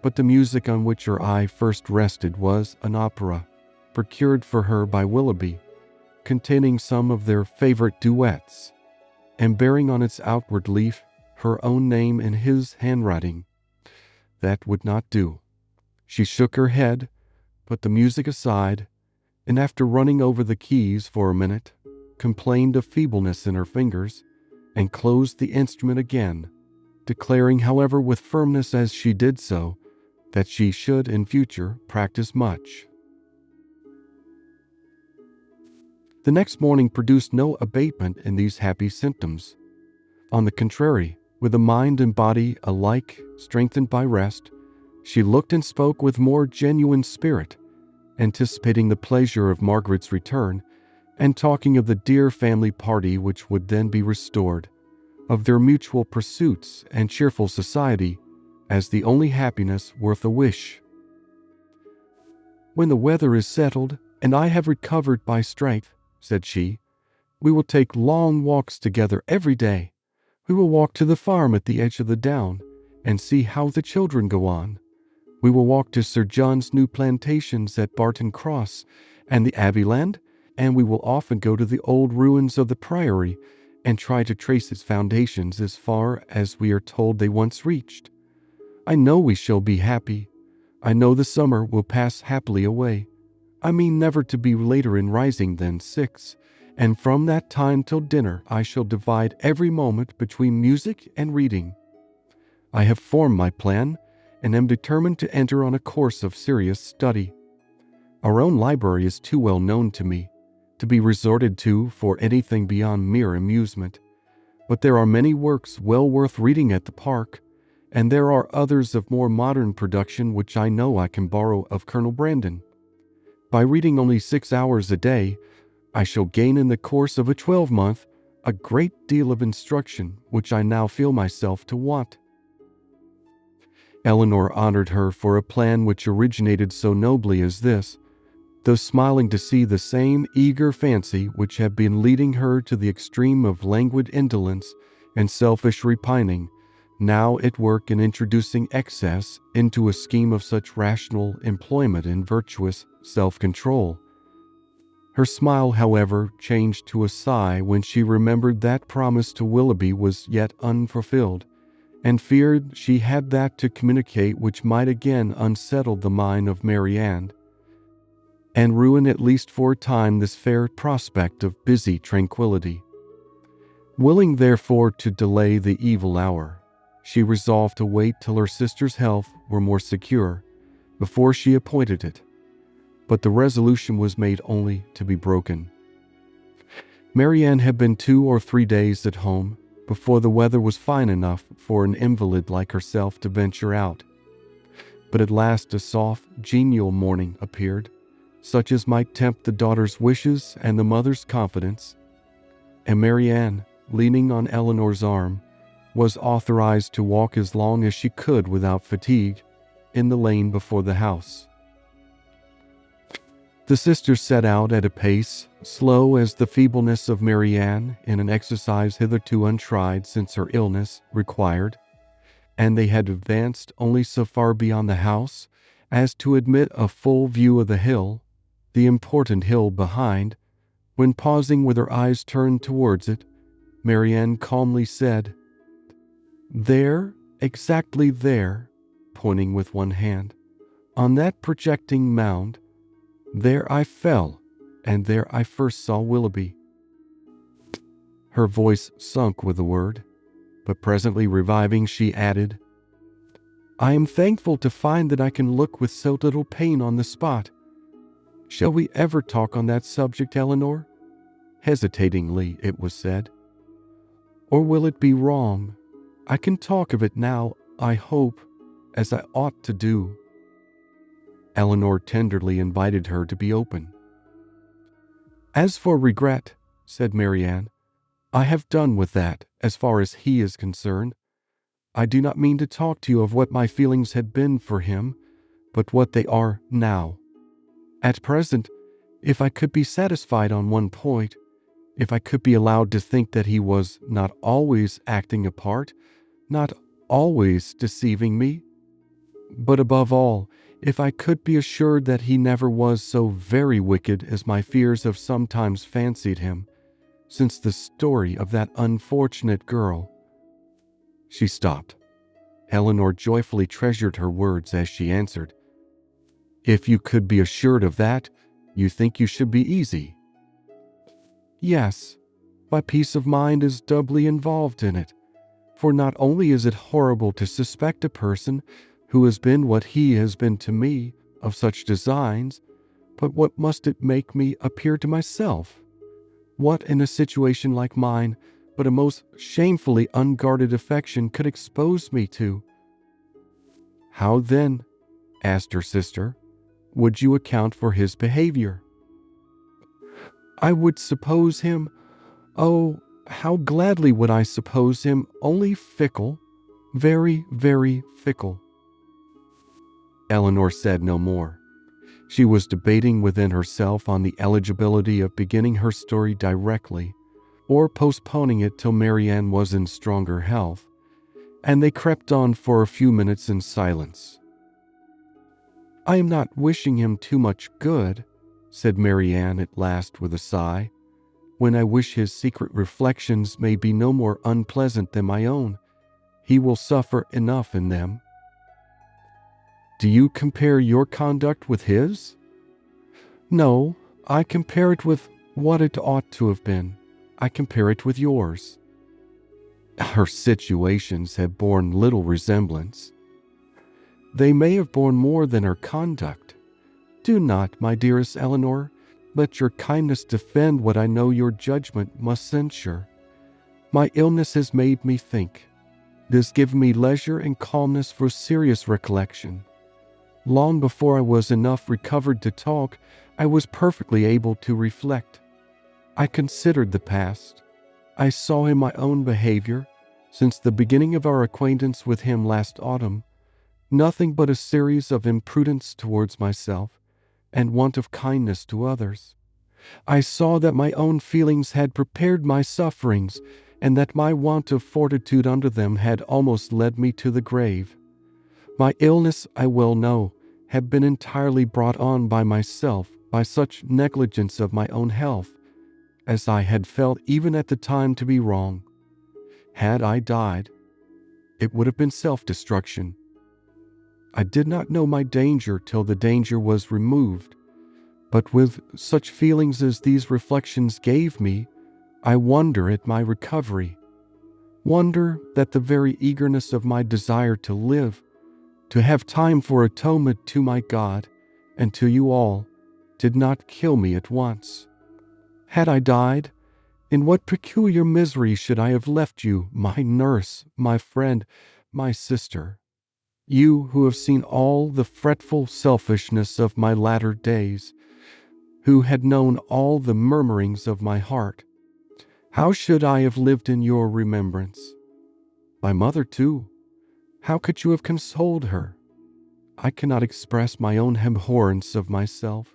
but the music on which her eye first rested was an opera, procured for her by Willoughby, containing some of their favorite duets, and bearing on its outward leaf her own name in his handwriting. That would not do. She shook her head, put the music aside, and after running over the keys for a minute, complained of feebleness in her fingers, and closed the instrument again, declaring, however, with firmness as she did so, that she should in future practice much. The next morning produced no abatement in these happy symptoms. On the contrary, with the mind and body alike strengthened by rest, she looked and spoke with more genuine spirit, anticipating the pleasure of Margaret's return, and talking of the dear family party which would then be restored, of their mutual pursuits and cheerful society, as the only happiness worth a wish. "When the weather is settled, and I have recovered my strength," said she, "we will take long walks together every day. We will walk to the farm at the edge of the down, and see how the children go on. We will walk to Sir John's new plantations at Barton Cross and the Abbeyland, and we will often go to the old ruins of the Priory and try to trace its foundations as far as we are told they once reached. I know we shall be happy. I know the summer will pass happily away. I mean never to be later in rising than 6, and from that time till dinner I shall divide every moment between music and reading. I have formed my plan, and am determined to enter on a course of serious study. Our own library is too well known to me to be resorted to for anything beyond mere amusement, but there are many works well worth reading at the park, and there are others of more modern production which I know I can borrow of Colonel Brandon. By reading only 6 hours a day, I shall gain in the course of a 12-month a great deal of instruction which I now feel myself to want." Elinor honored her for a plan which originated so nobly as this, though smiling to see the same eager fancy which had been leading her to the extreme of languid indolence and selfish repining, now at work in introducing excess into a scheme of such rational employment and virtuous self-control. Her smile, however, changed to a sigh when she remembered that promise to Willoughby was yet unfulfilled, and feared she had that to communicate which might again unsettle the mind of Marianne, and ruin at least for a time this fair prospect of busy tranquillity. Willing therefore to delay the evil hour, she resolved to wait till her sister's health were more secure before she appointed it. But the resolution was made only to be broken. Marianne had been 2 or 3 days at home before the weather was fine enough for an invalid like herself to venture out. But at last a soft, genial morning appeared, such as might tempt the daughter's wishes and the mother's confidence, and Marianne, leaning on Elinor's arm, was authorized to walk as long as she could without fatigue in the lane before the house. The sisters set out at a pace slow as the feebleness of Marianne in an exercise hitherto untried since her illness required, and they had advanced only so far beyond the house as to admit a full view of the hill, the important hill behind, when pausing with her eyes turned towards it, Marianne calmly said, "There, exactly there," pointing with one hand, "on that projecting mound, there I fell, and there I first saw Willoughby." Her voice sunk with the word, but presently reviving, she added, "I am thankful to find that I can look with so little pain on the spot. Shall we ever talk on that subject, Elinor?" Hesitatingly, it was said. "Or will it be wrong? I can talk of it now, I hope, as I ought to do." Elinor tenderly invited her to be open. "As for regret," said Marianne, "I have done with that as far as he is concerned. I do not mean to talk to you of what my feelings had been for him, but what they are now. At present, if I could be satisfied on one point, if I could be allowed to think that he was not always acting a part, not always deceiving me, but above all, if I could be assured that he never was so very wicked as my fears have sometimes fancied him, since the story of that unfortunate girl—" She stopped. Elinor joyfully treasured her words as she answered, "If you could be assured of that, you think you should be easy." "Yes, my peace of mind is doubly involved in it, for not only is it horrible to suspect a person who has been what he has been to me of such designs, but what must it make me appear to myself? What in a situation like mine but a most shamefully unguarded affection could expose me to?" "How then," asked her sister, "would you account for his behavior?" "I would suppose him, oh, how gladly would I suppose him only fickle, very, very fickle." Elinor said no more. She was debating within herself on the eligibility of beginning her story directly, or postponing it till Marianne was in stronger health, and they crept on for a few minutes in silence. "I am not wishing him too much good," said Marianne at last with a sigh, "when I wish his secret reflections may be no more unpleasant than my own. He will suffer enough in them." "Do you compare your conduct with his?" "No, I compare it with what it ought to have been. I compare it with yours." "Our situations have borne little resemblance." "They may have borne more than our conduct. Do not, my dearest Elinor, let your kindness defend what I know your judgment must censure. My illness has made me think. It has given me leisure and calmness for serious recollection. Long before I was enough recovered to talk, I was perfectly able to reflect. I considered the past. I saw in my own behavior, since the beginning of our acquaintance with him last autumn, nothing but a series of imprudence towards myself and want of kindness to others. I saw that my own feelings had prepared my sufferings, and that my want of fortitude under them had almost led me to the grave. My illness, I well know, had been entirely brought on by myself, by such negligence of my own health as I had felt even at the time to be wrong. Had I died, it would have been self-destruction. I did not know my danger till the danger was removed, but with such feelings as these reflections gave me, I wonder at my recovery, wonder that the very eagerness of my desire to live, to have time for atonement to my God and to you all, did not kill me at once. Had I died, in what peculiar misery should I have left you, my nurse, my friend, my sister? You who have seen all the fretful selfishness of my latter days, who had known all the murmurings of my heart. How should I have lived in your remembrance? My mother, too. How could you have consoled her? I cannot express my own abhorrence of myself.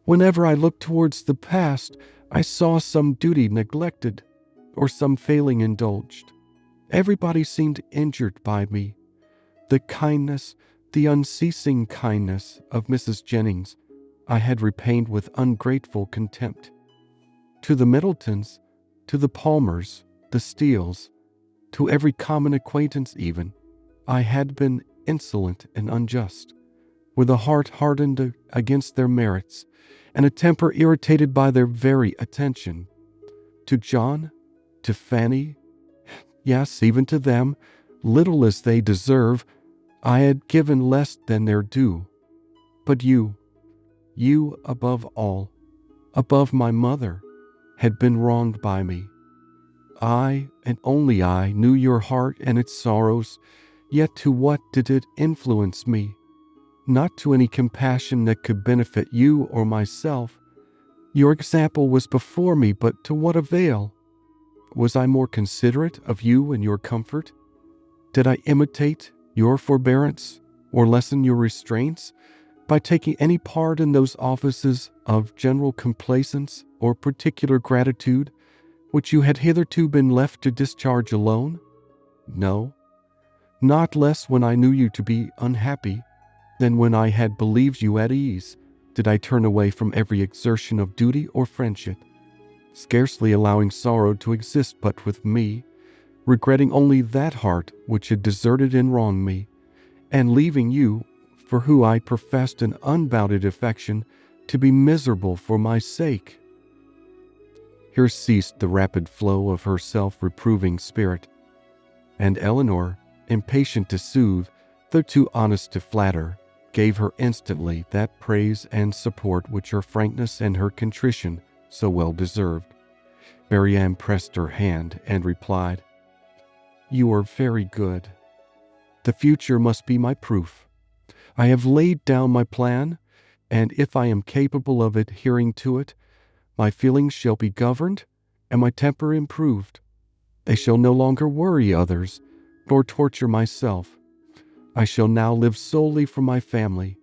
Whenever I looked towards the past, I saw some duty neglected or some failing indulged. Everybody seemed injured by me. The kindness, the unceasing kindness of Mrs. Jennings, I had repaid with ungrateful contempt. To the Middletons, to the Palmers, the Steeles, to every common acquaintance even, I had been insolent and unjust, with a heart hardened against their merits, and a temper irritated by their very attention. To John, to Fanny, yes, even to them, little as they deserve, I had given less than their due. But you above all, above my mother, had been wronged by me. I, and only I, knew your heart and its sorrows, yet to what did it influence me? Not to any compassion that could benefit you or myself. Your example was before me, but to what avail? Was I more considerate of you and your comfort? Did I imitate your forbearance or lessen your restraints by taking any part in those offices of general complaisance or particular gratitude which you had hitherto been left to discharge alone? No, not less when I knew you to be unhappy than when I had believed you at ease did I turn away from every exertion of duty or friendship, scarcely allowing sorrow to exist but with me, regretting only that heart which had deserted and wronged me, and leaving you, for whom I professed an unbounded affection, to be miserable for my sake. Here ceased the rapid flow of her self-reproving spirit, and Elinor, impatient to soothe, though too honest to flatter, gave her instantly that praise and support which her frankness and her contrition so well deserved. Marianne pressed her hand and replied, "You are very good. The future must be my proof. I have laid down my plan, and if I am capable of adhering to it, my feelings shall be governed and my temper improved. They shall no longer worry others, nor torture myself. I shall now live solely for my family.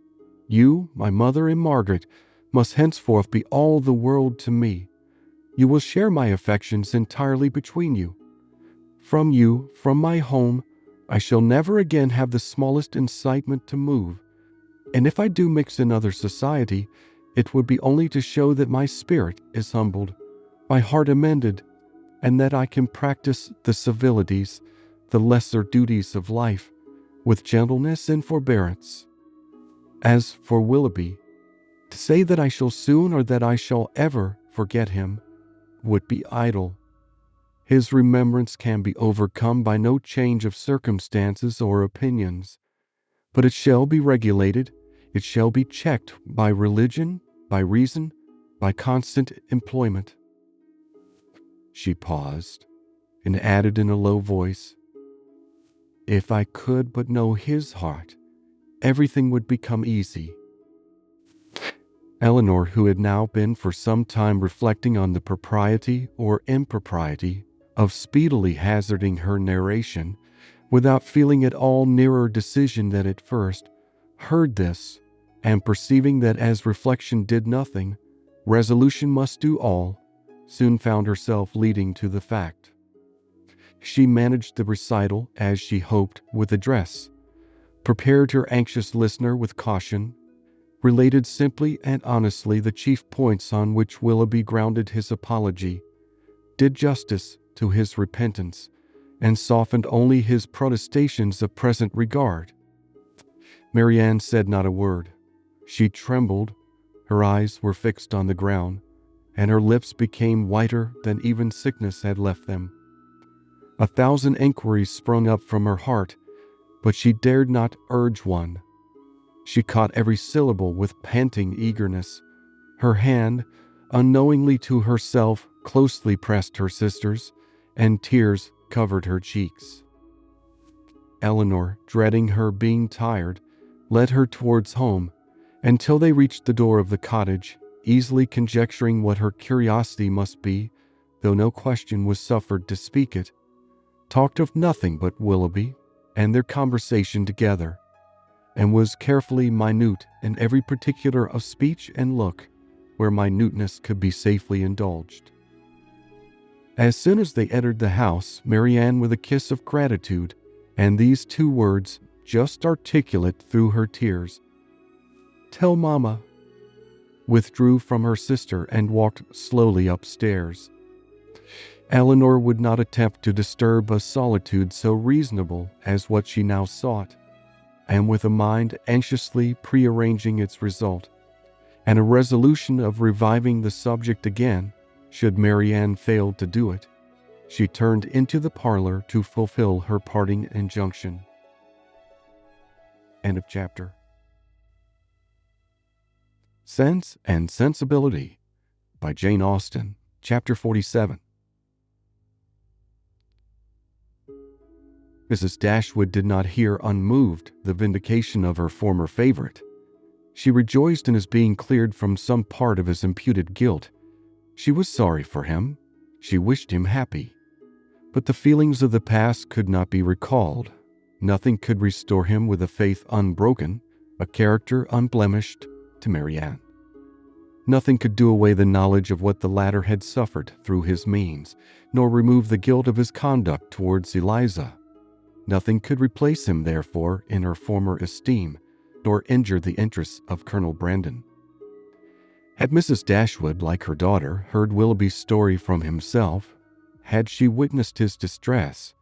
You, my mother, and Margaret must henceforth be all the world to me. You will share my affections entirely between you. From you, from my home, I shall never again have the smallest incitement to move, and if I do mix in other society, it would be only to show that my spirit is humbled, my heart amended, and that I can practice the civilities, the lesser duties of life, with gentleness and forbearance. As for Willoughby, to say that I shall soon or that I shall ever forget him would be idle. His remembrance can be overcome by no change of circumstances or opinions, but it shall be regulated, it shall be checked by religion, by reason, by constant employment." She paused and added in a low voice, "If I could but know his heart, everything would become easy." Elinor, who had now been for some time reflecting on the propriety or impropriety of speedily hazarding her narration, without feeling at all nearer decision than at first, heard this, and perceiving that as reflection did nothing, resolution must do all, soon found herself leading to the fact. She managed the recital, as she hoped, with address, prepared her anxious listener with caution, related simply and honestly the chief points on which Willoughby grounded his apology, did justice to his repentance, and softened only his protestations of present regard. Marianne said not a word. She trembled, her eyes were fixed on the ground, and her lips became whiter than even sickness had left them. 1,000 inquiries sprung up from her heart, but she dared not urge one. She caught every syllable with panting eagerness. Her hand, unknowingly to herself, closely pressed her sister's, and tears covered her cheeks. Elinor, dreading her being tired, led her towards home, until they reached the door of the cottage, easily conjecturing what her curiosity must be, though no question was suffered to speak it, talked of nothing but Willoughby and their conversation together, and was carefully minute in every particular of speech and look, where minuteness could be safely indulged. As soon as they entered the house, Marianne, with a kiss of gratitude, and these 2 words, just articulate through her tears, "Tell Mama," withdrew from her sister and walked slowly upstairs. Elinor would not attempt to disturb a solitude so reasonable as what she now sought, and with a mind anxiously prearranging its result, and a resolution of reviving the subject again, should Marianne fail to do it, she turned into the parlor to fulfill her parting injunction. End of chapter. Sense and Sensibility by Jane Austen, Chapter 47. Mrs. Dashwood did not hear unmoved the vindication of her former favorite. She rejoiced in his being cleared from some part of his imputed guilt. She was sorry for him. She wished him happy. But the feelings of the past could not be recalled. Nothing could restore him with a faith unbroken, a character unblemished, to Marianne. Nothing could do away the knowledge of what the latter had suffered through his means, nor remove the guilt of his conduct towards Eliza. Nothing could replace him, therefore, in her former esteem, nor injure the interests of Colonel Brandon. Had Mrs. Dashwood, like her daughter, heard Willoughby's story from himself, had she witnessed his distress,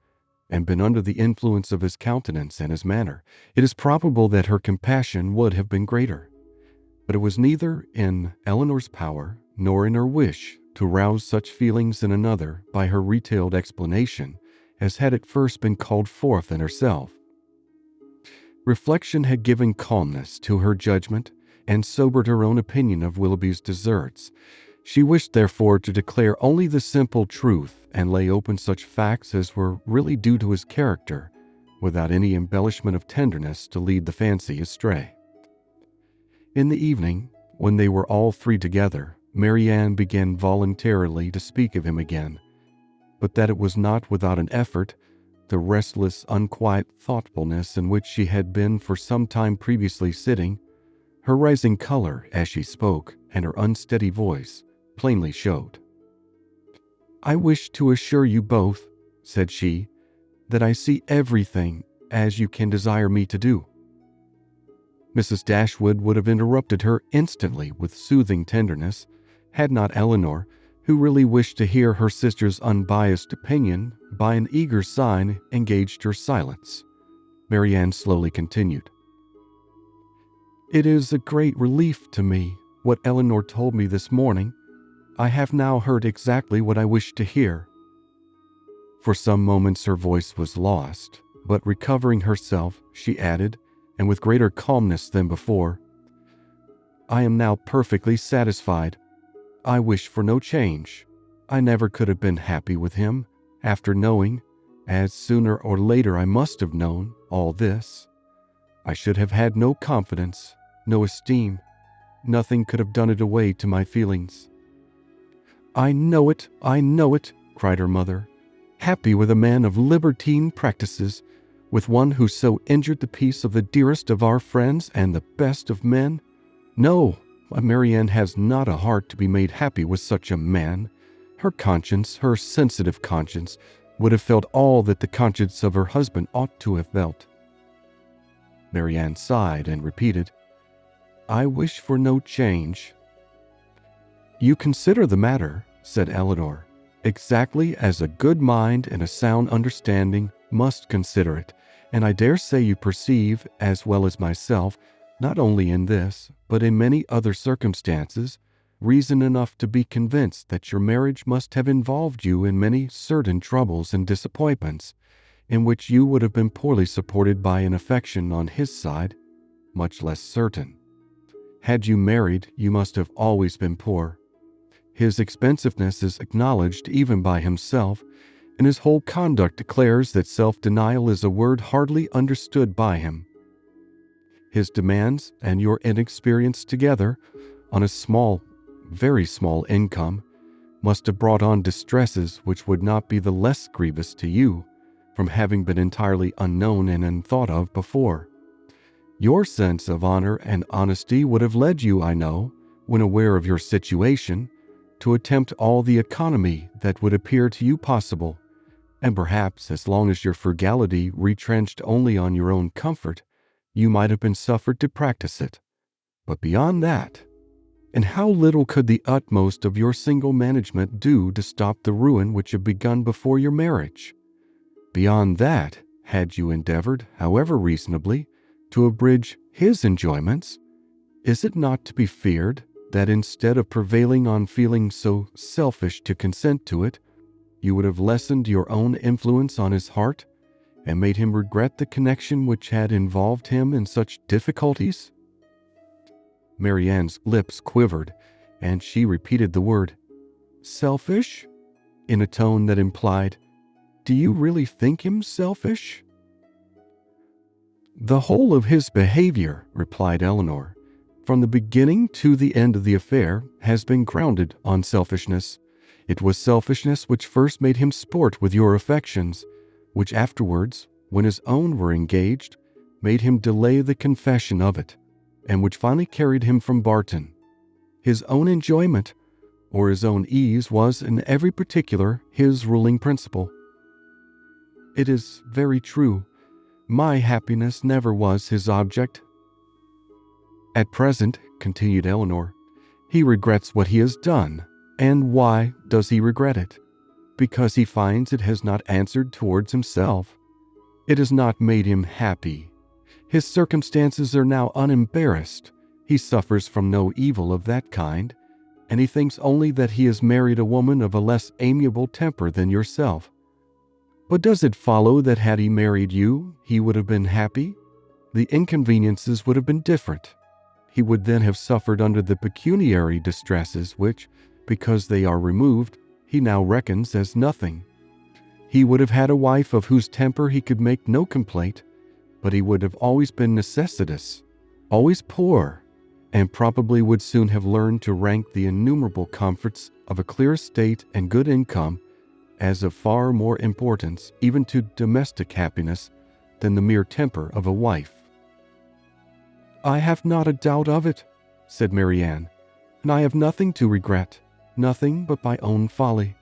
and been under the influence of his countenance and his manner, it is probable that her compassion would have been greater. But it was neither in Elinor's power, nor in her wish, to rouse such feelings in another by her retailed explanation, as had at first been called forth in herself. Reflection had given calmness to her judgment, and sobered her own opinion of Willoughby's deserts. She wished, therefore, to declare only the simple truth, and lay open such facts as were really due to his character, without any embellishment of tenderness to lead the fancy astray. In the evening, when they were all 3 together, Marianne began voluntarily to speak of him again, but that it was not without an effort. The restless, unquiet thoughtfulness in which she had been for some time previously sitting, her rising color as she spoke, and her unsteady voice, plainly showed. "I wish to assure you both," said she, "that I see everything as you can desire me to do." Mrs. Dashwood would have interrupted her instantly with soothing tenderness, had not Elinor, who really wished to hear her sister's unbiased opinion, by an eager sign engaged her silence. Marianne slowly continued. "It is a great relief to me, what Elinor told me this morning. I have now heard exactly what I wished to hear." For some moments her voice was lost, but recovering herself, she added, and with greater calmness than before, "I am now perfectly satisfied. I wish for no change. I never could have been happy with him, after knowing, as sooner or later I must have known, all this. I should have had no confidence, no esteem. Nothing could have done it away to my feelings." I know it, cried her mother. "Happy with a man of libertine practices, with one who so injured the peace of the dearest of our friends and the best of men? No, Marianne has not a heart to be made happy with such a man. Her conscience, her sensitive conscience, would have felt all that the conscience of her husband ought to have felt. Marianne sighed and repeated, I wish for no change. You consider the matter, said Elinor, exactly as a good mind and a sound understanding must consider it, and I dare say you perceive, as well as myself, not only in this, but in many other circumstances, reason enough to be convinced that your marriage must have involved you in many certain troubles and disappointments, in which you would have been poorly supported by an affection on his side, much less certain. Had you married, you must have always been poor. His expensiveness is acknowledged even by himself, and his whole conduct declares that self-denial is a word hardly understood by him. His demands and your inexperience together, on a small, very small income, must have brought on distresses which would not be the less grievous to you from having been entirely unknown and unthought of before. Your sense of honor and honesty would have led you, I know, when aware of your situation, to attempt all the economy that would appear to you possible, and perhaps as long as your frugality retrenched only on your own comfort, you might have been suffered to practice it. But beyond that, and how little could the utmost of your single management do to stop the ruin which had begun before your marriage? Beyond that, had you endeavored, however reasonably, to abridge his enjoyments, is it not to be feared that instead of prevailing on feeling so selfish to consent to it, you would have lessened your own influence on his heart and made him regret the connection which had involved him in such difficulties? Marianne's lips quivered, and she repeated the word, selfish, in a tone that implied, do you really think him selfish? The whole of his behavior, replied Elinor, from the beginning to the end of the affair, has been grounded on selfishness. It was selfishness which first made him sport with your affections, which afterwards, when his own were engaged, made him delay the confession of it, and which finally carried him from Barton. His own enjoyment, or his own ease, was in every particular his ruling principle. It is very true. My happiness never was his object. At present, continued Elinor, he regrets what he has done. And why does he regret it? Because he finds it has not answered towards himself. It has not made him happy. His circumstances are now unembarrassed. He suffers from no evil of that kind, and he thinks only that he has married a woman of a less amiable temper than yourself. But does it follow that had he married you, he would have been happy? The inconveniences would have been different. He would then have suffered under the pecuniary distresses which, because they are removed, he now reckons as nothing. He would have had a wife of whose temper he could make no complaint, but he would have always been necessitous, always poor, and probably would soon have learned to rank the innumerable comforts of a clear estate and good income as of far more importance even to domestic happiness than the mere temper of a wife. I have not a doubt of it, said Marianne, and I have nothing to regret, nothing but my own folly.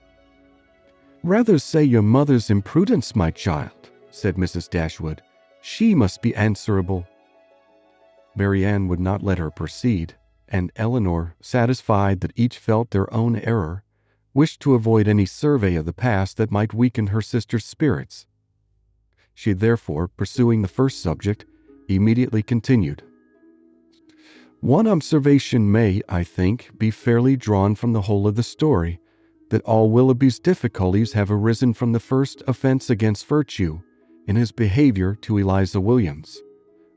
Rather say your mother's imprudence, my child, said Mrs. Dashwood. She must be answerable. Marianne would not let her proceed, and Elinor, satisfied that each felt their own error, wished to avoid any survey of the past that might weaken her sister's spirits. She therefore, pursuing the first subject, immediately continued. One observation may, I think, be fairly drawn from the whole of the story, that all Willoughby's difficulties have arisen from the first offense against virtue, in his behavior to Eliza Williams.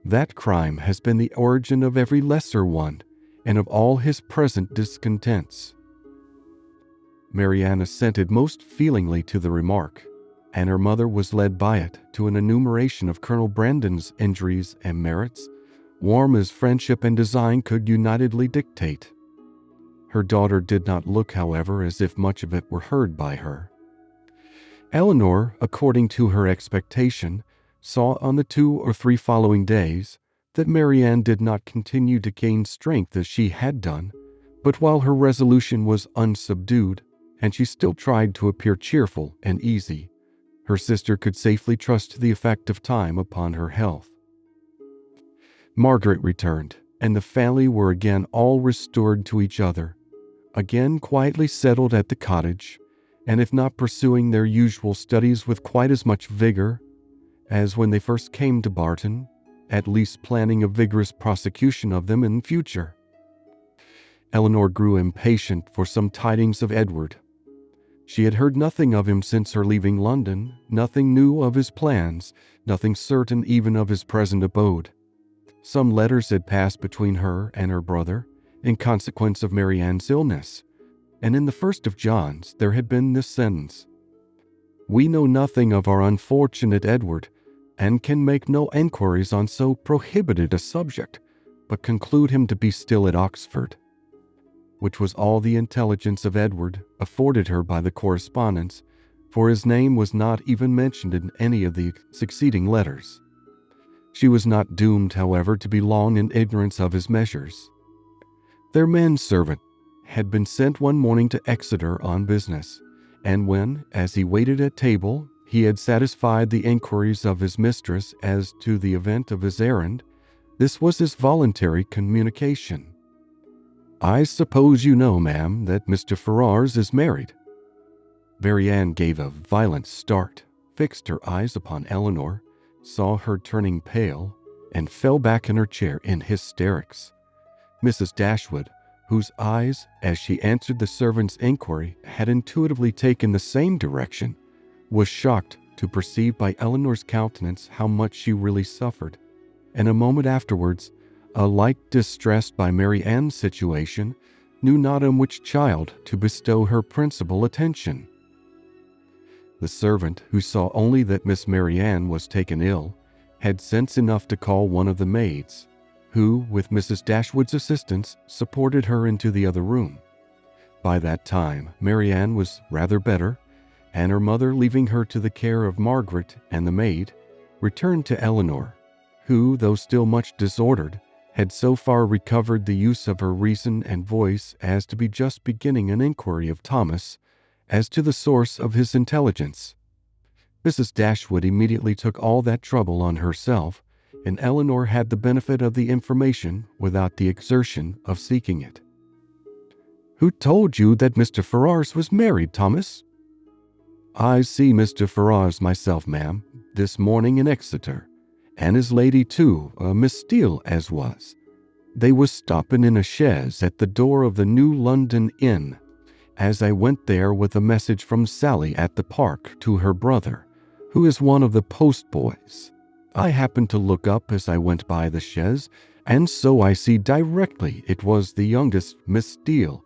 That crime has been the origin of every lesser one, and of all his present discontents. Marianne assented most feelingly to the remark, and her mother was led by it to an enumeration of Colonel Brandon's injuries and merits, warm as friendship and design could unitedly dictate. Her daughter did not look, however, as if much of it were heard by her. Elinor, according to her expectation, saw on the 2 or 3 following days that Marianne did not continue to gain strength as she had done, but while her resolution was unsubdued, and she still tried to appear cheerful and easy, her sister could safely trust the effect of time upon her health. Margaret returned, and the family were again all restored to each other, again quietly settled at the cottage, and if not pursuing their usual studies with quite as much vigor as when they first came to Barton, at least planning a vigorous prosecution of them in future. Elinor grew impatient for some tidings of Edward. She had heard nothing of him since her leaving London, nothing new of his plans, nothing certain even of his present abode. Some letters had passed between her and her brother, in consequence of Marianne's illness, and in the first of John's there had been this sentence: "We know nothing of our unfortunate Edward, and can make no enquiries on so prohibited a subject, but conclude him to be still at Oxford," which was all the intelligence of Edward afforded her by the correspondence, for his name was not even mentioned in any of the succeeding letters. She was not doomed, however, to be long in ignorance of his measures. Their manservant had been sent one morning to Exeter on business, and when, as he waited at table, he had satisfied the inquiries of his mistress as to the event of his errand, this was his voluntary communication: "I suppose you know, ma'am, that Mr. Ferrars is married." Marianne gave a violent start, fixed her eyes upon Elinor, saw her turning pale, and fell back in her chair in hysterics. Mrs. Dashwood, whose eyes, as she answered the servant's inquiry, had intuitively taken the same direction, was shocked to perceive by Elinor's countenance how much she really suffered, and a moment afterwards, alike distressed by Marianne's situation, knew not on which child to bestow her principal attention. The servant, who saw only that Miss Marianne was taken ill, had sense enough to call one of the maids, who, with Mrs. Dashwood's assistance, supported her into the other room. By that time, Marianne was rather better, and her mother, leaving her to the care of Margaret and the maid, returned to Elinor, who, though still much disordered, had so far recovered the use of her reason and voice as to be just beginning an inquiry of Thomas as to the source of his intelligence. Mrs. Dashwood immediately took all that trouble on herself, and Elinor had the benefit of the information without the exertion of seeking it. "Who told you that Mr. Ferrars was married, Thomas?" "I see Mr. Ferrars myself, ma'am, this morning in Exeter, and his lady too, Miss Steele as was. They was stopping in a chaise at the door of the New London Inn, as I went there with a message from Sally at the Park to her brother, who is one of the postboys. I happened to look up as I went by the chaise, and so I see directly it was the youngest Miss Steele.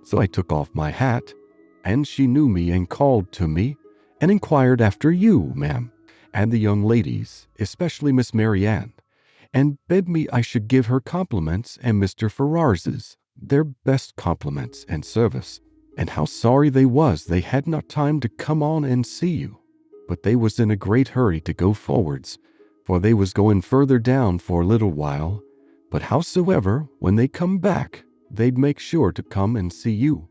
So I took off my hat, and she knew me and called to me, and inquired after you, ma'am, and the young ladies, especially Miss Marianne, and begged me I should give her compliments and Mr. Ferrars's, their best compliments and service, and how sorry they was they had not time to come on and see you, but they was in a great hurry to go forwards, for they was going further down for a little while, but howsoever, when they come back, they'd make sure to come and see you."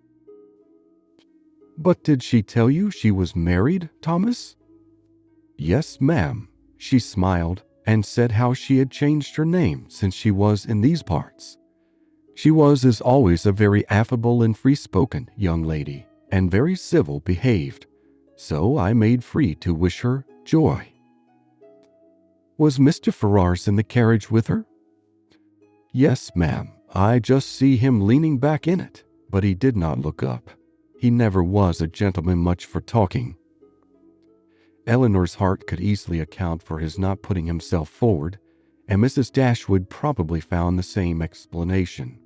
"But did she tell you she was married, Thomas?" "Yes, ma'am. She smiled and said how she had changed her name since she was in these parts. She was as always a very affable and free-spoken young lady, and very civil behaved, so I made free to wish her joy." "Was Mr. Ferrars in the carriage with her?" "Yes, ma'am. I just see him leaning back in it, but he did not look up. He never was a gentleman much for talking." Elinor's heart could easily account for his not putting himself forward, and Mrs. Dashwood probably found the same explanation.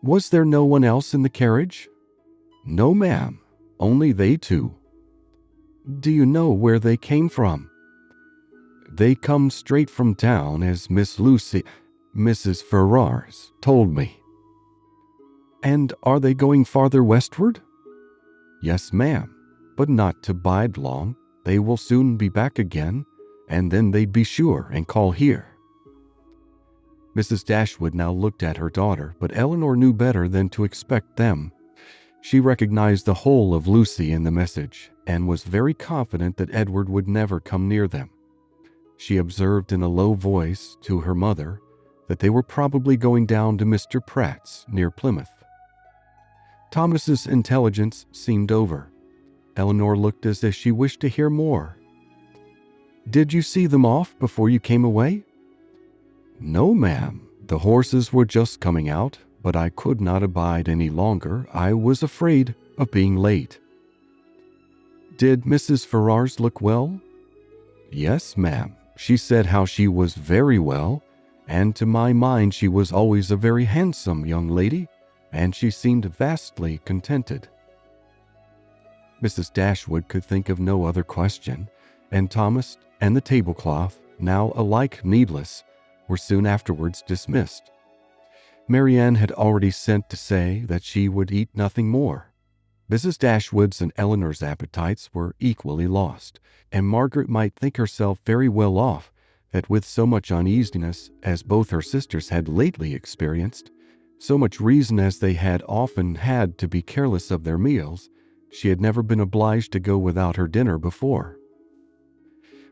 "Was there no one else in the carriage?" "No, ma'am. Only they two." "Do you know where they came from?" "They come straight from town, as Mrs. Ferrars told me." "And are they going farther westward?" "Yes, ma'am, but not to bide long. They will soon be back again, and then they'd be sure and call here." Mrs. Dashwood now looked at her daughter, but Elinor knew better than to expect them. She recognized the whole of Lucy in the message, and was very confident that Edward would never come near them. She observed in a low voice to her mother that they were probably going down to Mr. Pratt's near Plymouth. Thomas's intelligence seemed over. Elinor looked as if she wished to hear more. "Did you see them off before you came away?" "No, ma'am. The horses were just coming out, but I could not abide any longer. I was afraid of being late." "Did Mrs. Ferrars look well?" "Yes, ma'am. She said how she was very well, and to my mind she was always a very handsome young lady, and she seemed vastly contented." Mrs. Dashwood could think of no other question, and Thomas and the tablecloth, now alike needless, were soon afterwards dismissed. Marianne had already sent to say that she would eat nothing more. Mrs. Dashwood's and Elinor's appetites were equally lost, and Margaret might think herself very well off that with so much uneasiness as both her sisters had lately experienced, so much reason as they had often had to be careless of their meals, she had never been obliged to go without her dinner before.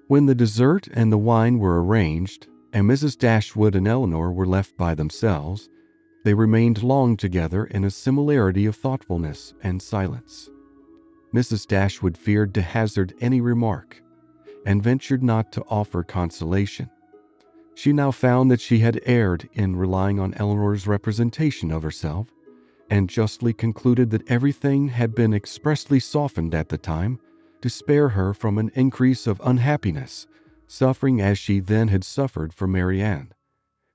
When the dessert and the wine were arranged, and Mrs. Dashwood and Elinor were left by themselves, they remained long together in a similarity of thoughtfulness and silence. Mrs. Dashwood feared to hazard any remark, and ventured not to offer consolation. She now found that she had erred in relying on Elinor's representation of herself, and justly concluded that everything had been expressly softened at the time to spare her from an increase of unhappiness, suffering as she then had suffered for Marianne.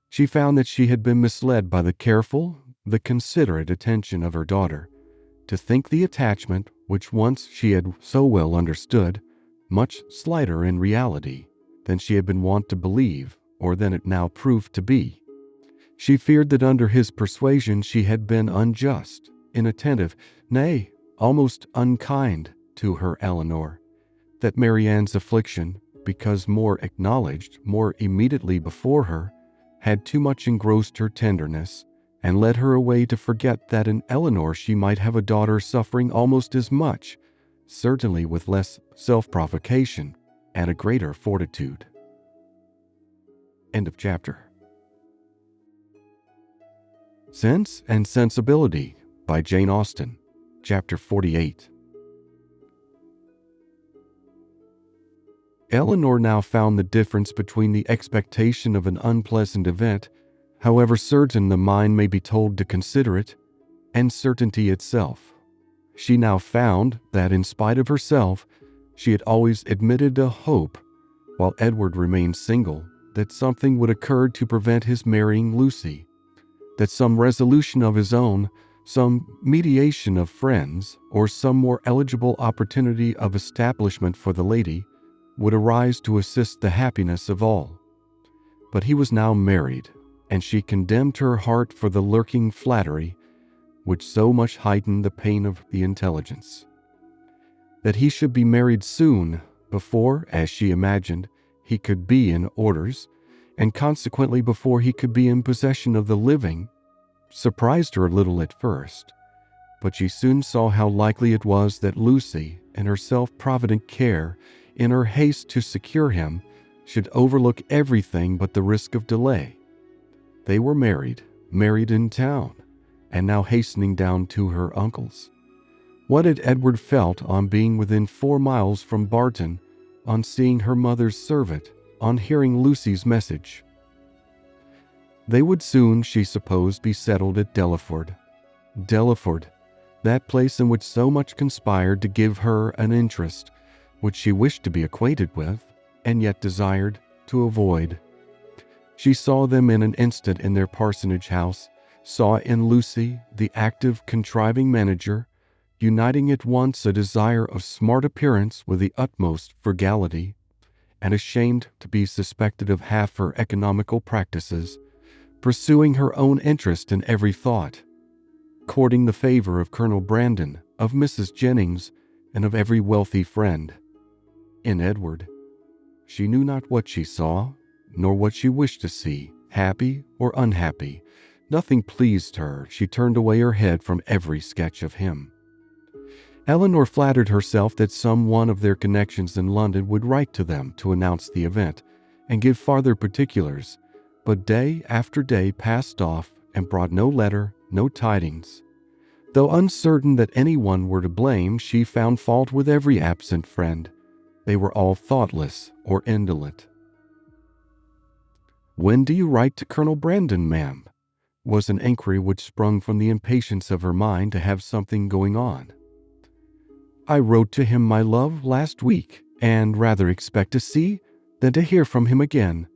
She found that she had been misled by the careful, the considerate attention of her daughter, to think the attachment, which once she had so well understood, much slighter in reality than she had been wont to believe, or than it now proved to be. She feared that under his persuasion she had been unjust, inattentive, nay, almost unkind to her Elinor, that Marianne's affliction, because more acknowledged more immediately before her, had too much engrossed her tenderness, and led her away to forget that in Elinor she might have a daughter suffering almost as much, certainly with less self-provocation and a greater fortitude. End of chapter. Sense and Sensibility by Jane Austen, Chapter 48. Elinor now found the difference between the expectation of an unpleasant event, however certain the mind may be told to consider it, and certainty itself. She now found that, in spite of herself, she had always admitted a hope, while Edward remained single, that something would occur to prevent his marrying Lucy, that some resolution of his own, some mediation of friends, or some more eligible opportunity of establishment for the lady, would arise to assist the happiness of all. But he was now married, and she condemned her heart for the lurking flattery which so much heightened the pain of the intelligence. That he should be married soon, before, as she imagined, he could be in orders, and consequently before he could be in possession of the living, surprised her a little at first, but she soon saw how likely it was that Lucy, in her self-provident care, in her haste to secure him, should overlook everything but the risk of delay. They were married in town, and now hastening down to her uncle's. What had Edward felt on being within 4 miles from Barton, on seeing her mother's servant, on hearing Lucy's message? They would soon, she supposed, be settled at Delaford. Delaford, that place in which so much conspired to give her an interest, which she wished to be acquainted with, and yet desired to avoid. She saw them in an instant in their parsonage house, saw in Lucy, the active, contriving manager, uniting at once a desire of smart appearance with the utmost frugality, and ashamed to be suspected of half her economical practices, pursuing her own interest in every thought, courting the favor of Colonel Brandon, of Mrs. Jennings, and of every wealthy friend. In Edward, She knew not what she saw, nor what she wished to see, happy or unhappy. Nothing pleased her. She turned away her head from every sketch of him. Elinor flattered herself that some one of their connections in London would write to them to announce the event and give farther particulars, but day after day passed off and brought no letter, no tidings. Though uncertain that anyone were to blame, she found fault with every absent friend. They were all thoughtless or indolent. "When do you write to Colonel Brandon, ma'am?" was an inquiry which sprung from the impatience of her mind to have something going on. "I wrote to him, my love, last week, and rather expect to see than to hear from him again.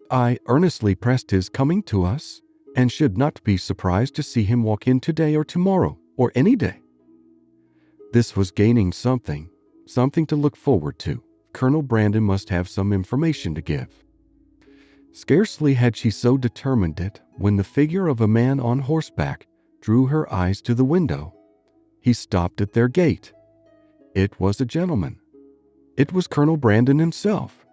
I earnestly pressed his coming to us, and should not be surprised to see him walk in today or tomorrow, or any day." This was gaining something to look forward to. Colonel Brandon must have some information to give. Scarcely had she so determined it when the figure of a man on horseback drew her eyes to the window. He stopped at their gate. It was a gentleman. It was Colonel Brandon himself.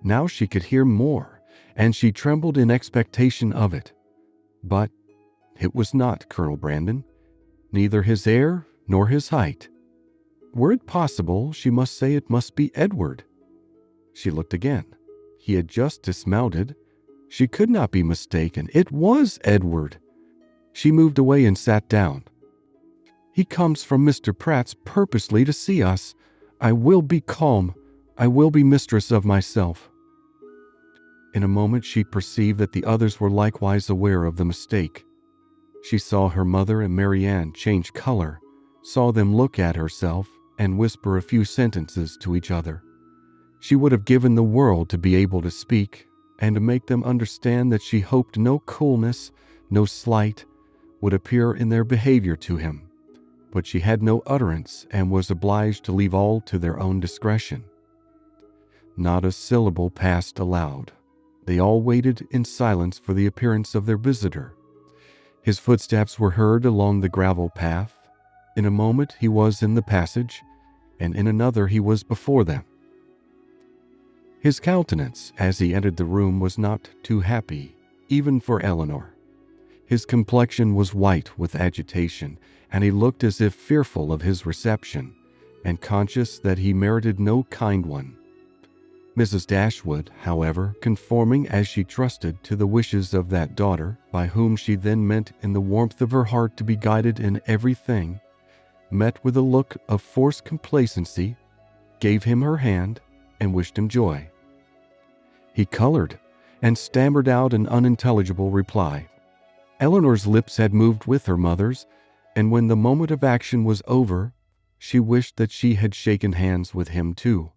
Now she could hear more, and she trembled in expectation of it. But it was not Colonel Brandon, neither his air nor his height. Were it possible, she must say it must be Edward. She looked again. He had just dismounted. She could not be mistaken. It was Edward. She moved away and sat down. "He comes from Mr. Pratt's purposely to see us. I will be calm. I will be mistress of myself." In a moment she perceived that the others were likewise aware of the mistake. She saw her mother and Marianne change color, saw them look at herself and whisper a few sentences to each other. She would have given the world to be able to speak and to make them understand that she hoped no coolness, no slight, would appear in their behavior to him. But she had no utterance and was obliged to leave all to their own discretion. Not a syllable passed aloud. They all waited in silence for the appearance of their visitor. His footsteps were heard along the gravel path. In a moment he was in the passage, and in another he was before them. His countenance, as he entered the room, was not too happy, even for Elinor. His complexion was white with agitation, and he looked as if fearful of his reception, and conscious that he merited no kind one. Mrs. Dashwood, however, conforming as she trusted to the wishes of that daughter, by whom she then meant in the warmth of her heart to be guided in everything, met with a look of forced complacency, gave him her hand, and wished him joy. He colored and stammered out an unintelligible reply. Elinor's lips had moved with her mother's, and when the moment of action was over, she wished that she had shaken hands with him too.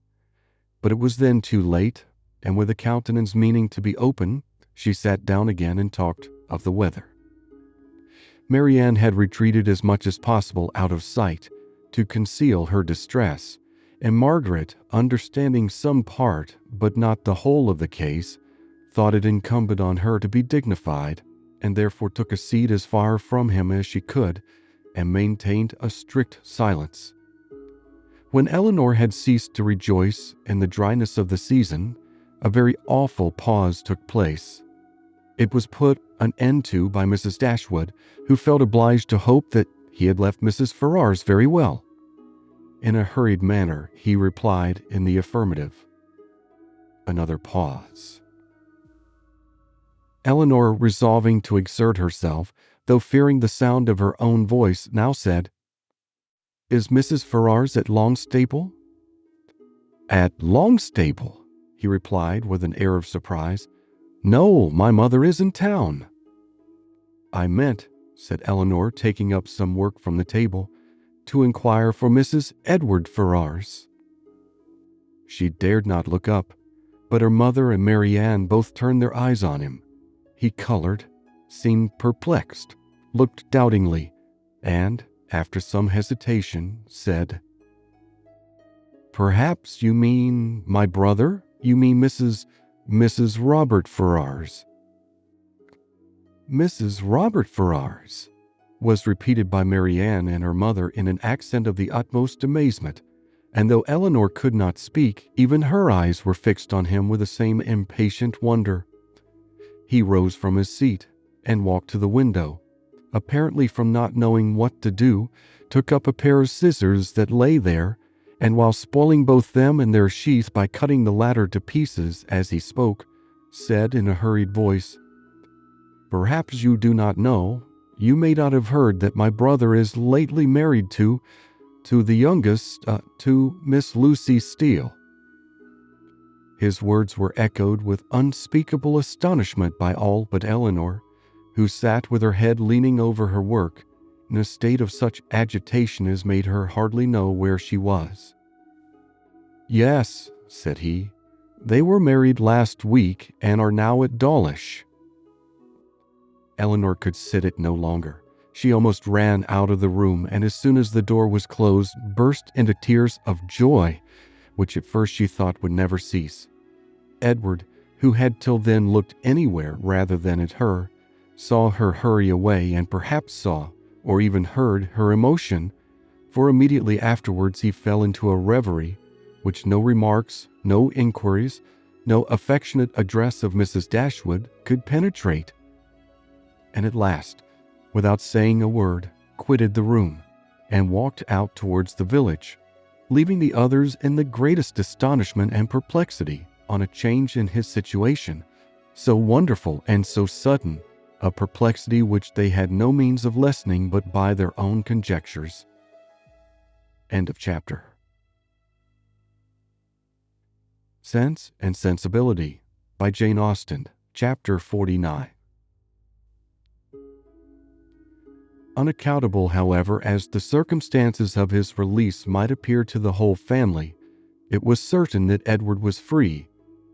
But it was then too late, and with a countenance meaning to be open, she sat down again and talked of the weather. Marianne had retreated as much as possible out of sight to conceal her distress, and Margaret, understanding some part but not the whole of the case, thought it incumbent on her to be dignified, and therefore took a seat as far from him as she could, and maintained a strict silence. When Elinor had ceased to rejoice in the dryness of the season, a very awful pause took place. It was put an end to by Mrs. Dashwood, who felt obliged to hope that he had left Mrs. Ferrars very well. In a hurried manner, he replied in the affirmative. Another pause. Elinor, resolving to exert herself, though fearing the sound of her own voice, now said, "Is Mrs. Ferrars at Longstaple?" "At Longstaple?" he replied with an air of surprise. "No, my mother is in town." "I meant," said Elinor, taking up some work from the table, "to inquire for Mrs. Edward Ferrars." She dared not look up, but her mother and Marianne both turned their eyes on him. He colored, seemed perplexed, looked doubtingly, and, after some hesitation, said, "Perhaps you mean my brother? You mean Mrs. Robert Ferrars." "Mrs. Robert Ferrars," was repeated by Marianne and her mother in an accent of the utmost amazement. and though Elinor could not speak, even her eyes were fixed on him with the same impatient wonder. He rose from his seat and walked to the window. Apparently from not knowing what to do, took up a pair of scissors that lay there, and while spoiling both them and their sheath by cutting the latter to pieces as he spoke, said in a hurried voice, "Perhaps you do not know, you may not have heard that my brother is lately married to the youngest, to Miss Lucy Steele." His words were echoed with unspeakable astonishment by all but Elinor, who sat with her head leaning over her work, in a state of such agitation as made her hardly know where she was. "Yes," said he, "they were married last week and are now at Dawlish." Elinor could sit it no longer. She almost ran out of the room, and as soon as the door was closed, burst into tears of joy, which at first she thought would never cease. Edward, who had till then looked anywhere rather than at her, saw her hurry away and perhaps saw, or even heard, her emotion, for immediately afterwards he fell into a reverie which no remarks, no inquiries, no affectionate address of Mrs. Dashwood could penetrate, and at last, without saying a word, quitted the room and walked out towards the village, leaving the others in the greatest astonishment and perplexity on a change in his situation, so wonderful and so sudden, a perplexity which they had no means of lessening but by their own conjectures. End of chapter. Sense and Sensibility by Jane Austen, Chapter 49. Unaccountable, however, as the circumstances of his release might appear to the whole family, it was certain that Edward was free,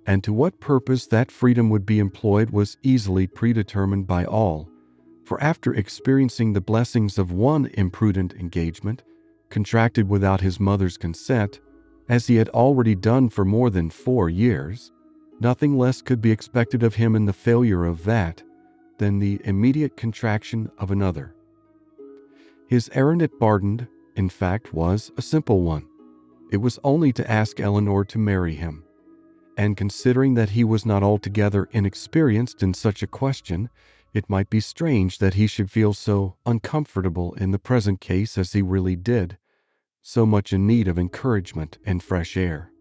and to what purpose that freedom would be employed was easily predetermined by all, for after experiencing the blessings of one imprudent engagement, contracted without his mother's consent, as he had already done for more than 4 years, nothing less could be expected of him in the failure of that than the immediate contraction of another. His errand at Barton, in fact, was a simple one. It was only to ask Elinor to marry him, and considering that he was not altogether inexperienced in such a question, it might be strange that he should feel so uncomfortable in the present case as he really did, so much in need of encouragement and fresh air.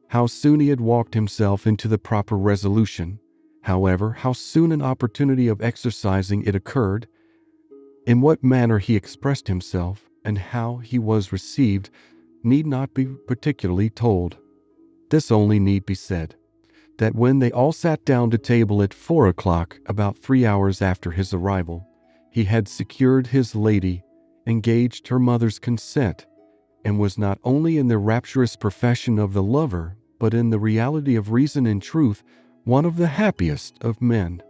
How soon he had walked himself into the proper resolution, however, how soon an opportunity of exercising it occurred, in what manner he expressed himself, and how he was received, need not be particularly told. This only need be said, that when they all sat down to table at 4 o'clock, about 3 hours after his arrival, he had secured his lady, engaged her mother's consent, and was not only in the rapturous profession of the lover, but in the reality of reason and truth, one of the happiest of men.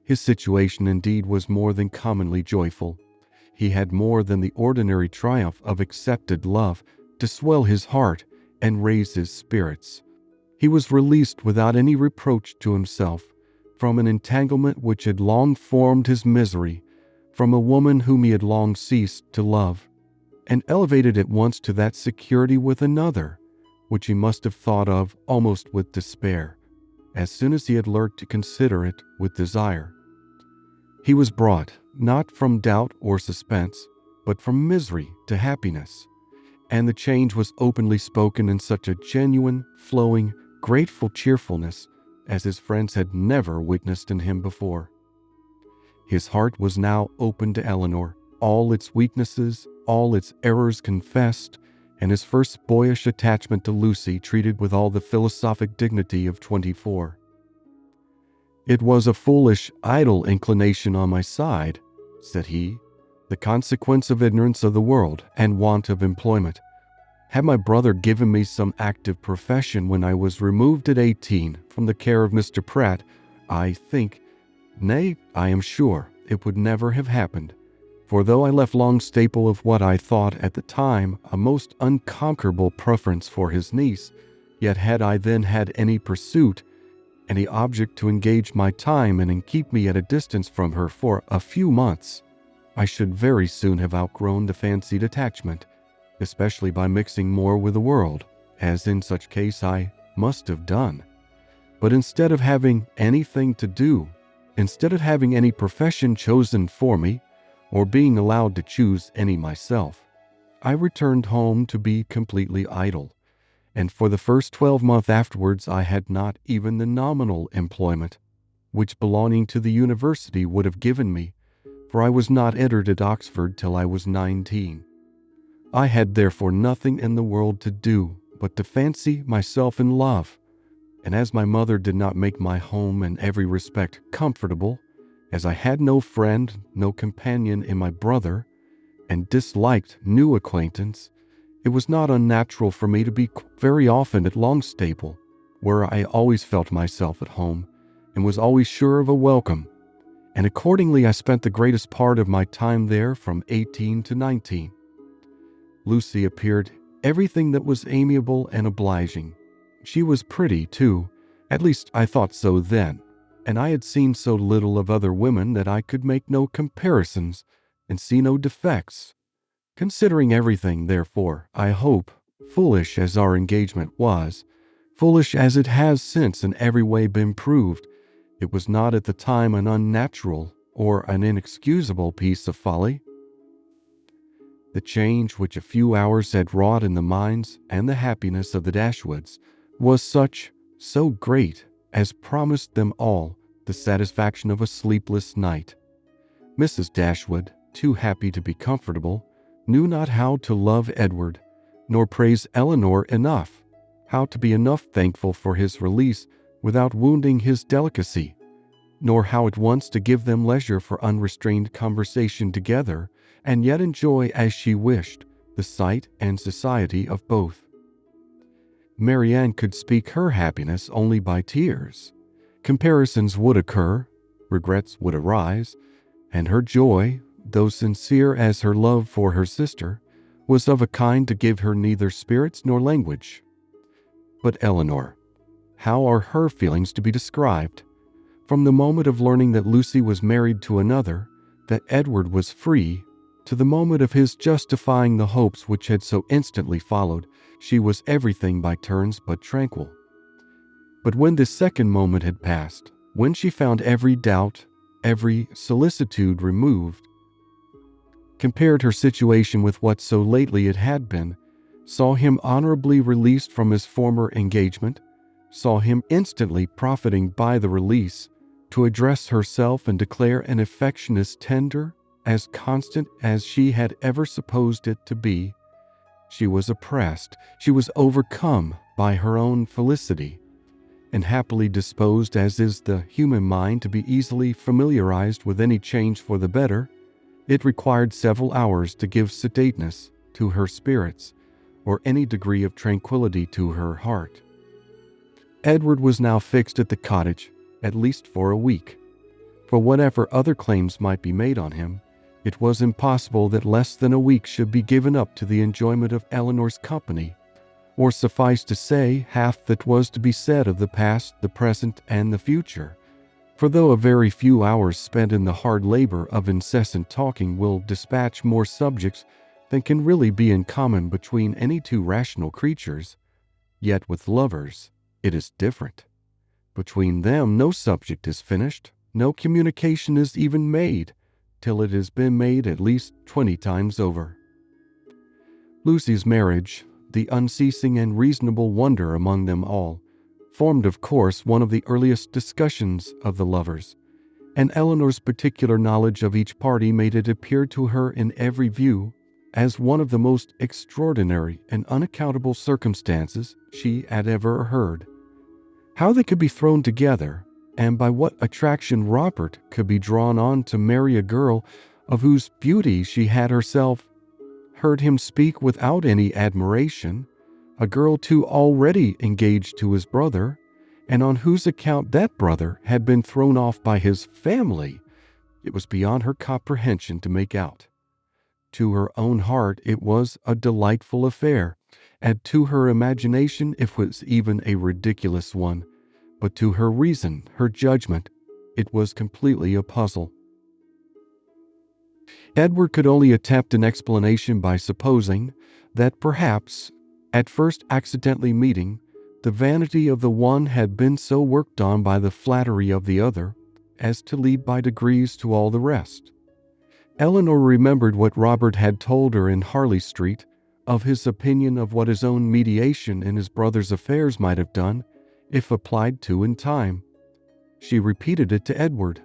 His situation indeed was more than commonly joyful. He had more than the ordinary triumph of accepted love to swell his heart and raise his spirits. He was released without any reproach to himself from an entanglement which had long formed his misery, from a woman whom he had long ceased to love, and elevated at once to that security with another, which he must have thought of almost with despair, as soon as he had learnt to consider it with desire. He was brought, not from doubt or suspense, but from misery to happiness, and the change was openly spoken in such a genuine, flowing, grateful cheerfulness as his friends had never witnessed in him before. His heart was now open to Elinor, all its weaknesses, all its errors confessed, and his first boyish attachment to Lucy treated with all the philosophic dignity of 24. "It was a foolish, idle inclination on my side," said he, "the consequence of ignorance of the world and want of employment. Had my brother given me some active profession when I was removed at 18 from the care of Mr. Pratt, I think, nay, I am sure, it would never have happened. For though I left Longstaple of what I thought at the time a most unconquerable preference for his niece, yet had I then had any pursuit, any object to engage my time and keep me at a distance from her for a few months, I should very soon have outgrown the fancied attachment, especially by mixing more with the world, as in such case I must have done. But instead of having anything to do, instead of having any profession chosen for me, or being allowed to choose any myself, I returned home to be completely idle, and for the first 12 months afterwards I had not even the nominal employment which belonging to the university would have given me, for I was not entered at Oxford till I was 19. I had therefore nothing in the world to do but to fancy myself in love, and as my mother did not make my home in every respect comfortable, as I had no friend, no companion in my brother, and disliked new acquaintance, it was not unnatural for me to be very often at Longstaple, where I always felt myself at home, and was always sure of a welcome, and accordingly I spent the greatest part of my time there from 18 to 19. Lucy appeared everything that was amiable and obliging. She was pretty, too, at least I thought so then, and I had seen so little of other women that I could make no comparisons and see no defects. Considering everything, therefore, I hope, foolish as our engagement was, foolish as it has since in every way been proved, it was not at the time an unnatural or an inexcusable piece of folly. The change which a few hours had wrought in the minds and the happiness of the Dashwoods was so great, as promised them all the satisfaction of a sleepless night. Mrs. Dashwood, too happy to be comfortable, knew not how to love Edward, nor praise Elinor enough, how to be enough thankful for his release without wounding his delicacy, nor how at once to give them leisure for unrestrained conversation together, and yet enjoy as she wished the sight and society of both. Marianne could speak her happiness only by tears. Comparisons would occur, regrets would arise, and her joy, though sincere as her love for her sister, was of a kind to give her neither spirits nor language. But Elinor, how are her feelings to be described? From the moment of learning that Lucy was married to another, that Edward was free, to the moment of his justifying the hopes which had so instantly followed, she was everything by turns but tranquil. But when this second moment had passed, when she found every doubt, every solicitude removed, compared her situation with what so lately it had been, saw him honorably released from his former engagement, saw him instantly profiting by the release to address herself and declare an affection as tender, as constant as she had ever supposed it to be, she was oppressed, she was overcome by her own felicity, and happily disposed as is the human mind to be easily familiarized with any change for the better, it required several hours to give sedateness to her spirits, or any degree of tranquility to her heart. Edward was now fixed at the cottage, at least for a week. For whatever other claims might be made on him, it was impossible that less than a week should be given up to the enjoyment of Elinor's company, or suffice to say half that was to be said of the past, the present, and the future. For though a very few hours spent in the hard labor of incessant talking will dispatch more subjects than can really be in common between any two rational creatures, yet with lovers it is different. Between them no subject is finished, no communication is even made, till it has been made at least 20 times over. Lucy's marriage, the unceasing and reasonable wonder among them all, formed of course one of the earliest discussions of the lovers, and Elinor's particular knowledge of each party made it appear to her in every view as one of the most extraordinary and unaccountable circumstances she had ever heard. How they could be thrown together, and by what attraction Robert could be drawn on to marry a girl of whose beauty she had herself heard him speak without any admiration, a girl too already engaged to his brother, and on whose account that brother had been thrown off by his family, it was beyond her comprehension to make out. To her own heart it was a delightful affair, and to her imagination it was even a ridiculous one, but to her reason, her judgment, it was completely a puzzle. Edward could only attempt an explanation by supposing that perhaps, at first accidentally meeting, the vanity of the one had been so worked on by the flattery of the other as to lead by degrees to all the rest. Elinor remembered what Robert had told her in Harley Street of his opinion of what his own mediation in his brother's affairs might have done if applied to in time. She repeated it to Edward.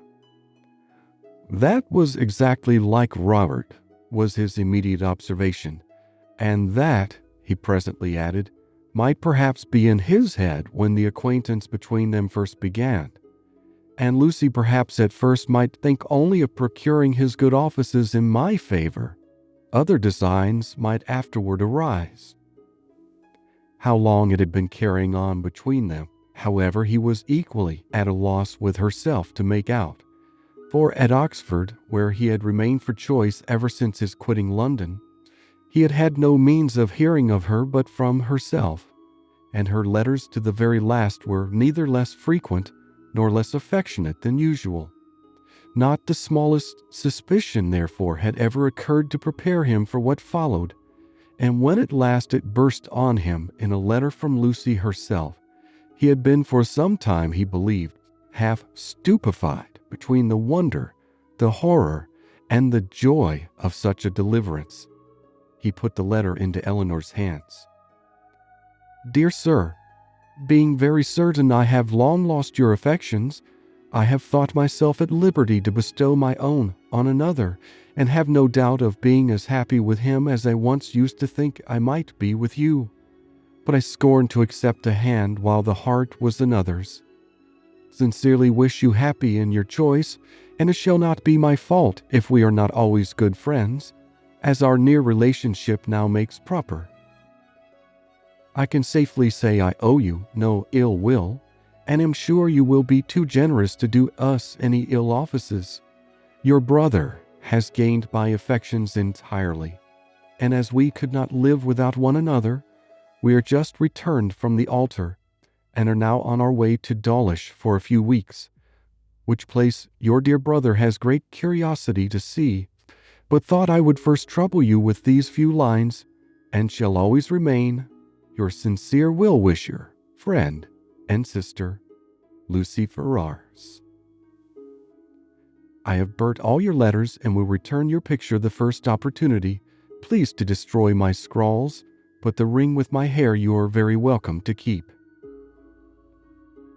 "That was exactly like Robert," was his immediate observation, "and that," he presently added, "might perhaps be in his head when the acquaintance between them first began. And Lucy perhaps at first might think only of procuring his good offices in my favor. Other designs might afterward arise." How long it had been carrying on between them, however, he was equally at a loss with herself to make out, for at Oxford, where he had remained for choice ever since his quitting London, he had had no means of hearing of her but from herself, and her letters to the very last were neither less frequent nor less affectionate than usual. Not the smallest suspicion, therefore, had ever occurred to prepare him for what followed, and when at last it burst on him in a letter from Lucy herself, he had been for some time, he believed, half stupefied between the wonder, the horror, and the joy of such a deliverance. He put the letter into Elinor's hands. "Dear Sir, being very certain I have long lost your affections, I have thought myself at liberty to bestow my own on another, and have no doubt of being as happy with him as I once used to think I might be with you. But I scorn to accept a hand while the heart was another's. Sincerely wish you happy in your choice, and it shall not be my fault if we are not always good friends, as our near relationship now makes proper. I can safely say I owe you no ill will, and am sure you will be too generous to do us any ill offices. Your brother has gained my affections entirely, and as we could not live without one another, we are just returned from the altar, and are now on our way to Dawlish for a few weeks, which place your dear brother has great curiosity to see, but thought I would first trouble you with these few lines, and shall always remain your sincere well-wisher, friend, and sister, Lucy Ferrars. I have burnt all your letters and will return your picture the first opportunity. Please to destroy my scrawls, but the ring with my hair you are very welcome to keep."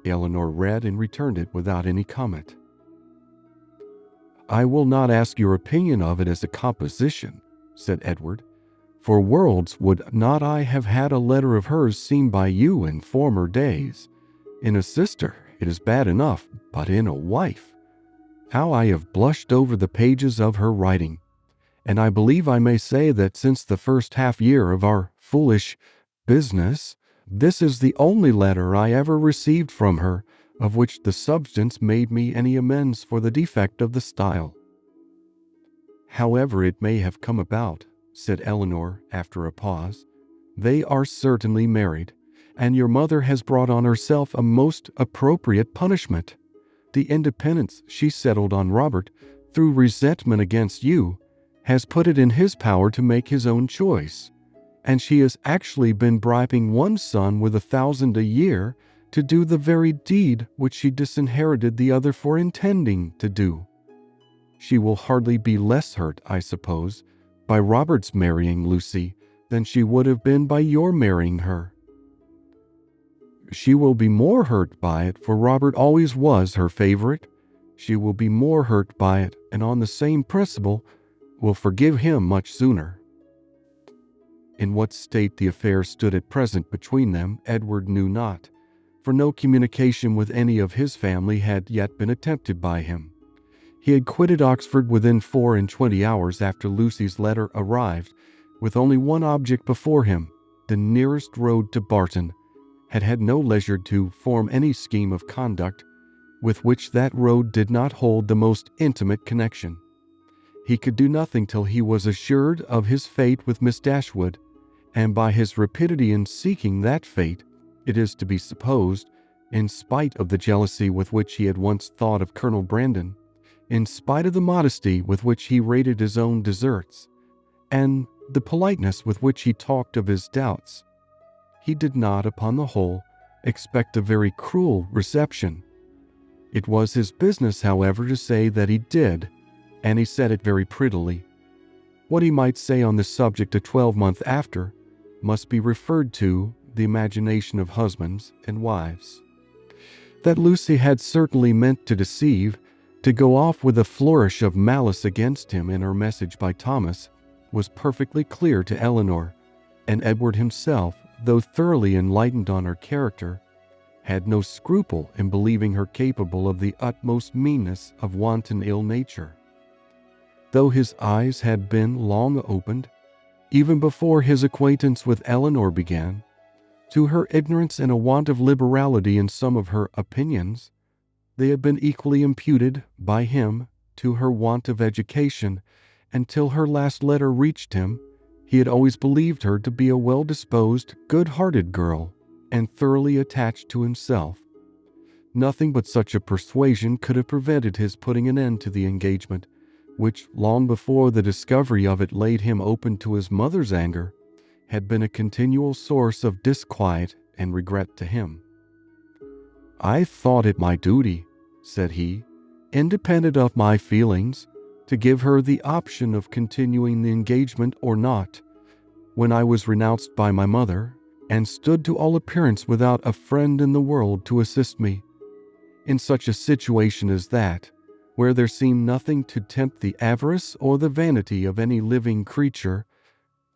Elinor read and returned it without any comment. "I will not ask your opinion of it as a composition," said Edward. "For worlds would not I have had a letter of hers seen by you in former days. In a sister it is bad enough, but in a wife, how I have blushed over the pages of her writing, and I believe I may say that since the first half year of our foolish business, this is the only letter I ever received from her of which the substance made me any amends for the defect of the style." "However it may have come about," said Elinor after a pause, "they are certainly married, and your mother has brought on herself a most appropriate punishment. The independence she settled on Robert, through resentment against you, has put it in his power to make his own choice, and she has actually been bribing one son with 1,000 a year to do the very deed which she disinherited the other for intending to do. She will hardly be less hurt, I suppose, by Robert's marrying Lucy than she would have been by your marrying her." "She will be more hurt by it, for Robert always was her favorite. She will be more hurt by it, and on the same principle will forgive him much sooner." In what state the affair stood at present between them, Edward knew not, for no communication with any of his family had yet been attempted by him. He had quitted Oxford within 24 hours after Lucy's letter arrived, with only one object before him, the nearest road to Barton, had had no leisure to form any scheme of conduct with which that road did not hold the most intimate connection. He could do nothing till he was assured of his fate with Miss Dashwood, and by his rapidity in seeking that fate, it is to be supposed, in spite of the jealousy with which he had once thought of Colonel Brandon, in spite of the modesty with which he rated his own deserts, and the politeness with which he talked of his doubts. He did not, upon the whole, expect a very cruel reception. It was his business, however, to say that he did, and he said it very prettily. What he might say on this subject a 12-month after must be referred to the imagination of husbands and wives. That Lucy had certainly meant to deceive, to go off with a flourish of malice against him in her message by Thomas, was perfectly clear to Elinor, and Edward himself, though thoroughly enlightened on her character, had no scruple in believing her capable of the utmost meanness of wanton ill nature. Though his eyes had been long opened, even before his acquaintance with Elinor began, to her ignorance and a want of liberality in some of her opinions, they had been equally imputed by him to her want of education, and till her last letter reached him, he had always believed her to be a well-disposed, good-hearted girl, and thoroughly attached to himself. Nothing but such a persuasion could have prevented his putting an end to the engagement, which, long before the discovery of it laid him open to his mother's anger, had been a continual source of disquiet and regret to him. "I thought it my duty," said he, "independent of my feelings, to give her the option of continuing the engagement or not, when I was renounced by my mother, and stood to all appearance without a friend in the world to assist me. In such a situation as that, where there seemed nothing to tempt the avarice or the vanity of any living creature,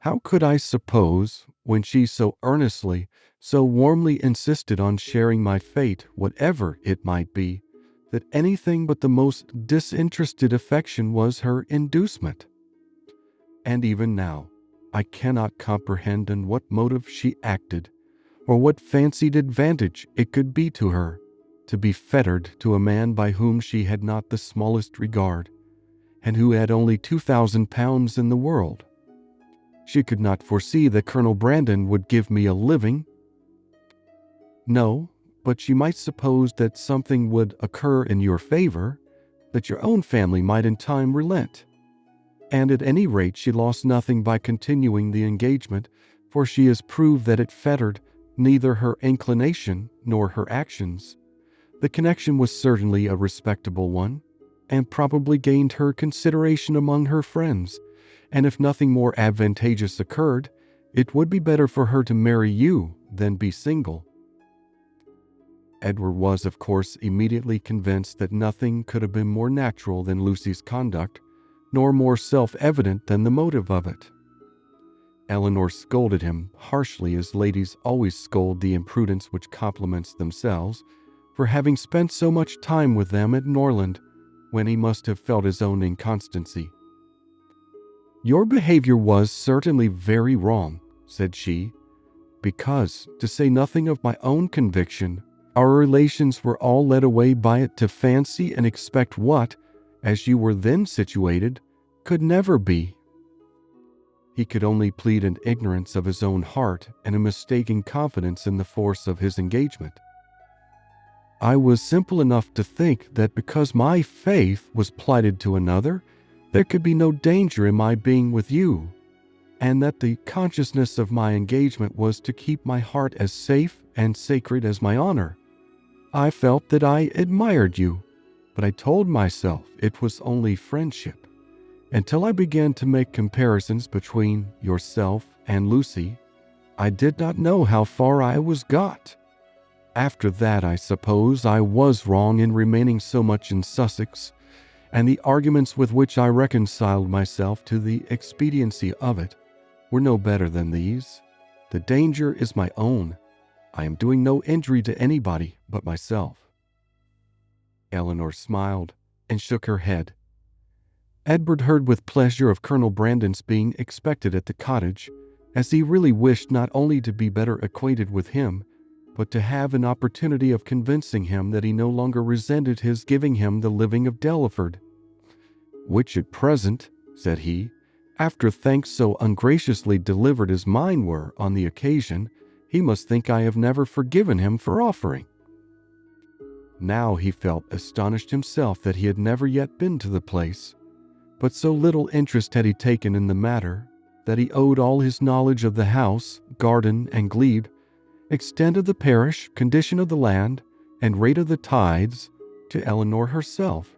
how could I suppose, when she so earnestly, so warmly insisted on sharing my fate, whatever it might be, that anything but the most disinterested affection was her inducement? And even now, I cannot comprehend on what motive she acted, or what fancied advantage it could be to her, to be fettered to a man by whom she had not the smallest regard, and who had only £2,000 in the world. She could not foresee that Colonel Brandon would give me a living. No, but she might suppose that something would occur in your favor, that your own family might in time relent. And at any rate she lost nothing by continuing the engagement, for she has proved that it fettered neither her inclination nor her actions. The connection was certainly a respectable one, and probably gained her consideration among her friends, and if nothing more advantageous occurred, it would be better for her to marry you than be single." Edward was, of course, immediately convinced that nothing could have been more natural than Lucy's conduct, nor more self-evident than the motive of it. Elinor scolded him harshly, as ladies always scold the imprudence which compliments themselves, for having spent so much time with them at Norland, when he must have felt his own inconstancy. "Your behavior was certainly very wrong," said she, "because, to say nothing of my own conviction, our relations were all led away by it to fancy and expect what, as you were then situated, could never be." He could only plead an ignorance of his own heart and a mistaken confidence in the force of his engagement. "I was simple enough to think that because my faith was plighted to another, there could be no danger in my being with you, and that the consciousness of my engagement was to keep my heart as safe and sacred as my honor. I felt that I admired you, but I told myself it was only friendship, until I began to make comparisons between yourself and Lucy. I did not know how far I was got. After that, I suppose I was wrong in remaining so much in Sussex, and the arguments with which I reconciled myself to the expediency of it were no better than these. The danger is my own. I am doing no injury to anybody but myself." Elinor smiled and shook her head. Edward heard with pleasure of Colonel Brandon's being expected at the cottage, as he really wished not only to be better acquainted with him, but to have an opportunity of convincing him that he no longer resented his giving him the living of Delaford, "which at present," said he, "after thanks so ungraciously delivered as mine were on the occasion, he must think I have never forgiven him for offering." Now he felt astonished himself that he had never yet been to the place, but so little interest had he taken in the matter that he owed all his knowledge of the house, garden, and glebe, extent of the parish, condition of the land, and rate of the tithes, to Elinor herself,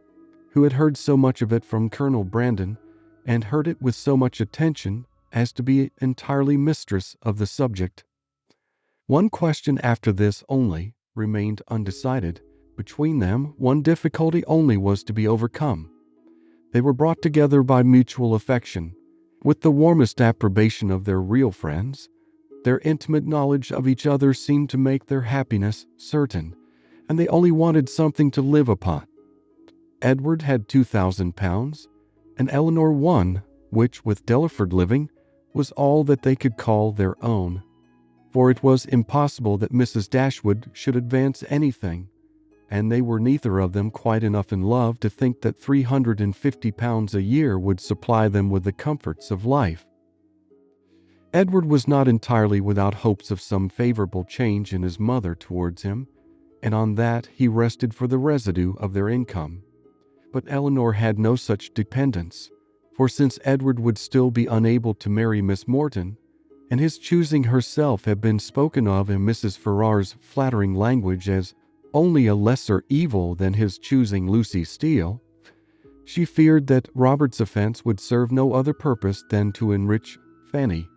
who had heard so much of it from Colonel Brandon, and heard it with so much attention as to be entirely mistress of the subject. One question after this only remained undecided. Between them, one difficulty only was to be overcome. They were brought together by mutual affection, with the warmest approbation of their real friends. Their intimate knowledge of each other seemed to make their happiness certain, and they only wanted something to live upon. Edward had £2,000, and Elinor one, which, with Delaford living, was all that they could call their own, for it was impossible that Mrs. Dashwood should advance anything, and they were neither of them quite enough in love to think that £350 a year would supply them with the comforts of life. Edward was not entirely without hopes of some favorable change in his mother towards him, and on that he rested for the residue of their income. But Elinor had no such dependence, for since Edward would still be unable to marry Miss Morton, and his choosing herself had been spoken of in Mrs. Ferrars' flattering language as only a lesser evil than his choosing Lucy Steele, she feared that Robert's offense would serve no other purpose than to enrich Fanny.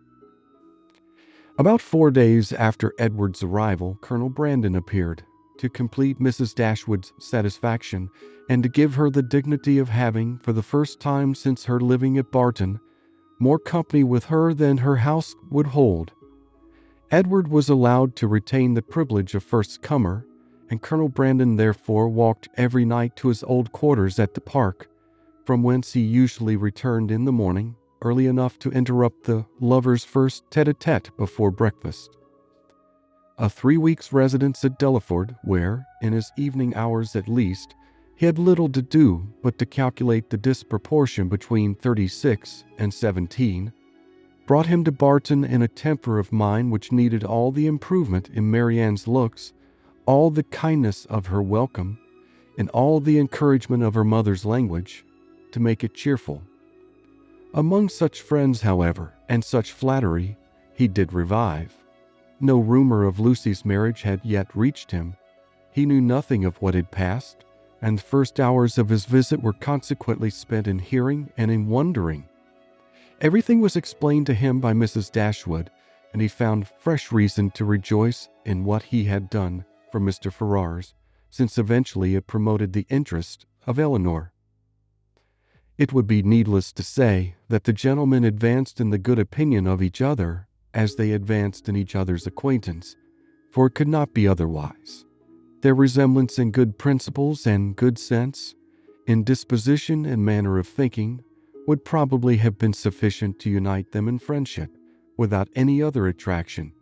About 4 days after Edward's arrival, Colonel Brandon appeared, to complete Mrs. Dashwood's satisfaction, and to give her the dignity of having, for the first time since her living at Barton, more company with her than her house would hold. Edward was allowed to retain the privilege of first comer, and Colonel Brandon therefore walked every night to his old quarters at the park, from whence he usually returned in the morning, early enough to interrupt the lovers' first tete-a-tete before breakfast. A 3 weeks' residence at Delaford, where, in his evening hours at least, he had little to do but to calculate the disproportion between 36 and 17, brought him to Barton in a temper of mind which needed all the improvement in Marianne's looks, all the kindness of her welcome, and all the encouragement of her mother's language, to make it cheerful. Among such friends, however, and such flattery, he did revive. No rumor of Lucy's marriage had yet reached him. He knew nothing of what had passed, and the first hours of his visit were consequently spent in hearing and in wondering. Everything was explained to him by Mrs. Dashwood, and he found fresh reason to rejoice in what he had done for Mr. Ferrars, since eventually it promoted the interest of Elinor. It would be needless to say that the gentlemen advanced in the good opinion of each other as they advanced in each other's acquaintance, for it could not be otherwise. Their resemblance in good principles and good sense, in disposition and manner of thinking, would probably have been sufficient to unite them in friendship, without any other attraction.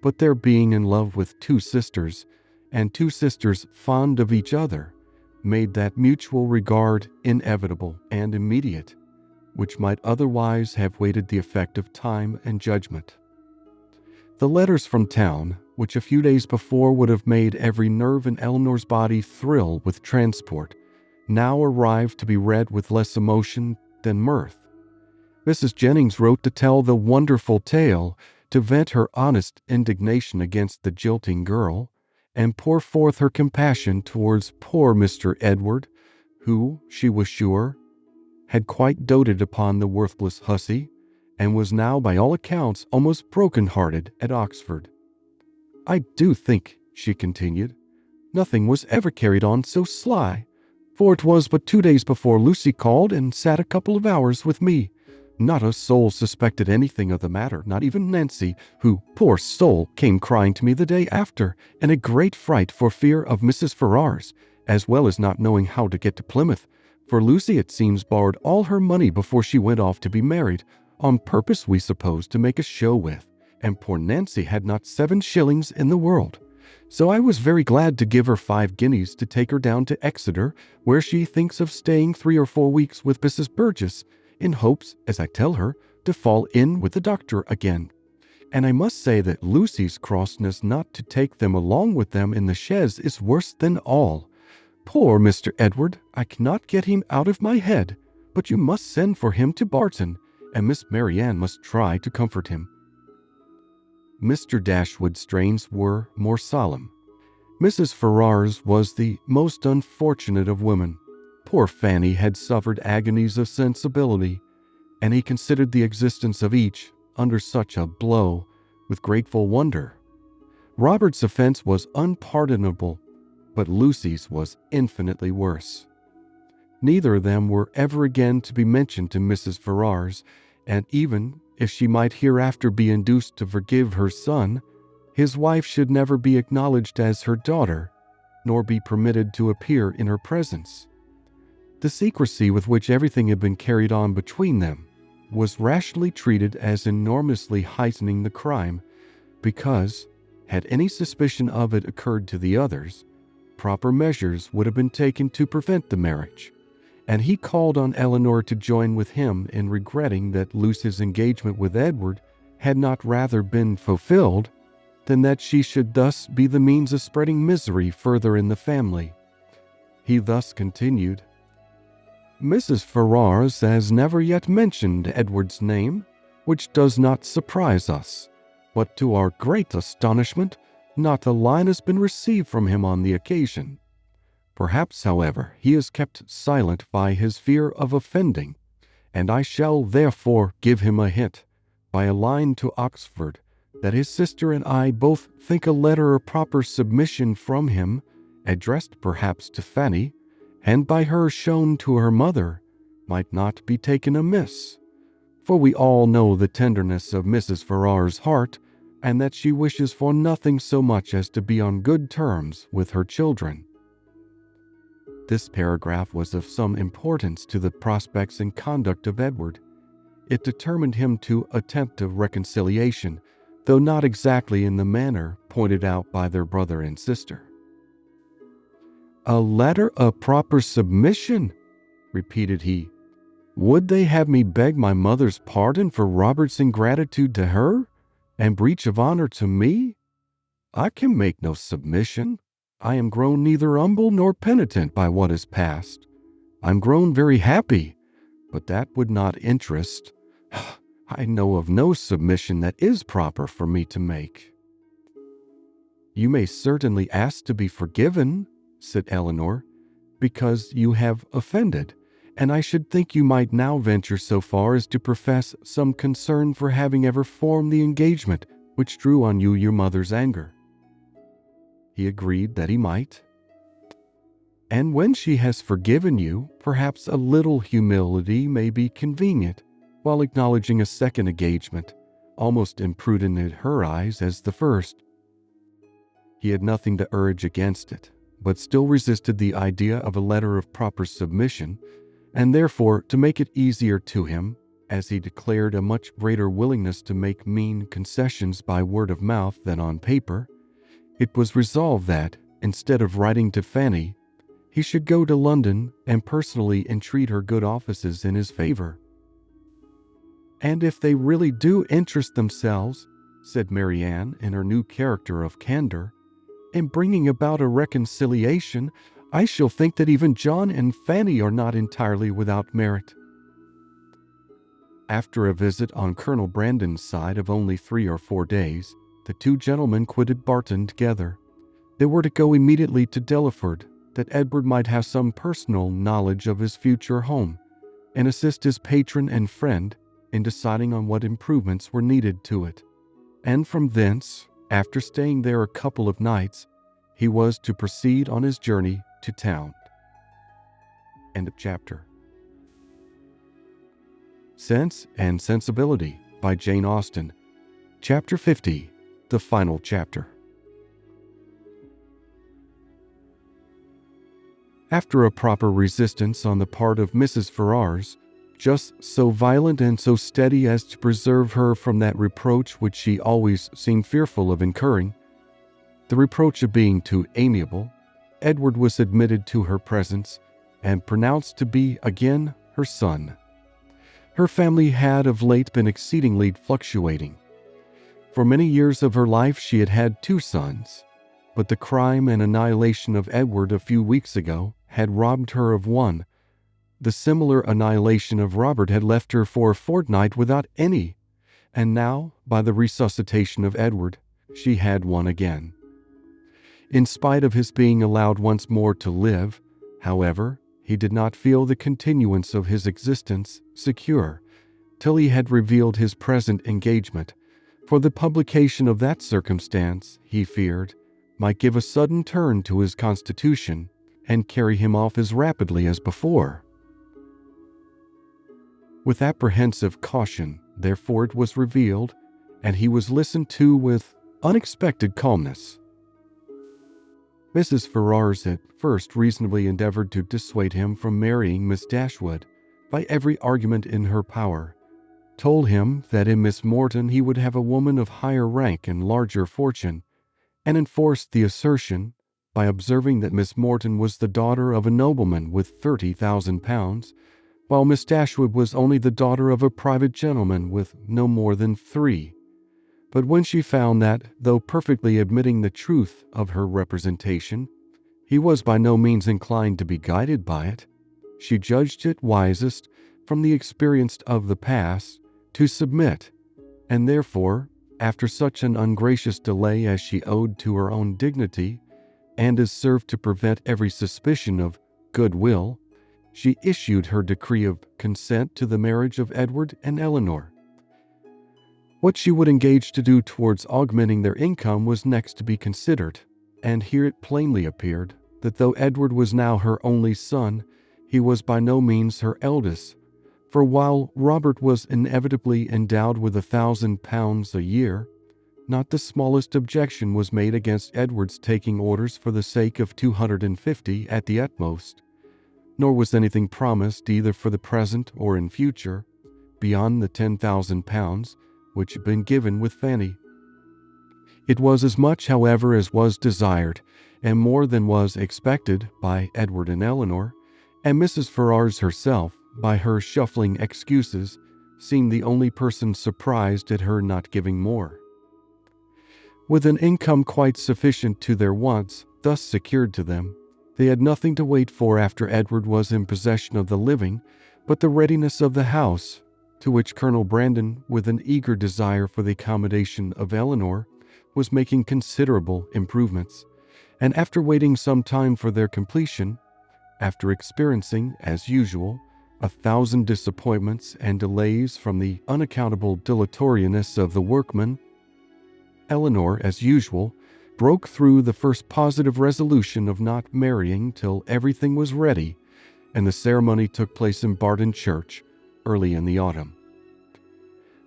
But their being in love with two sisters, and two sisters fond of each other, made that mutual regard inevitable and immediate, which might otherwise have waited the effect of time and judgment. The letters from town, which a few days before would have made every nerve in Elinor's body thrill with transport, now arrived to be read with less emotion than mirth. Mrs. Jennings wrote to tell the wonderful tale, to vent her honest indignation against the jilting girl, and pour forth her compassion towards poor Mr. Edward, who, she was sure, had quite doted upon the worthless hussy, and was now by all accounts almost broken-hearted at Oxford. "I do think," she continued, "nothing was ever carried on so sly, for it was but 2 days before Lucy called and sat a couple of hours with me. Not a soul suspected anything of the matter, not even Nancy, who, poor soul, came crying to me the day after, in a great fright for fear of Mrs. Ferrars, as well as not knowing how to get to Plymouth, for Lucy, it seems, borrowed all her money before she went off to be married, on purpose, we suppose, to make a show with, and poor Nancy had not 7 shillings in the world. So I was very glad to give her 5 guineas to take her down to Exeter, where she thinks of staying 3 or 4 weeks with Mrs. Burgess, in hopes, as I tell her, to fall in with the doctor again. And I must say that Lucy's crossness not to take them along with them in the chaise is worse than all. Poor Mr. Edward, I cannot get him out of my head, but you must send for him to Barton, and Miss Marianne must try to comfort him. Mr. Dashwood's strains were more solemn. Mrs. Ferrars was the most unfortunate of women. Poor Fanny had suffered agonies of sensibility, and he considered the existence of each, under such a blow, with grateful wonder. Robert's offense was unpardonable, but Lucy's was infinitely worse. Neither of them were ever again to be mentioned to Mrs. Ferrars, and even if she might hereafter be induced to forgive her son, his wife should never be acknowledged as her daughter, nor be permitted to appear in her presence. The secrecy with which everything had been carried on between them was rationally treated as enormously heightening the crime, because, had any suspicion of it occurred to the others, proper measures would have been taken to prevent the marriage, and he called on Elinor to join with him in regretting that Lucy's engagement with Edward had not rather been fulfilled than that she should thus be the means of spreading misery further in the family. He thus continued, "Mrs. Ferrars has never yet mentioned Edward's name, which does not surprise us, but to our great astonishment, not a line has been received from him on the occasion. Perhaps, however, he is kept silent by his fear of offending, and I shall therefore give him a hint, by a line to Oxford, that his sister and I both think a letter of proper submission from him, addressed perhaps to Fanny, and by her shown to her mother, might not be taken amiss. For we all know the tenderness of Mrs. Ferrars' heart, and that she wishes for nothing so much as to be on good terms with her children." This paragraph was of some importance to the prospects and conduct of Edward. It determined him to attempt a reconciliation, though not exactly in the manner pointed out by their brother and sister. "A letter of proper submission," repeated he. "Would they have me beg my mother's pardon for Robert's ingratitude to her, and breach of honor to me? I can make no submission. I am grown neither humble nor penitent by what is past. I am grown very happy, but that would not interest. I know of no submission that is proper for me to make." "You may certainly ask to be forgiven," said Elinor, "because you have offended, and I should think you might now venture so far as to profess some concern for having ever formed the engagement which drew on you your mother's anger." He agreed that he might. "And when she has forgiven you, perhaps a little humility may be convenient, while acknowledging a second engagement, almost imprudent in her eyes as the first." He had nothing to urge against it, but still resisted the idea of a letter of proper submission, and therefore, to make it easier to him, as he declared a much greater willingness to make mean concessions by word of mouth than on paper, it was resolved that, instead of writing to Fanny, he should go to London and personally entreat her good offices in his favor. "And if they really do interest themselves," said Marianne in her new character of candor, "in bringing about a reconciliation, I shall think that even John and Fanny are not entirely without merit." After a visit on Colonel Brandon's side of only 3 or 4 days, the two gentlemen quitted Barton together. They were to go immediately to Delaford, that Edward might have some personal knowledge of his future home, and assist his patron and friend in deciding on what improvements were needed to it. And from thence, after staying there a couple of nights, he was to proceed on his journey to town. End of chapter. Sense and Sensibility by Jane Austen. Chapter 50. The final chapter. After a proper resistance on the part of Mrs. Ferrars, just so violent and so steady as to preserve her from that reproach which she always seemed fearful of incurring, the reproach of being too amiable, Edward was admitted to her presence and pronounced to be again her son. Her family had of late been exceedingly fluctuating. For many years of her life she had had 2 sons, but the crime and annihilation of Edward a few weeks ago had robbed her of one, The similar annihilation of Robert had left her for a fortnight without any, and now, by the resuscitation of Edward, she had one again. In spite of his being allowed once more to live, however, he did not feel the continuance of his existence secure till he had revealed his present engagement, for the publication of that circumstance, he feared, might give a sudden turn to his constitution and carry him off as rapidly as before. With apprehensive caution, therefore, it was revealed, and he was listened to with unexpected calmness. Mrs. Ferrars at first reasonably endeavored to dissuade him from marrying Miss Dashwood by every argument in her power, told him that in Miss Morton he would have a woman of higher rank and larger fortune, and enforced the assertion by observing that Miss Morton was the daughter of a nobleman with £30,000, while Miss Dashwood was only the daughter of a private gentleman with no more than 3. But when she found that, though perfectly admitting the truth of her representation, he was by no means inclined to be guided by it, she judged it wisest, from the experience of the past, to submit, and therefore, after such an ungracious delay as she owed to her own dignity, and as served to prevent every suspicion of goodwill, she issued her decree of consent to the marriage of Edward and Elinor. What she would engage to do towards augmenting their income was next to be considered, and here it plainly appeared that though Edward was now her only son, he was by no means her eldest, for while Robert was inevitably endowed with £1,000 a year, not the smallest objection was made against Edward's taking orders for the sake of 250 at the utmost, nor was anything promised either for the present or in future, beyond the £10,000 which had been given with Fanny. It was as much, however, as was desired, and more than was expected by Edward and Elinor, and Mrs. Ferrars herself, by her shuffling excuses, seemed the only person surprised at her not giving more. With an income quite sufficient to their wants thus secured to them, they had nothing to wait for after Edward was in possession of the living but the readiness of the house, to which Colonel Brandon, with an eager desire for the accommodation of Elinor, was making considerable improvements, and after waiting some time for their completion, after experiencing, as usual, 1,000 disappointments and delays from the unaccountable dilatoriness of the workmen, Elinor, as usual, broke through the first positive resolution of not marrying till everything was ready, and the ceremony took place in Barton Church early in the autumn.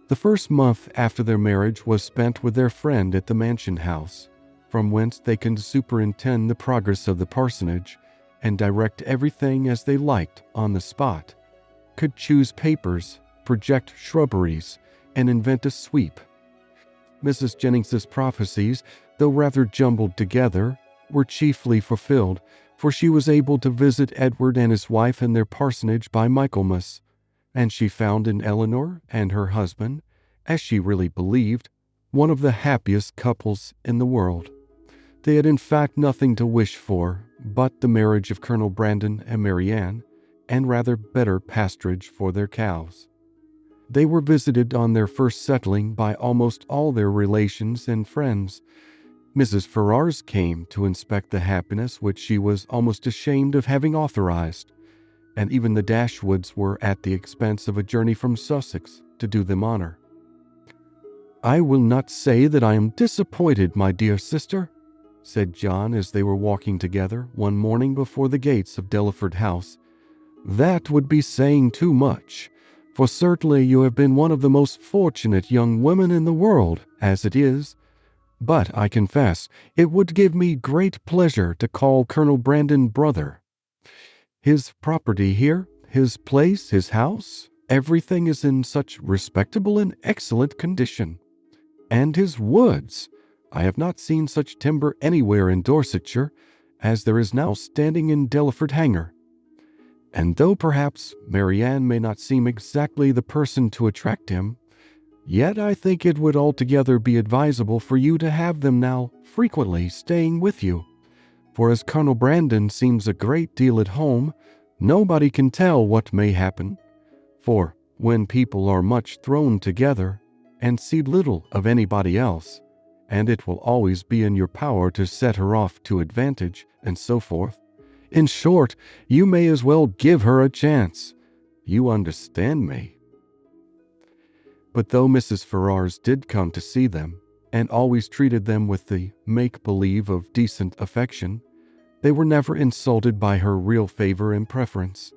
The first month after their marriage was spent with their friend at the mansion house, from whence they could superintend the progress of the parsonage and direct everything as they liked on the spot, could choose papers, project shrubberies, and invent a sweep. Mrs. Jennings's prophecies, though rather jumbled together, were chiefly fulfilled, for she was able to visit Edward and his wife in their parsonage by Michaelmas, and she found in Elinor and her husband, as she really believed, one of the happiest couples in the world. They had in fact nothing to wish for but the marriage of Colonel Brandon and Marianne, and rather better pasturage for their cows. They were visited on their first settling by almost all their relations and friends. Mrs. Ferrars came to inspect the happiness which she was almost ashamed of having authorized, and even the Dashwoods were at the expense of a journey from Sussex to do them honor. "I will not say that I am disappointed, my dear sister," said John as they were walking together one morning before the gates of Delaford House. "That would be saying too much, for certainly you have been one of the most fortunate young women in the world, as it is. But I confess it would give me great pleasure to call Colonel Brandon brother. His property here, his place, his house, everything is in such respectable and excellent condition. And his woods! I have not seen such timber anywhere in Dorsetshire as there is now standing in Delaford Hanger. And though perhaps Marianne may not seem exactly the person to attract him, yet I think it would altogether be advisable for you to have them now frequently staying with you, for as Colonel Brandon seems a great deal at home, Nobody can tell what may happen, for when people are much thrown together and see little of anybody else, and it will always be in your power to set her off to advantage, and so forth. In short, you may as well give her a chance. You understand me." But though Mrs. Ferrars did come to see them, and always treated them with the make-believe of decent affection, they were never insulted by her real favor and preference.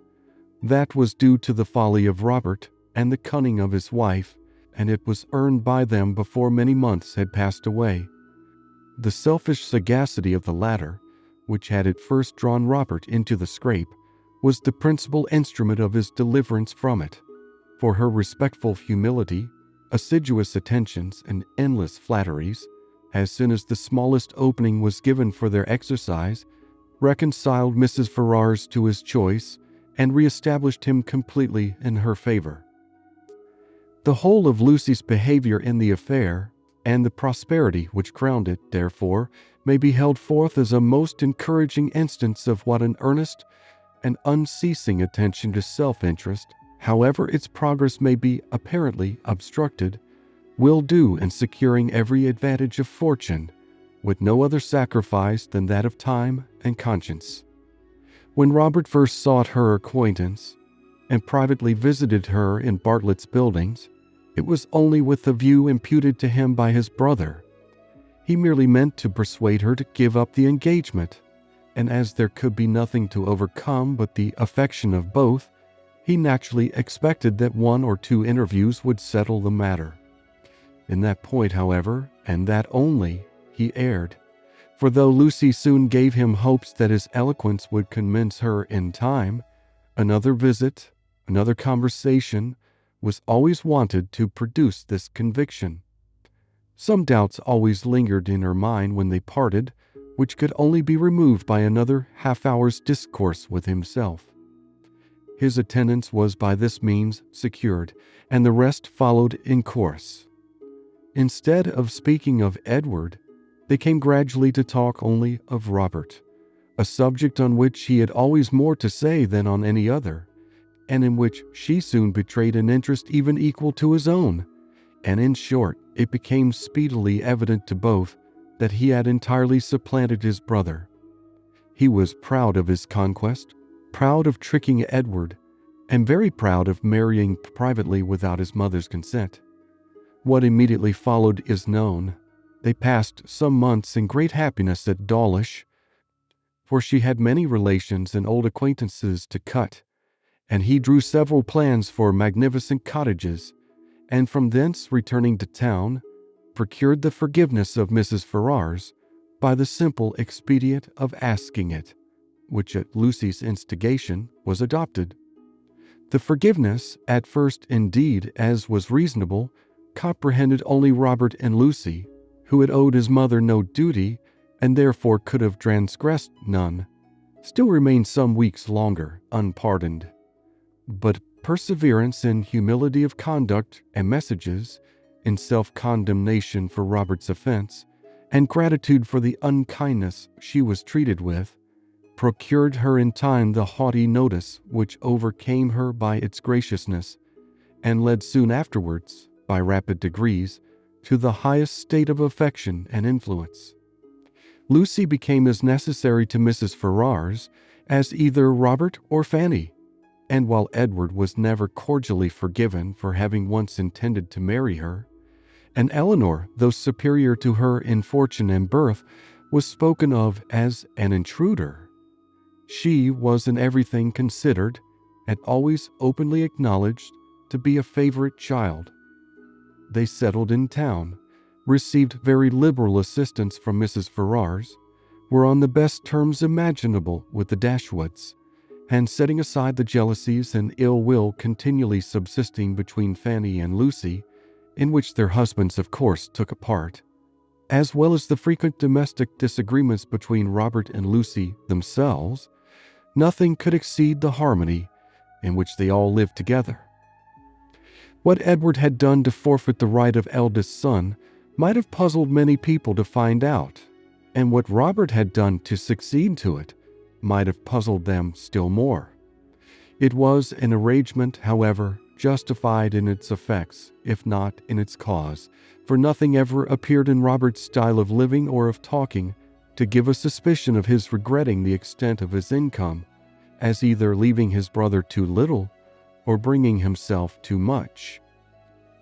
That was due to the folly of Robert and the cunning of his wife, and it was earned by them before many months had passed away. The selfish sagacity of the latter, which had at first drawn Robert into the scrape, was the principal instrument of his deliverance from it, for her respectful humility, assiduous attentions, and endless flatteries, as soon as the smallest opening was given for their exercise, reconciled Mrs. Ferrars to his choice and re-established him completely in her favor. The whole of Lucy's behavior in the affair, and the prosperity which crowned it, therefore, may be held forth as a most encouraging instance of what an earnest and unceasing attention to self-interest, however its progress may be apparently obstructed, will do in securing every advantage of fortune, with no other sacrifice than that of time and conscience. When Robert first sought her acquaintance, and privately visited her in Bartlett's Buildings, it was only with the view imputed to him by his brother. He merely meant to persuade her to give up the engagement, and as there could be nothing to overcome but the affection of both, he naturally expected that 1 or 2 interviews would settle the matter. In that point, however, and that only, he erred, for though Lucy soon gave him hopes that his eloquence would convince her in time, another visit, another conversation, was always wanted to produce this conviction. Some doubts always lingered in her mind when they parted, which could only be removed by another half-hour's discourse with himself. His attendance was by this means secured, and the rest followed in course. Instead of speaking of Edward, they came gradually to talk only of Robert, a subject on which he had always more to say than on any other, and in which she soon betrayed an interest even equal to his own, and in short, it became speedily evident to both that he had entirely supplanted his brother. He was proud of his conquest, proud of tricking Edward, and very proud of marrying privately without his mother's consent. What immediately followed is known. They passed some months in great happiness at Dawlish, for she had many relations and old acquaintances to cut, and he drew several plans for magnificent cottages, and from thence returning to town, procured the forgiveness of Mrs. Ferrars by the simple expedient of asking it, which at Lucy's instigation was adopted. The forgiveness, at first indeed, as was reasonable, comprehended only Robert and Lucy, who had owed his mother no duty, and therefore could have transgressed none, still remained some weeks longer unpardoned. But perseverance in humility of conduct and messages, in self-condemnation for Robert's offense, and gratitude for the unkindness she was treated with, procured her in time the haughty notice which overcame her by its graciousness, and led soon afterwards, by rapid degrees, to the highest state of affection and influence. Lucy became as necessary to Mrs. Ferrars as either Robert or Fanny, and while Edward was never cordially forgiven for having once intended to marry her, and Elinor, though superior to her in fortune and birth, was spoken of as an intruder, she was in everything considered, and always openly acknowledged, to be a favorite child. They settled in town, received very liberal assistance from Mrs. Ferrars, were on the best terms imaginable with the Dashwoods, and setting aside the jealousies and ill will continually subsisting between Fanny and Lucy, in which their husbands of course took a part, as well as the frequent domestic disagreements between Robert and Lucy themselves, nothing could exceed the harmony in which they all lived together. What Edward had done to forfeit the right of eldest son might have puzzled many people to find out, and what Robert had done to succeed to it might have puzzled them still more. It was an arrangement, however, justified in its effects, if not in its cause, for nothing ever appeared in Robert's style of living or of talking to give a suspicion of his regretting the extent of his income, as either leaving his brother too little or bringing himself too much.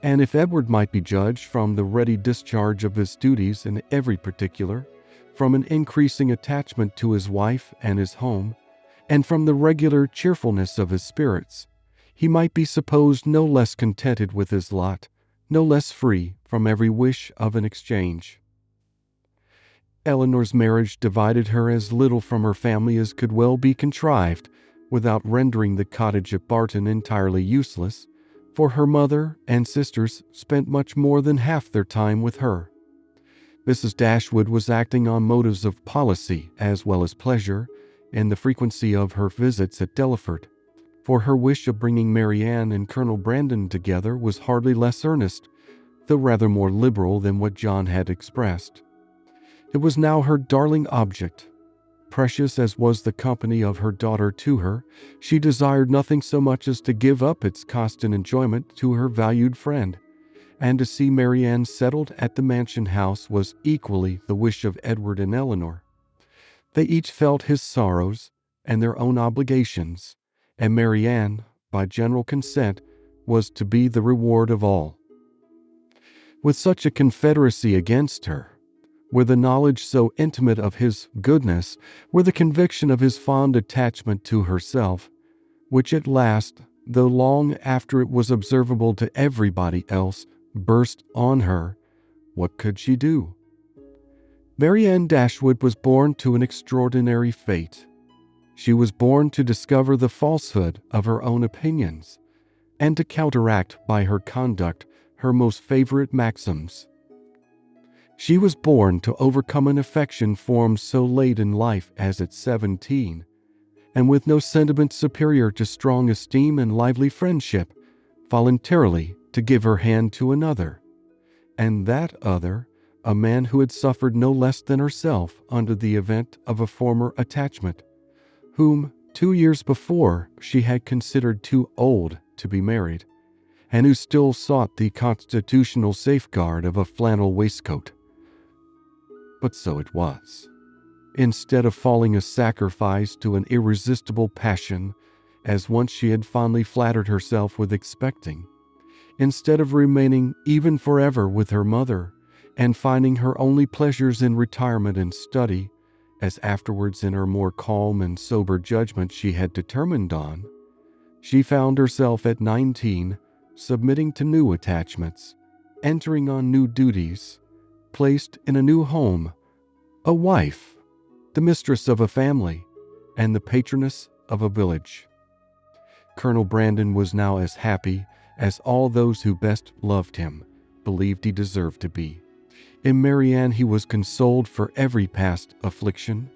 And if Edward might be judged from the ready discharge of his duties in every particular, from an increasing attachment to his wife and his home, and from the regular cheerfulness of his spirits, he might be supposed no less contented with his lot, no less free from every wish of an exchange. Elinor's marriage divided her as little from her family as could well be contrived, without rendering the cottage at Barton entirely useless, for her mother and sisters spent much more than half their time with her. Mrs. Dashwood was acting on motives of policy as well as pleasure in the frequency of her visits at Delaford, for her wish of bringing Marianne and Colonel Brandon together was hardly less earnest, though rather more liberal than what John had expressed. It was now her darling object. Precious as was the company of her daughter to her, she desired nothing so much as to give up its constant enjoyment to her valued friend, and to see Marianne settled at the mansion house was equally the wish of Edward and Elinor. They each felt his sorrows and their own obligations, and Marianne, by general consent, was to be the reward of all. With such a confederacy against her, with a knowledge so intimate of his goodness, with the conviction of his fond attachment to herself, which at last, though long after it was observable to everybody else, burst on her, what could she do? Marianne Dashwood was born to an extraordinary fate. She was born to discover the falsehood of her own opinions, and to counteract by her conduct her most favorite maxims. She was born to overcome an affection formed so late in life as at 17, and with no sentiment superior to strong esteem and lively friendship, voluntarily to give her hand to another, and that other, a man who had suffered no less than herself under the event of a former attachment, whom 2 years before she had considered too old to be married, and who still sought the constitutional safeguard of a flannel waistcoat. But so it was. Instead of falling a sacrifice to an irresistible passion, as once she had fondly flattered herself with expecting, instead of remaining even forever with her mother, and finding her only pleasures in retirement and study, as afterwards in her more calm and sober judgment she had determined on, she found herself at 19 submitting to new attachments, entering on new duties, placed in a new home, a wife, the mistress of a family, and the patroness of a village. Colonel Brandon was now as happy as all those who best loved him believed he deserved to be. In Marianne he was consoled for every past affliction.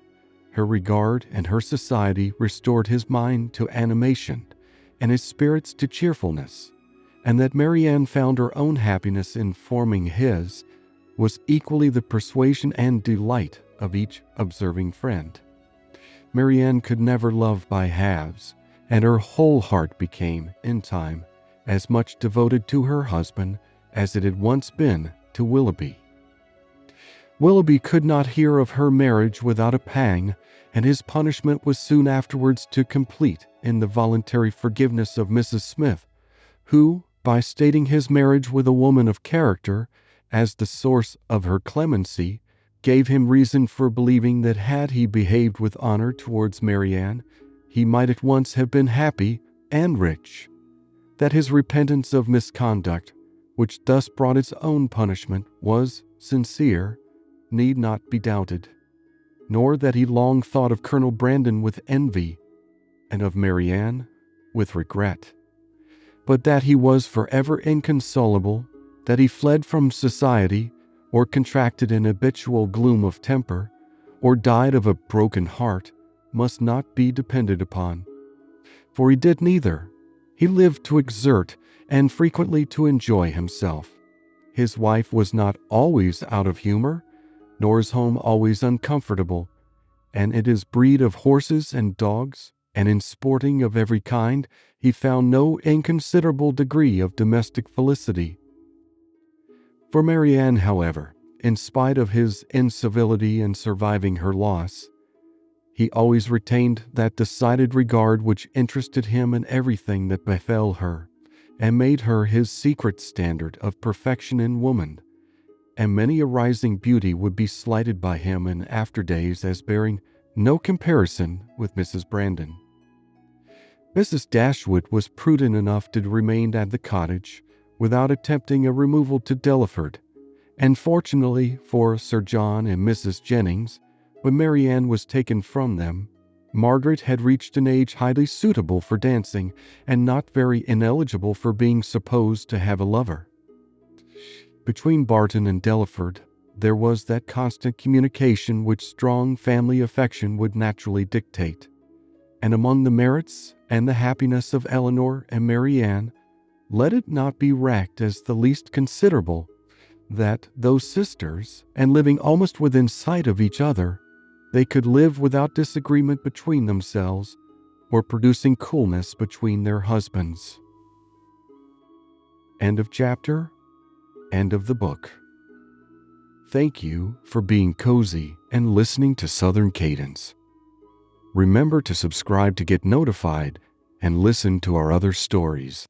Her regard and her society restored his mind to animation and his spirits to cheerfulness, and that Marianne found her own happiness in forming his was equally the persuasion and delight of each observing friend. Marianne could never love by halves, and her whole heart became, in time, as much devoted to her husband as it had once been to Willoughby. Willoughby could not hear of her marriage without a pang, and his punishment was soon afterwards to complete in the voluntary forgiveness of Mrs. Smith, who, by stating his marriage with a woman of character as the source of her clemency, gave him reason for believing that had he behaved with honor towards Marianne, he might at once have been happy and rich. That his repentance of misconduct, which thus brought its own punishment, was sincere, need not be doubted, nor that he long thought of Colonel Brandon with envy, and of Marianne with regret, but that he was forever inconsolable, that he fled from society, or contracted an habitual gloom of temper, or died of a broken heart, must not be depended upon. For he did neither. He lived to exert, and frequently to enjoy himself. His wife was not always out of humor, nor his home always uncomfortable, and in his breed of horses and dogs, and in sporting of every kind he found no inconsiderable degree of domestic felicity. For Marianne, however, in spite of his incivility in surviving her loss, he always retained that decided regard which interested him in everything that befell her, and made her his secret standard of perfection in woman, and many a rising beauty would be slighted by him in after days as bearing no comparison with Mrs. Brandon. Mrs. Dashwood was prudent enough to remain at the cottage without attempting a removal to Delaford, and fortunately for Sir John and Mrs. Jennings, when Marianne was taken from them, Margaret had reached an age highly suitable for dancing and not very ineligible for being supposed to have a lover. Between Barton and Delaford, there was that constant communication which strong family affection would naturally dictate, and among the merits and the happiness of Elinor and Marianne, let it not be racked as the least considerable that, though sisters, and living almost within sight of each other, they could live without disagreement between themselves or producing coolness between their husbands. End of chapter. End of the book. Thank you for being cozy and listening to Southern Cadence. Remember to subscribe to get notified and listen to our other stories.